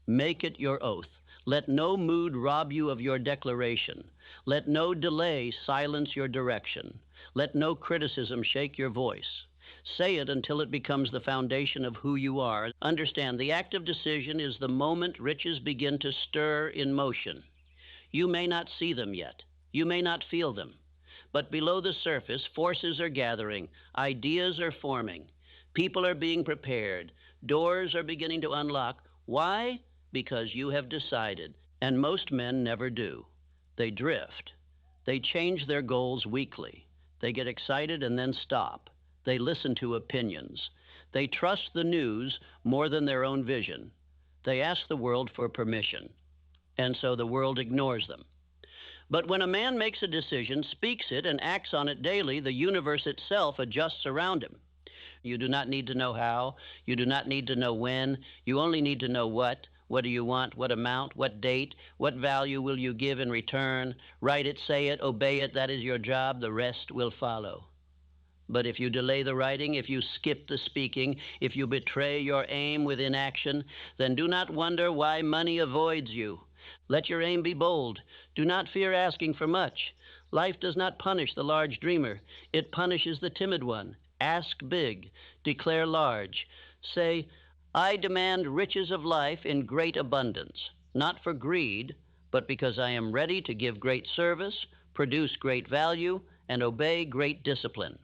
Make it your oath. Let no mood rob you of your declaration. Let no delay silence your direction. Let no criticism shake your voice. Say it until it becomes the foundation of who you are. Understand, the act of decision is the moment riches begin to stir in motion. You may not see them yet. You may not feel them. But below the surface, forces are gathering, ideas are forming, people are being prepared, doors are beginning to unlock. Why? Because you have decided, and most men never do. They drift. They change their goals weekly. They get excited and then stop. They listen to opinions. They trust the news more than their own vision. They ask the world for permission, and so the world ignores them. But when a man makes a decision, speaks it, and acts on it daily, the universe itself adjusts around him. You do not need to know how. You do not need to know when. You only need to know what. What do you want? What amount? What date? What value will you give in return? Write it, say it, obey it. That is your job. The rest will follow. But if you delay the writing, if you skip the speaking, if you betray your aim with inaction, then do not wonder why money avoids you. Let your aim be bold. Do not fear asking for much. Life does not punish the large dreamer. It punishes the timid one. Ask big. Declare large. Say, I demand riches of life in great abundance, not for greed, but because I am ready to give great service, produce great value, and obey great discipline.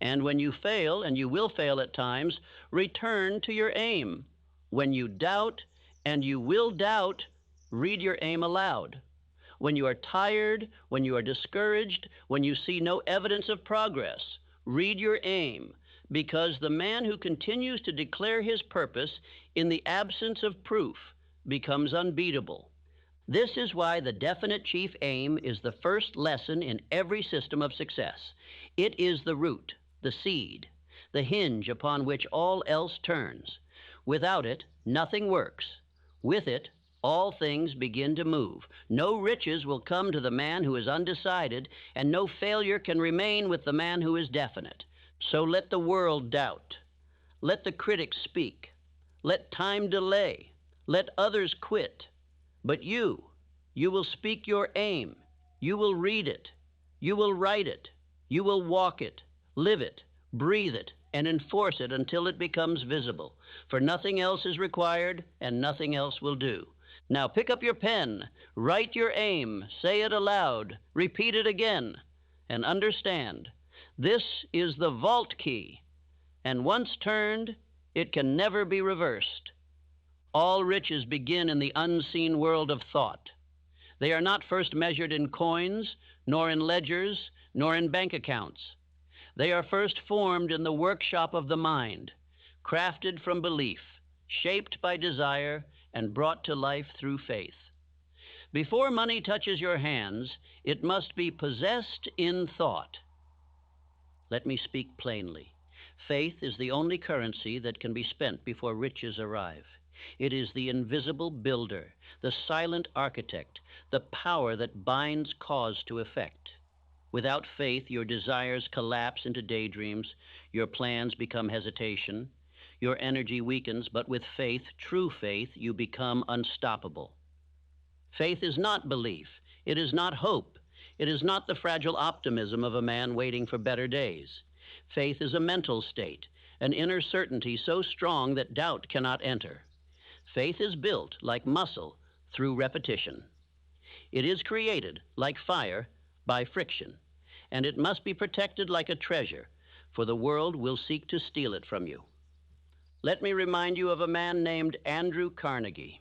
And when you fail, and you will fail at times, return to your aim. When you doubt, and you will doubt, read your aim aloud. When you are tired, when you are discouraged, when you see no evidence of progress, read your aim, because the man who continues to declare his purpose in the absence of proof becomes unbeatable. This is why the definite chief aim is the first lesson in every system of success. It is the root, the seed, the hinge upon which all else turns. Without it, nothing works. With it, all things begin to move. No riches will come to the man who is undecided, and no failure can remain with the man who is definite. So let the world doubt. Let the critics speak. Let time delay. Let others quit. But you will speak your aim. You will read it. You will write it. You will walk it, live it, breathe it, and enforce it until it becomes visible. For nothing else is required, and nothing else will do. Now pick up your pen, write your aim, say it aloud, repeat it again, and understand. This is the vault key, and once turned, it can never be reversed. All riches begin in the unseen world of thought. They are not first measured in coins, nor in ledgers, nor in bank accounts. They are first formed in the workshop of the mind, crafted from belief, shaped by desire, and brought to life through faith. Before money touches your hands, it must be possessed in thought. Let me speak plainly. Faith is the only currency that can be spent before riches arrive. It is the invisible builder, the silent architect, the power that binds cause to effect. Without faith, your desires collapse into daydreams, your plans become hesitation, your energy weakens, but with faith, true faith, you become unstoppable. Faith is not belief. It is not hope. It is not the fragile optimism of a man waiting for better days. Faith is a mental state, an inner certainty so strong that doubt cannot enter. Faith is built, like muscle, through repetition. It is created, like fire, by friction, and it must be protected like a treasure, for the world will seek to steal it from you. Let me remind you of a man named Andrew Carnegie.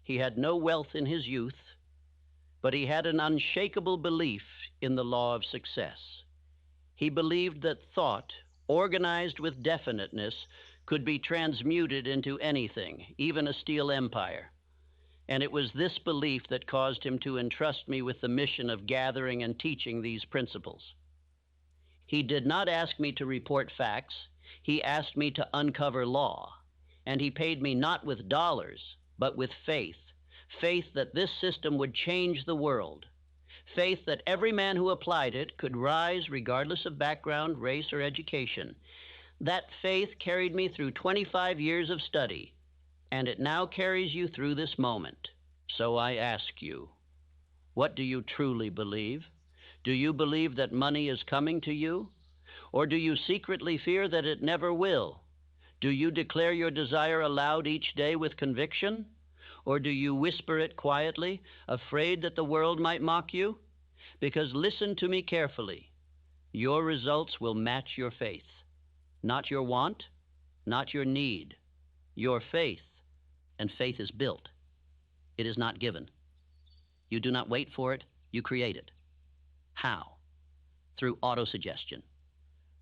He had no wealth in his youth, but he had an unshakable belief in the law of success. He believed that thought, organized with definiteness, could be transmuted into anything, even a steel empire. And it was this belief that caused him to entrust me with the mission of gathering and teaching these principles. He did not ask me to report facts. He asked me to uncover law. And he paid me not with dollars, but with faith. Faith that this system would change the world. Faith that every man who applied it could rise regardless of background, race, or education. That faith carried me through 25 years of study, and it now carries you through this moment. So I ask you, what do you truly believe? Do you believe that money is coming to you? Or do you secretly fear that it never will? Do you declare your desire aloud each day with conviction? Or do you whisper it quietly, afraid that the world might mock you? Because listen to me carefully. Your results will match your faith. Not your want, not your need. Your faith. And faith is built. It is not given. You do not wait for it, you create it. How? Through autosuggestion,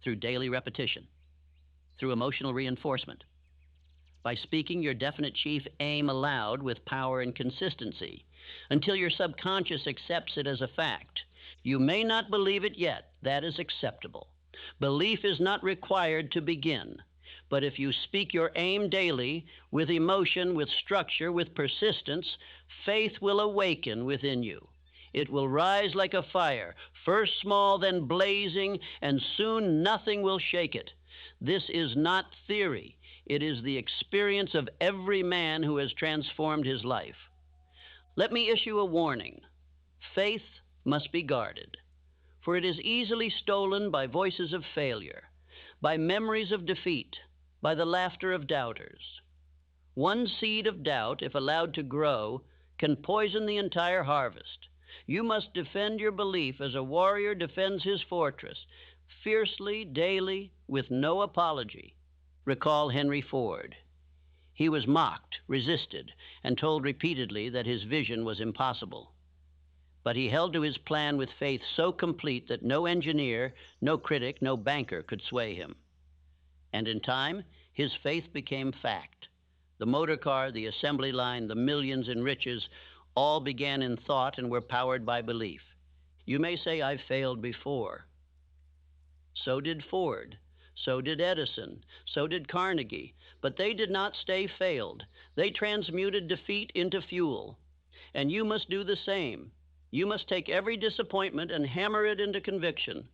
through daily repetition, through emotional reinforcement, by speaking your definite chief aim aloud with power and consistency, until your subconscious accepts it as a fact. You may not believe it yet. That is acceptable. Belief is not required to begin. But if you speak your aim daily, with emotion, with structure, with persistence, faith will awaken within you. It will rise like a fire, first small, then blazing, and soon nothing will shake it. This is not theory. It is the experience of every man who has transformed his life. Let me issue a warning. Faith must be guarded, for it is easily stolen by voices of failure, by memories of defeat, by the laughter of doubters. One seed of doubt, if allowed to grow, can poison the entire harvest. You must defend your belief as a warrior defends his fortress, fiercely, daily, with no apology. Recall Henry Ford. He was mocked, resisted, and told repeatedly that his vision was impossible. But he held to his plan with faith so complete that no engineer, no critic, no banker could sway him. And in time, his faith became fact. The motor car, the assembly line, the millions in riches, all began in thought and were powered by belief. You may say, I've failed before. So did Ford. So did Edison. So did Carnegie. But they did not stay failed. They transmuted defeat into fuel. And you must do the same. You must take every disappointment and hammer it into conviction.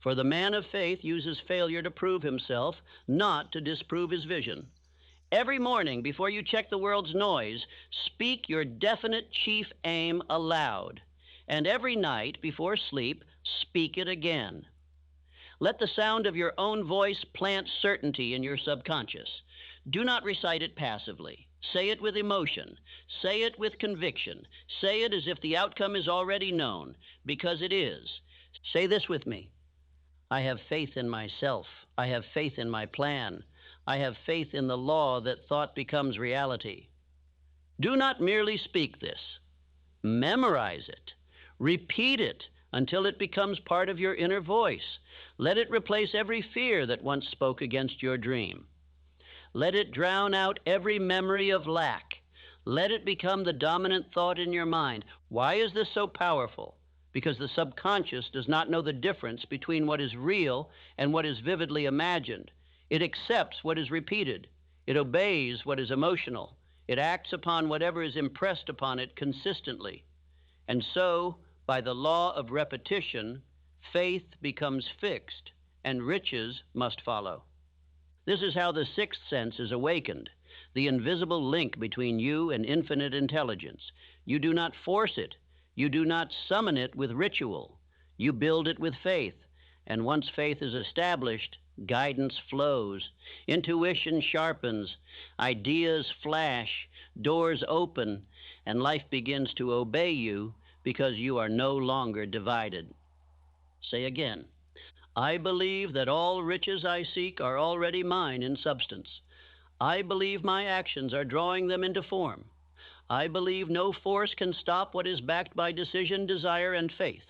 For the man of faith uses failure to prove himself, not to disprove his vision. Every morning, before you check the world's noise, speak your definite chief aim aloud. And every night, before sleep, speak it again. Let the sound of your own voice plant certainty in your subconscious. Do not recite it passively. Say it with emotion. Say it with conviction. Say it as if the outcome is already known, because it is. Say this with me. I have faith in myself. I have faith in my plan. I have faith in the law that thought becomes reality. Do not merely speak this. Memorize it. Repeat it until it becomes part of your inner voice. Let it replace every fear that once spoke against your dream. Let it drown out every memory of lack. Let it become the dominant thought in your mind. Why is this so powerful? Because the subconscious does not know the difference between what is real and what is vividly imagined. It accepts what is repeated. It obeys what is emotional. It acts upon whatever is impressed upon it consistently. And so, by the law of repetition, faith becomes fixed, and riches must follow. This is how the sixth sense is awakened, the invisible link between you and infinite intelligence. You do not force it. You do not summon it with ritual. You build it with faith. And once faith is established, guidance flows, intuition sharpens, ideas flash, doors open, and life begins to obey you because you are no longer divided. Say again, I believe that all riches I seek are already mine in substance. I believe my actions are drawing them into form. I believe no force can stop what is backed by decision, desire, and faith.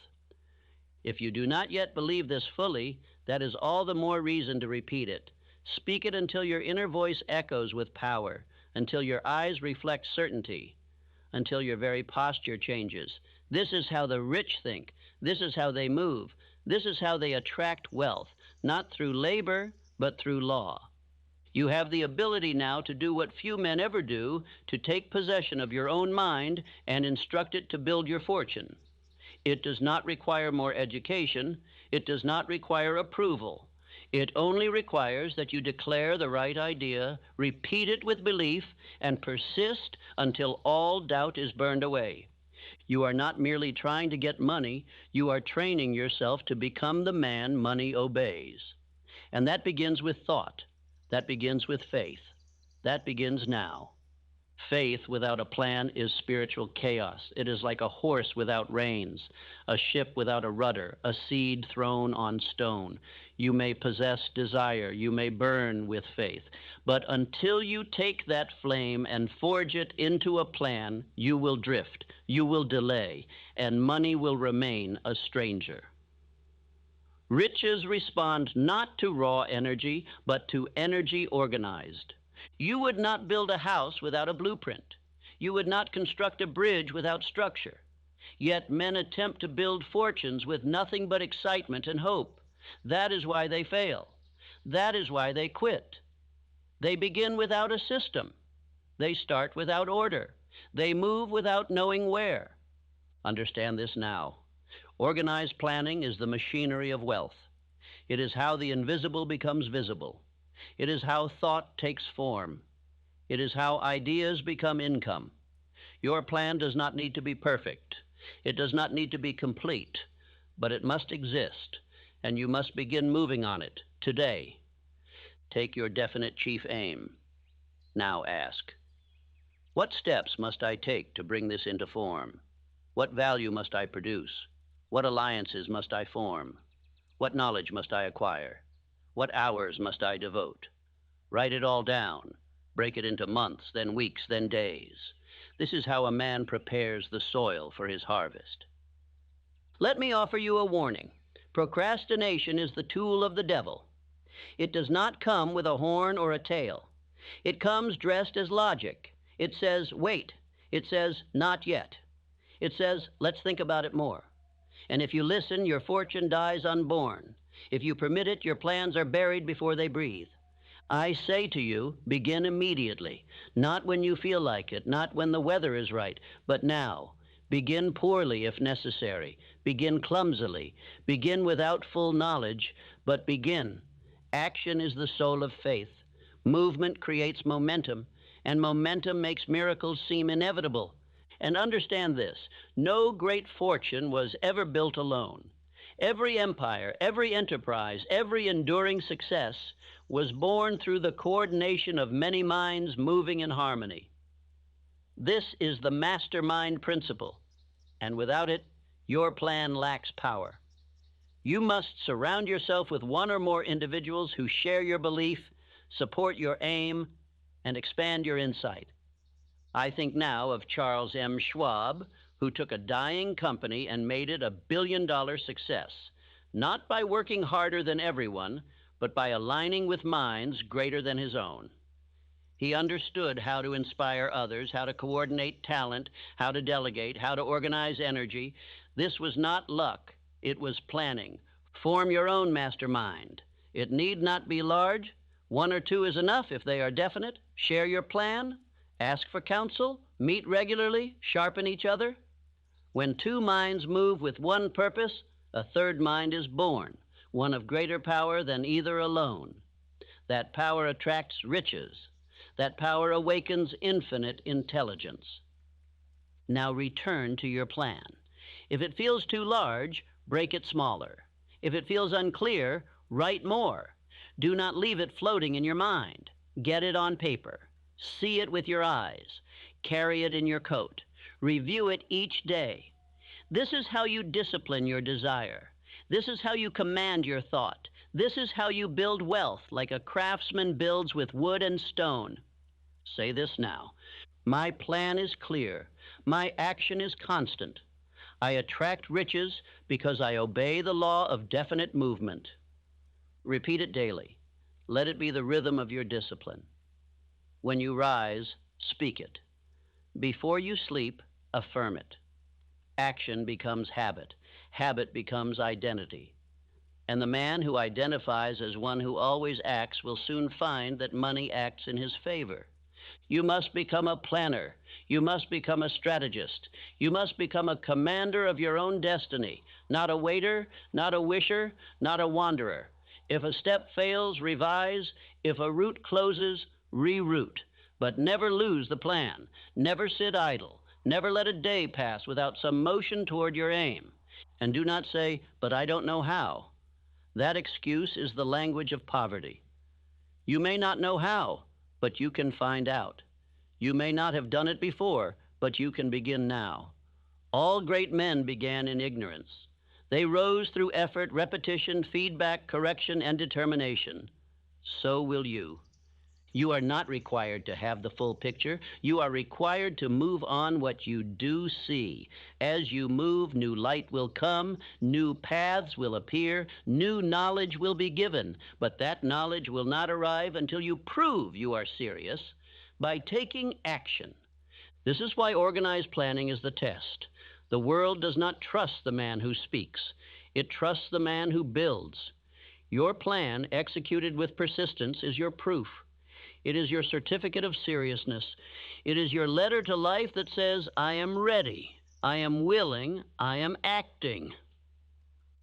If you do not yet believe this fully, that is all the more reason to repeat it. Speak it until your inner voice echoes with power, until your eyes reflect certainty, until your very posture changes. This is how the rich think. This is how they move. This is how they attract wealth, not through labor, but through law. You have the ability now to do what few men ever do, to take possession of your own mind and instruct it to build your fortune. It does not require more education. It does not require approval. It only requires that you declare the right idea, repeat it with belief, and persist until all doubt is burned away. You are not merely trying to get money, you are training yourself to become the man money obeys. And that begins with thought. That begins with faith. That begins now. Faith without a plan is spiritual chaos. It is like a horse without reins, a ship without a rudder, a seed thrown on stone. You may possess desire, you may burn with faith, but until you take that flame and forge it into a plan, you will drift, you will delay, and money will remain a stranger. Riches respond not to raw energy, but to energy organized. You would not build a house without a blueprint. You would not construct a bridge without structure. Yet men attempt to build fortunes with nothing but excitement and hope. That is why they fail. That is why they quit. They begin without a system. They start without order. They move without knowing where. Understand this now. Organized planning is the machinery of wealth. It is how the invisible becomes visible. It is how thought takes form. It is how ideas become income. Your plan does not need to be perfect. It does not need to be complete, but it must exist, and you must begin moving on it today. Take your definite chief aim. Now ask, what steps must I take to bring this into form? What value must I produce? What alliances must I form? What knowledge must I acquire? What hours must I devote? Write it all down. Break it into months, then weeks, then days. This is how a man prepares the soil for his harvest. Let me offer you a warning. Procrastination is the tool of the devil. It does not come with a horn or a tail. It comes dressed as logic. It says, wait. It says, not yet. It says, let's think about it more. And if you listen, your fortune dies unborn. If you permit it, your plans are buried before they breathe. I say to you, begin immediately, not when you feel like it, not when the weather is right, but now. Begin poorly if necessary. Begin clumsily. Begin without full knowledge, but begin. Action is the soul of faith. Movement creates momentum, and momentum makes miracles seem inevitable. And understand this, no great fortune was ever built alone. Every empire, every enterprise, every enduring success was born through the coordination of many minds moving in harmony. This is the mastermind principle, and without it, your plan lacks power. You must surround yourself with one or more individuals who share your belief, support your aim, and expand your insight. I think now of Charles M. Schwab, who took a dying company and made it a billion-dollar success, not by working harder than everyone, but by aligning with minds greater than his own. He understood how to inspire others, how to coordinate talent, how to delegate, how to organize energy. This was not luck, it was planning. Form your own mastermind. It need not be large. One or two is enough if they are definite. Share your plan. Ask for counsel, meet regularly, sharpen each other. When two minds move with one purpose, a third mind is born, one of greater power than either alone. That power attracts riches. That power awakens infinite intelligence. Now return to your plan. If it feels too large, break it smaller. If it feels unclear, write more. Do not leave it floating in your mind. Get it on paper. See it with your eyes. Carry it in your coat. Review it each day. This is how you discipline your desire. This is how you command your thought. This is how you build wealth like a craftsman builds with wood and stone. Say this now. My plan is clear. My action is constant. I attract riches because I obey the law of definite movement. Repeat it daily. Let it be the rhythm of your discipline. When you rise, speak it. Before you sleep, affirm it. Action becomes habit. Habit becomes identity. And the man who identifies as one who always acts will soon find that money acts in his favor. You must become a planner. You must become a strategist. You must become a commander of your own destiny, not a waiter, not a wisher, not a wanderer. If a step fails, revise. If a route closes, reroute. But never lose the plan. Never sit idle. Never let a day pass without some motion toward your aim. And do not say, "But I don't know how." That excuse is the language of poverty. You may not know how, but you can find out. You may not have done it before, but you can begin now. All great men began in ignorance. They rose through effort, repetition, feedback, correction, and determination. So will you. You are not required to have the full picture. You are required to move on what you do see. As you move, new light will come, new paths will appear, new knowledge will be given. But that knowledge will not arrive until you prove you are serious by taking action. This is why organized planning is the test. The world does not trust the man who speaks. It trusts the man who builds. Your plan, executed with persistence, is your proof. It is your certificate of seriousness. It is your letter to life that says, "I am ready, I am willing, I am acting."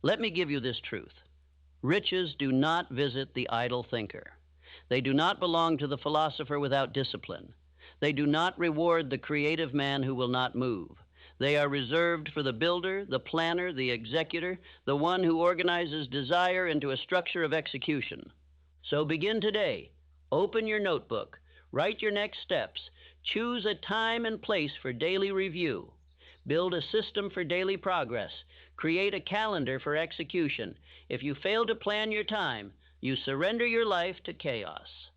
Let me give you this truth. Riches do not visit the idle thinker. They do not belong to the philosopher without discipline. They do not reward the creative man who will not move. They are reserved for the builder, the planner, the executor, the one who organizes desire into a structure of execution. So begin today. Open your notebook. Write your next steps. Choose a time and place for daily review. Build a system for daily progress. Create a calendar for execution. If you fail to plan your time, you surrender your life to chaos.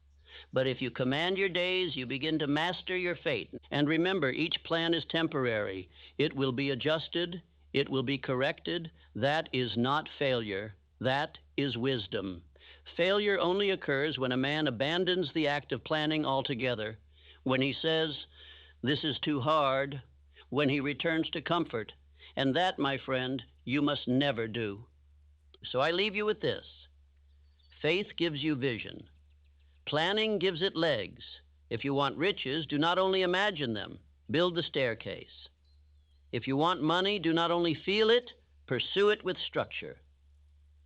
But if you command your days, you begin to master your fate. And remember, each plan is temporary. It will be adjusted. It will be corrected. That is not failure. That is wisdom. Failure only occurs when a man abandons the act of planning altogether, when he says, "This is too hard," when he returns to comfort. And that, my friend, you must never do. So I leave you with this. Faith gives you vision. Planning gives it legs. If you want riches, do not only imagine them, build the staircase. If you want money, do not only feel it, pursue it with structure.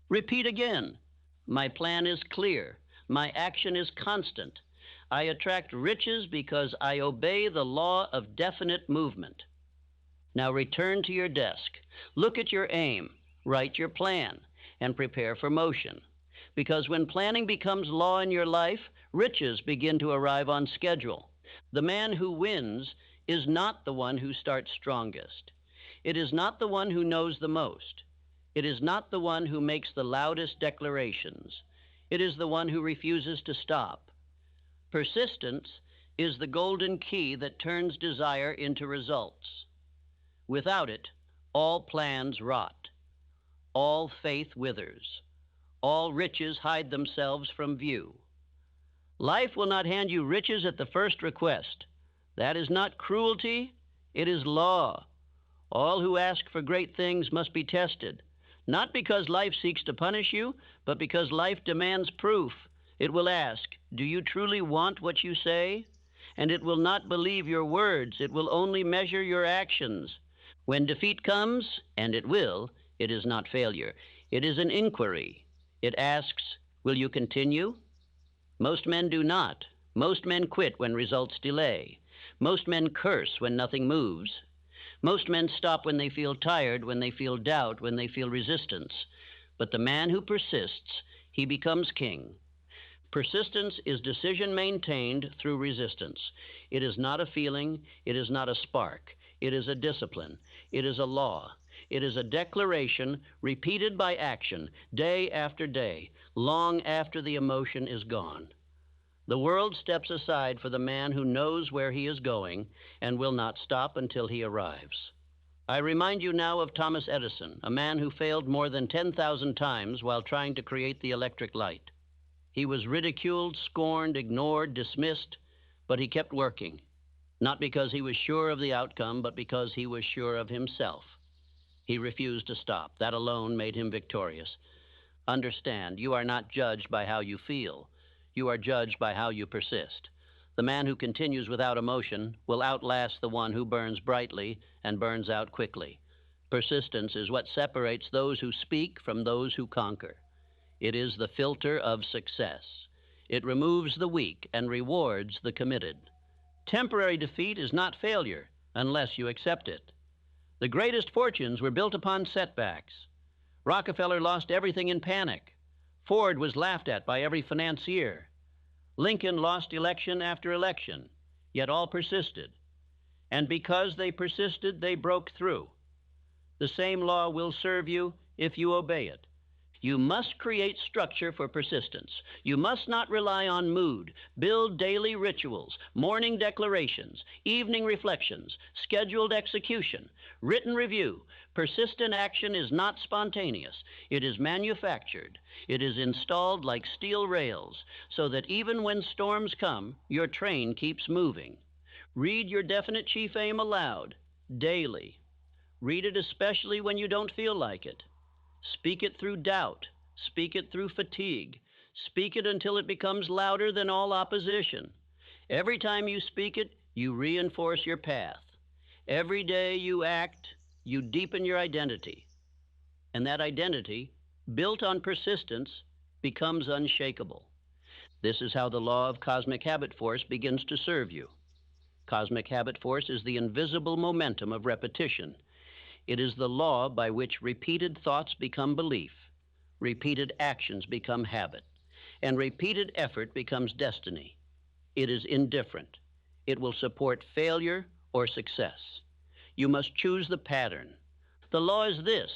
Repeat again. My plan is clear. My action is constant. I attract riches because I obey the law of definite movement. Now return to your desk. Look at your aim. Write your plan and prepare for motion. Because when planning becomes law in your life, riches begin to arrive on schedule. The man who wins is not the one who starts strongest. It is not the one who knows the most. It is not the one who makes the loudest declarations. It is the one who refuses to stop. Persistence is the golden key that turns desire into results. Without it, all plans rot. All faith withers. All riches hide themselves from view. Life will not hand you riches at the first request. That is not cruelty, it is law. All who ask for great things must be tested. Not because life seeks to punish you, but because life demands proof. It will ask, "Do you truly want what you say?" And it will not believe your words. It will only measure your actions. When defeat comes, and it will, it is not failure. It is an inquiry. It asks, "Will you continue?" Most men do not. Most men quit when results delay. Most men curse when nothing moves. Most men stop when they feel tired, when they feel doubt, when they feel resistance. But the man who persists, he becomes king. Persistence is decision maintained through resistance. It is not a feeling. It is not a spark. It is a discipline. It is a law. It is a declaration repeated by action, day after day, long after the emotion is gone. The world steps aside for the man who knows where he is going and will not stop until he arrives. I remind you now of Thomas Edison, a man who failed more than 10,000 times while trying to create the electric light. He was ridiculed, scorned, ignored, dismissed, but he kept working, not because he was sure of the outcome, but because he was sure of himself. He refused to stop. That alone made him victorious. Understand, you are not judged by how you feel. You are judged by how you persist. The man who continues without emotion will outlast the one who burns brightly and burns out quickly. Persistence is what separates those who speak from those who conquer. It is the filter of success. It removes the weak and rewards the committed. Temporary defeat is not failure unless you accept it. The greatest fortunes were built upon setbacks. Rockefeller lost everything in panic. Ford was laughed at by every financier. Lincoln lost election after election, yet all persisted. And because they persisted, they broke through. The same law will serve you if you obey it. You must create structure for persistence. You must not rely on mood. Build daily rituals, morning declarations, evening reflections, scheduled execution, written review. Persistent action is not spontaneous. It is manufactured. It is installed like steel rails, so that even when storms come, your train keeps moving. Read your definite chief aim aloud, daily. Read it especially when you don't feel like it. Speak it through doubt. Speak it through fatigue. Speak it until it becomes louder than all opposition. Every time you speak it, you reinforce your path. Every day you act, you deepen your identity. And that identity, built on persistence, becomes unshakable. This is how the law of cosmic habit force begins to serve you. Cosmic habit force is the invisible momentum of repetition. It is the law by which repeated thoughts become belief, repeated actions become habit, and repeated effort becomes destiny. It is indifferent. It will support failure or success. You must choose the pattern. The law is this: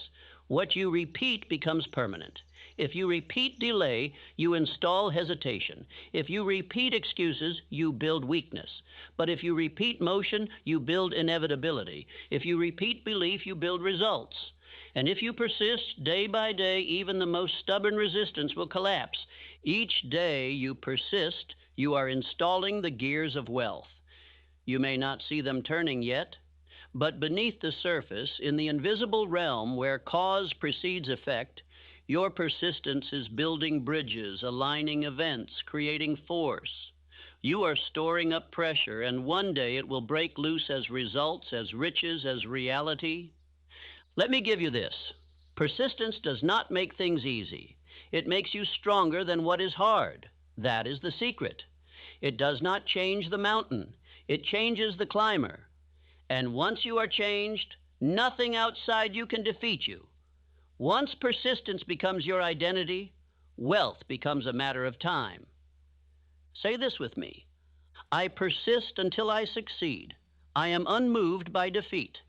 what you repeat becomes permanent. If you repeat delay, you install hesitation. If you repeat excuses, you build weakness. But if you repeat motion, you build inevitability. If you repeat belief, you build results. And if you persist day by day, even the most stubborn resistance will collapse. Each day you persist, you are installing the gears of wealth. You may not see them turning yet, but beneath the surface, in the invisible realm where cause precedes effect, your persistence is building bridges, aligning events, creating force. You are storing up pressure, and one day it will break loose as results, as riches, as reality. Let me give you this. Persistence does not make things easy. It makes you stronger than what is hard. That is the secret. It does not change the mountain. It changes the climber. And once you are changed, nothing outside you can defeat you. Once persistence becomes your identity, wealth becomes a matter of time. Say this with me: I persist until I succeed. I am unmoved by defeat.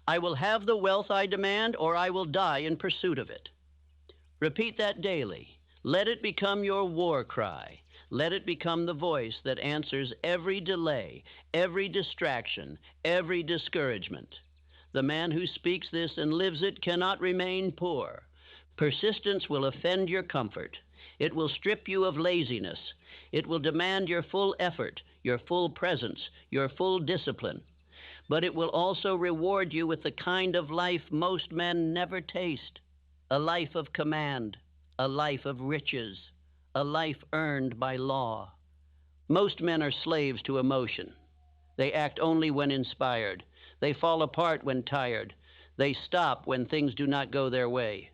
I will have the wealth I demand, or I will die in pursuit of it. Repeat that daily. Let it become your war cry. Let it become the voice that answers every delay, every distraction, every discouragement. The man who speaks this and lives it cannot remain poor. Persistence will offend your comfort. It will strip you of laziness. It will demand your full effort, your full presence, your full discipline. But it will also reward you with the kind of life most men never taste: a life of command, a life of riches, a life earned by law. Most men are slaves to emotion. They act only when inspired. They fall apart when tired. They stop when things do not go their way.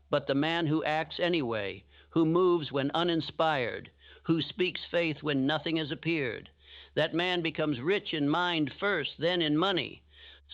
But the man who acts anyway, who moves when uninspired, who speaks faith when nothing has appeared, that man becomes rich in mind first, then in money.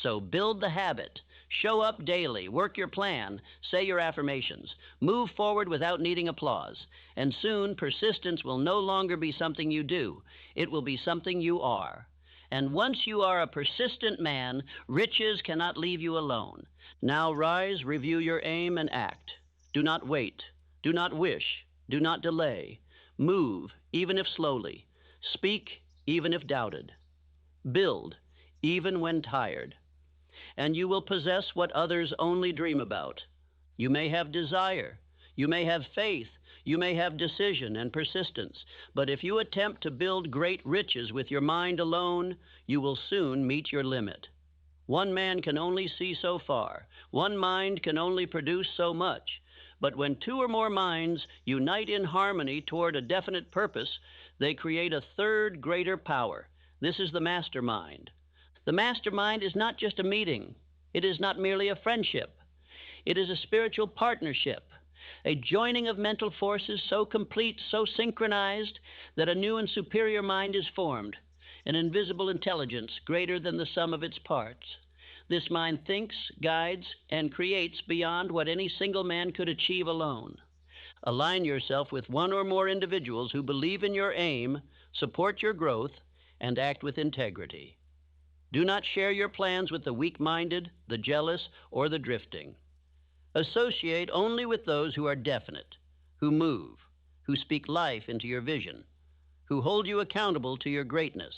So build the habit. Show up daily. Work your plan. Say your affirmations. Move forward without needing applause. And soon persistence will no longer be something you do. It will be something you are. And once you are a persistent man, riches cannot leave you alone. Now rise, review your aim, and act. Do not wait. Do not wish. Do not delay. Move, even if slowly. Speak, even if doubted. Build, even when tired. and you will possess what others only dream about. You may have desire, you may have faith, you may have decision and persistence, but if you attempt to build great riches with your mind alone, you will soon meet your limit. One man can only see so far. One mind can only produce so much. But when two or more minds unite in harmony toward a definite purpose, they create a third greater power. This is the mastermind. The mastermind is not just a meeting. It is not merely a friendship. It is a spiritual partnership, a joining of mental forces so complete, so synchronized, that a new and superior mind is formed, an invisible intelligence greater than the sum of its parts. This mind thinks, guides, and creates beyond what any single man could achieve alone. Align yourself with one or more individuals who believe in your aim, support your growth, and act with integrity. Do not share your plans with the weak-minded, the jealous, or the drifting. Associate only with those who are definite, who move, who speak life into your vision, who hold you accountable to your greatness.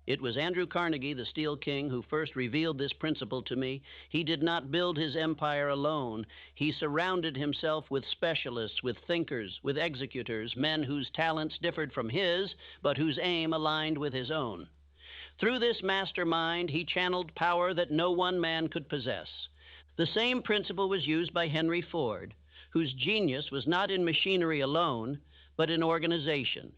It was Andrew Carnegie, the Steel King, who first revealed this principle to me. He did not build his empire alone. He surrounded himself with specialists, with thinkers, with executors, men whose talents differed from his, but whose aim aligned with his own. Through this mastermind, he channeled power that no one man could possess. The same principle was used by Henry Ford, whose genius was not in machinery alone, but in organization.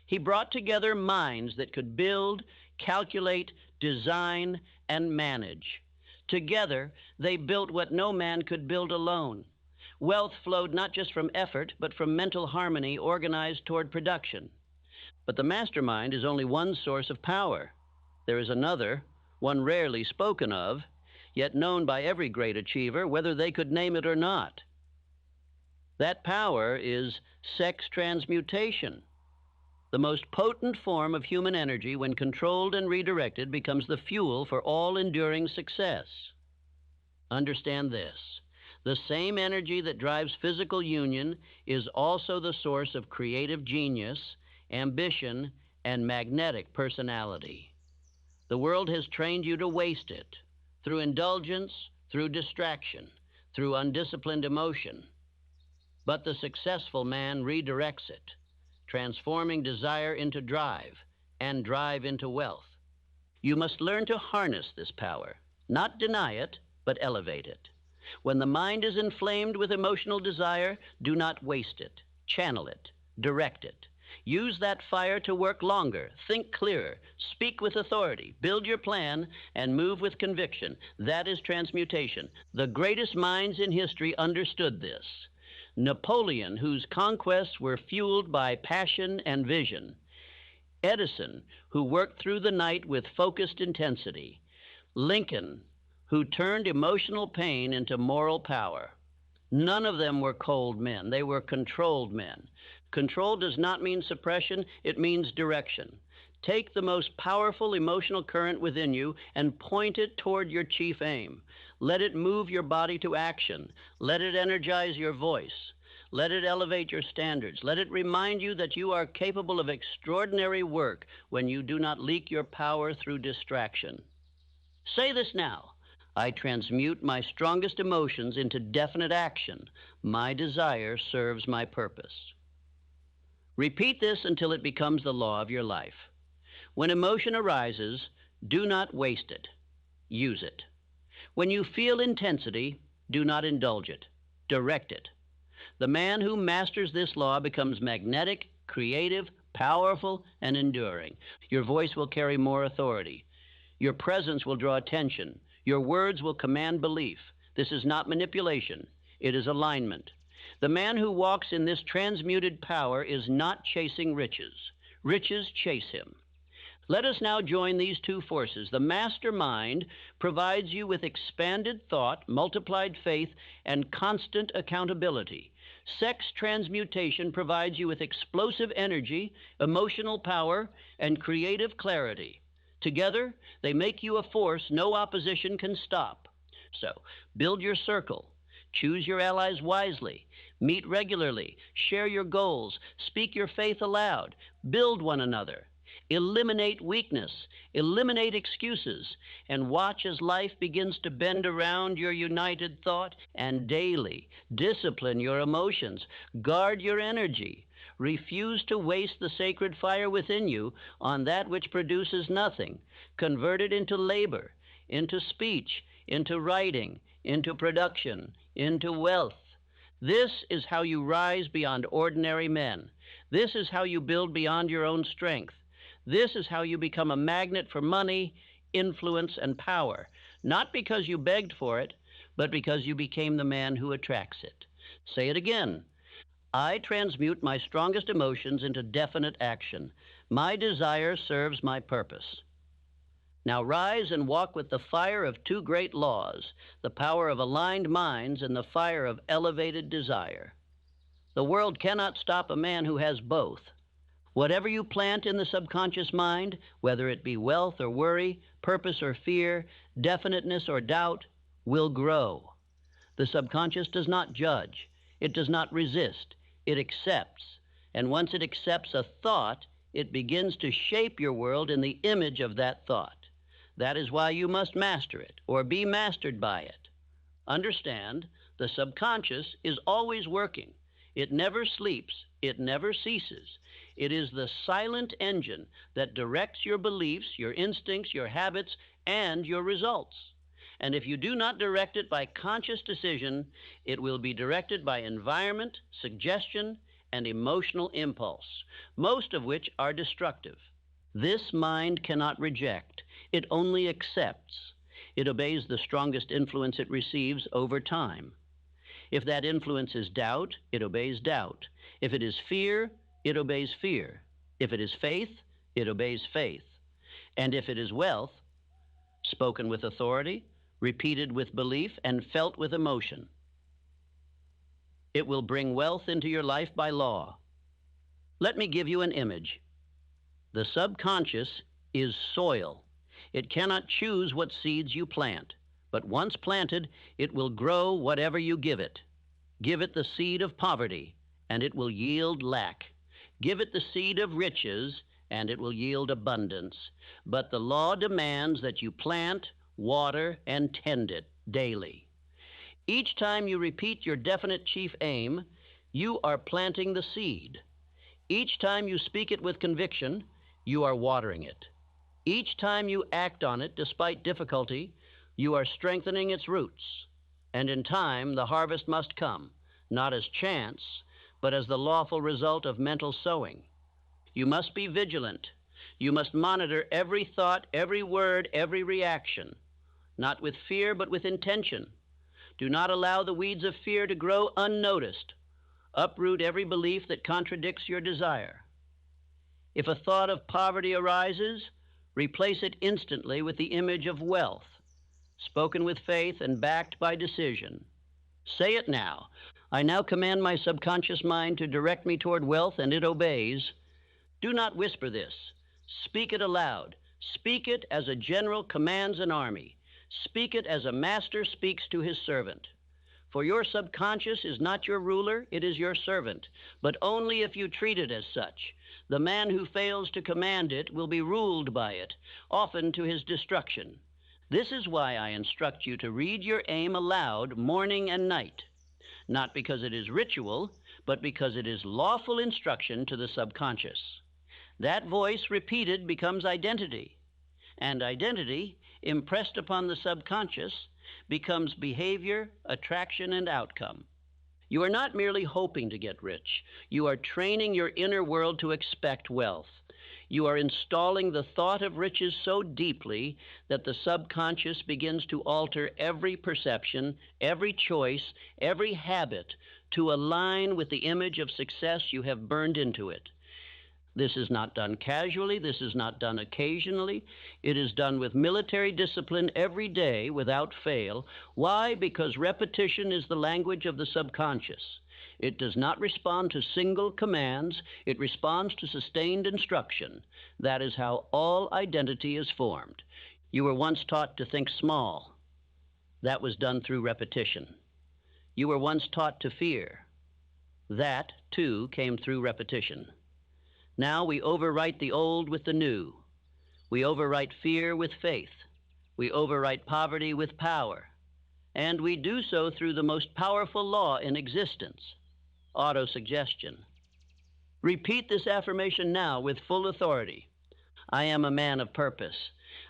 He brought together minds that could build, calculate, design, and manage. Together, they built what no man could build alone. Wealth flowed not just from effort, but from mental harmony organized toward production. But the mastermind is only one source of power. There is another, one rarely spoken of, yet known by every great achiever, whether they could name it or not. That power is sex transmutation. The most potent form of human energy, when controlled and redirected, becomes the fuel for all enduring success. Understand this. The same energy that drives physical union is also the source of creative genius, ambition, and magnetic personality. The world has trained you to waste it, through indulgence, through distraction, through undisciplined emotion. But the successful man redirects it, transforming desire into drive, and drive into wealth. You must learn to harness this power, not deny it, but elevate it. When the mind is inflamed with emotional desire, do not waste it. Channel it, direct it. Use that fire to work longer, think clearer, speak with authority, build your plan, and move with conviction. That is transmutation. The greatest minds in history understood this. Napoleon, whose conquests were fueled by passion and vision. Edison, who worked through the night with focused intensity. Lincoln, who turned emotional pain into moral power. None of them were cold men. They were controlled men. Control does not mean suppression. It means direction. Take the most powerful emotional current within you and point it toward your chief aim. Let it move your body to action. Let it energize your voice. Let it elevate your standards. Let it remind you that you are capable of extraordinary work when you do not leak your power through distraction. Say this now. I transmute my strongest emotions into definite action. My desire serves my purpose. Repeat this until it becomes the law of your life. When emotion arises, do not waste it. Use it. When you feel intensity, do not indulge it. Direct it. The man who masters this law becomes magnetic, creative, powerful, and enduring. Your voice will carry more authority. Your presence will draw attention. Your words will command belief. This is not manipulation. It is alignment. The man who walks in this transmuted power is not chasing riches. Riches chase him. Let us now join these two forces. The master mind provides you with expanded thought, multiplied faith, and constant accountability. Sex transmutation provides you with explosive energy, emotional power, and creative clarity. Together, they make you a force no opposition can stop. So, build your circle. Choose your allies wisely. Meet regularly. Share your goals. Speak your faith aloud. Build one another. Eliminate weakness, eliminate excuses, and watch as life begins to bend around your united thought, and daily discipline your emotions, guard your energy, refuse to waste the sacred fire within you on that which produces nothing, convert it into labor, into speech, into writing, into production, into wealth. This is how you rise beyond ordinary men. This is how you build beyond your own strength. This is how you become a magnet for money, influence, and power, not because you begged for it, but because you became the man who attracts it. Say it again. I transmute my strongest emotions into definite action. My desire serves my purpose. Now rise and walk with the fire of two great laws, the power of aligned minds and the fire of elevated desire. The world cannot stop a man who has both. Whatever you plant in the subconscious mind, whether it be wealth or worry, purpose or fear, definiteness or doubt, will grow. The subconscious does not judge. It does not resist. It accepts. And once it accepts a thought, it begins to shape your world in the image of that thought. That is why you must master it, or be mastered by it. Understand, the subconscious is always working. It never sleeps. It never ceases. It is the silent engine that directs your beliefs, your instincts, your habits, and your results. And if you do not direct it by conscious decision, it will be directed by environment, suggestion, and emotional impulse, most of which are destructive. This mind cannot reject. It only accepts. It obeys the strongest influence it receives over time. If that influence is doubt, it obeys doubt. If it is fear, it obeys fear. If it is faith, it obeys faith. And if it is wealth, spoken with authority, repeated with belief, and felt with emotion, it will bring wealth into your life by law. Let me give you an image. The subconscious is soil. It cannot choose what seeds you plant, but once planted, it will grow whatever you give it. Give it the seed of poverty, and it will yield lack. Give it the seed of riches, and it will yield abundance. But the law demands that you plant, water, and tend it daily. Each time you repeat your definite chief aim, you are planting the seed. Each time you speak it with conviction, you are watering it. Each time you act on it despite difficulty, you are strengthening its roots. And in time, the harvest must come, not as chance, but as the lawful result of mental sowing. You must be vigilant. You must monitor every thought, every word, every reaction, not with fear, but with intention. Do not allow the weeds of fear to grow unnoticed. Uproot every belief that contradicts your desire. If a thought of poverty arises, replace it instantly with the image of wealth, spoken with faith and backed by decision. Say it now. I now command my subconscious mind to direct me toward wealth, and it obeys. Do not whisper this. Speak it aloud. Speak it as a general commands an army. Speak it as a master speaks to his servant. For your subconscious is not your ruler, it is your servant, but only if you treat it as such. The man who fails to command it will be ruled by it, often to his destruction. This is why I instruct you to read your aim aloud morning and night, not because it is ritual, but because it is lawful instruction to the subconscious. That voice repeated becomes identity, and identity, impressed upon the subconscious, becomes behavior, attraction, and outcome. You are not merely hoping to get rich. You are training your inner world to expect wealth. You are installing the thought of riches so deeply that the subconscious begins to alter every perception, every choice, every habit to align with the image of success you have burned into it. This is not done casually. This is not done occasionally. It is done with military discipline every day without fail. Why? Because repetition is the language of the subconscious. It does not respond to single commands. It responds to sustained instruction. That is how all identity is formed. You were once taught to think small. That was done through repetition. You were once taught to fear. That, too, came through repetition. Now we overwrite the old with the new. We overwrite fear with faith. We overwrite poverty with power. And we do so through the most powerful law in existence, autosuggestion. Repeat this affirmation now with full authority. I am a man of purpose.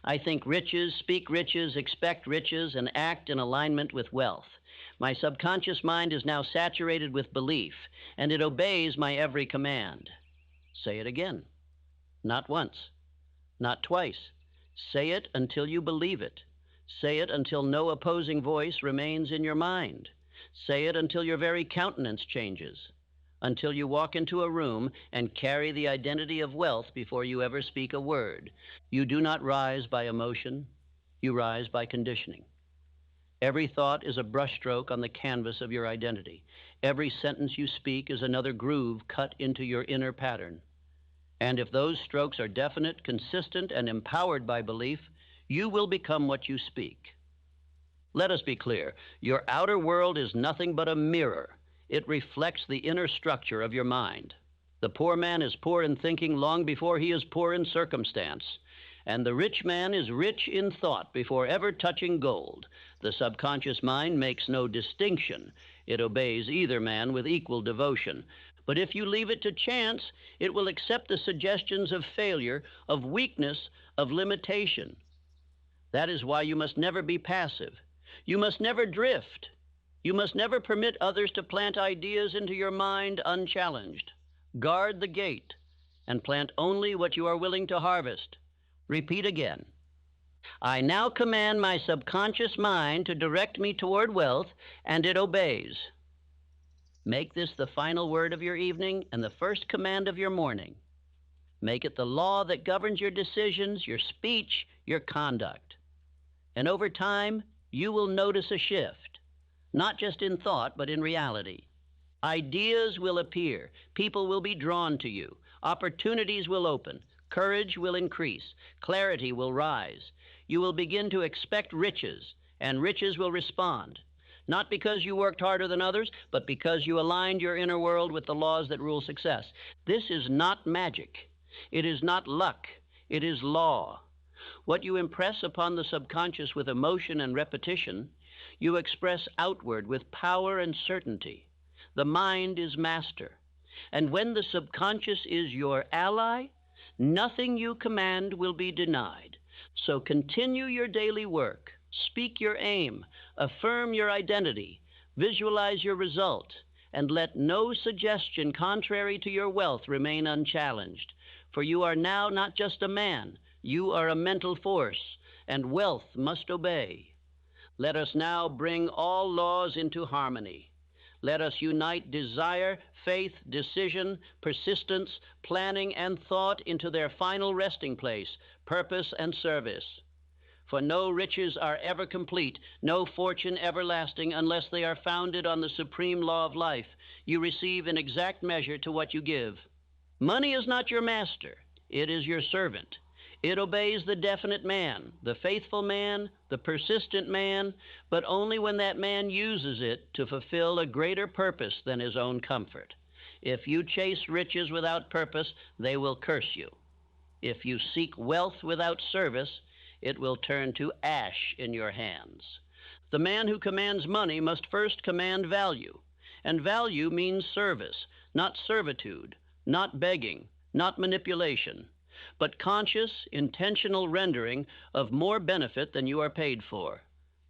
I think riches, speak riches, expect riches, and act in alignment with wealth. My subconscious mind is now saturated with belief, and it obeys my every command. Say it again. Not once, not twice. Say it until you believe it. Say it until no opposing voice remains in your mind. Say it until your very countenance changes, until you walk into a room and carry the identity of wealth before you ever speak a word. You do not rise by emotion. You rise by conditioning. Every thought is a brushstroke on the canvas of your identity. Every sentence you speak is another groove cut into your inner pattern. And if those strokes are definite, consistent, and empowered by belief, you will become what you speak. Let us be clear. Your outer world is nothing but a mirror. It reflects the inner structure of your mind. The poor man is poor in thinking long before he is poor in circumstance. And the rich man is rich in thought before ever touching gold. The subconscious mind makes no distinction. It obeys either man with equal devotion. But if you leave it to chance, it will accept the suggestions of failure, of weakness, of limitation. That is why you must never be passive. You must never drift. You must never permit others to plant ideas into your mind unchallenged. Guard the gate and plant only what you are willing to harvest. Repeat again. I now command my subconscious mind to direct me toward wealth, and it obeys. Make this the final word of your evening and the first command of your morning. Make it the law that governs your decisions, your speech, your conduct. And over time, you will notice a shift, not just in thought, but in reality. Ideas will appear. People will be drawn to you. Opportunities will open. Courage will increase. Clarity will rise. You will begin to expect riches, and riches will respond. Not because you worked harder than others, but because you aligned your inner world with the laws that rule success. This is not magic. It is not luck. It is law. What you impress upon the subconscious with emotion and repetition, you express outward with power and certainty. The mind is master. And when the subconscious is your ally, nothing you command will be denied. So continue your daily work. Speak your aim. Affirm your identity. Visualize your result. And let no suggestion contrary to your wealth remain unchallenged. For you are now not just a man. You are a mental force, and wealth must obey. Let us now bring all laws into harmony. Let us unite desire, faith, decision, persistence, planning, and thought into their final resting place, purpose and service. For no riches are ever complete, no fortune everlasting, unless they are founded on the supreme law of life. You receive in exact measure to what you give. Money is not your master. It is your servant. It obeys the definite man, the faithful man, the persistent man, but only when that man uses it to fulfill a greater purpose than his own comfort. If you chase riches without purpose, they will curse you. If you seek wealth without service, it will turn to ash in your hands. The man who commands money must first command value, and value means service, not servitude, not begging, not manipulation, but conscious, intentional rendering of more benefit than you are paid for.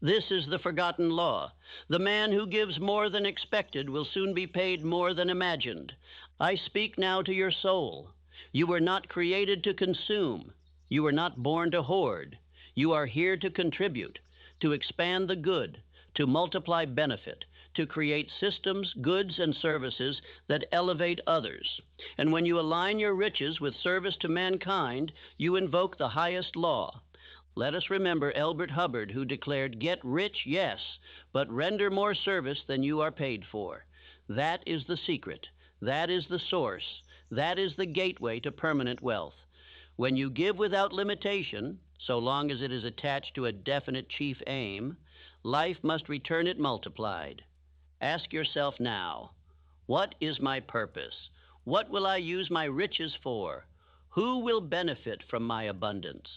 This is the forgotten law. The man who gives more than expected will soon be paid more than imagined. I speak now to your soul. You were not created to consume. You were not born to hoard. You are here to contribute, to expand the good, to multiply benefit, to create systems, goods, and services that elevate others. And when you align your riches with service to mankind, you invoke the highest law. Let us remember Elbert Hubbard, who declared, "Get rich, yes, but render more service than you are paid for." That is the secret. That is the source. That is the gateway to permanent wealth. When you give without limitation, so long as it is attached to a definite chief aim, life must return it multiplied. Ask yourself now, what is my purpose? What will I use my riches for? Who will benefit from my abundance?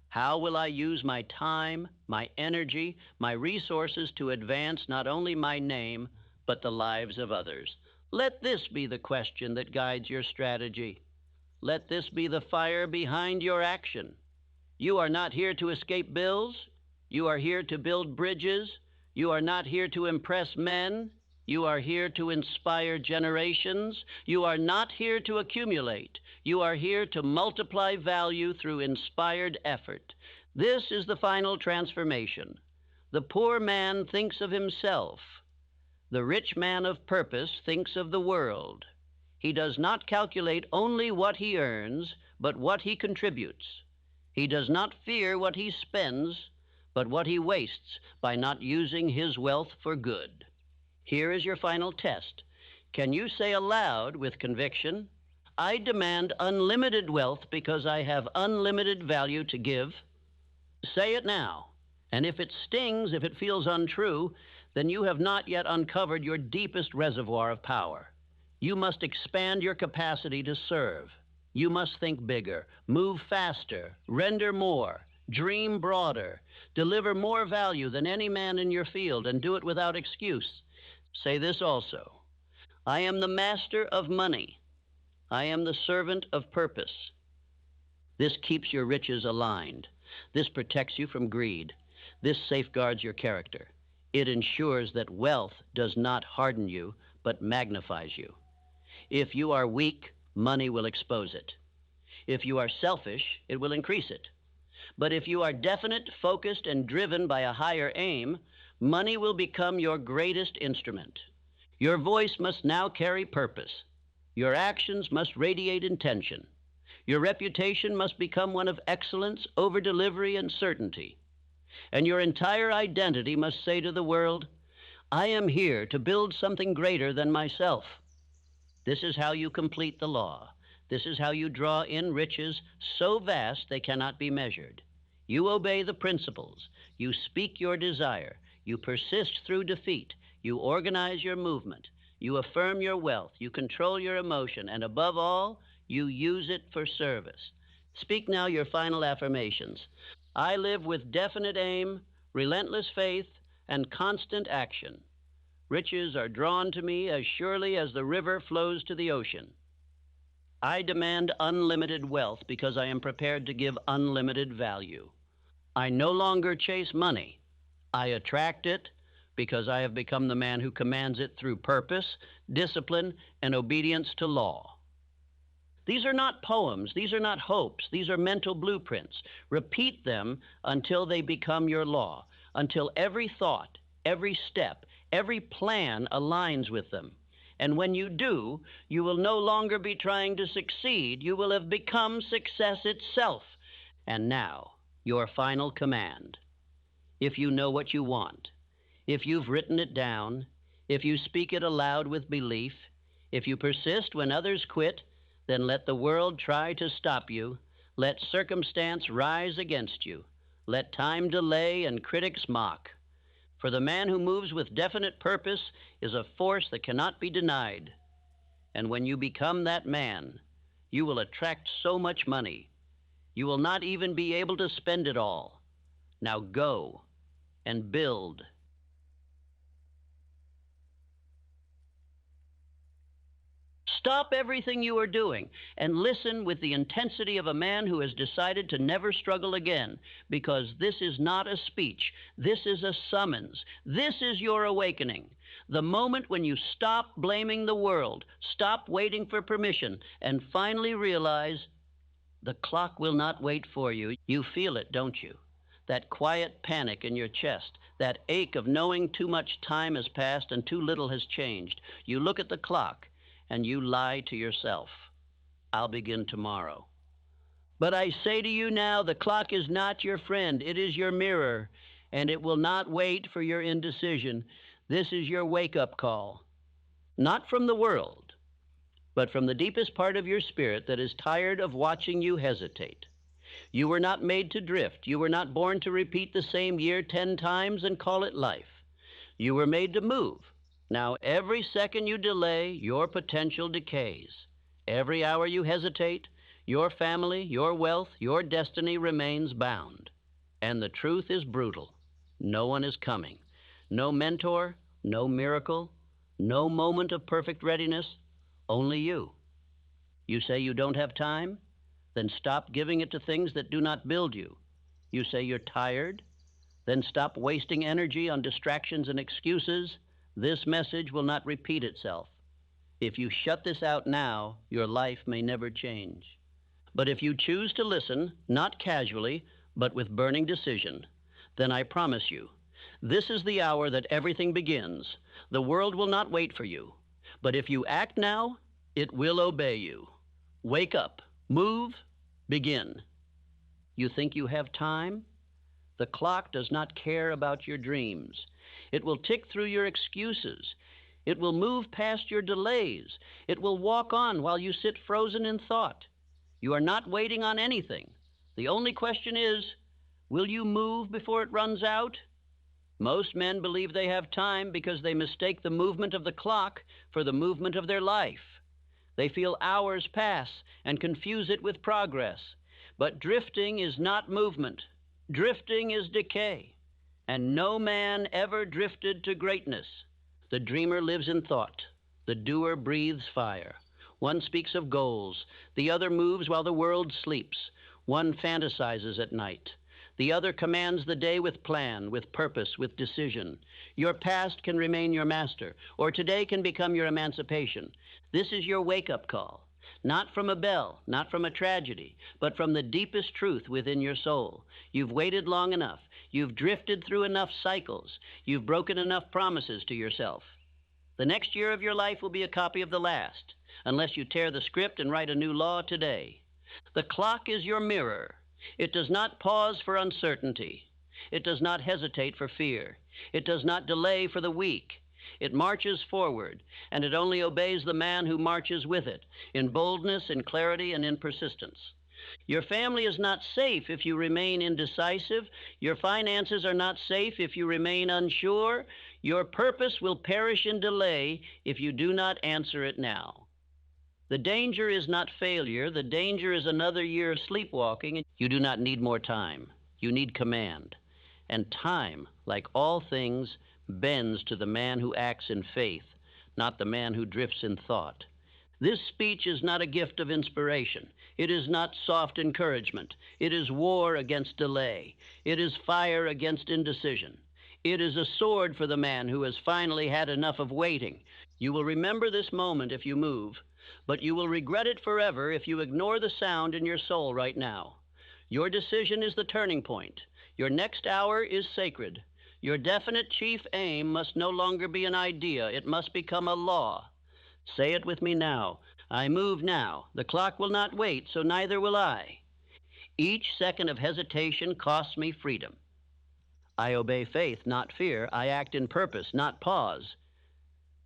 How will I use my time, my energy, my resources to advance not only my name, but the lives of others? Let this be the question that guides your strategy. Let this be the fire behind your action. You are not here to escape bills. You are here to build bridges. You are not here to impress men. You are here to inspire generations. You are not here to accumulate. You are here to multiply value through inspired effort. This is the final transformation. The poor man thinks of himself. The rich man of purpose thinks of the world. He does not calculate only what he earns, but what he contributes. He does not fear what he spends, but what he wastes by not using his wealth for good. Here is your final test. Can you say aloud with conviction, I demand unlimited wealth because I have unlimited value to give? Say it now. And if it stings, if it feels untrue, then you have not yet uncovered your deepest reservoir of power. You must expand your capacity to serve. You must think bigger, move faster, render more, dream broader, deliver more value than any man in your field, and do it without excuse. Say this also. I am the master of money. I am the servant of purpose. This keeps your riches aligned. This protects you from greed. This safeguards your character. It ensures that wealth does not harden you, but magnifies you. If you are weak, money will expose it. If you are selfish, it will increase it. But if you are definite, focused, and driven by a higher aim, money will become your greatest instrument. Your voice must now carry purpose. Your actions must radiate intention. Your reputation must become one of excellence, over-delivery, and certainty. And your entire identity must say to the world, I am here to build something greater than myself. This is how you complete the law. This is how you draw in riches so vast they cannot be measured. You obey the principles. You speak your desire. You persist through defeat. You organize your movement. You affirm your wealth. You control your emotion. And above all, you use it for service. Speak now your final affirmations. I live with definite aim, relentless faith, and constant action. Riches are drawn to me as surely as the river flows to the ocean. I demand unlimited wealth because I am prepared to give unlimited value. I no longer chase money. I attract it because I have become the man who commands it through purpose, discipline, and obedience to law. These are not poems. These are not hopes. These are mental blueprints. Repeat them until they become your law, until every thought, every step, every plan aligns with them. And when you do, you will no longer be trying to succeed. You will have become success itself. And now, your final command. If you know what you want, if you've written it down, if you speak it aloud with belief, if you persist when others quit, then let the world try to stop you. Let circumstance rise against you. Let time delay and critics mock. For the man who moves with definite purpose is a force that cannot be denied. And when you become that man, you will attract so much money. You will not even be able to spend it all. Now go and build. Stop everything you are doing and listen with the intensity of a man who has decided to never struggle again, because this is not a speech. This is a summons. This is your awakening. The moment when you stop blaming the world, stop waiting for permission, and finally realize the clock will not wait for you. You feel it, don't you? That quiet panic in your chest, that ache of knowing too much time has passed and too little has changed. You look at the clock and you lie to yourself. I'll begin tomorrow. But I say to you now, the clock is not your friend. It is your mirror, and it will not wait for your indecision. This is your wake-up call. Not from the world, but from the deepest part of your spirit that is tired of watching you hesitate. You were not made to drift. You were not born to repeat the same year 10 times and call it life. You were made to move. Now, every second you delay, your potential decays. Every hour you hesitate, your family, your wealth, your destiny remains bound. And the truth is brutal. No one is coming. No mentor, no miracle, no moment of perfect readiness, only you. You say you don't have time? Then stop giving it to things that do not build you. You say you're tired? Then stop wasting energy on distractions and excuses. This message will not repeat itself. If you shut this out now, your life may never change. But if you choose to listen, not casually, but with burning decision, then I promise you, this is the hour that everything begins. The world will not wait for you. But if you act now, it will obey you. Wake up, move, begin. You think you have time? The clock does not care about your dreams. It will tick through your excuses. It will move past your delays. It will walk on while you sit frozen in thought. You are not waiting on anything. The only question is, will you move before it runs out? Most men believe they have time because they mistake the movement of the clock for the movement of their life. They feel hours pass and confuse it with progress. But drifting is not movement. Drifting is decay. And no man ever drifted to greatness. The dreamer lives in thought. The doer breathes fire. One speaks of goals. The other moves while the world sleeps. One fantasizes at night. The other commands the day with plan, with purpose, with decision. Your past can remain your master, or today can become your emancipation. This is your wake-up call. Not from a bell, not from a tragedy, but from the deepest truth within your soul. You've waited long enough. You've drifted through enough cycles. You've broken enough promises to yourself. The next year of your life will be a copy of the last, unless you tear the script and write a new law today. The clock is your mirror. It does not pause for uncertainty. It does not hesitate for fear. It does not delay for the weak. It marches forward, and it only obeys the man who marches with it, in boldness, in clarity, and in persistence. Your family is not safe if you remain indecisive. Your finances are not safe if you remain unsure. Your purpose will perish in delay if you do not answer it now. The danger is not failure. The danger is another year of sleepwalking. You do not need more time. You need command. And time, like all things, bends to the man who acts in faith, not the man who drifts in thought. This speech is not a gift of inspiration. It is not soft encouragement. It is war against delay. It is fire against indecision. It is a sword for the man who has finally had enough of waiting. You will remember this moment if you move, but you will regret it forever if you ignore the sound in your soul right now. Your decision is the turning point. Your next hour is sacred. Your definite chief aim must no longer be an idea. It must become a law. Say it with me now. I move now. The clock will not wait, so neither will I. Each second of hesitation costs me freedom. I obey faith, not fear. I act in purpose, not pause.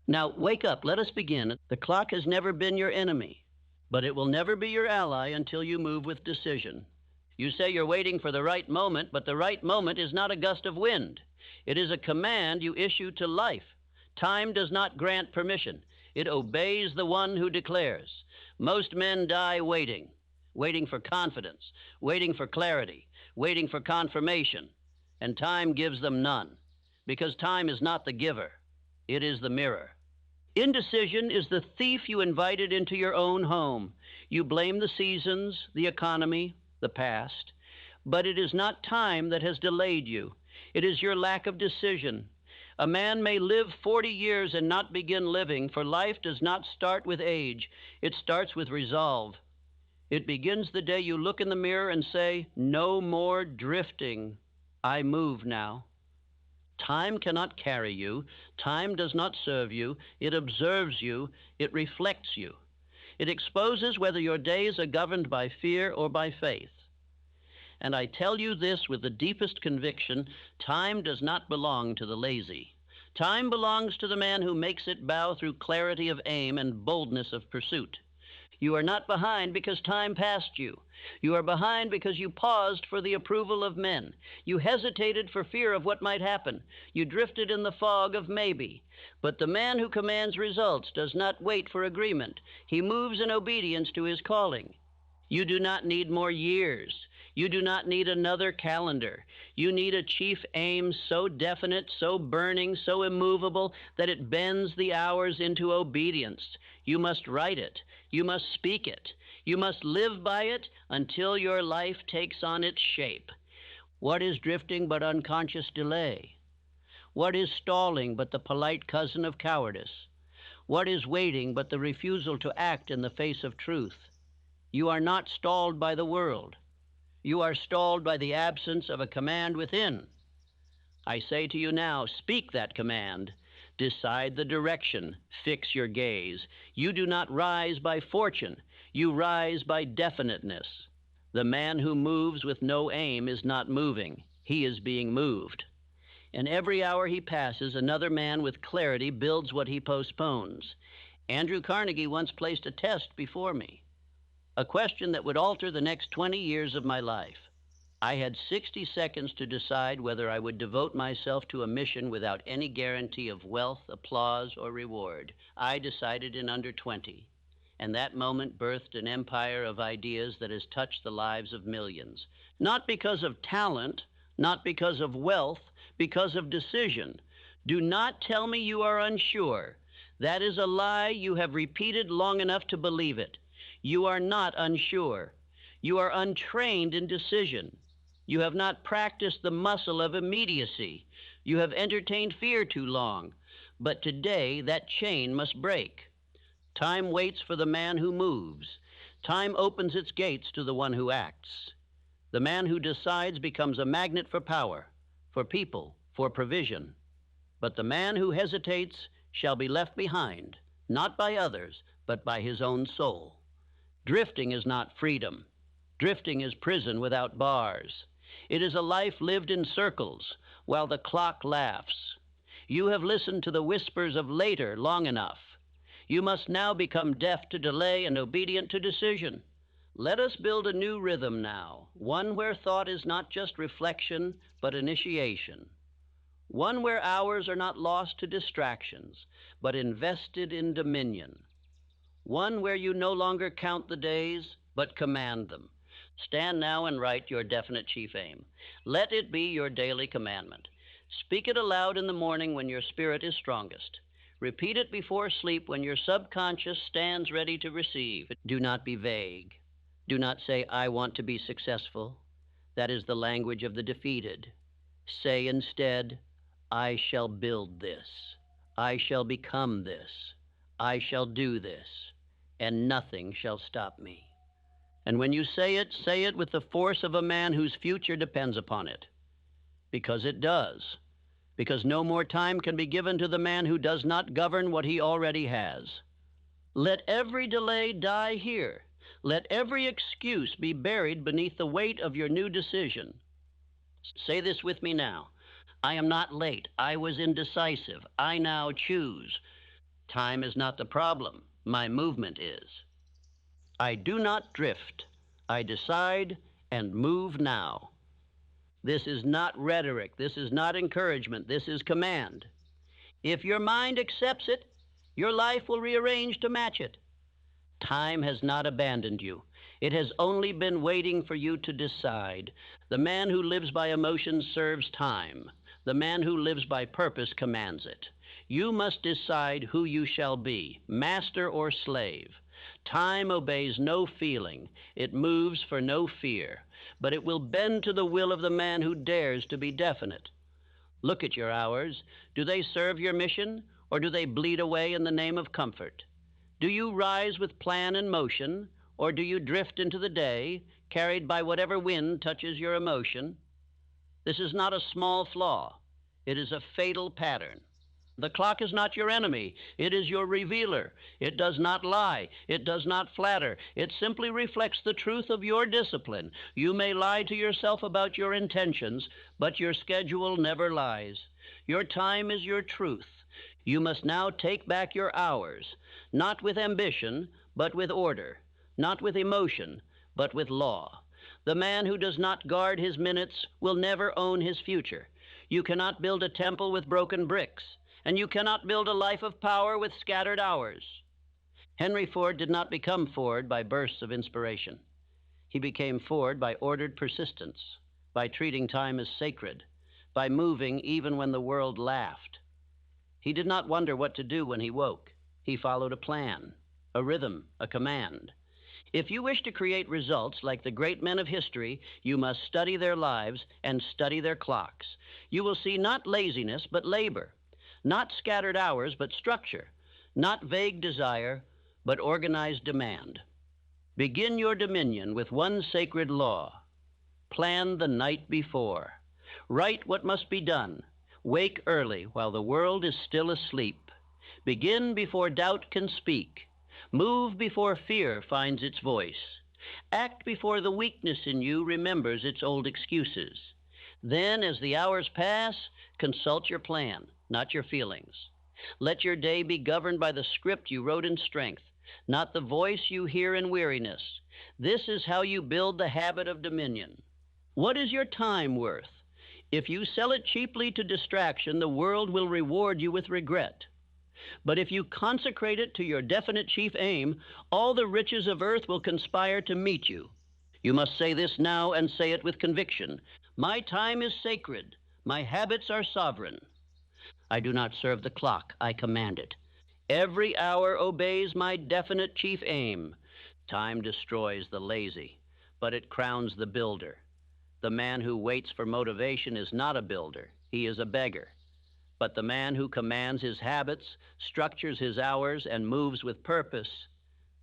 Now, wake up. Let us begin. The clock has never been your enemy, but it will never be your ally until you move with decision. You say you're waiting for the right moment, but the right moment is not a gust of wind. It is a command you issue to life. Time does not grant permission. It obeys the one who declares. Most men die waiting, waiting for confidence, waiting for clarity, waiting for confirmation, and time gives them none, because time is not the giver. It is the mirror. Indecision is the thief you invited into your own home. You blame the seasons, the economy, the past, but it is not time that has delayed you. It is your lack of decision. A man may live 40 years and not begin living, for life does not start with age. It starts with resolve. It begins the day you look in the mirror and say, "No more drifting. I move now." Time cannot carry you. Time does not serve you. It observes you. It reflects you. It exposes whether your days are governed by fear or by faith. And I tell you this with the deepest conviction, time does not belong to the lazy. Time belongs to the man who makes it bow through clarity of aim and boldness of pursuit. You are not behind because time passed you. You are behind because you paused for the approval of men. You hesitated for fear of what might happen. You drifted in the fog of maybe. But the man who commands results does not wait for agreement. He moves in obedience to his calling. You do not need more years. You do not need another calendar. You need a chief aim so definite, so burning, so immovable that it bends the hours into obedience. You must write it. You must speak it. You must live by it until your life takes on its shape. What is drifting but unconscious delay? What is stalling but the polite cousin of cowardice? What is waiting but the refusal to act in the face of truth? You are not stalled by the world. You are stalled by the absence of a command within. I say to you now, speak that command. Decide the direction. Fix your gaze. You do not rise by fortune. You rise by definiteness. The man who moves with no aim is not moving. He is being moved. And every hour he passes, another man with clarity builds what he postpones. Andrew Carnegie once placed a test before me, a question that would alter the next 20 years of my life. I had 60 seconds to decide whether I would devote myself to a mission without any guarantee of wealth, applause, or reward. I decided in under 20, and that moment birthed an empire of ideas that has touched the lives of millions. Not because of talent, not because of wealth, because of decision. Do not tell me you are unsure. That is a lie you have repeated long enough to believe it. You are not unsure. You are untrained in decision. You have not practiced the muscle of immediacy. You have entertained fear too long. But today, that chain must break. Time waits for the man who moves. Time opens its gates to the one who acts. The man who decides becomes a magnet for power, for people, for provision. But the man who hesitates shall be left behind, not by others, but by his own soul. Drifting is not freedom. Drifting is prison without bars. It is a life lived in circles while the clock laughs. You have listened to the whispers of later long enough. You must now become deaf to delay and obedient to decision. Let us build a new rhythm now, one where thought is not just reflection, but initiation. One where hours are not lost to distractions, but invested in dominion. One where you no longer count the days, but command them. Stand now and write your definite chief aim. Let it be your daily commandment. Speak it aloud in the morning when your spirit is strongest. Repeat it before sleep when your subconscious stands ready to receive. Do not be vague. Do not say, I want to be successful. That is the language of the defeated. Say instead, I shall build this. I shall become this. I shall do this, and nothing shall stop me. And when you say it with the force of a man whose future depends upon it. Because it does. Because no more time can be given to the man who does not govern what he already has. Let every delay die here. Let every excuse be buried beneath the weight of your new decision. Say this with me now. I am not late. I was indecisive. I now choose. Time is not the problem. My movement is. I do not drift. I decide and move now. This is not rhetoric. This is not encouragement. This is command. If your mind accepts it, your life will rearrange to match it. Time has not abandoned you. It has only been waiting for you to decide. The man who lives by emotion serves time. The man who lives by purpose commands it. You must decide who you shall be, master or slave. Time obeys no feeling. It moves for no fear. But it will bend to the will of the man who dares to be definite. Look at your hours. Do they serve your mission, or do they bleed away in the name of comfort? Do you rise with plan and motion, or do you drift into the day, carried by whatever wind touches your emotion? This is not a small flaw. It is a fatal pattern. The clock is not your enemy. It is your revealer. It does not lie. It does not flatter. It simply reflects the truth of your discipline. You may lie to yourself about your intentions, but your schedule never lies. Your time is your truth. You must now take back your hours, not with ambition, but with order. not with emotion, but with law. The man who does not guard his minutes will never own his future. You cannot build a temple with broken bricks, and you cannot build a life of power with scattered hours. Henry Ford did not become Ford by bursts of inspiration. He became Ford by ordered persistence, by treating time as sacred, by moving even when the world laughed. He did not wonder what to do when he woke. He followed a plan, a rhythm, a command. If you wish to create results like the great men of history, you must study their lives and study their clocks. You will see not laziness, but labor, not scattered hours, but structure, not vague desire, but organized demand. Begin your dominion with one sacred law. Plan the night before. Write what must be done. Wake early while the world is still asleep. Begin before doubt can speak. Move before fear finds its voice. Act before the weakness in you remembers its old excuses. Then, as the hours pass, consult your plan, not your feelings. Let your day be governed by the script you wrote in strength, not the voice you hear in weariness. This is how you build the habit of dominion. What is your time worth? If you sell it cheaply to distraction, the world will reward you with regret. But if you consecrate it to your definite chief aim, all the riches of earth will conspire to meet you. You must say this now and say it with conviction. My time is sacred. My habits are sovereign. I do not serve the clock. I command it. Every hour obeys my definite chief aim. Time destroys the lazy, but it crowns the builder. The man who waits for motivation is not a builder. He is a beggar. But the man who commands his habits, structures his hours, and moves with purpose,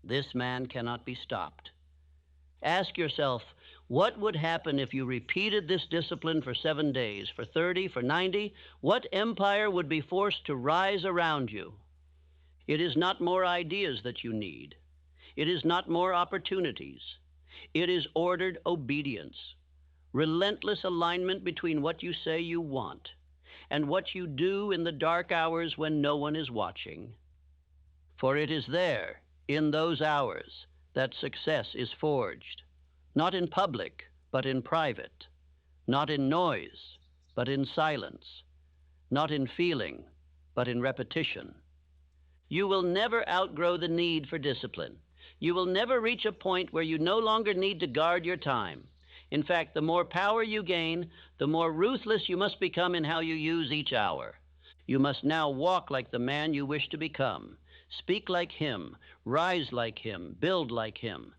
this man cannot be stopped. Ask yourself, what would happen if you repeated this discipline for 7 days, for 30, for 90? What empire would be forced to rise around you? It is not more ideas that you need. It is not more opportunities. It is ordered obedience, relentless alignment between what you say you want and what you do in the dark hours when no one is watching. For it is there, in those hours, that success is forged, not in public, but in private, not in noise, but in silence, not in feeling, but in repetition. You will never outgrow the need for discipline. You will never reach a point where you no longer need to guard your time. In fact, the more power you gain, the more ruthless you must become in how you use each hour. You must now walk like the man you wish to become, speak like him, rise like him, build like him.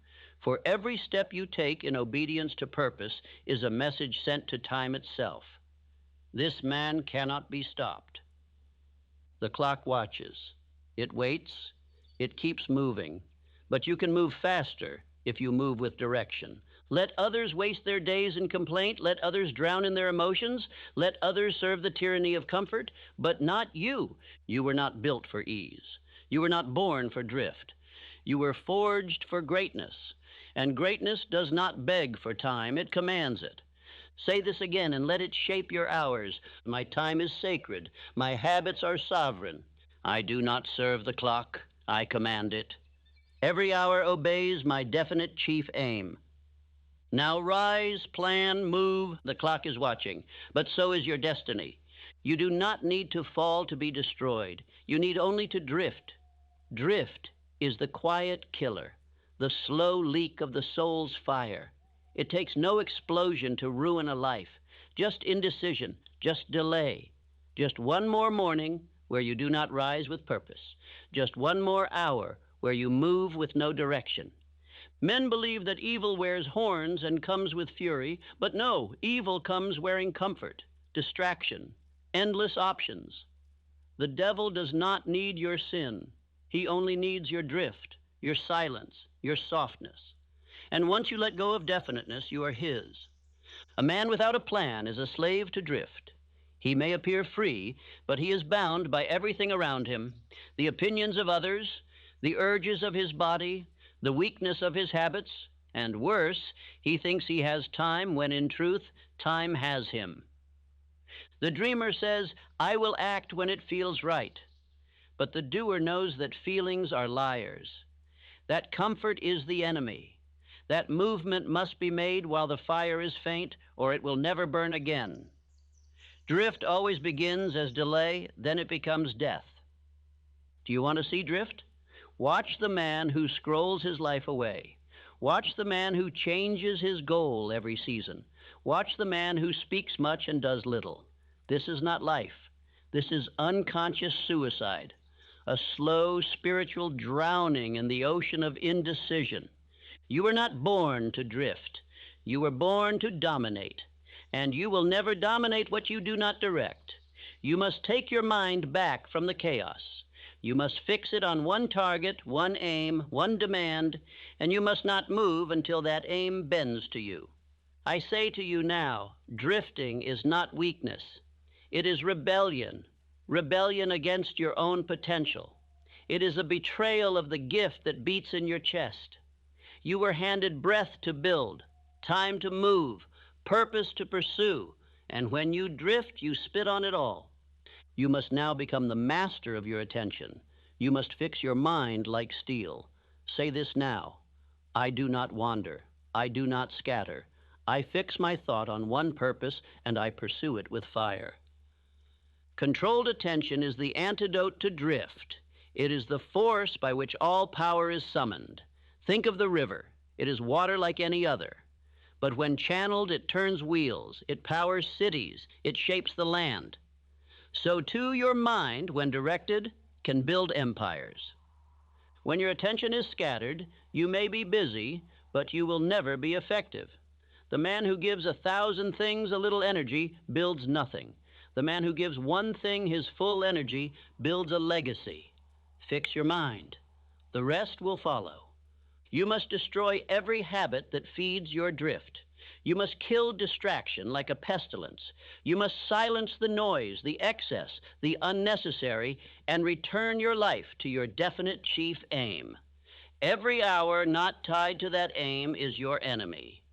For every step you take in obedience to purpose is a message sent to time itself. This man cannot be stopped. The clock watches. It waits. It keeps moving. But you can move faster if you move with direction. Let others waste their days in complaint. Let others drown in their emotions. Let others serve the tyranny of comfort, but not you. You were not built for ease. You were not born for drift. You were forged for greatness, and greatness does not beg for time. It commands it. Say this again and let it shape your hours. My time is sacred. My habits are sovereign. I do not serve the clock. I command it. Every hour obeys my definite chief aim. Now rise, plan, move. The clock is watching, but so is your destiny. You do not need to fall to be destroyed. You need only to drift. Drift is the quiet killer, the slow leak of the soul's fire. It takes no explosion to ruin a life, just indecision, just delay, just one more morning where you do not rise with purpose, just one more hour where you move with no direction. Men believe that evil wears horns and comes with fury, but no, evil comes wearing comfort, distraction, endless options. The devil does not need your sin. He only needs your drift, your silence, your softness. And once you let go of definiteness, you are his. A man without a plan is a slave to drift. He may appear free, but he is bound by everything around him, the opinions of others, the urges of his body, the weakness of his habits, and worse, he thinks he has time when in truth, time has him. The dreamer says, I will act when it feels right. But the doer knows that feelings are liars. That comfort is the enemy. That movement must be made while the fire is faint, or it will never burn again. Drift always begins as delay, then it becomes death. Do you want to see drift? Watch the man who scrolls his life away. Watch the man who changes his goal every season. Watch the man who speaks much and does little. This is not life. This is unconscious suicide, a slow spiritual drowning in the ocean of indecision. You were not born to drift. You were born to dominate, and you will never dominate what you do not direct. You must take your mind back from the chaos. You must fix it on one target, one aim, one demand, and you must not move until that aim bends to you. I say to you now, drifting is not weakness. It is rebellion, rebellion against your own potential. It is a betrayal of the gift that beats in your chest. You were handed breath to build, time to move, purpose to pursue, and when you drift, you spit on it all. You must now become the master of your attention. You must fix your mind like steel. Say this now: I do not wander. I do not scatter. I fix my thought on one purpose, and I pursue it with fire. Controlled attention is the antidote to drift. It is the force by which all power is summoned. Think of the river. It is water like any other. But when channeled, it turns wheels. It powers cities. It shapes the land. So too your mind, when directed, can build empires. When your attention is scattered, you may be busy, but you will never be effective. The man who gives 1,000 things a little energy builds nothing. The man who gives one thing his full energy builds a legacy. Fix your mind. The rest will follow. You must destroy every habit that feeds your drift. You must kill distraction like a pestilence. You must silence the noise, the excess, the unnecessary, and return your life to your definite chief aim. Every hour not tied to that aim is your enemy.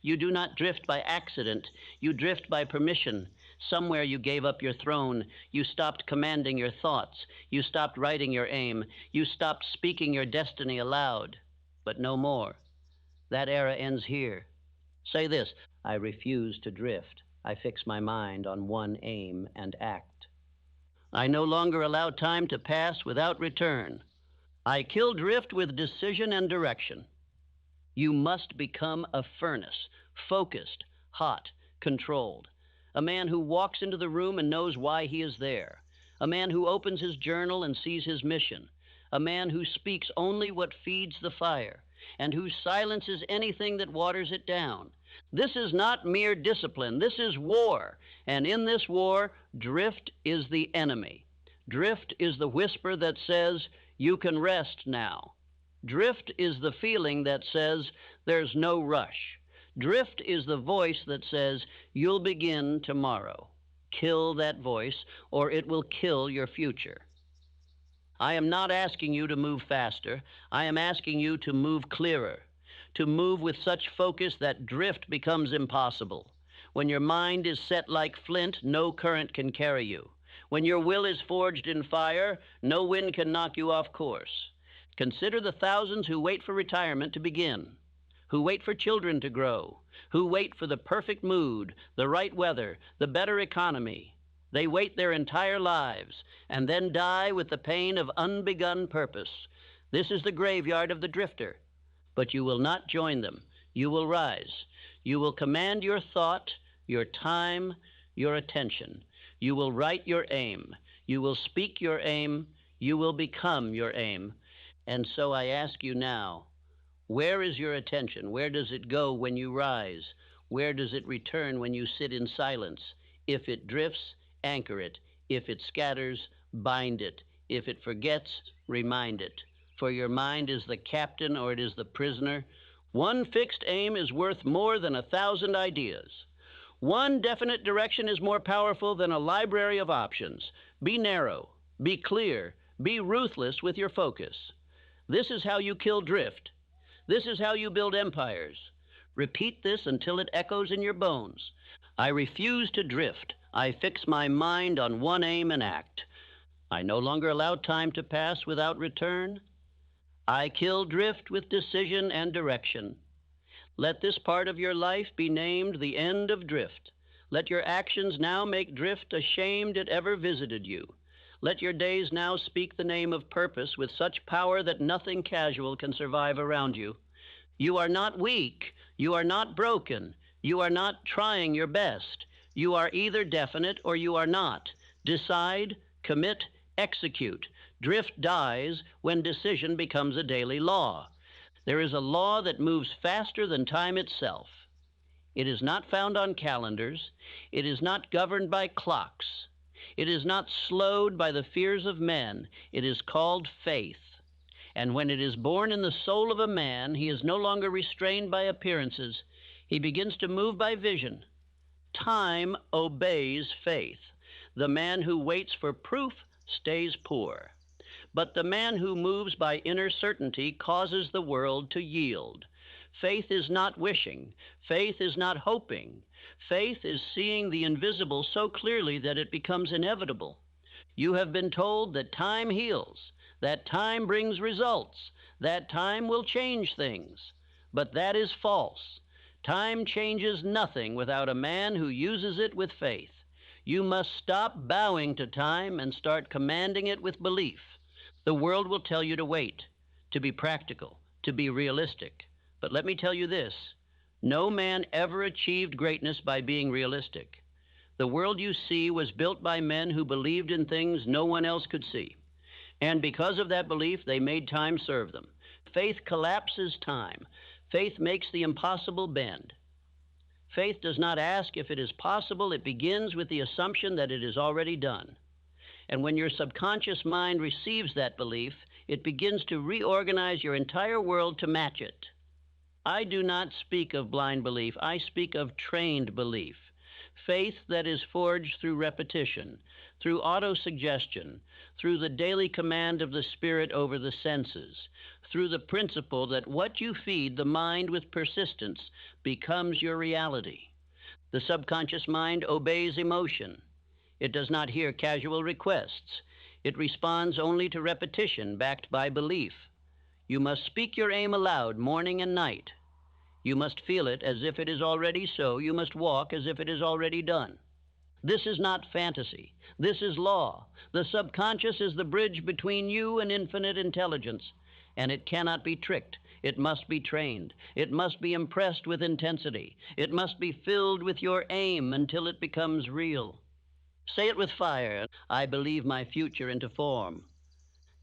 You do not drift by accident. You drift by permission. Somewhere you gave up your throne. You stopped commanding your thoughts. You stopped writing your aim. You stopped speaking your destiny aloud. But no more. That era ends here. Say this: I refuse to drift. I fix my mind on one aim and act. I no longer allow time to pass without return. I kill drift with decision and direction. You must become a furnace, focused, hot, controlled. A man who walks into the room and knows why he is there. A man who opens his journal and sees his mission. A man who speaks only what feeds the fire, and who silences anything that waters it down. This is not mere discipline. This is war. And in this war, drift is the enemy. Drift is the whisper that says, you can rest now. Drift is the feeling that says, there's no rush. Drift is the voice that says, you'll begin tomorrow. Kill that voice, or it will kill your future. I am not asking you to move faster. I am asking you to move clearer, to move with such focus that drift becomes impossible. When your mind is set like flint, no current can carry you. When your will is forged in fire, no wind can knock you off course. Consider the thousands who wait for retirement to begin, who wait for children to grow, who wait for the perfect mood, the right weather, the better economy. They wait their entire lives and then die with the pain of unbegun purpose. This is the graveyard of the drifter. But you will not join them. You will rise. You will command your thought, your time, your attention. You will write your aim. You will speak your aim. You will become your aim. And so I ask you now, where is your attention? Where does it go when you rise? Where does it return when you sit in silence? If it drifts, anchor it. If it scatters, bind it. If it forgets, remind it. For your mind is the captain or it is the prisoner. One fixed aim is worth more than 1,000 ideas. One definite direction is more powerful than a library of options. Be narrow, be clear, be ruthless with your focus. This is how you kill drift. This is how you build empires. Repeat this until it echoes in your bones. I refuse to drift. I fix my mind on one aim and act. I no longer allow time to pass without return. I kill drift with decision and direction. Let this part of your life be named the end of drift. Let your actions now make drift ashamed it ever visited you. Let your days now speak the name of purpose with such power that nothing casual can survive around you. You are not weak. You are not broken. You are not trying your best. You are either definite or you are not. Decide, commit, execute. Drift dies when decision becomes a daily law. There is a law that moves faster than time itself. It is not found on calendars. It is not governed by clocks. It is not slowed by the fears of men. It is called faith. And when it is born in the soul of a man, he is no longer restrained by appearances. He begins to move by vision. Time obeys faith. The man who waits for proof stays poor. But the man who moves by inner certainty causes the world to yield. Faith is not wishing. Faith is not hoping. Faith is seeing the invisible so clearly that it becomes inevitable. You have been told that time heals, that time brings results, that time will change things. But that is false. Time changes nothing without a man who uses it with faith. You must stop bowing to time and start commanding it with belief. The world will tell you to wait, to be practical, to be realistic. But let me tell you this, no man ever achieved greatness by being realistic. The world you see was built by men who believed in things no one else could see. And because of that belief, they made time serve them. Faith collapses time. Faith makes the impossible bend. Faith does not ask if it is possible. It begins with the assumption that it is already done. And when your subconscious mind receives that belief, it begins to reorganize your entire world to match it. I do not speak of blind belief. I speak of trained belief. Faith that is forged through repetition, through autosuggestion, through the daily command of the Spirit over the senses, through the principle that what you feed the mind with persistence becomes your reality. The subconscious mind obeys emotion. It does not hear casual requests. It responds only to repetition backed by belief. You must speak your aim aloud morning and night. You must feel it as if it is already so. You must walk as if it is already done. This is not fantasy. This is law. The subconscious is the bridge between you and infinite intelligence, and it cannot be tricked. It must be trained. It must be impressed with intensity. It must be filled with your aim until it becomes real. Say it with fire. I believe my future into form.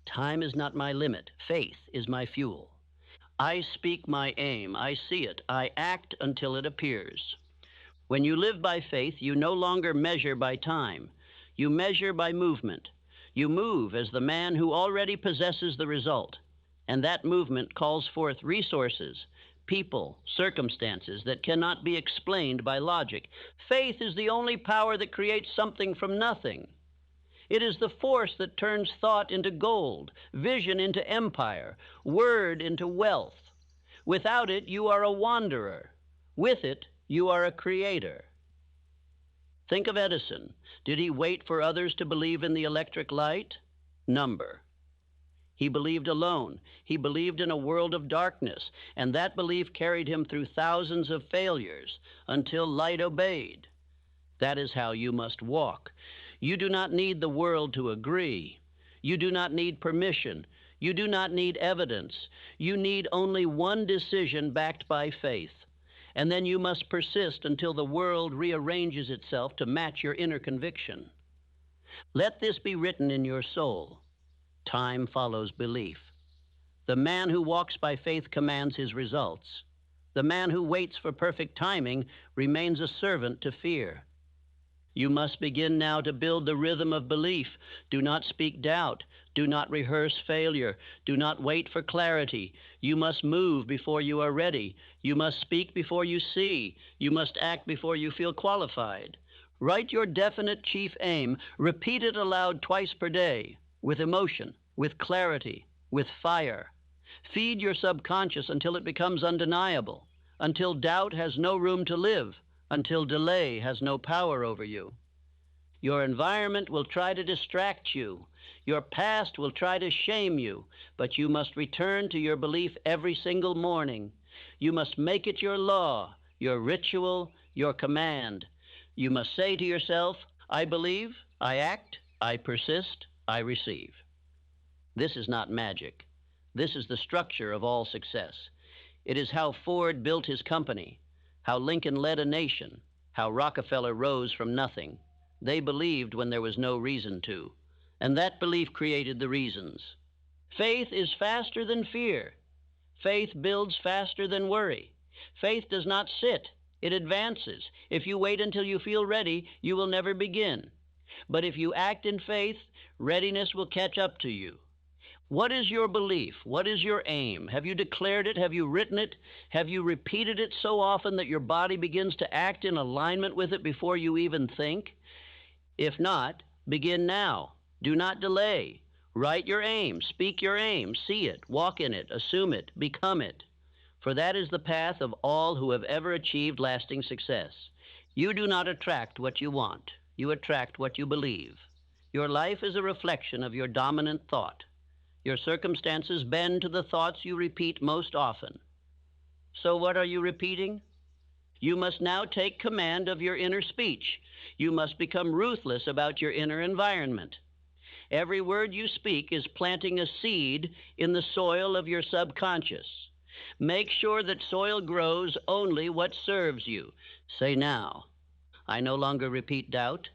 Time is not my limit. Faith is my fuel. I speak my aim. I see it. I act until it appears. When you live by faith, you no longer measure by time. You measure by movement. You move as the man who already possesses the result. And that movement calls forth resources, people, circumstances that cannot be explained by logic. Faith is the only power that creates something from nothing. It is the force that turns thought into gold, vision into empire, word into wealth. Without it, you are a wanderer. With it, you are a creator. Think of Edison. Did he wait for others to believe in the electric light? Number. He believed alone. He believed in a world of darkness, and that belief carried him through thousands of failures until light obeyed. That is how you must walk. You do not need the world to agree. You do not need permission. You do not need evidence. You need only one decision backed by faith. And then you must persist until the world rearranges itself to match your inner conviction. Let this be written in your soul. Time follows belief. The man who walks by faith commands his results. The man who waits for perfect timing remains a servant to fear. You must begin now to build the rhythm of belief. Do not speak doubt. Do not rehearse failure. Do not wait for clarity. You must move before you are ready. You must speak before you see. You must act before you feel qualified. Write your definite chief aim. Repeat it aloud twice per day, with emotion, with clarity, with fire. Feed your subconscious until it becomes undeniable, until doubt has no room to live, until delay has no power over you. Your environment will try to distract you. Your past will try to shame you, but you must return to your belief every single morning. You must make it your law, your ritual, your command. You must say to yourself, I believe, I act, I persist, I receive. This is not magic. This is the structure of all success. It is how Ford built his company, how Lincoln led a nation, how Rockefeller rose from nothing. They believed when there was no reason to, and that belief created the reasons. Faith is faster than fear. Faith builds faster than worry. Faith does not sit, it advances. If you wait until you feel ready, you will never begin. But if you act in faith, readiness will catch up to you. What is your belief? What is your aim? Have you declared it? Have you written it? Have you repeated it so often that your body begins to act in alignment with it before you even think? If not, begin now. Do not delay. Write your aim, speak your aim, see it, walk in it, assume it, become it. For that is the path of all who have ever achieved lasting success. You do not attract what you want. You attract what you believe. Your life is a reflection of your dominant thought. Your circumstances bend to the thoughts you repeat most often. So what are you repeating? You must now take command of your inner speech. You must become ruthless about your inner environment. Every word you speak is planting a seed in the soil of your subconscious. Make sure that soil grows only what serves you. Say now, I no longer repeat doubt.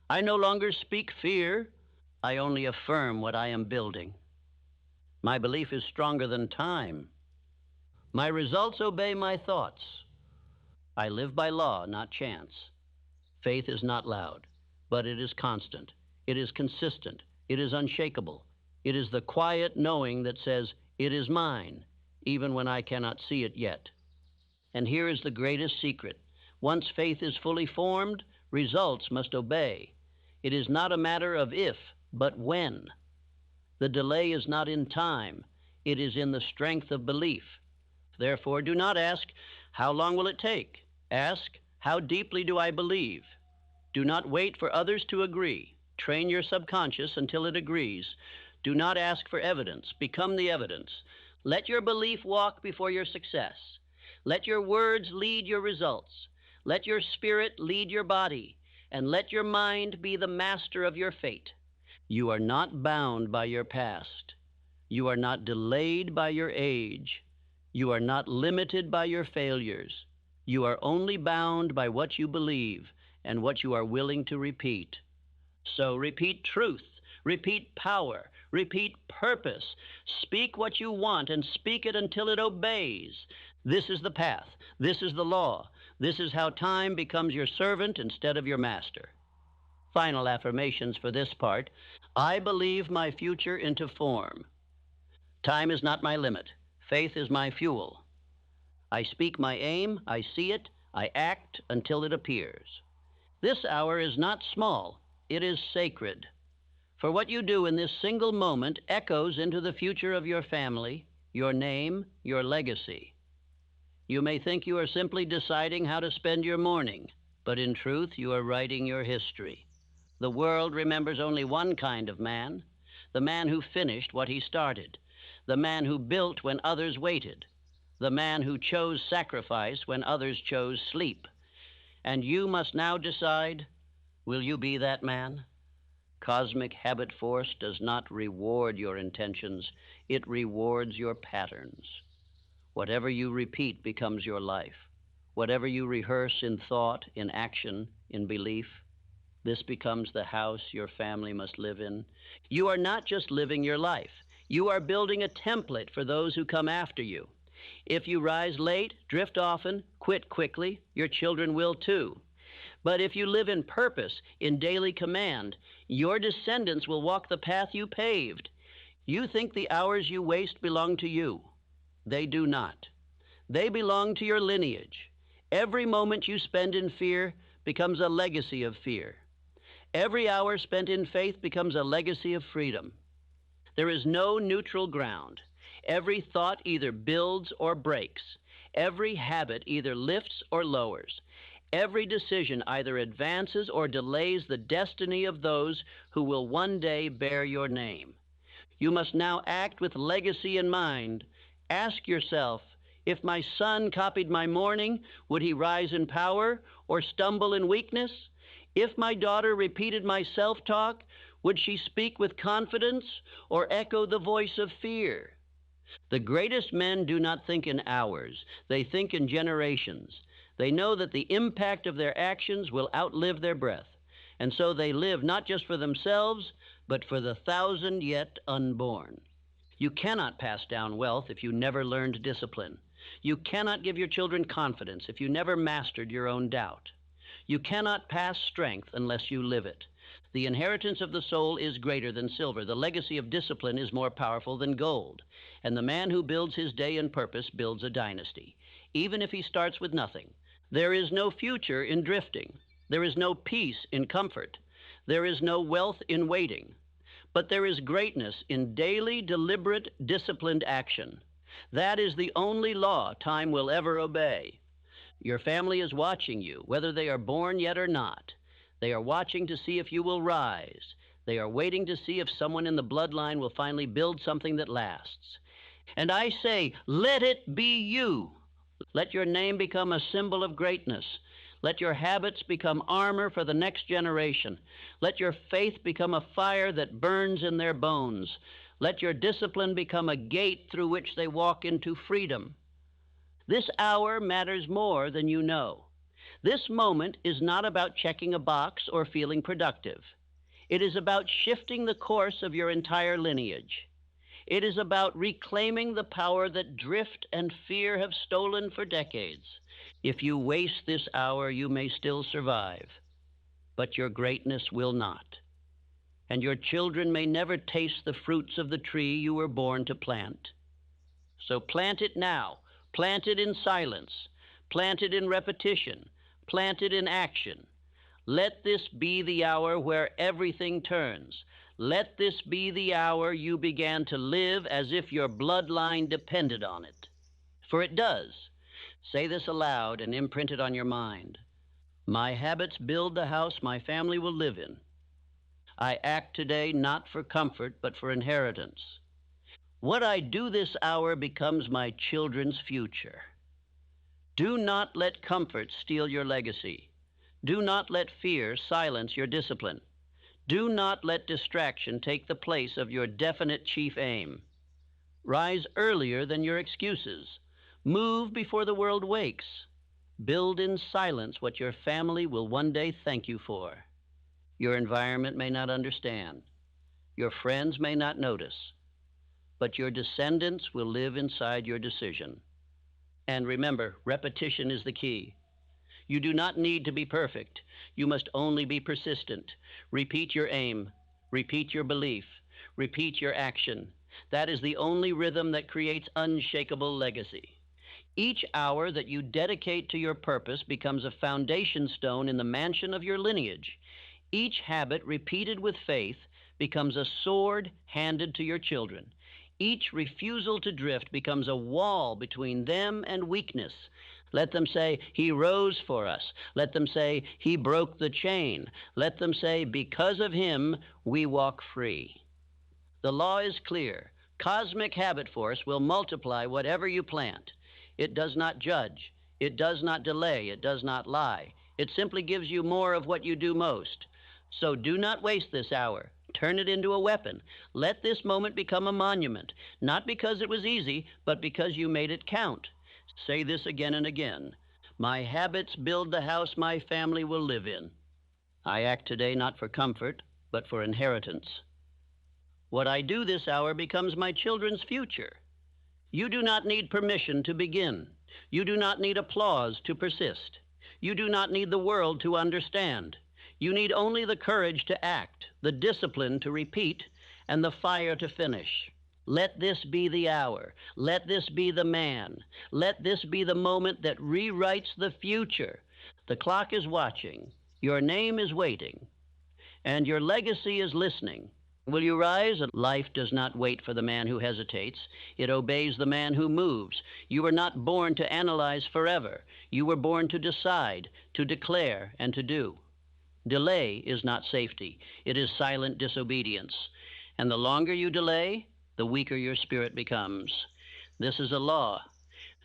I no longer speak fear. I only affirm what I am building. My belief is stronger than time. My results obey my thoughts. I live by law, not chance. Faith is not loud, but it is constant. It is consistent. It is unshakable. It is the quiet knowing that says, it is mine, even when I cannot see it yet. And here is the greatest secret. Once faith is fully formed, results must obey. It is not a matter of if, but when. The delay is not in time. It is in the strength of belief. Therefore, do not ask, how long will it take? Ask, how deeply do I believe? Do not wait for others to agree. Train your subconscious until it agrees. Do not ask for evidence. Become the evidence. Let your belief walk before your success. Let your words lead your results. Let your spirit lead your body. And let your mind be the master of your fate. You are not bound by your past. You are not delayed by your age. You are not limited by your failures. You are only bound by what you believe and what you are willing to repeat. So repeat truth, repeat power, repeat purpose. Speak what you want and speak it until it obeys. This is the path. This is the law. This is how time becomes your servant instead of your master. Final affirmations for this part. I believe my future into form. Time is not my limit. Faith is my fuel. I speak my aim, I see it, I act until it appears. This hour is not small, it is sacred. For what you do in this single moment echoes into the future of your family, your name, your legacy. You may think you are simply deciding how to spend your morning, but in truth you are writing your history. The world remembers only one kind of man, the man who finished what he started, the man who built when others waited, the man who chose sacrifice when others chose sleep. And you must now decide, will you be that man? Cosmic Habitforce does not reward your intentions, it rewards your patterns. Whatever you repeat becomes your life. Whatever you rehearse in thought, in action, in belief, this becomes the house your family must live in. You are not just living your life. You are building a template for those who come after you. If you rise late, drift often, quit quickly, your children will too. But if you live in purpose, in daily command, your descendants will walk the path you paved. You think the hours you waste belong to you. They do not. They belong to your lineage. Every moment you spend in fear becomes a legacy of fear. Every hour spent in faith becomes a legacy of freedom. There is no neutral ground. Every thought either builds or breaks. Every habit either lifts or lowers. Every decision either advances or delays the destiny of those who will one day bear your name. You must now act with legacy in mind. Ask yourself, if my son copied my mourning, would he rise in power or stumble in weakness? If my daughter repeated my self-talk, would she speak with confidence or echo the voice of fear? The greatest men do not think in hours. They think in generations. They know that the impact of their actions will outlive their breath. And so they live not just for themselves, but for the 1,000 yet unborn. You cannot pass down wealth if you never learned discipline. You cannot give your children confidence if you never mastered your own doubt. You cannot pass strength unless you live it. The inheritance of the soul is greater than silver. The legacy of discipline is more powerful than gold. And the man who builds his day in purpose builds a dynasty, even if he starts with nothing. There is no future in drifting. There is no peace in comfort. There is no wealth in waiting. But there is greatness in daily, deliberate, disciplined action. That is the only law time will ever obey. Your family is watching you, whether they are born yet or not. They are watching to see if you will rise. They are waiting to see if someone in the bloodline will finally build something that lasts. And I say, let it be you. Let your name become a symbol of greatness. Let your habits become armor for the next generation. Let your faith become a fire that burns in their bones. Let your discipline become a gate through which they walk into freedom. This hour matters more than you know. This moment is not about checking a box or feeling productive. It is about shifting the course of your entire lineage. It is about reclaiming the power that drift and fear have stolen for decades. If you waste this hour, you may still survive, but your greatness will not. And your children may never taste the fruits of the tree you were born to plant. So plant it now. Plant it in silence. Plant it in repetition. Plant it in action. Let this be the hour where everything turns. Let this be the hour you began to live as if your bloodline depended on it. For it does. Say this aloud and imprint it on your mind. My habits build the house my family will live in. I act today not for comfort, but for inheritance. What I do this hour becomes my children's future. Do not let comfort steal your legacy. Do not let fear silence your discipline. Do not let distraction take the place of your definite chief aim. Rise earlier than your excuses. Move before the world wakes. Build in silence what your family will one day thank you for. Your environment may not understand. Your friends may not notice. But your descendants will live inside your decision. And remember, repetition is the key. You do not need to be perfect. You must only be persistent. Repeat your aim. Repeat your belief. Repeat your action. That is the only rhythm that creates unshakable legacy. Each hour that you dedicate to your purpose becomes a foundation stone in the mansion of your lineage. Each habit repeated with faith becomes a sword handed to your children. Each refusal to drift becomes a wall between them and weakness. Let them say, he rose for us. Let them say, he broke the chain. Let them say, because of him, we walk free. The law is clear. Cosmic habit force will multiply whatever you plant. It does not judge. It does not delay. It does not lie. It simply gives you more of what you do most. So do not waste this hour. Turn it into a weapon. Let this moment become a monument, not because it was easy, but because you made it count. Say this again and again. My habits build the house my family will live in. I act today not for comfort, but for inheritance. What I do this hour becomes my children's future. You do not need permission to begin. You do not need applause to persist. You do not need the world to understand. You need only the courage to act, the discipline to repeat, and the fire to finish. Let this be the hour. Let this be the man. Let this be the moment that rewrites the future. The clock is watching. Your name is waiting. And your legacy is listening. Will you rise? Life does not wait for the man who hesitates. It obeys the man who moves. You were not born to analyze forever. You were born to decide, to declare, and to do. Delay is not safety. It is silent disobedience. And the longer you delay, the weaker your spirit becomes. This is a law.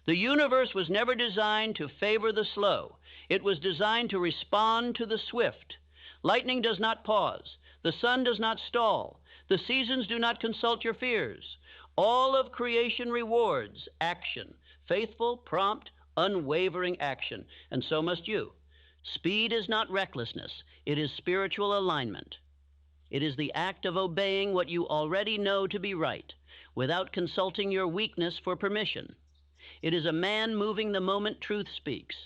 The universe was never designed to favor the slow. It was designed to respond to the swift. Lightning does not pause. The sun does not stall. The seasons do not consult your fears. All of creation rewards action, faithful, prompt, unwavering action, and so must you. Speed is not recklessness. It is spiritual alignment. It is the act of obeying what you already know to be right, without consulting your weakness for permission. It is a man moving the moment truth speaks.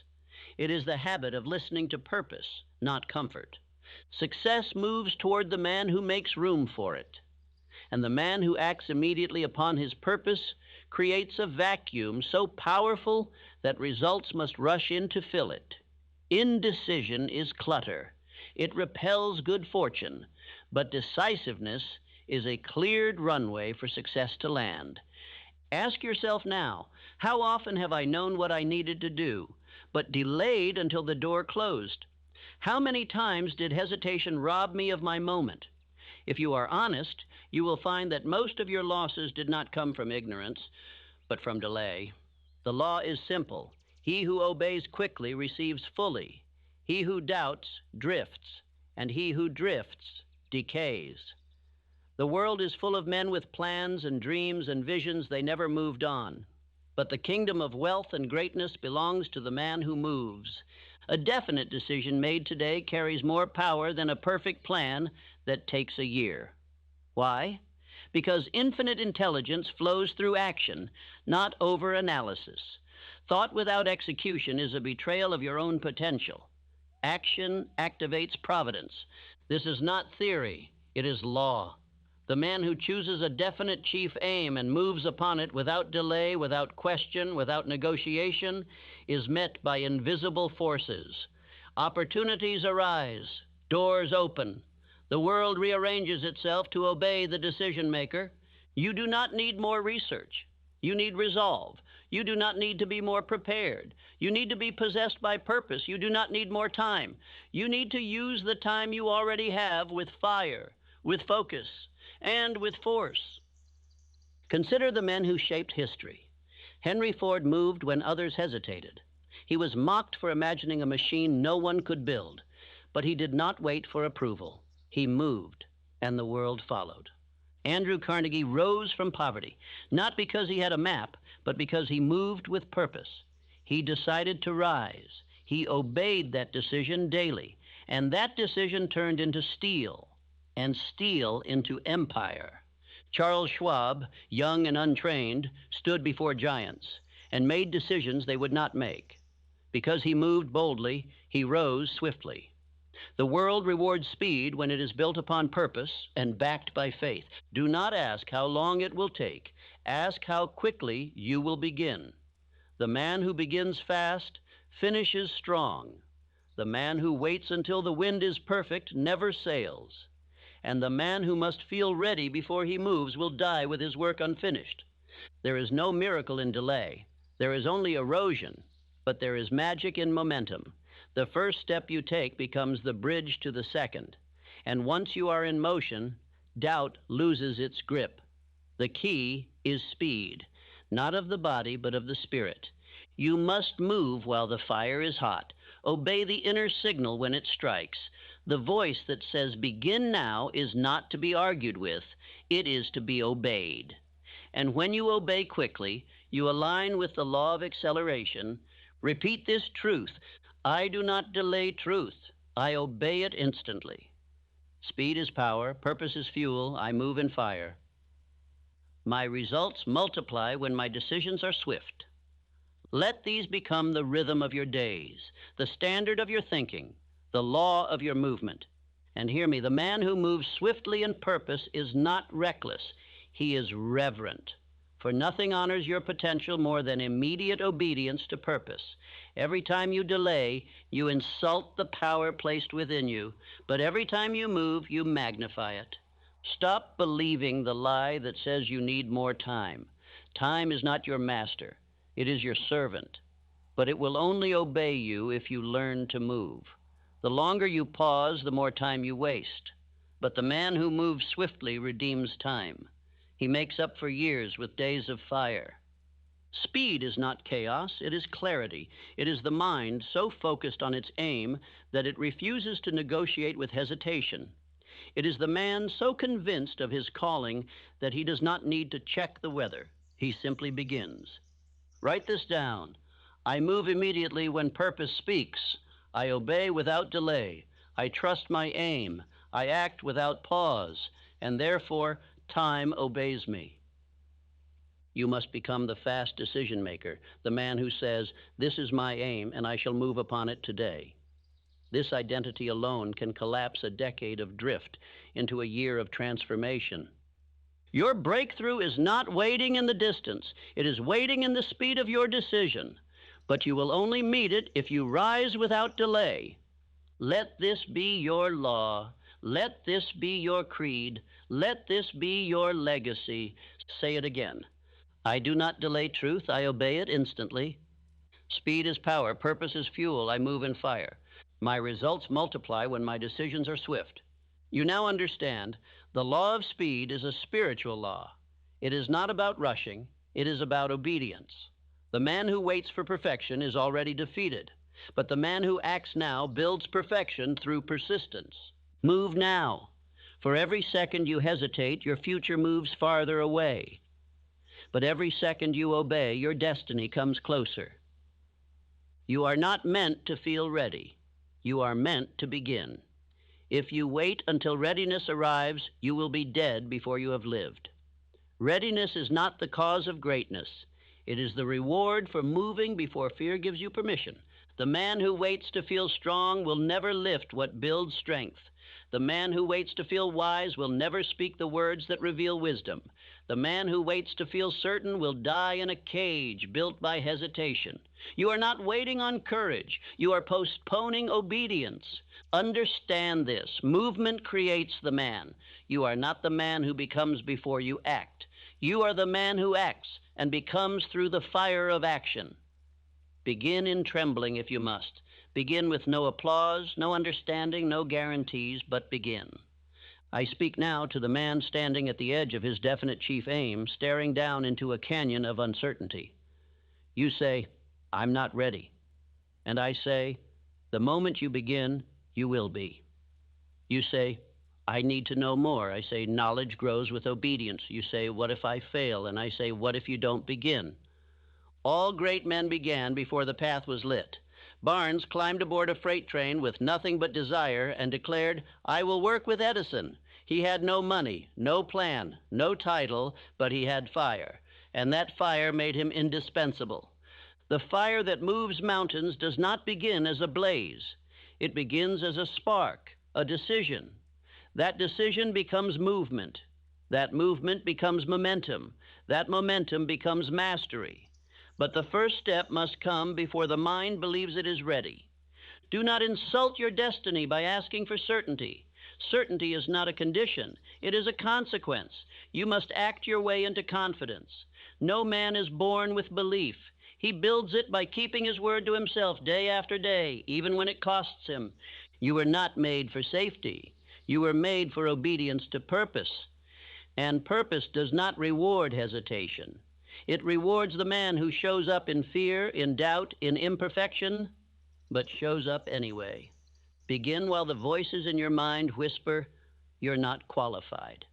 It is the habit of listening to purpose, not comfort. Success moves toward the man who makes room for it. And the man who acts immediately upon his purpose creates a vacuum so powerful that results must rush in to fill it. Indecision is clutter. It repels good fortune, but decisiveness is a cleared runway for success to land. Ask yourself now, how often have I known what I needed to do, but delayed until the door closed? How many times did hesitation rob me of my moment? If you are honest, you will find that most of your losses did not come from ignorance, but from delay. The law is simple. He who obeys quickly receives fully. He who doubts drifts, and he who drifts decays. The world is full of men with plans and dreams and visions they never moved on. But the kingdom of wealth and greatness belongs to the man who moves. A definite decision made today carries more power than a perfect plan that takes a year. Why? Because infinite intelligence flows through action, not over-analysis. Thought without execution is a betrayal of your own potential. Action activates providence. This is not theory, it is law. The man who chooses a definite chief aim and moves upon it without delay, without question, without negotiation, is met by invisible forces. Opportunities arise, doors open. The world rearranges itself to obey the decision maker. You do not need more research. You need resolve. You do not need to be more prepared. You need to be possessed by purpose. You do not need more time. You need to use the time you already have with fire, with focus, and with force. Consider the men who shaped history. Henry Ford moved when others hesitated. He was mocked for imagining a machine no one could build, but he did not wait for approval. He moved, and the world followed. Andrew Carnegie rose from poverty, not because he had a map, but because he moved with purpose. He decided to rise. He obeyed that decision daily, and that decision turned into steel, and steel into empire. Charles Schwab, young and untrained, stood before giants and made decisions they would not make. Because he moved boldly, he rose swiftly. The world rewards speed when it is built upon purpose and backed by faith. Do not ask how long it will take. Ask how quickly you will begin. The man who begins fast finishes strong. The man who waits until the wind is perfect never sails. And the man who must feel ready before he moves will die with his work unfinished. There is no miracle in delay. There is only erosion, but there is magic in momentum. The first step you take becomes the bridge to the second. And once you are in motion, doubt loses its grip. The key is speed, not of the body, but of the spirit. You must move while the fire is hot. Obey the inner signal when it strikes. The voice that says, "Begin now," is not to be argued with. It is to be obeyed. And when you obey quickly, you align with the law of acceleration. Repeat this truth: I do not delay truth. I obey it instantly. Speed is power. Purpose is fuel. I move in fire. My results multiply when my decisions are swift. Let these become the rhythm of your days, the standard of your thinking, the law of your movement. And hear me, the man who moves swiftly in purpose is not reckless. He is reverent. For nothing honors your potential more than immediate obedience to purpose. Every time you delay, you insult the power placed within you, but every time you move, you magnify it. Stop believing the lie that says you need more time. Time is not your master, it is your servant, but it will only obey you if you learn to move. The longer you pause, the more time you waste. But the man who moves swiftly redeems time. He makes up for years with days of fire. Speed is not chaos, it is clarity. It is the mind so focused on its aim that it refuses to negotiate with hesitation. It is the man so convinced of his calling that he does not need to check the weather. He simply begins. Write this down. I move immediately when purpose speaks. I obey without delay. I trust my aim. I act without pause, and therefore time obeys me. You must become the fast decision maker, the man who says, this is my aim and I shall move upon it today. This identity alone can collapse a decade of drift into a year of transformation. Your breakthrough is not waiting in the distance. It is waiting in the speed of your decision. But you will only meet it if you rise without delay. Let this be your law. Let this be your creed. Let this be your legacy. Say it again. I do not delay truth. I obey it instantly. Speed is power. Purpose is fuel. I move in fire. My results multiply when my decisions are swift. You now understand the law of speed is a spiritual law. It is not about rushing. It is about obedience. The man who waits for perfection is already defeated, but the man who acts now builds perfection through persistence. Move now. For every second you hesitate, your future moves farther away. But every second you obey, your destiny comes closer. You are not meant to feel ready. You are meant to begin. If you wait until readiness arrives, you will be dead before you have lived. Readiness is not the cause of greatness. It is the reward for moving before fear gives you permission. The man who waits to feel strong will never lift what builds strength. The man who waits to feel wise will never speak the words that reveal wisdom. The man who waits to feel certain will die in a cage built by hesitation. You are not waiting on courage. You are postponing obedience. Understand this. Movement creates the man. You are not the man who becomes before you act. You are the man who acts and becomes through the fire of action. Begin in trembling if you must. Begin with no applause, no understanding, no guarantees, but begin. I speak now to the man standing at the edge of his definite chief aim, staring down into a canyon of uncertainty. You say, I'm not ready. And I say, the moment you begin, you will be. You say, I need to know more. I say, knowledge grows with obedience. You say, what if I fail? And I say, what if you don't begin? All great men began before the path was lit. Barnes climbed aboard a freight train with nothing but desire and declared, I will work with Edison. He had no money, no plan, no title, but he had fire, and that fire made him indispensable. The fire that moves mountains does not begin as a blaze. It begins as a spark, a decision. That decision becomes movement. That movement becomes momentum. That momentum becomes mastery. But the first step must come before the mind believes it is ready. Do not insult your destiny by asking for certainty. Certainty is not a condition. It is a consequence. You must act your way into confidence. No man is born with belief. He builds it by keeping his word to himself day after day, even when it costs him. You were not made for safety. You were made for obedience to purpose. And purpose does not reward hesitation. It rewards the man who shows up in fear, in doubt, in imperfection, but shows up anyway. Begin while the voices in your mind whisper, you're not qualified.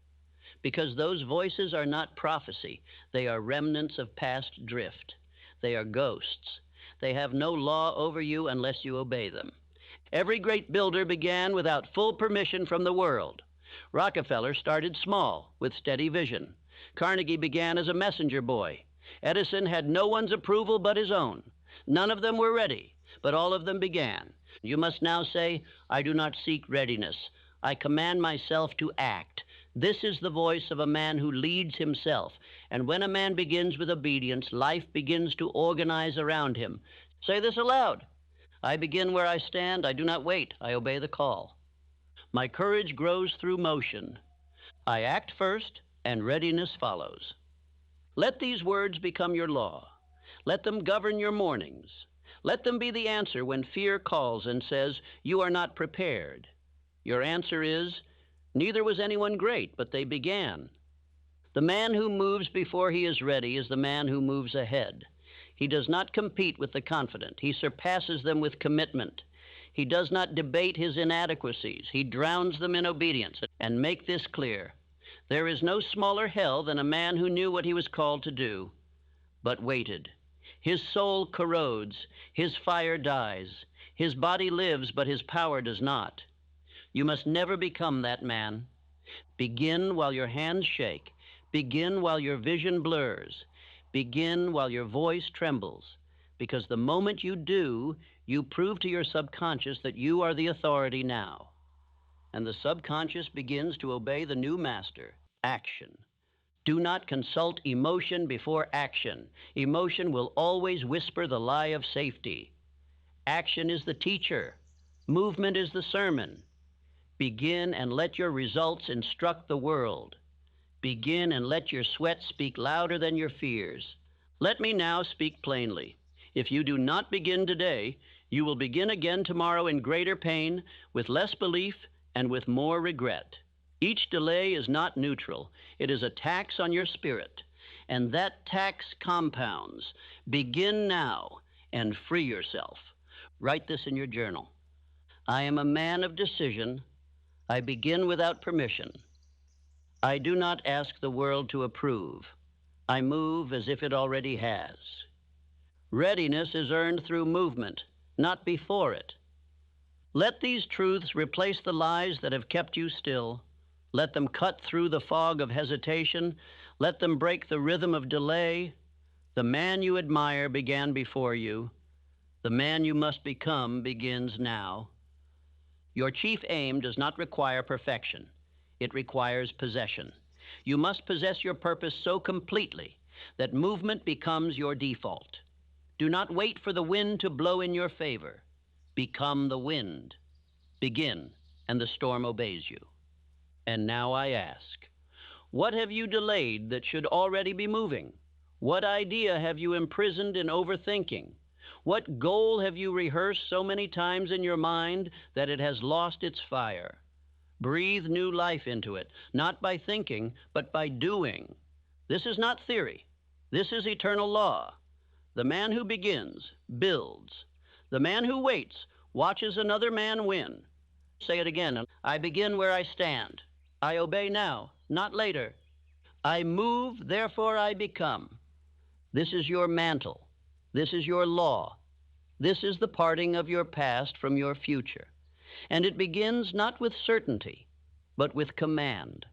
Because those voices are not prophecy. They are remnants of past drift. They are ghosts. They have no law over you unless you obey them. Every great builder began without full permission from the world. Rockefeller started small, with steady vision. Carnegie began as a messenger boy. Edison had no one's approval but his own. None of them were ready, but all of them began. You must now say, I do not seek readiness. I command myself to act. This is the voice of a man who leads himself. And when a man begins with obedience, life begins to organize around him. Say this aloud. I begin where I stand. I do not wait. I obey the call. My courage grows through motion. I act first, and readiness follows. Let these words become your law. Let them govern your mornings. Let them be the answer when fear calls and says, "You are not prepared." Your answer is, "Neither was anyone great, but they began." The man who moves before he is ready is the man who moves ahead. He does not compete with the confident. He surpasses them with commitment. He does not debate his inadequacies. He drowns them in obedience. And make this clear. There is no smaller hell than a man who knew what he was called to do, but waited. His soul corrodes. His fire dies. His body lives, but his power does not. You must never become that man. Begin while your hands shake. Begin while your vision blurs. Begin while your voice trembles. Because the moment you do, you prove to your subconscious that you are the authority now. And the subconscious begins to obey the new master, action. Do not consult emotion before action. Emotion will always whisper the lie of safety. Action is the teacher. Movement is the sermon. Begin and let your results instruct the world. Begin and let your sweat speak louder than your fears. Let me now speak plainly. If you do not begin today, you will begin again tomorrow in greater pain, with less belief, and with more regret. Each delay is not neutral. It is a tax on your spirit, and that tax compounds. Begin now and free yourself. Write this in your journal. I am a man of decision. I begin without permission. I do not ask the world to approve. I move as if it already has. Readiness is earned through movement, not before it. Let these truths replace the lies that have kept you still. Let them cut through the fog of hesitation. Let them break the rhythm of delay. The man you admire began before you. The man you must become begins now. Your chief aim does not require perfection. It requires possession. You must possess your purpose so completely that movement becomes your default. Do not wait for the wind to blow in your favor. Become the wind. Begin, and the storm obeys you. And now I ask, what have you delayed that should already be moving? What idea have you imprisoned in overthinking? What goal have you rehearsed so many times in your mind that it has lost its fire? Breathe new life into it, not by thinking, but by doing. This is not theory. This is eternal law. The man who begins builds. The man who waits watches another man win. Say it again. I begin where I stand. I obey now, not later. I move, therefore I become. This is your mantle. This is your law. This is the parting of your past from your future. And it begins not with certainty, but with command.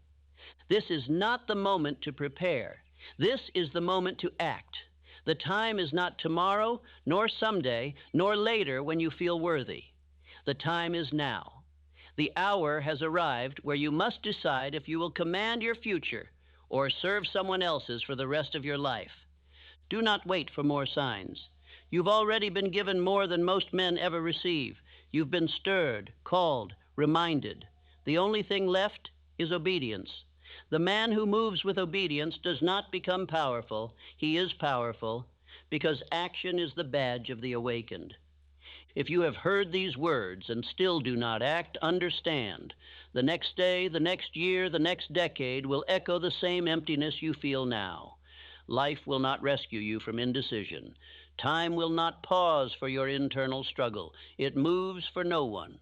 This is not the moment to prepare. This is the moment to act. The time is not tomorrow, nor someday, nor later when you feel worthy. The time is now. The hour has arrived where you must decide if you will command your future or serve someone else's for the rest of your life. Do not wait for more signs. You've already been given more than most men ever receive. You've been stirred, called, reminded. The only thing left is obedience. The man who moves with obedience does not become powerful. He is powerful because action is the badge of the awakened. If you have heard these words and still do not act, understand. The next day, the next year, the next decade will echo the same emptiness you feel now. Life will not rescue you from indecision. Time will not pause for your internal struggle. It moves for no one,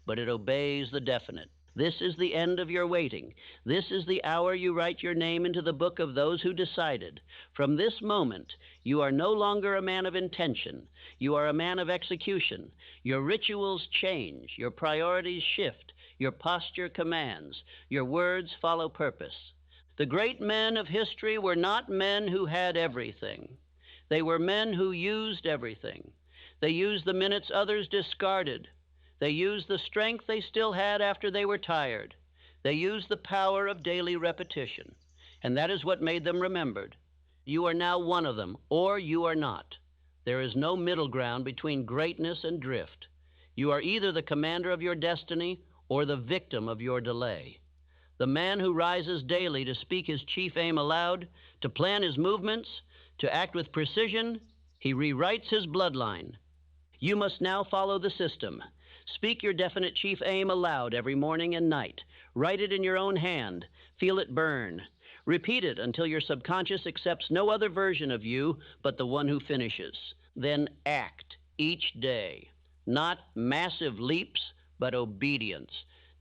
but it obeys the definite. This is the end of your waiting. This is the hour you write your name into the book of those who decided. From this moment, you are no longer a man of intention. You are a man of execution. Your rituals change. Your priorities shift. Your posture commands. Your words follow purpose. The great men of history were not men who had everything. They were men who used everything. They used the minutes others discarded. They used the strength they still had after they were tired. They used the power of daily repetition. And that is what made them remembered. You are now one of them, or you are not. There is no middle ground between greatness and drift. You are either the commander of your destiny or the victim of your delay. The man who rises daily to speak his chief aim aloud, to plan his movements, to act with precision, he rewrites his bloodline. You must now follow the system. Speak your definite chief aim aloud every morning and night. Write it in your own hand. Feel it burn. Repeat it until your subconscious accepts no other version of you but the one who finishes. Then act each day. Not massive leaps, but obedience,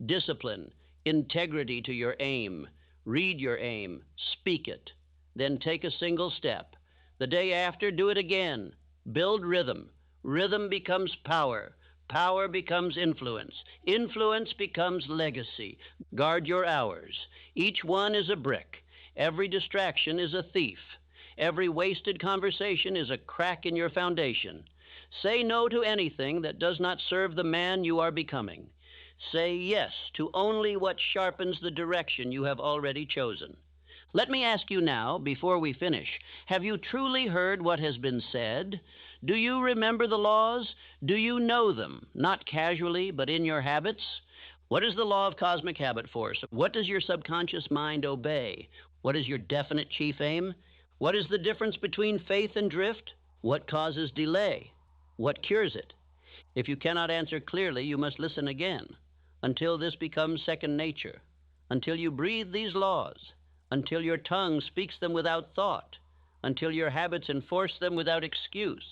discipline, integrity to your aim. Read your aim. Speak it. Then take a single step. The day after, do it again. Build rhythm. Rhythm becomes power. Power becomes influence. Influence becomes legacy. Guard your hours. Each one is a brick. Every distraction is a thief. Every wasted conversation is a crack in your foundation. Say no to anything that does not serve the man you are becoming. Say yes to only what sharpens the direction you have already chosen. Let me ask you now, before we finish, have you truly heard what has been said? Do you remember the laws? Do you know them, not casually, but in your habits? What is the law of cosmic habit force? What does your subconscious mind obey? What is your definite chief aim? What is the difference between faith and drift? What causes delay? What cures it? If you cannot answer clearly, you must listen again, until this becomes second nature, until you breathe these laws, until your tongue speaks them without thought, until your habits enforce them without excuse.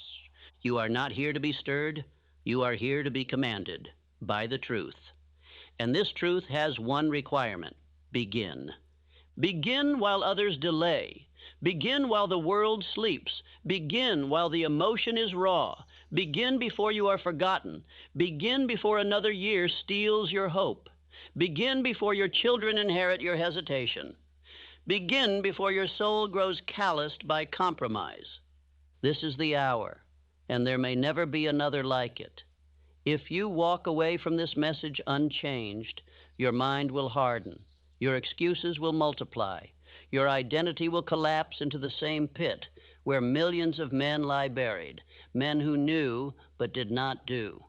You are not here to be stirred. You are here to be commanded by the truth. And this truth has one requirement: begin. Begin while others delay. Begin while the world sleeps. Begin while the emotion is raw. Begin before you are forgotten. Begin before another year steals your hope. Begin before your children inherit your hesitation. Begin before your soul grows calloused by compromise. This is the hour, and there may never be another like it. If you walk away from this message unchanged, your mind will harden. Your excuses will multiply. Your identity will collapse into the same pit where millions of men lie buried, men who knew but did not do.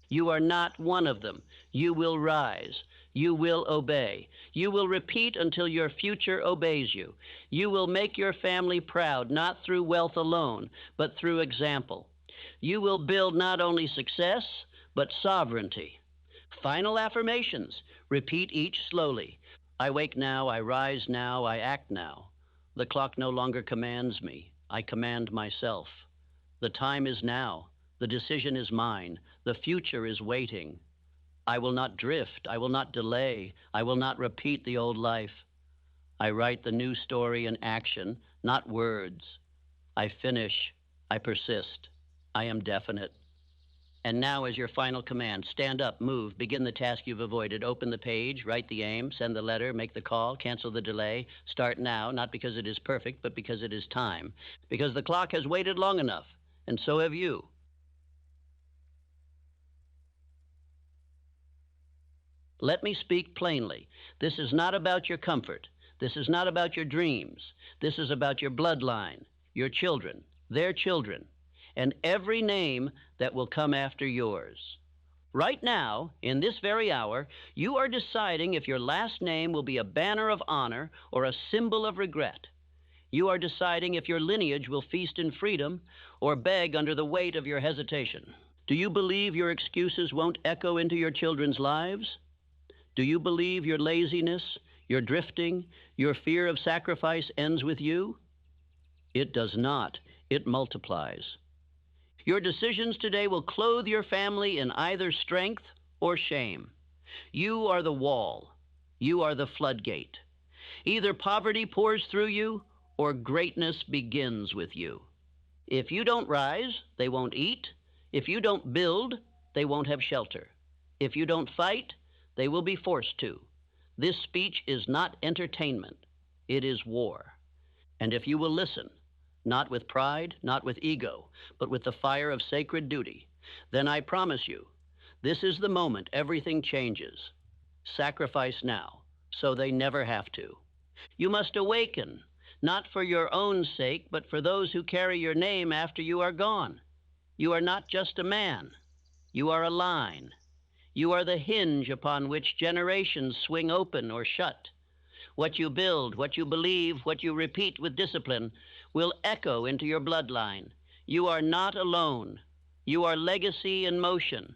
You are not one of them. You will rise. You will obey. You will repeat until your future obeys you. You will make your family proud, not through wealth alone, but through example. You will build not only success, but sovereignty. Final affirmations. Repeat each slowly. I wake now, I rise now, I act now. The clock no longer commands me. I command myself. The time is now. The decision is mine. The future is waiting. I will not drift. I will not delay. I will not repeat the old life. I write the new story in action, not words. I finish. I persist. I am definite. And now, as your final command, stand up, move, begin the task you've avoided, open the page, write the aim, send the letter, make the call, cancel the delay. Start now, not because it is perfect, but because it is time. Because the clock has waited long enough, and so have you. Let me speak plainly. This is not about your comfort. This is not about your dreams. This is about your bloodline, your children, their children, and every name that will come after yours. Right now, in this very hour, you are deciding if your last name will be a banner of honor or a symbol of regret. You are deciding if your lineage will feast in freedom or beg under the weight of your hesitation. Do you believe your excuses won't echo into your children's lives? Do you believe your laziness, your drifting, your fear of sacrifice ends with you? It does not. It multiplies. Your decisions today will clothe your family in either strength or shame. You are the wall. You are the floodgate. Either poverty pours through you or greatness begins with you. If you don't rise, they won't eat. If you don't build, they won't have shelter. If you don't fight, they will be forced to. This speech is not entertainment. It is war. And if you will listen, not with pride, not with ego, but with the fire of sacred duty, then I promise you, this is the moment everything changes. Sacrifice now, so they never have to. You must awaken, not for your own sake, but for those who carry your name after you are gone. You are not just a man. You are a line. You are the hinge upon which generations swing open or shut. What you build, what you believe, what you repeat with discipline will echo into your bloodline. You are not alone. You are legacy in motion.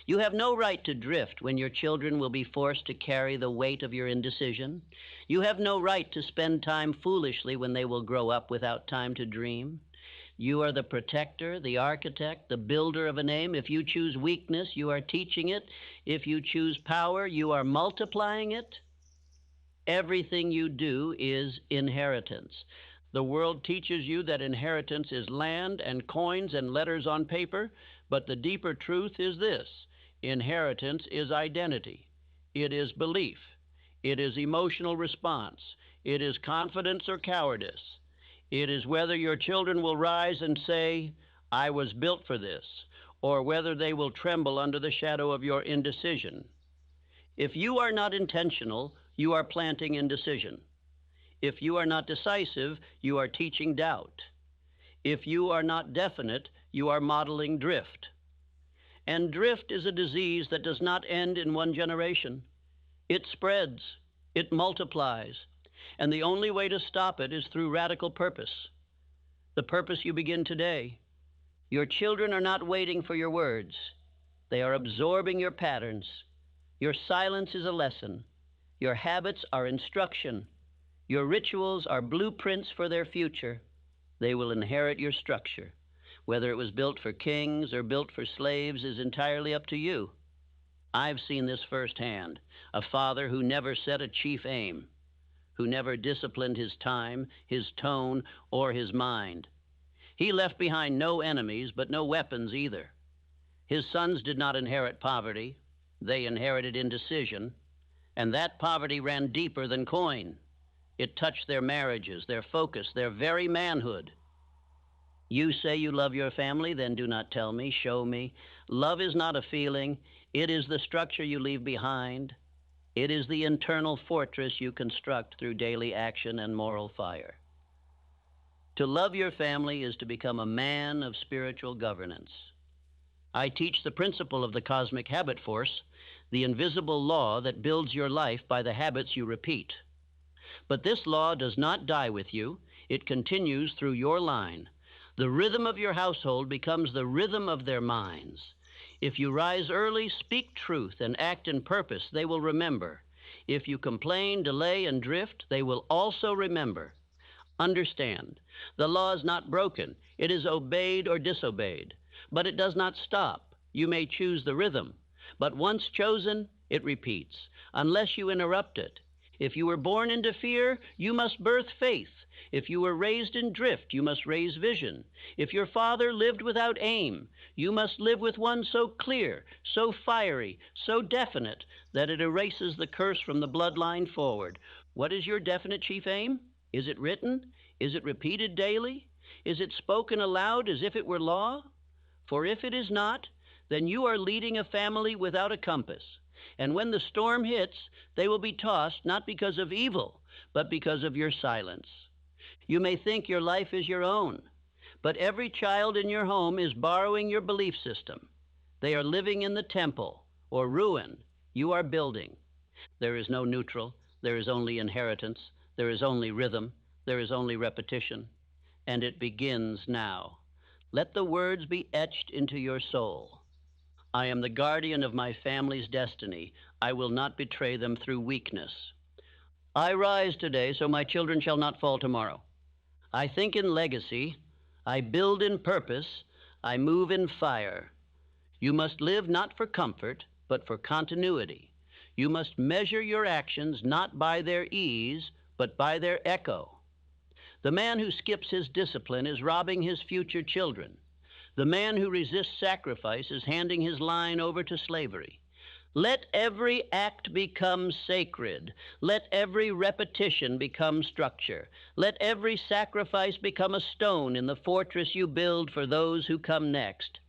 You have no right to drift when your children will be forced to carry the weight of your indecision. You have no right to spend time foolishly when they will grow up without time to dream. You are the protector, the architect, the builder of a name. If you choose weakness, you are teaching it. If you choose power, you are multiplying it. Everything you do is inheritance. The world teaches you that inheritance is land and coins and letters on paper, but the deeper truth is this: inheritance is identity. It is belief. It is emotional response. It is confidence or cowardice. It is whether your children will rise and say, "I was built for this," or whether they will tremble under the shadow of your indecision. If you are not intentional, you are planting indecision. If you are not decisive, you are teaching doubt. If you are not definite, you are modeling drift. And drift is a disease that does not end in one generation. It spreads, it multiplies, and the only way to stop it is through radical purpose. The purpose you begin today. Your children are not waiting for your words. They are absorbing your patterns. Your silence is a lesson. Your habits are instruction. Your rituals are blueprints for their future. They will inherit your structure. Whether it was built for kings or built for slaves is entirely up to you. I've seen this firsthand. A father who never set a chief aim, who never disciplined his time, his tone, or his mind. He left behind no enemies, but no weapons either. His sons did not inherit poverty. They inherited indecision, and that poverty ran deeper than coin. It touched their marriages, their focus, their very manhood. You say you love your family, then do not tell me, show me. Love is not a feeling. It is the structure you leave behind. It is the internal fortress you construct through daily action and moral fire. To love your family is to become a man of spiritual governance. I teach the principle of the cosmic habit force, the invisible law that builds your life by the habits you repeat. But this law does not die with you. It continues through your line. The rhythm of your household becomes the rhythm of their minds. If you rise early, speak truth, and act in purpose, they will remember. If you complain, delay, and drift, they will also remember. Understand, the law is not broken. It is obeyed or disobeyed. But it does not stop. You may choose the rhythm. But once chosen, it repeats, unless you interrupt it. If you were born into fear, you must birth faith. If you were raised in drift, you must raise vision. If your father lived without aim, you must live with one so clear, so fiery, so definite, that it erases the curse from the bloodline forward. What is your definite chief aim? Is it written? Is it repeated daily? Is it spoken aloud as if it were law? For if it is not, then you are leading a family without a compass. And when the storm hits, they will be tossed not because of evil, but because of your silence. You may think your life is your own, but every child in your home is borrowing your belief system. They are living in the temple or ruin you are building. There is no neutral. There is only inheritance. There is only rhythm. There is only repetition. And it begins now. Let the words be etched into your soul. I am the guardian of my family's destiny. I will not betray them through weakness. I rise today so my children shall not fall tomorrow. I think in legacy. I build in purpose. I move in fire. You must live not for comfort, but for continuity. You must measure your actions not by their ease, but by their echo. The man who skips his discipline is robbing his future children. The man who resists sacrifice is handing his line over to slavery. Let every act become sacred. Let every repetition become structure. Let every sacrifice become a stone in the fortress you build for those who come next.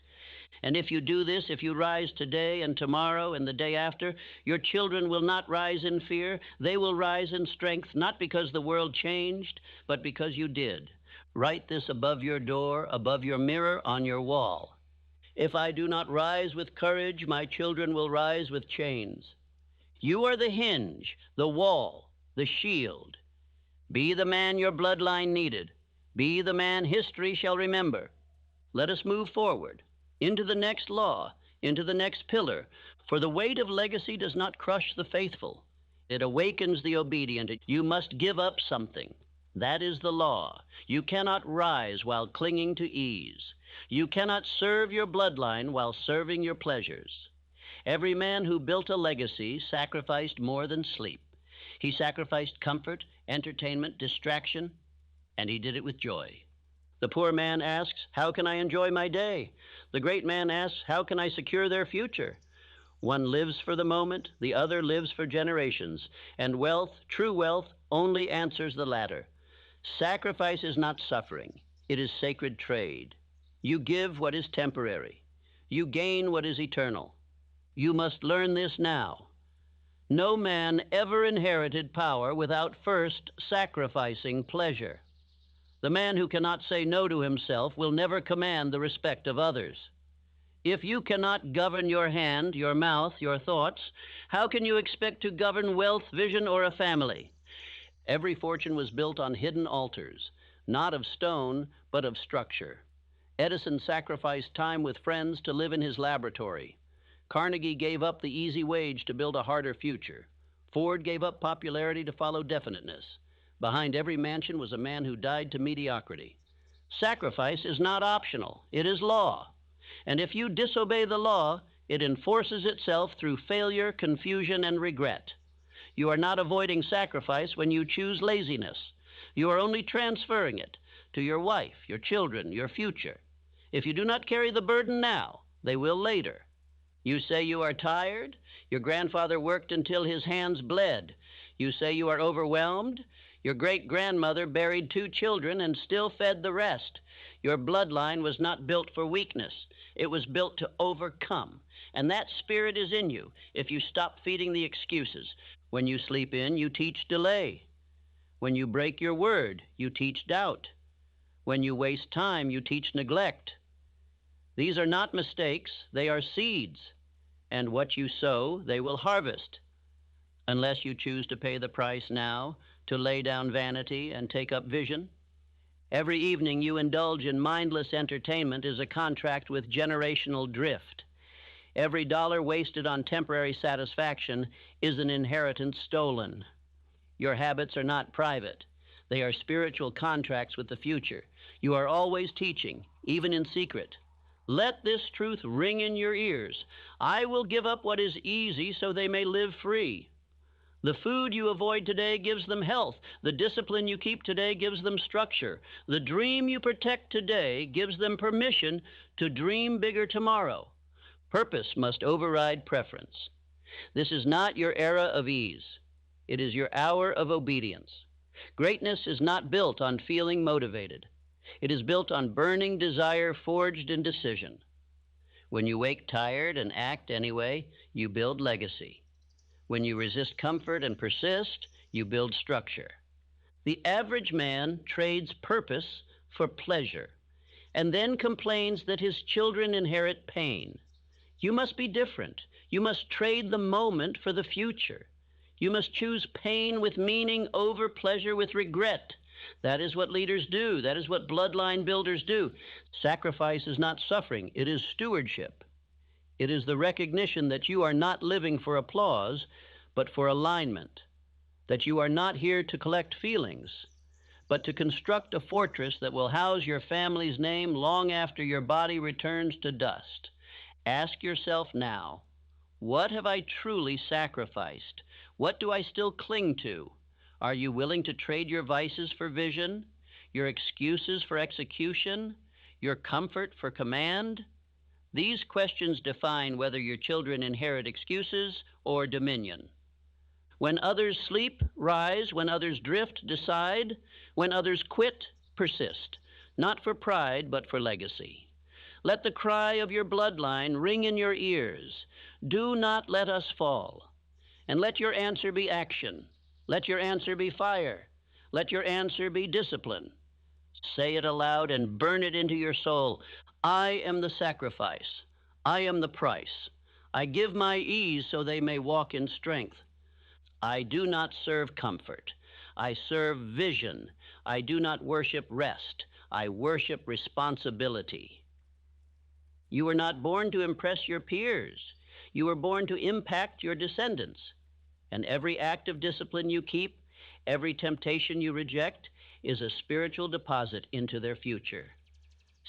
And if you do this, if you rise today and tomorrow and the day after, your children will not rise in fear. They will rise in strength, not because the world changed, but because you did. Write this above your door, above your mirror, on your wall. If I do not rise with courage, my children will rise with chains. You are the hinge, the wall, the shield. Be the man your bloodline needed. Be the man history shall remember. Let us move forward into the next law, into the next pillar, for the weight of legacy does not crush the faithful. It awakens the obedient. You must give up something. That is the law. You cannot rise while clinging to ease. You cannot serve your bloodline while serving your pleasures. Every man who built a legacy sacrificed more than sleep. He sacrificed comfort, entertainment, distraction, and he did it with joy. The poor man asks, how can I enjoy my day? The great man asks, how can I secure their future? One lives for the moment, the other lives for generations, and wealth, true wealth, only answers the latter. Sacrifice is not suffering. It is sacred trade. You give what is temporary. You gain what is eternal. You must learn this now. No man ever inherited power without first sacrificing pleasure. The man who cannot say no to himself will never command the respect of others. If you cannot govern your hand, your mouth, your thoughts, how can you expect to govern wealth, vision, or a family? Every fortune was built on hidden altars, not of stone, but of structure. Edison sacrificed time with friends to live in his laboratory. Carnegie gave up the easy wage to build a harder future. Ford gave up popularity to follow definiteness. Behind every mansion was a man who died to mediocrity. Sacrifice is not optional. It is law. And if you disobey the law, it enforces itself through failure, confusion, and regret. You are not avoiding sacrifice when you choose laziness. You are only transferring it to your wife, your children, your future. If you do not carry the burden now, they will later. You say you are tired. Your grandfather worked until his hands bled. You say you are overwhelmed. Your great-grandmother buried 2 children and still fed the rest. Your bloodline was not built for weakness. It was built to overcome. And that spirit is in you if you stop feeding the excuses. When you sleep in, you teach delay. When you break your word, you teach doubt. When you waste time, you teach neglect. These are not mistakes. They are seeds. And what you sow, they will harvest, unless you choose to pay the price now, to lay down vanity and take up vision. Every evening you indulge in mindless entertainment is a contract with generational drift. Every dollar wasted on temporary satisfaction is an inheritance stolen. Your habits are not private. They are spiritual contracts with the future. You are always teaching, even in secret. Let this truth ring in your ears. I will give up what is easy so they may live free. The food you avoid today gives them health. The discipline you keep today gives them structure. The dream you protect today gives them permission to dream bigger tomorrow. Purpose must override preference. This is not your era of ease. It is your hour of obedience. Greatness is not built on feeling motivated. It is built on burning desire forged in decision. When you wake tired and act anyway, you build legacy. When you resist comfort and persist, you build structure. The average man trades purpose for pleasure and then complains that his children inherit pain. You must be different. You must trade the moment for the future. You must choose pain with meaning over pleasure with regret. That is what leaders do. That is what bloodline builders do. Sacrifice is not suffering. It is stewardship. It is the recognition that you are not living for applause, but for alignment. That you are not here to collect feelings, but to construct a fortress that will house your family's name long after your body returns to dust. Ask yourself now, what have I truly sacrificed? What do I still cling to? Are you willing to trade your vices for vision, your excuses for execution, your comfort for command? These questions define whether your children inherit excuses or dominion. When others sleep, rise. When others drift, decide. When others quit, persist. Not for pride, but for legacy. Let the cry of your bloodline ring in your ears. Do not let us fall. And let your answer be action. Let your answer be fire. Let your answer be discipline. Say it aloud and burn it into your soul. I am the sacrifice. I am the price. I give my ease so they may walk in strength. I do not serve comfort. I serve vision. I do not worship rest. I worship responsibility. You were not born to impress your peers. You were born to impact your descendants. And every act of discipline you keep, every temptation you reject, is a spiritual deposit into their future.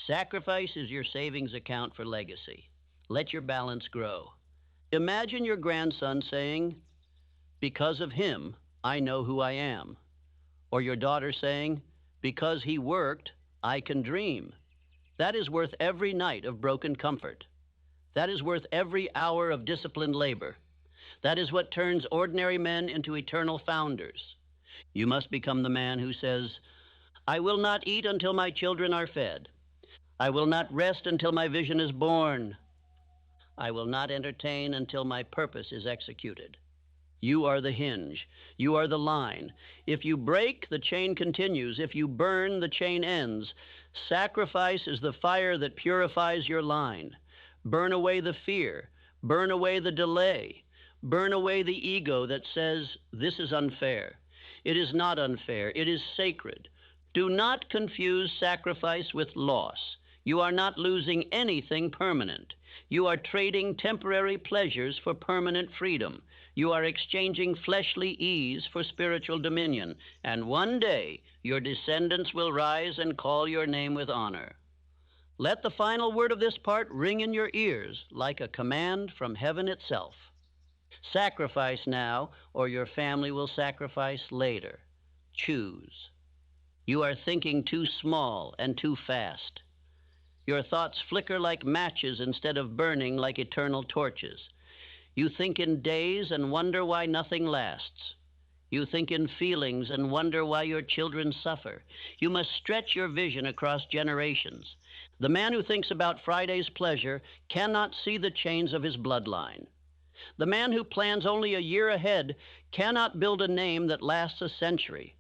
Sacrifice is your savings account for legacy. Let your balance grow. Imagine your grandson saying, "Because of him, I know who I am." Or your daughter saying, "Because he worked, I can dream." That is worth every night of broken comfort. That is worth every hour of disciplined labor. That is what turns ordinary men into eternal founders. You must become the man who says, "I will not eat until my children are fed. I will not rest until my vision is born. I will not entertain until my purpose is executed." You are the hinge. You are the line. If you break, the chain continues. If you burn, the chain ends. Sacrifice is the fire that purifies your line. Burn away the fear. Burn away the delay. Burn away the ego that says, "This is unfair." It is not unfair. It is sacred. Do not confuse sacrifice with loss. You are not losing anything permanent. You are trading temporary pleasures for permanent freedom. You are exchanging fleshly ease for spiritual dominion. And one day, your descendants will rise and call your name with honor. Let the final word of this part ring in your ears like a command from heaven itself. Sacrifice now, or your family will sacrifice later. Choose. You are thinking too small and too fast. Your thoughts flicker like matches instead of burning like eternal torches. You think in days and wonder why nothing lasts. You think in feelings and wonder why your children suffer. You must stretch your vision across generations. The man who thinks about Friday's pleasure cannot see the chains of his bloodline. The man who plans only a year ahead cannot build a name that lasts a century.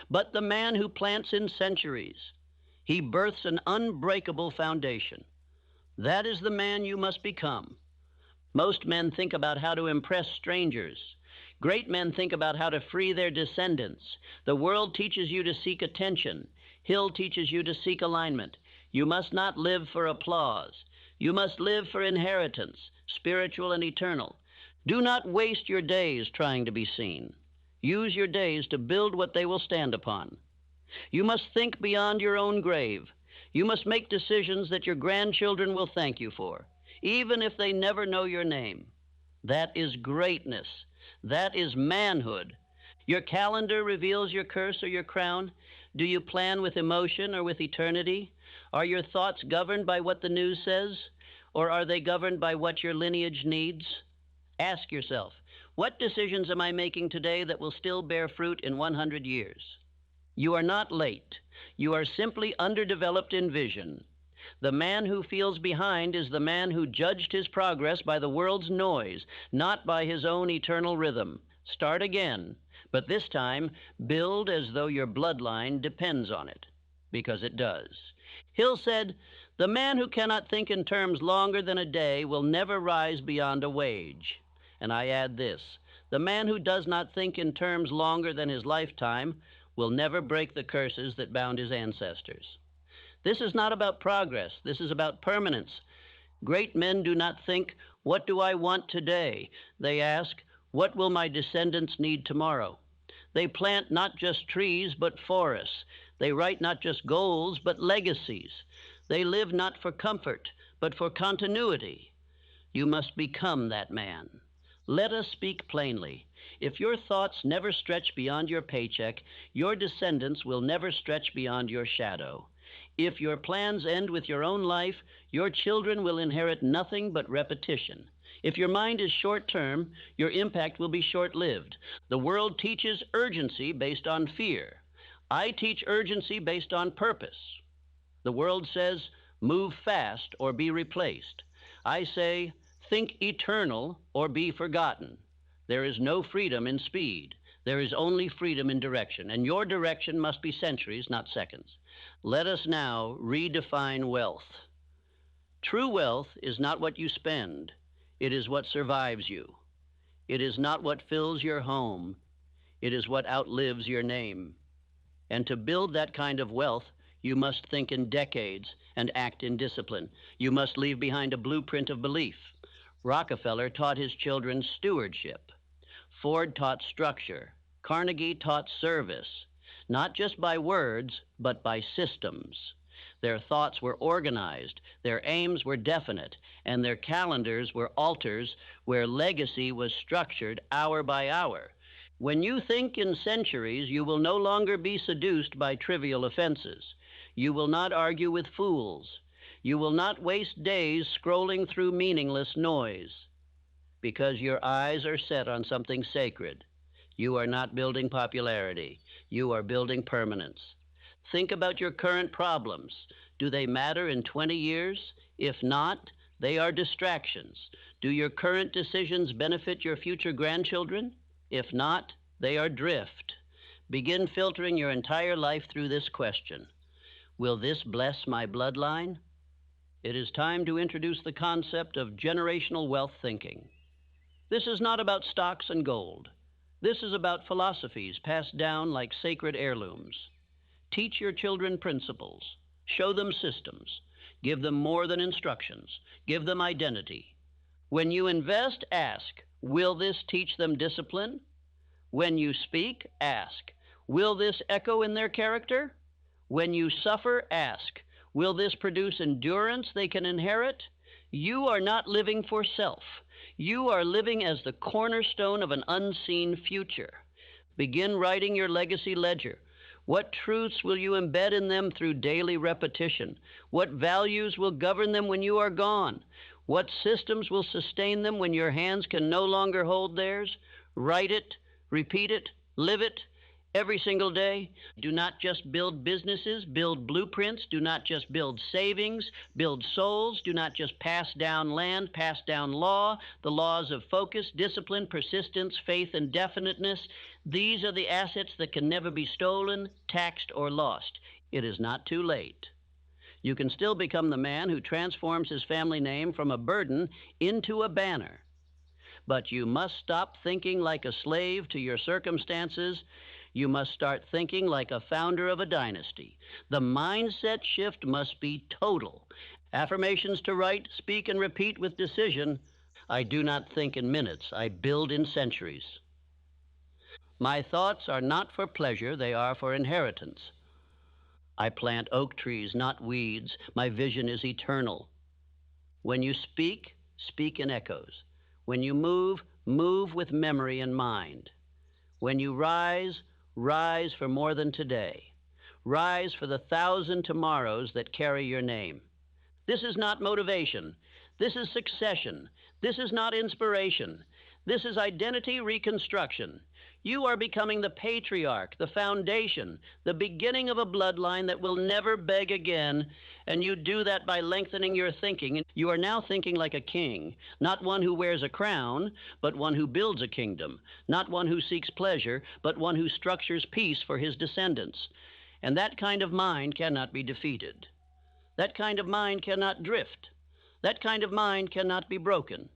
But the man who plants in centuries, he births an unbreakable foundation. That is the man you must become. Most men think about how to impress strangers. Great men think about how to free their descendants. The world teaches you to seek attention. Hill teaches you to seek alignment. You must not live for applause. You must live for inheritance, spiritual and eternal. Do not waste your days trying to be seen. Use your days to build what they will stand upon. You must think beyond your own grave. You must make decisions that your grandchildren will thank you for, even if they never know your name. That is greatness. That is manhood. Your calendar reveals your curse or your crown. Do you plan with emotion or with eternity? Are your thoughts governed by what the news says, or are they governed by what your lineage needs? Ask yourself, what decisions am I making today that will still bear fruit in 100 years? You are not late. You are simply underdeveloped in vision. The man who feels behind is the man who judged his progress by the world's noise, not by his own eternal rhythm. Start again, but this time build as though your bloodline depends on it, because it does. Hill said, "The man who cannot think in terms longer than a day will never rise beyond a wage." And I add this, the man who does not think in terms longer than his lifetime will never break the curses that bound his ancestors. This is not about progress. This is about permanence. Great men do not think, "What do I want today?" They ask, "What will my descendants need tomorrow?" They plant not just trees, but forests. They write not just goals, but legacies. They live not for comfort, but for continuity. You must become that man. Let us speak plainly. If your thoughts never stretch beyond your paycheck, your descendants will never stretch beyond your shadow. If your plans end with your own life, your children will inherit nothing but repetition. If your mind is short-term, your impact will be short-lived. The world teaches urgency based on fear. I teach urgency based on purpose. The world says, "Move fast or be replaced." I say, "Think eternal or be forgotten." There is no freedom in speed. There is only freedom in direction, and your direction must be centuries, not seconds. Let us now redefine wealth. True wealth is not what you spend. It is what survives you. It is not what fills your home. It is what outlives your name. And to build that kind of wealth, you must think in decades and act in discipline. You must leave behind a blueprint of belief. Rockefeller taught his children stewardship. Ford taught structure. Carnegie taught service, not just by words, but by systems. Their thoughts were organized, their aims were definite, and their calendars were altars where legacy was structured hour by hour. When you think in centuries, you will no longer be seduced by trivial offenses. You will not argue with fools. You will not waste days scrolling through meaningless noise, because your eyes are set on something sacred. You are not building popularity. You are building permanence. Think about your current problems. Do they matter in 20 years? If not, they are distractions. Do your current decisions benefit your future grandchildren? If not, they are drift. Begin filtering your entire life through this question. Will this bless my bloodline? It is time to introduce the concept of generational wealth thinking. This is not about stocks and gold. This is about philosophies passed down like sacred heirlooms. Teach your children principles. Show them systems. Give them more than instructions. Give them identity. When you invest, ask, will this teach them discipline? When you speak, ask, will this echo in their character? When you suffer, ask, will this produce endurance they can inherit? You are not living for self. You are living as the cornerstone of an unseen future. Begin writing your legacy ledger. What truths will you embed in them through daily repetition? What values will govern them when you are gone? What systems will sustain them when your hands can no longer hold theirs? Write it, repeat it, live it every single day. Do not just build businesses, build blueprints. Do not just build savings, build souls. Do not just pass down land, pass down law, the laws of focus, discipline, persistence, faith, and definiteness. These are the assets that can never be stolen, taxed, or lost. It is not too late. You can still become the man who transforms his family name from a burden into a banner. But you must stop thinking like a slave to your circumstances. You must start thinking like a founder of a dynasty. The mindset shift must be total. Affirmations to write, speak, and repeat with decision. I do not think in minutes. I build in centuries. My thoughts are not for pleasure. They are for inheritance. I plant oak trees, not weeds. My vision is eternal. When you speak, speak in echoes. When you move, move with memory in mind. When you rise, rise for more than today. Rise for the 1,000 tomorrows that carry your name. This is not motivation. This is succession. This is not inspiration. This is identity reconstruction. You are becoming the patriarch, the foundation, the beginning of a bloodline that will never beg again, and you do that by lengthening your thinking. You are now thinking like a king, not one who wears a crown, but one who builds a kingdom, not one who seeks pleasure, but one who structures peace for his descendants. And that kind of mind cannot be defeated. That kind of mind cannot drift. That kind of mind cannot be broken.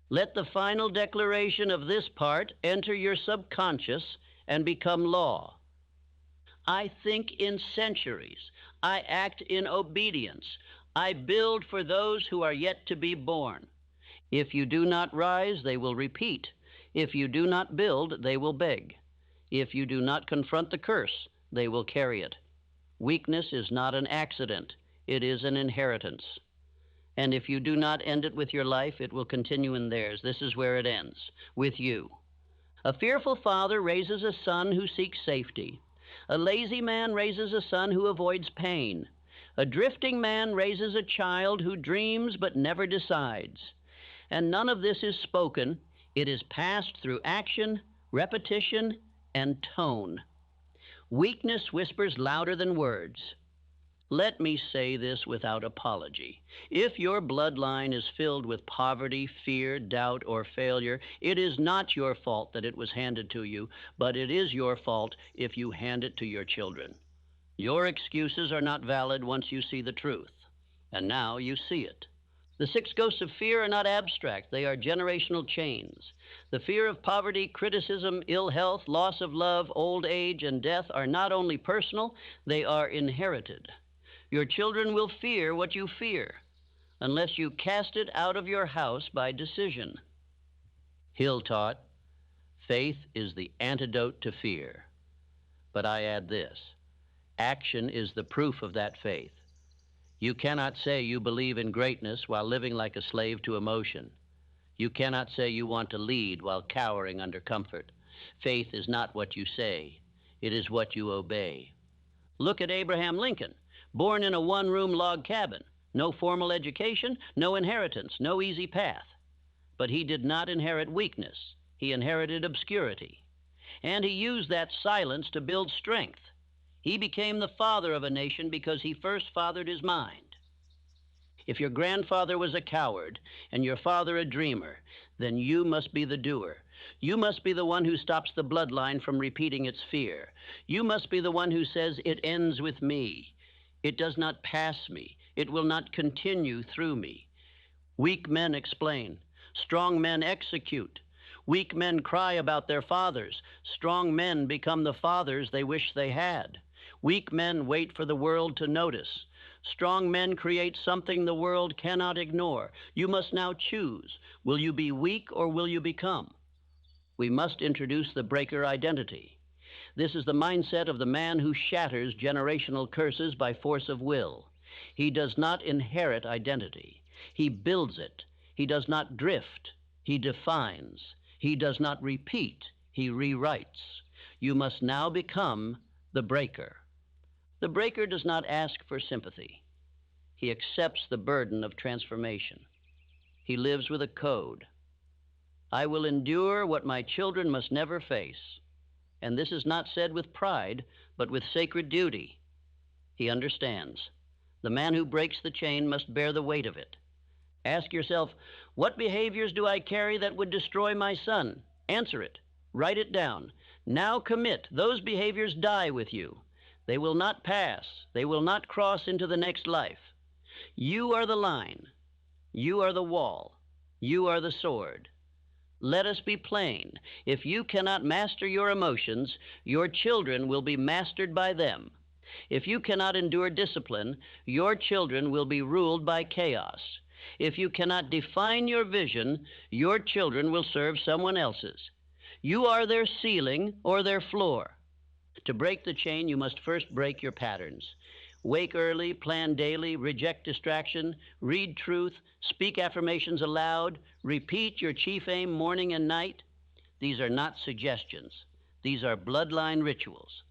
Let the final declaration of this part enter your subconscious and become law. I think in centuries. I act in obedience. I build for those who are yet to be born. If you do not rise, they will repeat. If you do not build, they will beg. If you do not confront the curse, they will carry it. Weakness is not an accident. It is an inheritance. And if you do not end it with your life, it will continue in theirs. This is where it ends, with you. A fearful father raises a son who seeks safety. A lazy man raises a son who avoids pain. A drifting man raises a child who dreams but never decides. And none of this is spoken. It is passed through action, repetition, and tone. Weakness whispers louder than words. Let me say this without apology. If your bloodline is filled with poverty, fear, doubt, or failure, it is not your fault that it was handed to you, but it is your fault if you hand it to your children. Your excuses are not valid once you see the truth. and now you see it. The 6 ghosts of fear are not abstract, they are generational chains. The fear of poverty, criticism, ill health, loss of love, old age, and death are not only personal, they are inherited. Your children will fear what you fear, unless you cast it out of your house by decision. Hill taught, faith is the antidote to fear. But I add this, action is the proof of that faith. You cannot say you believe in greatness while living like a slave to emotion. You cannot say you want to lead while cowering under comfort. Faith is not what you say, it is what you obey. Look at Abraham Lincoln, born in a one-room log cabin, no formal education, no inheritance, no easy path. But he did not inherit weakness, he inherited obscurity. And he used that silence to build strength. He became the father of a nation because he first fathered his mind. If your grandfather was a coward and your father a dreamer, then you must be the doer. You must be the one who stops the bloodline from repeating its fear. You must be the one who says, it ends with me. It does not pass me. It will not continue through me. Weak men explain. Strong men execute. Weak men cry about their fathers. Strong men become the fathers they wish they had. Weak men wait for the world to notice. Strong men create something the world cannot ignore. You must now choose. Will you be weak or will you become? We must introduce the breaker identity. This is the mindset of the man who shatters generational curses by force of will. He does not inherit identity. He builds it. He does not drift. He defines. He does not repeat. He rewrites. You must now become the breaker. The breaker does not ask for sympathy. He accepts the burden of transformation. He lives with a code. I will endure what my children must never face. And this is not said with pride, but with sacred duty. He understands. The man who breaks the chain must bear the weight of it. Ask yourself, what behaviors do I carry that would destroy my son? Answer it. Write it down. Now commit. Those behaviors die with you. They will not pass. They will not cross into the next life. You are the line. You are the wall. You are the sword. Let us be plain. If you cannot master your emotions, your children will be mastered by them. If you cannot endure discipline, your children will be ruled by chaos. If you cannot define your vision, your children will serve someone else's. You are their ceiling or their floor. To break the chain, you must first break your patterns. Wake early, plan daily, reject distraction, read truth, speak affirmations aloud, repeat your chief aim morning and night. These are not suggestions. These are bloodline rituals,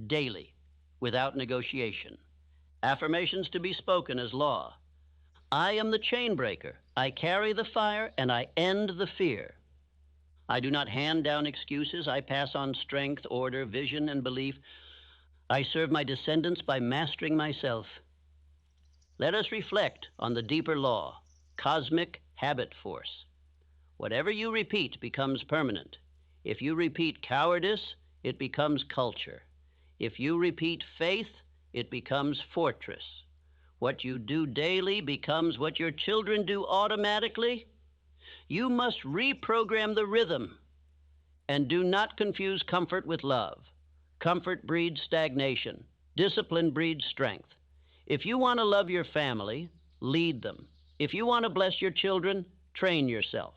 daily, without negotiation. Affirmations to be spoken as law. I am the chain breaker. I carry the fire and I end the fear. I do not hand down excuses. I pass on strength, order, vision, and belief. I serve my descendants by mastering myself. Let us reflect on the deeper law, cosmic habit force. Whatever you repeat becomes permanent. If you repeat cowardice, it becomes culture. If you repeat faith, it becomes fortress. What you do daily becomes what your children do automatically. You must reprogram the rhythm. And do not confuse comfort with love. Comfort breeds stagnation. Discipline breeds strength. If you want to love your family, lead them. If you want to bless your children, train yourself.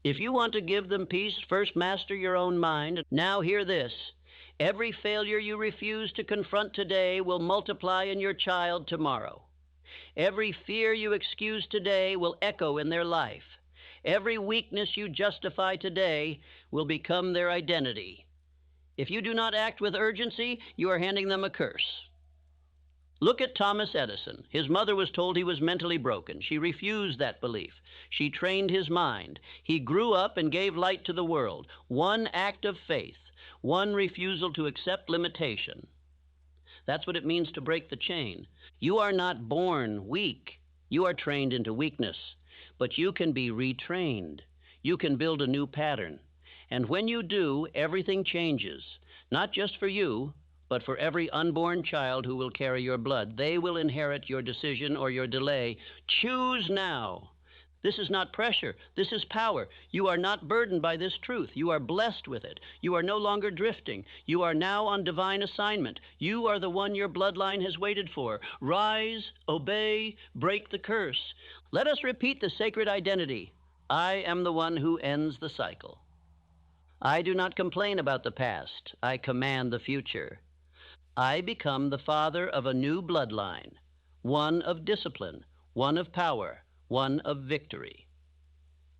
If you want to give them peace, first master your own mind. Now hear this. Every failure you refuse to confront today will multiply in your child tomorrow. Every fear you excuse today will echo in their life. Every weakness you justify today will become their identity. If you do not act with urgency, you are handing them a curse. Look at Thomas Edison. His mother was told he was mentally broken. She refused that belief. She trained his mind. He grew up and gave light to the world. One act of faith, one refusal to accept limitation. That's what it means to break the chain. You are not born weak. You are trained into weakness. But you can be retrained. You can build a new pattern. And when you do, everything changes, not just for you, but for every unborn child who will carry your blood. They will inherit your decision or your delay. Choose now. This is not pressure. This is power. You are not burdened by this truth. You are blessed with it. You are no longer drifting. You are now on divine assignment. You are the one your bloodline has waited for. Rise, obey, break the curse. Let us repeat the sacred identity. I am the one who ends the cycle. I do not complain about the past. I command the future. I become the father of a new bloodline, one of discipline, one of power, one of victory.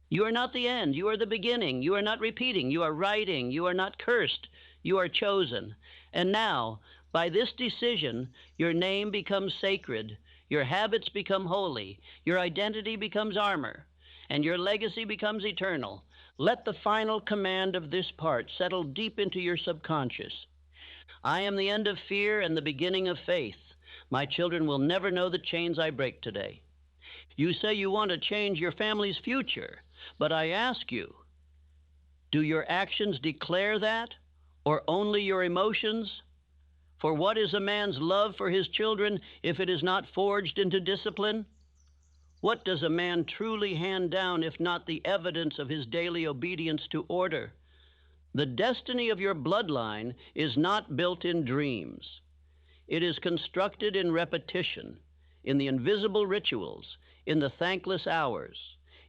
You are not the end. You are the beginning. You are not repeating. You are writing. You are not cursed. You are chosen. And now, by this decision, your name becomes sacred. Your habits become holy. Your identity becomes armor. And your legacy becomes eternal. Let the final command of this part settle deep into your subconscious. I am the end of fear and the beginning of faith. My children will never know the chains I break today. You say you want to change your family's future, but I ask you, do your actions declare that, or only your emotions? For what is a man's love for his children if it is not forged into discipline? What does a man truly hand down if not the evidence of his daily obedience to order? The destiny of your bloodline is not built in dreams. It is constructed in repetition, in the invisible rituals, in the thankless hours,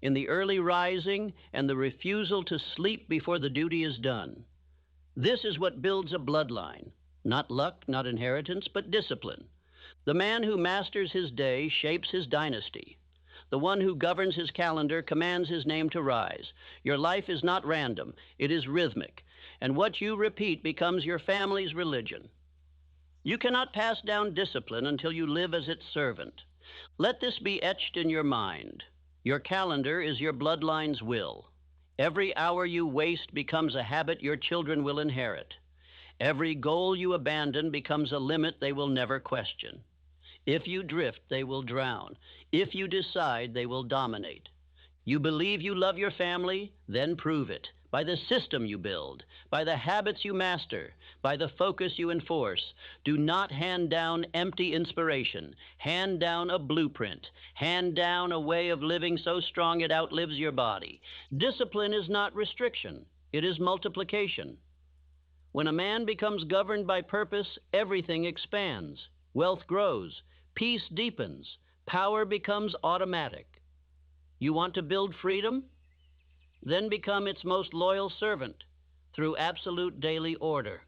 in the early rising and the refusal to sleep before the duty is done. This is what builds a bloodline, not luck, not inheritance, but discipline. The man who masters his day shapes his dynasty. The one who governs his calendar commands his name to rise. Your life is not random, it is rhythmic, and what you repeat becomes your family's religion. You cannot pass down discipline until you live as its servant. Let this be etched in your mind. Your calendar is your bloodline's will. Every hour you waste becomes a habit your children will inherit. Every goal you abandon becomes a limit they will never question. If you drift, they will drown. If you decide, they will dominate. You believe you love your family, then prove it. By the system you build, by the habits you master, by the focus you enforce. Do not hand down empty inspiration. Hand down a blueprint. Hand down a way of living so strong it outlives your body. Discipline is not restriction. It is multiplication. When a man becomes governed by purpose, everything expands. Wealth grows. Peace deepens. Power becomes automatic. You want to build freedom? Then become its most loyal servant through absolute daily order.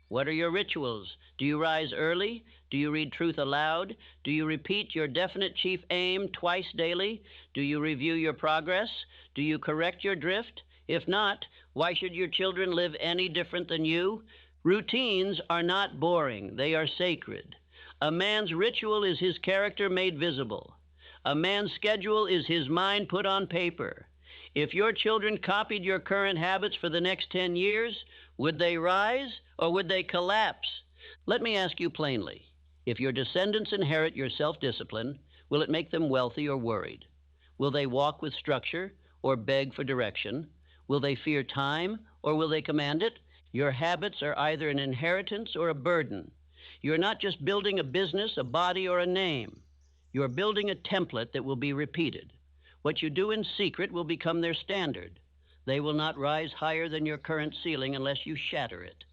What are your rituals? Do you rise early? Do you read truth aloud? Do you repeat your definite chief aim twice daily? Do you review your progress? Do you correct your drift? If not, why should your children live any different than you? Routines are not boring. They are sacred. A man's ritual is his character made visible. A man's schedule is his mind put on paper. If your children copied your current habits for the next 10 years, would they rise or would they collapse? Let me ask you plainly. If your descendants inherit your self-discipline, will it make them wealthy or worried? Will they walk with structure or beg for direction? Will they fear time or will they command it? Your habits are either an inheritance or a burden. You're not just building a business, a body, or a name. You're building a template that will be repeated. What you do in secret will become their standard. They will not rise higher than your current ceiling unless you shatter it.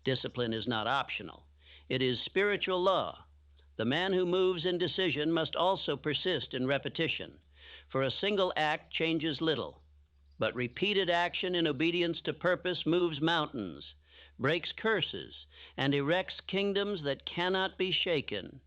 Discipline is not optional. It is spiritual law. The man who moves in decision must also persist in repetition. For a single act changes little, but repeated action in obedience to purpose moves mountains, breaks curses, and erects kingdoms that cannot be shaken.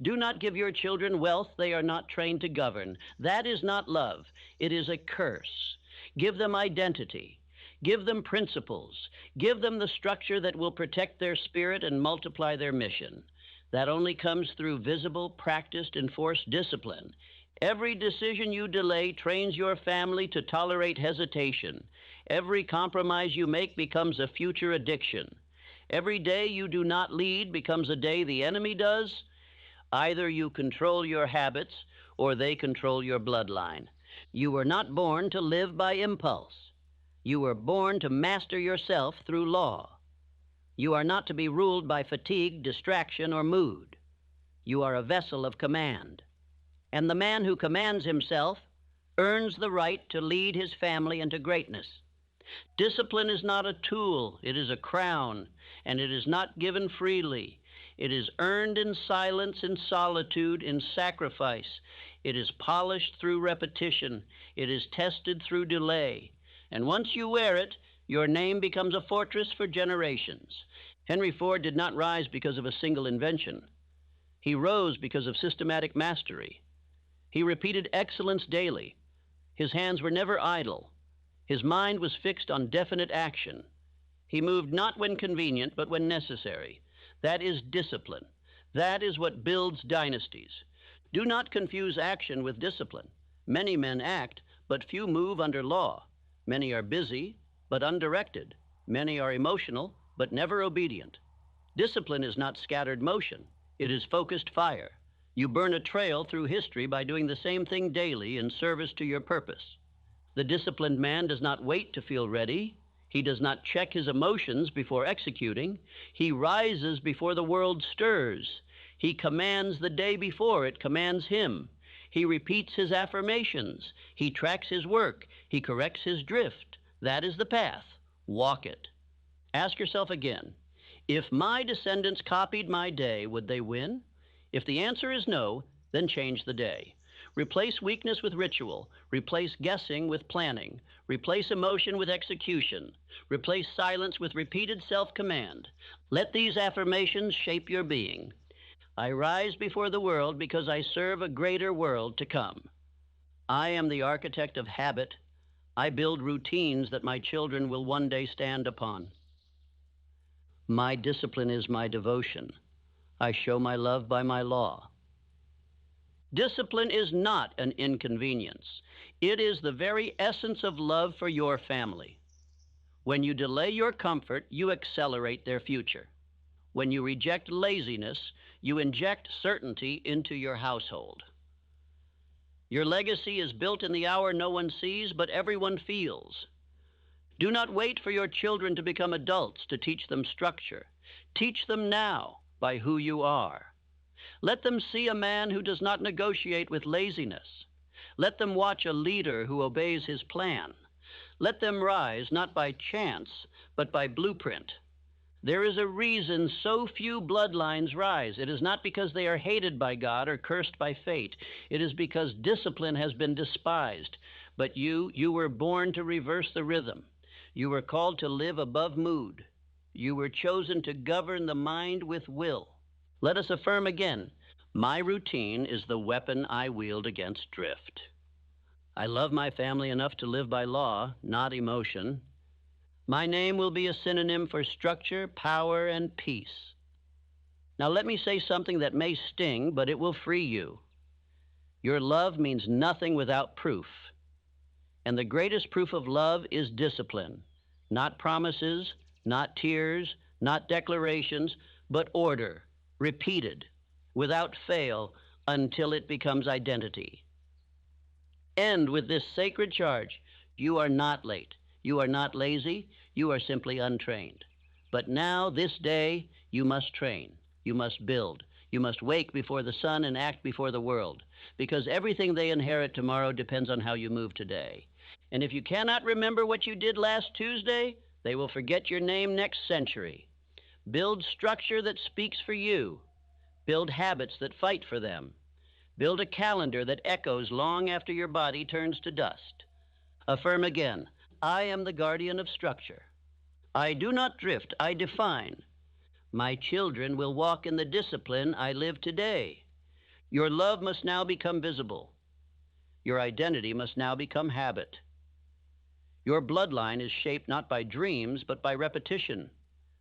Do not give your children wealth they are not trained to govern. That is not love. It is a curse. Give them identity. Give them principles. Give them the structure that will protect their spirit and multiply their mission. That only comes through visible, practiced, enforced discipline. Every decision you delay trains your family to tolerate hesitation. Every compromise you make becomes a future addiction. Every day you do not lead becomes a day the enemy does. Either you control your habits or they control your bloodline. You were not born to live by impulse. You were born to master yourself through law. You are not to be ruled by fatigue, distraction, or mood. You are a vessel of command. And the man who commands himself earns the right to lead his family into greatness. Discipline is not a tool, it is a crown, and it is not given freely. It is earned in silence, in solitude, in sacrifice. It is polished through repetition. It is tested through delay. And once you wear it, your name becomes a fortress for generations. Henry Ford did not rise because of a single invention. He rose because of systematic mastery. He repeated excellence daily. His hands were never idle. His mind was fixed on definite action. He moved not when convenient, but when necessary. That is discipline. That is what builds dynasties. Do not confuse action with discipline. Many men act, but few move under law. Many are busy, but undirected. Many are emotional, but never obedient. Discipline is not scattered motion. It is focused fire. You burn a trail through history by doing the same thing daily in service to your purpose. The disciplined man does not wait to feel ready. He does not check his emotions before executing. He rises before the world stirs. He commands the day before it commands him. He repeats his affirmations. He tracks his work. He corrects his drift. That is the path. Walk it. Ask yourself again, if my descendants copied my day, would they win? If the answer is no, then change the day. Replace weakness with ritual. Replace guessing with planning. Replace emotion with execution. Replace silence with repeated self-command. Let these affirmations shape your being. I rise before the world because I serve a greater world to come. I am the architect of habit. I build routines that my children will one day stand upon. My discipline is my devotion. I show my love by my law. Discipline is not an inconvenience. It is the very essence of love for your family. When you delay your comfort, you accelerate their future. When you reject laziness, you inject certainty into your household. Your legacy is built in the hour no one sees, but everyone feels. Do not wait for your children to become adults to teach them structure. Teach them now by who you are. Let them see a man who does not negotiate with laziness. Let them watch a leader who obeys his plan. Let them rise not by chance, but by blueprint. There is a reason so few bloodlines rise. It is not because they are hated by God or cursed by fate. It is because discipline has been despised. But you were born to reverse the rhythm. You were called to live above mood. You were chosen to govern the mind with will. Let us affirm again, my routine is the weapon I wield against drift. I love my family enough to live by law, not emotion. My name will be a synonym for structure, power, and peace. Now let me say something that may sting, but it will free you. Your love means nothing without proof. And the greatest proof of love is discipline. Not promises, not tears, not declarations, but order, repeated, without fail, until it becomes identity. End with this sacred charge. You are not late. You are not lazy. You are simply untrained. But now, this day, you must train. You must build. You must wake before the sun and act before the world, because everything they inherit tomorrow depends on how you move today. And if you cannot remember what you did last Tuesday, they will forget your name next century. Build structure that speaks for you. Build habits that fight for them. Build a calendar that echoes long after your body turns to dust. Affirm again, I am the guardian of structure. I do not drift, I define. My children will walk in the discipline I live today. Your love must now become visible. Your identity must now become habit. Your bloodline is shaped not by dreams, but by repetition,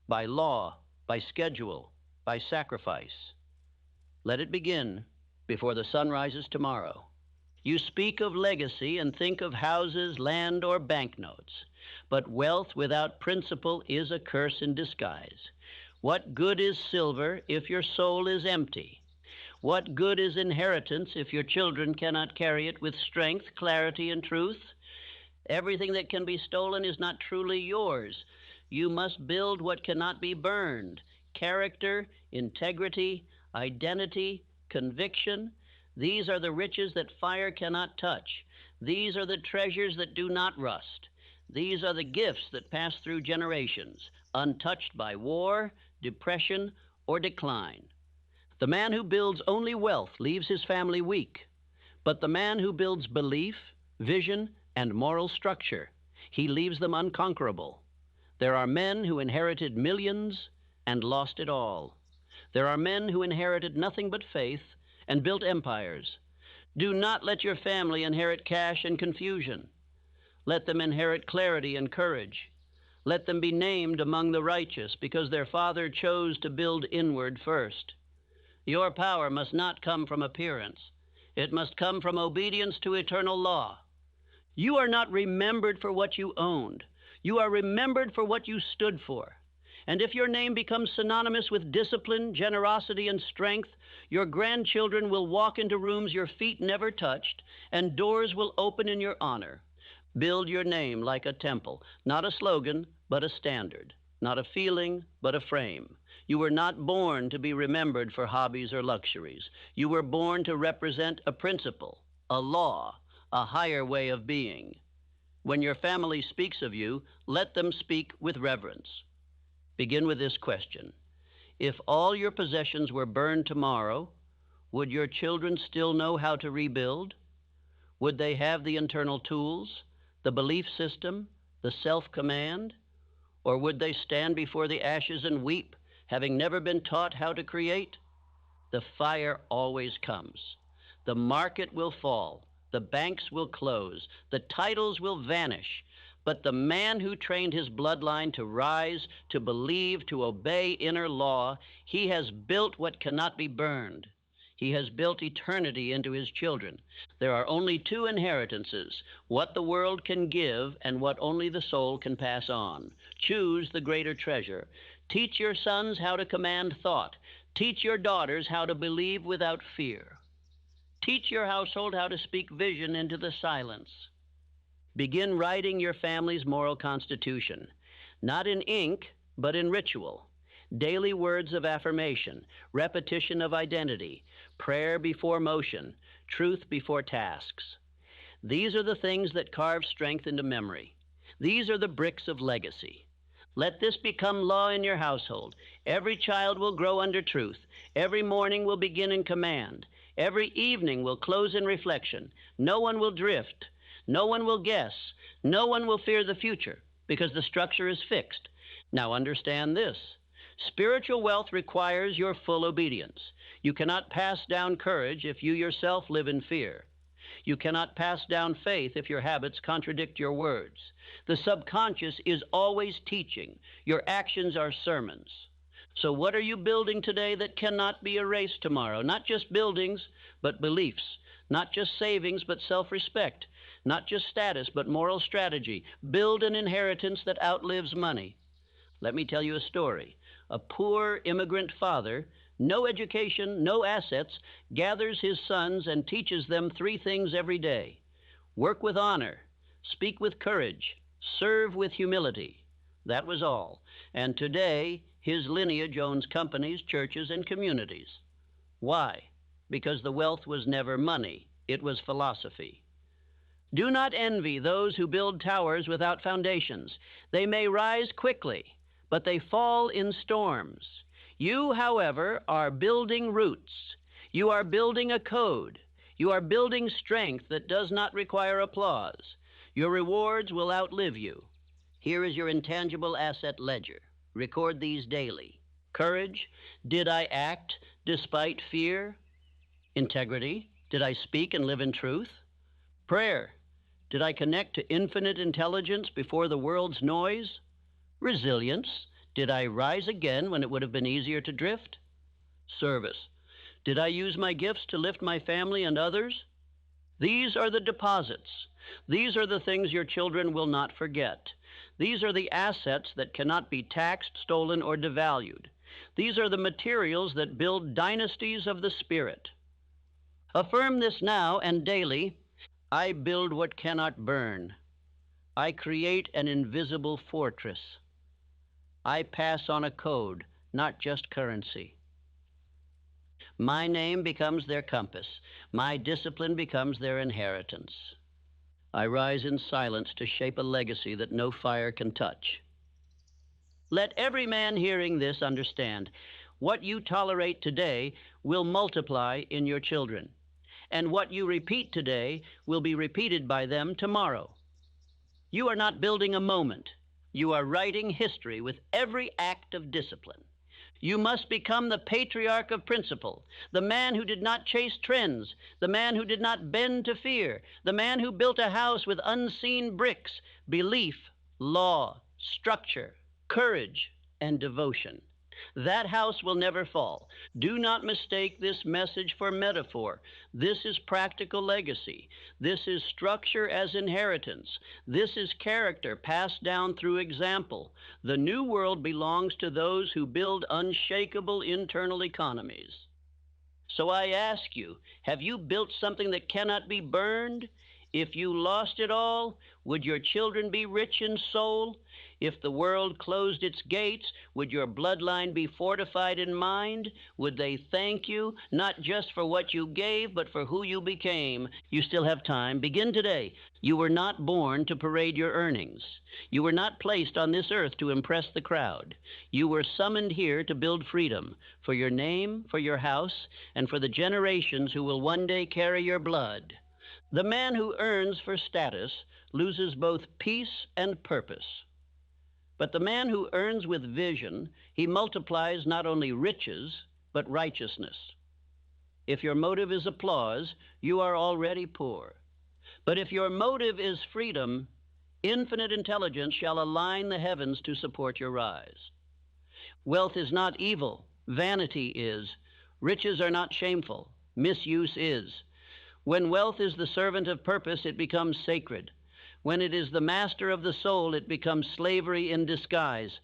by law, by schedule, by sacrifice. Let it begin before the sun rises tomorrow. You speak of legacy and think of houses, land, or banknotes. But wealth without principle is a curse in disguise. What good is silver if your soul is empty? What good is inheritance if your children cannot carry it with strength, clarity, and truth? Everything that can be stolen is not truly yours. You must build what cannot be burned: character, integrity, identity, conviction. These are the riches that fire cannot touch. These are the treasures that do not rust. These are the gifts that pass through generations, untouched by war, depression, or decline. The man who builds only wealth leaves his family weak, but the man who builds belief, vision, and moral structure, he leaves them unconquerable. There are men who inherited millions and lost it all. There are men who inherited nothing but faith and built empires. Do not let your family inherit cash and confusion. Let them inherit clarity and courage. Let them be named among the righteous, because their father chose to build inward first. Your power must not come from appearance. It must come from obedience to eternal law. You are not remembered for what you owned. You are remembered for what you stood for. And if your name becomes synonymous with discipline, generosity, and strength, your grandchildren will walk into rooms your feet never touched, and doors will open in your honor. Build your name like a temple, not a slogan, but a standard, not a feeling, but a frame. You were not born to be remembered for hobbies or luxuries. You were born to represent a principle, a law, a higher way of being. When your family speaks of you, let them speak with reverence. Begin with this question: if all your possessions were burned tomorrow, would your children still know how to rebuild? Would they have the internal tools, the belief system, the self-command? Or would they stand before the ashes and weep, having never been taught how to create? The fire always comes. The market will fall. The banks will close. The titles will vanish. But the man who trained his bloodline to rise, to believe, to obey inner law, he has built what cannot be burned. He has built eternity into his children. There are only two inheritances: what the world can give and what only the soul can pass on. Choose the greater treasure. Teach your sons how to command thought. Teach your daughters how to believe without fear. Teach your household how to speak vision into the silence. Begin writing your family's moral constitution, not in ink, but in ritual. Daily words of affirmation, repetition of identity, prayer before motion, truth before tasks. These are the things that carve strength into memory. These are the bricks of legacy. Let this become law in your household. Every child will grow under truth. Every morning will begin in command. Every evening will close in reflection. No one will drift. No one will guess. No one will fear the future, because the structure is fixed. Now understand this: spiritual wealth requires your full obedience. You cannot pass down courage if you yourself live in fear. You cannot pass down faith if your habits contradict your words. The subconscious is always teaching. Your actions are sermons. So what are you building today that cannot be erased tomorrow? Not just buildings, but beliefs. Not just savings, but self-respect. Not just status, but moral strategy. Build an inheritance that outlives money. Let me tell you a story. A poor immigrant father, no education, no assets, gathers his sons and teaches them three things every day: work with honor, speak with courage, serve with humility. That was all. And today, his lineage owns companies, churches, and communities. Why? Because the wealth was never money. It was philosophy. Do not envy those who build towers without foundations. They may rise quickly, but they fall in storms. You, however, are building roots. You are building a code. You are building strength that does not require applause. Your rewards will outlive you. Here is your intangible asset ledger. Record these daily. Courage: did I act despite fear? Integrity: did I speak and live in truth? Prayer: did I connect to infinite intelligence before the world's noise? Resilience: did I rise again when it would have been easier to drift? Service: did I use my gifts to lift my family and others? These are the deposits. These are the things your children will not forget. These are the assets that cannot be taxed, stolen, or devalued. These are the materials that build dynasties of the spirit. Affirm this now and daily: I build what cannot burn. I create an invisible fortress. I pass on a code, not just currency. My name becomes their compass. My discipline becomes their inheritance. I rise in silence to shape a legacy that no fire can touch. Let every man hearing this understand, what you tolerate today will multiply in your children, and what you repeat today will be repeated by them tomorrow. You are not building a moment. You are writing history with every act of discipline. You must become the patriarch of principle, the man who did not chase trends, the man who did not bend to fear, the man who built a house with unseen bricks, belief, law, structure, courage, and devotion. That house will never fall. Do not mistake this message for metaphor. This is practical legacy. This is structure as inheritance. This is character passed down through example. The new world belongs to those who build unshakable internal economies. So I ask you, have you built something that cannot be burned? If you lost it all, would your children be rich in soul? If the world closed its gates, would your bloodline be fortified in mind? Would they thank you, not just for what you gave, but for who you became? You still have time. Begin today. You were not born to parade your earnings. You were not placed on this earth to impress the crowd. You were summoned here to build freedom, for your name, for your house, and for the generations who will one day carry your blood. The man who earns for status loses both peace and purpose. But the man who earns with vision, he multiplies not only riches, but righteousness. If your motive is applause, you are already poor. But if your motive is freedom, infinite intelligence shall align the heavens to support your rise. Wealth is not evil, vanity is. Riches are not shameful, misuse is. When wealth is the servant of purpose, it becomes sacred. When it is the master of the soul, it becomes slavery in disguise.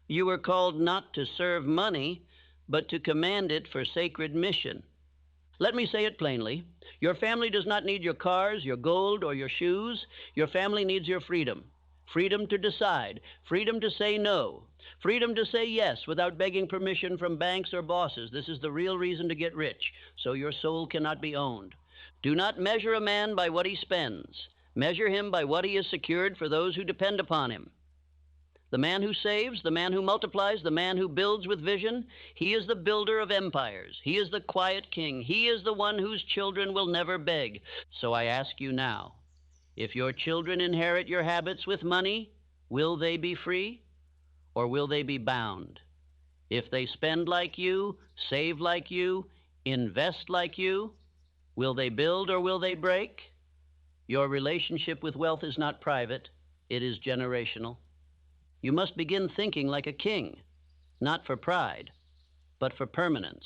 You were called not to serve money, but to command it for sacred mission. Let me say it plainly. Your family does not need your cars, your gold, or your shoes. Your family needs your freedom. Freedom to decide, freedom to say no, freedom to say yes without begging permission from banks or bosses. This is the real reason to get rich, so your soul cannot be owned. Do not measure a man by what he spends. Measure him by what he has secured for those who depend upon him. The man who saves, the man who multiplies, the man who builds with vision, he is the builder of empires. He is the quiet king. He is the one whose children will never beg. So I ask you now, if your children inherit your habits with money, will they be free or will they be bound? If they spend like you, save like you, invest like you, will they build or will they break? Your relationship with wealth is not private, it is generational. You must begin thinking like a king, not for pride, but for permanence.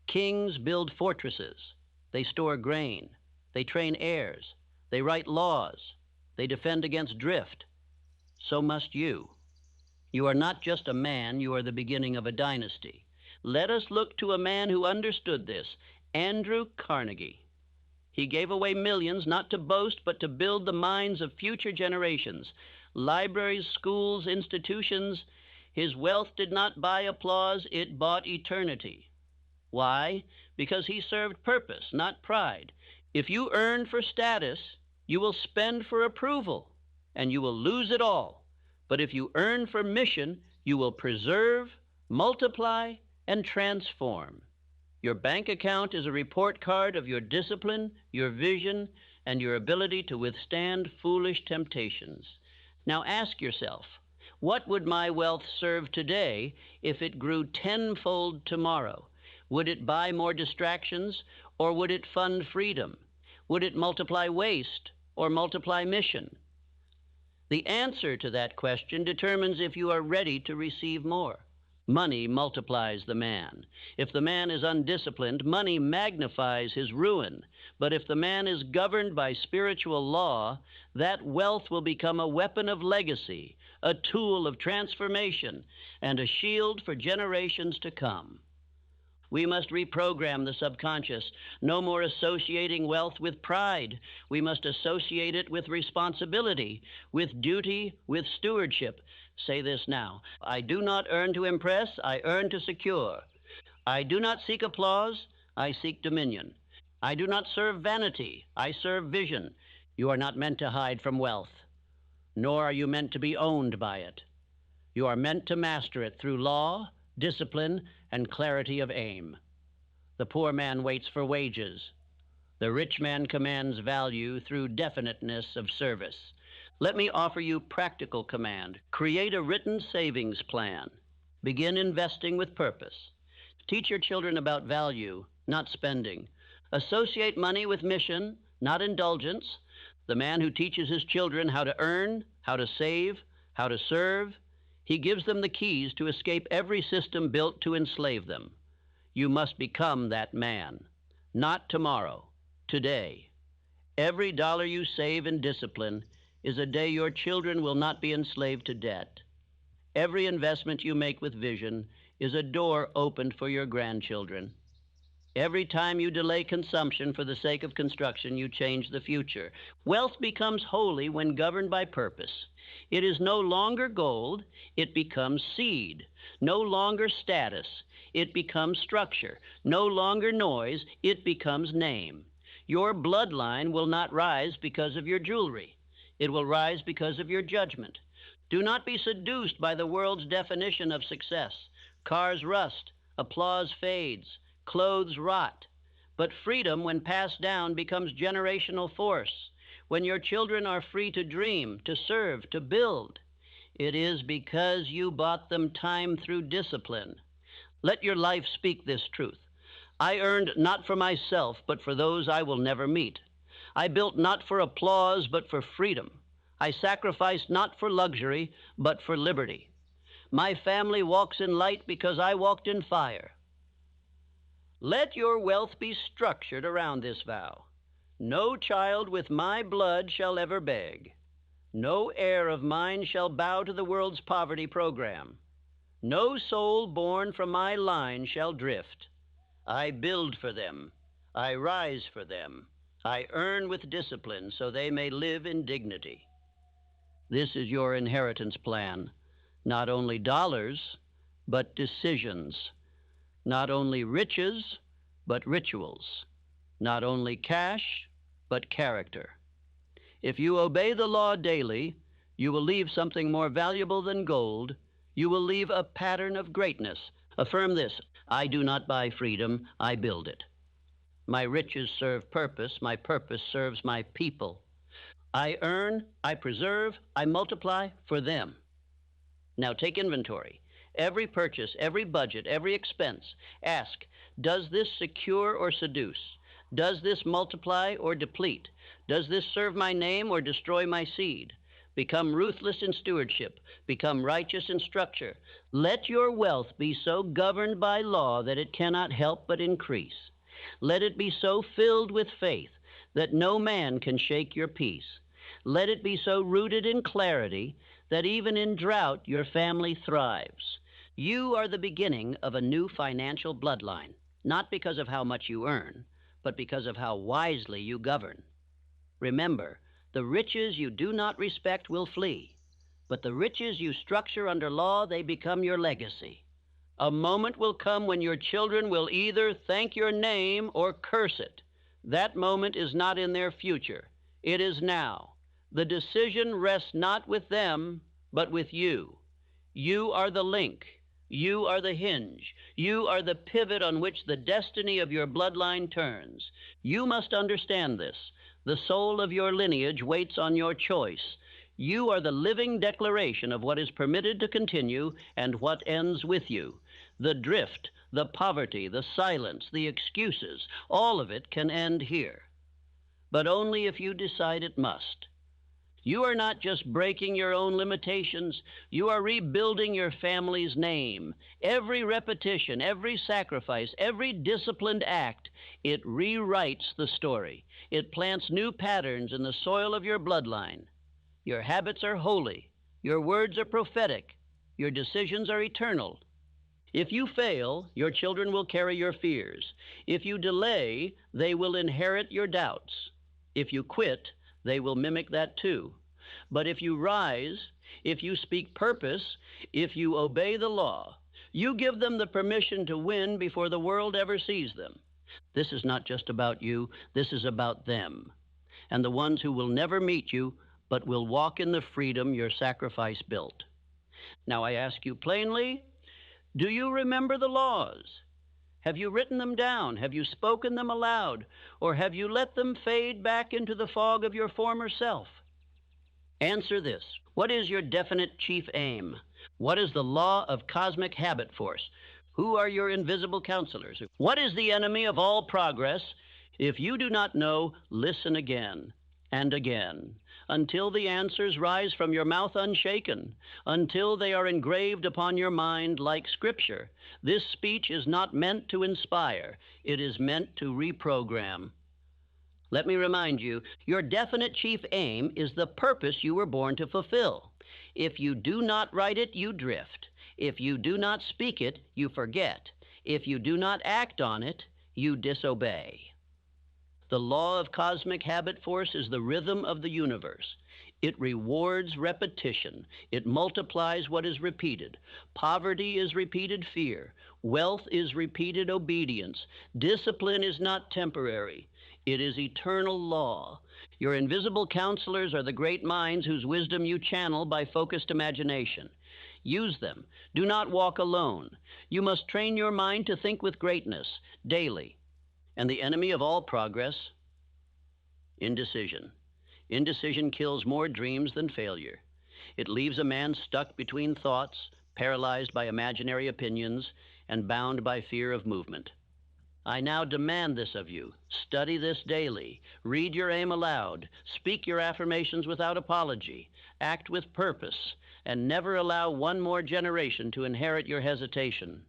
Kings build fortresses, they store grain, they train heirs, they write laws, they defend against drift. So must you. You are not just a man, you are the beginning of a dynasty. Let us look to a man who understood this, Andrew Carnegie. He gave away millions not to boast, but to build the minds of future generations. Libraries, schools, institutions. His wealth did not buy applause, it bought eternity. Why? Because he served purpose, not pride. If you earn for status, you will spend for approval, and you will lose it all. But if you earn for mission, you will preserve, multiply, and transform. Your bank account is a report card of your discipline, your vision, and your ability to withstand foolish temptations. Now ask yourself, what would my wealth serve today if it grew tenfold tomorrow? Would it buy more distractions, or would it fund freedom? Would it multiply waste or multiply mission? The answer to that question determines if you are ready to receive more. Money multiplies the man. If the man is undisciplined, money magnifies his ruin. But if the man is governed by spiritual law, that wealth will become a weapon of legacy, a tool of transformation, and a shield for generations to come. We must reprogram the subconscious. No more associating wealth with pride. We must associate it with responsibility, with duty, with stewardship. Say this now. I do not earn to impress, I earn to secure. I do not seek applause, I seek dominion. I do not serve vanity, I serve vision. You are not meant to hide from wealth, nor are you meant to be owned by it. You are meant to master it through law, discipline, and clarity of aim. The poor man waits for wages. The rich man commands value through definiteness of service. Let me offer you practical command. Create a written savings plan. Begin investing with purpose. Teach your children about value, not spending. Associate money with mission, not indulgence. The man who teaches his children how to earn, how to save, how to serve, he gives them the keys to escape every system built to enslave them. You must become that man. Not tomorrow, today. Every dollar you save in discipline is a day your children will not be enslaved to debt. Every investment you make with vision is a door opened for your grandchildren. Every time you delay consumption for the sake of construction, you change the future. Wealth becomes holy when governed by purpose. It is no longer gold, it becomes seed. No longer status, it becomes structure. No longer noise, it becomes name. Your bloodline will not rise because of your jewelry. It will rise because of your judgment. Do not be seduced by the world's definition of success. Cars rust, applause fades, clothes rot. But freedom, when passed down, becomes generational force. When your children are free to dream, to serve, to build, it is because you bought them time through discipline. Let your life speak this truth. I earned not for myself, but for those I will never meet. I built not for applause, but for freedom. I sacrificed not for luxury, but for liberty. My family walks in light because I walked in fire. Let your wealth be structured around this vow. No child with my blood shall ever beg. No heir of mine shall bow to the world's poverty program. No soul born from my line shall drift. I build for them. I rise for them. I earn with discipline so they may live in dignity. This is your inheritance plan. Not only dollars, but decisions. Not only riches, but rituals. Not only cash, but character. If you obey the law daily, you will leave something more valuable than gold. You will leave a pattern of greatness. Affirm this: I do not buy freedom, I build it. My riches serve purpose, my purpose serves my people. I earn, I preserve, I multiply for them. Now take inventory. Every purchase, every budget, every expense. Ask, does this secure or seduce? Does this multiply or deplete? Does this serve my name or destroy my seed? Become ruthless in stewardship. Become righteous in structure. Let your wealth be so governed by law that it cannot help but increase. Let it be so filled with faith that no man can shake your peace. Let it be so rooted in clarity that even in drought your family thrives. You are the beginning of a new financial bloodline, not because of how much you earn, but because of how wisely you govern. Remember, the riches you do not respect will flee, but the riches you structure under law, they become your legacy. A moment will come when your children will either thank your name or curse it. That moment is not in their future. It is now. The decision rests not with them, but with you. You are the link. You are the hinge. You are the pivot on which the destiny of your bloodline turns. You must understand this. The soul of your lineage waits on your choice. You are the living declaration of what is permitted to continue and what ends with you. The drift, the poverty, the silence, the excuses, all of it can end here. But only if you decide it must. You are not just breaking your own limitations, you are rebuilding your family's name. Every repetition, every sacrifice, every disciplined act, it rewrites the story. It plants new patterns in the soil of your bloodline. Your habits are holy. Your words are prophetic. Your decisions are eternal. If you fail, your children will carry your fears. If you delay, they will inherit your doubts. If you quit, they will mimic that too. But if you rise, if you speak purpose, if you obey the law, you give them the permission to win before the world ever sees them. This is not just about you, this is about them, and the ones who will never meet you, but will walk in the freedom your sacrifice built. Now I ask you plainly, do you remember the laws? Have you written them down? Have you spoken them aloud? Or have you let them fade back into the fog of your former self? Answer this. What is your definite chief aim? What is the law of cosmic habit force? Who are your invisible counselors? What is the enemy of all progress? If you do not know, listen again and again, until the answers rise from your mouth unshaken, until they are engraved upon your mind like Scripture. This speech is not meant to inspire. It is meant to reprogram. Let me remind you, your definite chief aim is the purpose you were born to fulfill. If you do not write it, you drift. If you do not speak it, you forget. If you do not act on it, you disobey. The law of cosmic habit force is the rhythm of the universe. It rewards repetition. It multiplies what is repeated. Poverty is repeated fear. Wealth is repeated obedience. Discipline is not temporary. It is eternal law. Your invisible counselors are the great minds whose wisdom you channel by focused imagination. Use them. Do not walk alone. You must train your mind to think with greatness daily. And the enemy of all progress? Indecision. Indecision kills more dreams than failure. It leaves a man stuck between thoughts, paralyzed by imaginary opinions, and bound by fear of movement. I now demand this of you. Study this daily. Read your aim aloud. Speak your affirmations without apology. Act with purpose, and never allow one more generation to inherit your hesitation.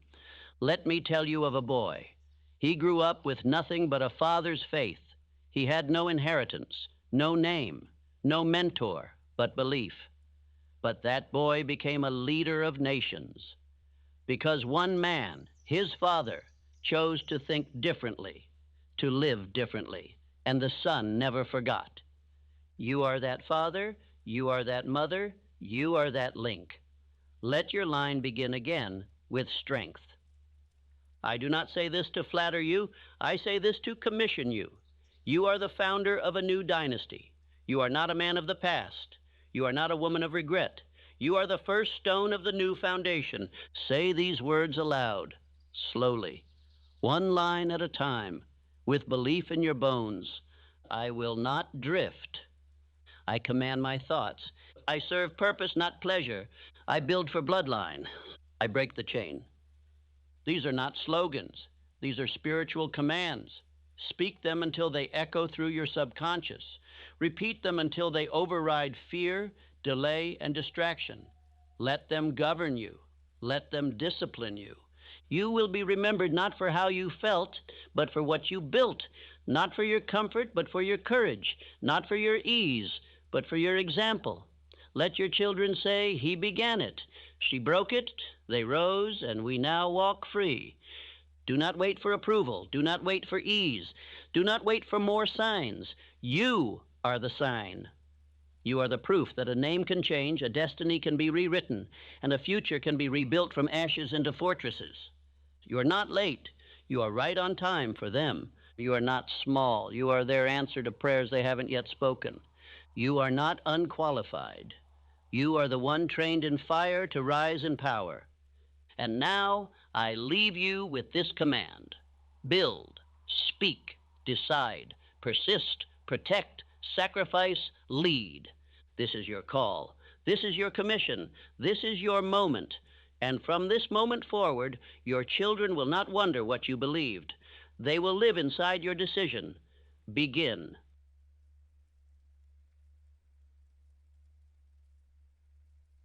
Let me tell you of a boy. He grew up with nothing but a father's faith. He had no inheritance, no name, no mentor, but belief. But that boy became a leader of nations because one man, his father, chose to think differently, to live differently, and the son never forgot. You are that father, you are that mother, you are that link. Let your line begin again with strength. I do not say this to flatter you. I say this to commission you. You are the founder of a new dynasty. You are not a man of the past. You are not a woman of regret. You are the first stone of the new foundation. Say these words aloud, slowly, one line at a time, with belief in your bones. I will not drift. I command my thoughts. I serve purpose, not pleasure. I build for bloodline. I break the chain. These are not slogans. These are spiritual commands. Speak them until they echo through your subconscious. Repeat them until they override fear, delay, and distraction. Let them govern you. Let them discipline you. You will be remembered not for how you felt, but for what you built. Not for your comfort, but for your courage. Not for your ease, but for your example. Let your children say, "He began it. She broke it, they rose, and we now walk free." Do not wait for approval. Do not wait for ease. Do not wait for more signs. You are the sign. You are the proof that a name can change, a destiny can be rewritten, and a future can be rebuilt from ashes into fortresses. You are not late. You are right on time for them. You are not small. You are their answer to prayers they haven't yet spoken. You are not unqualified. You are the one trained in fire to rise in power. And now I leave you with this command. Build, speak, decide, persist, protect, sacrifice, lead. This is your call. This is your commission. This is your moment. And from this moment forward, your children will not wonder what you believed. They will live inside your decision. Begin.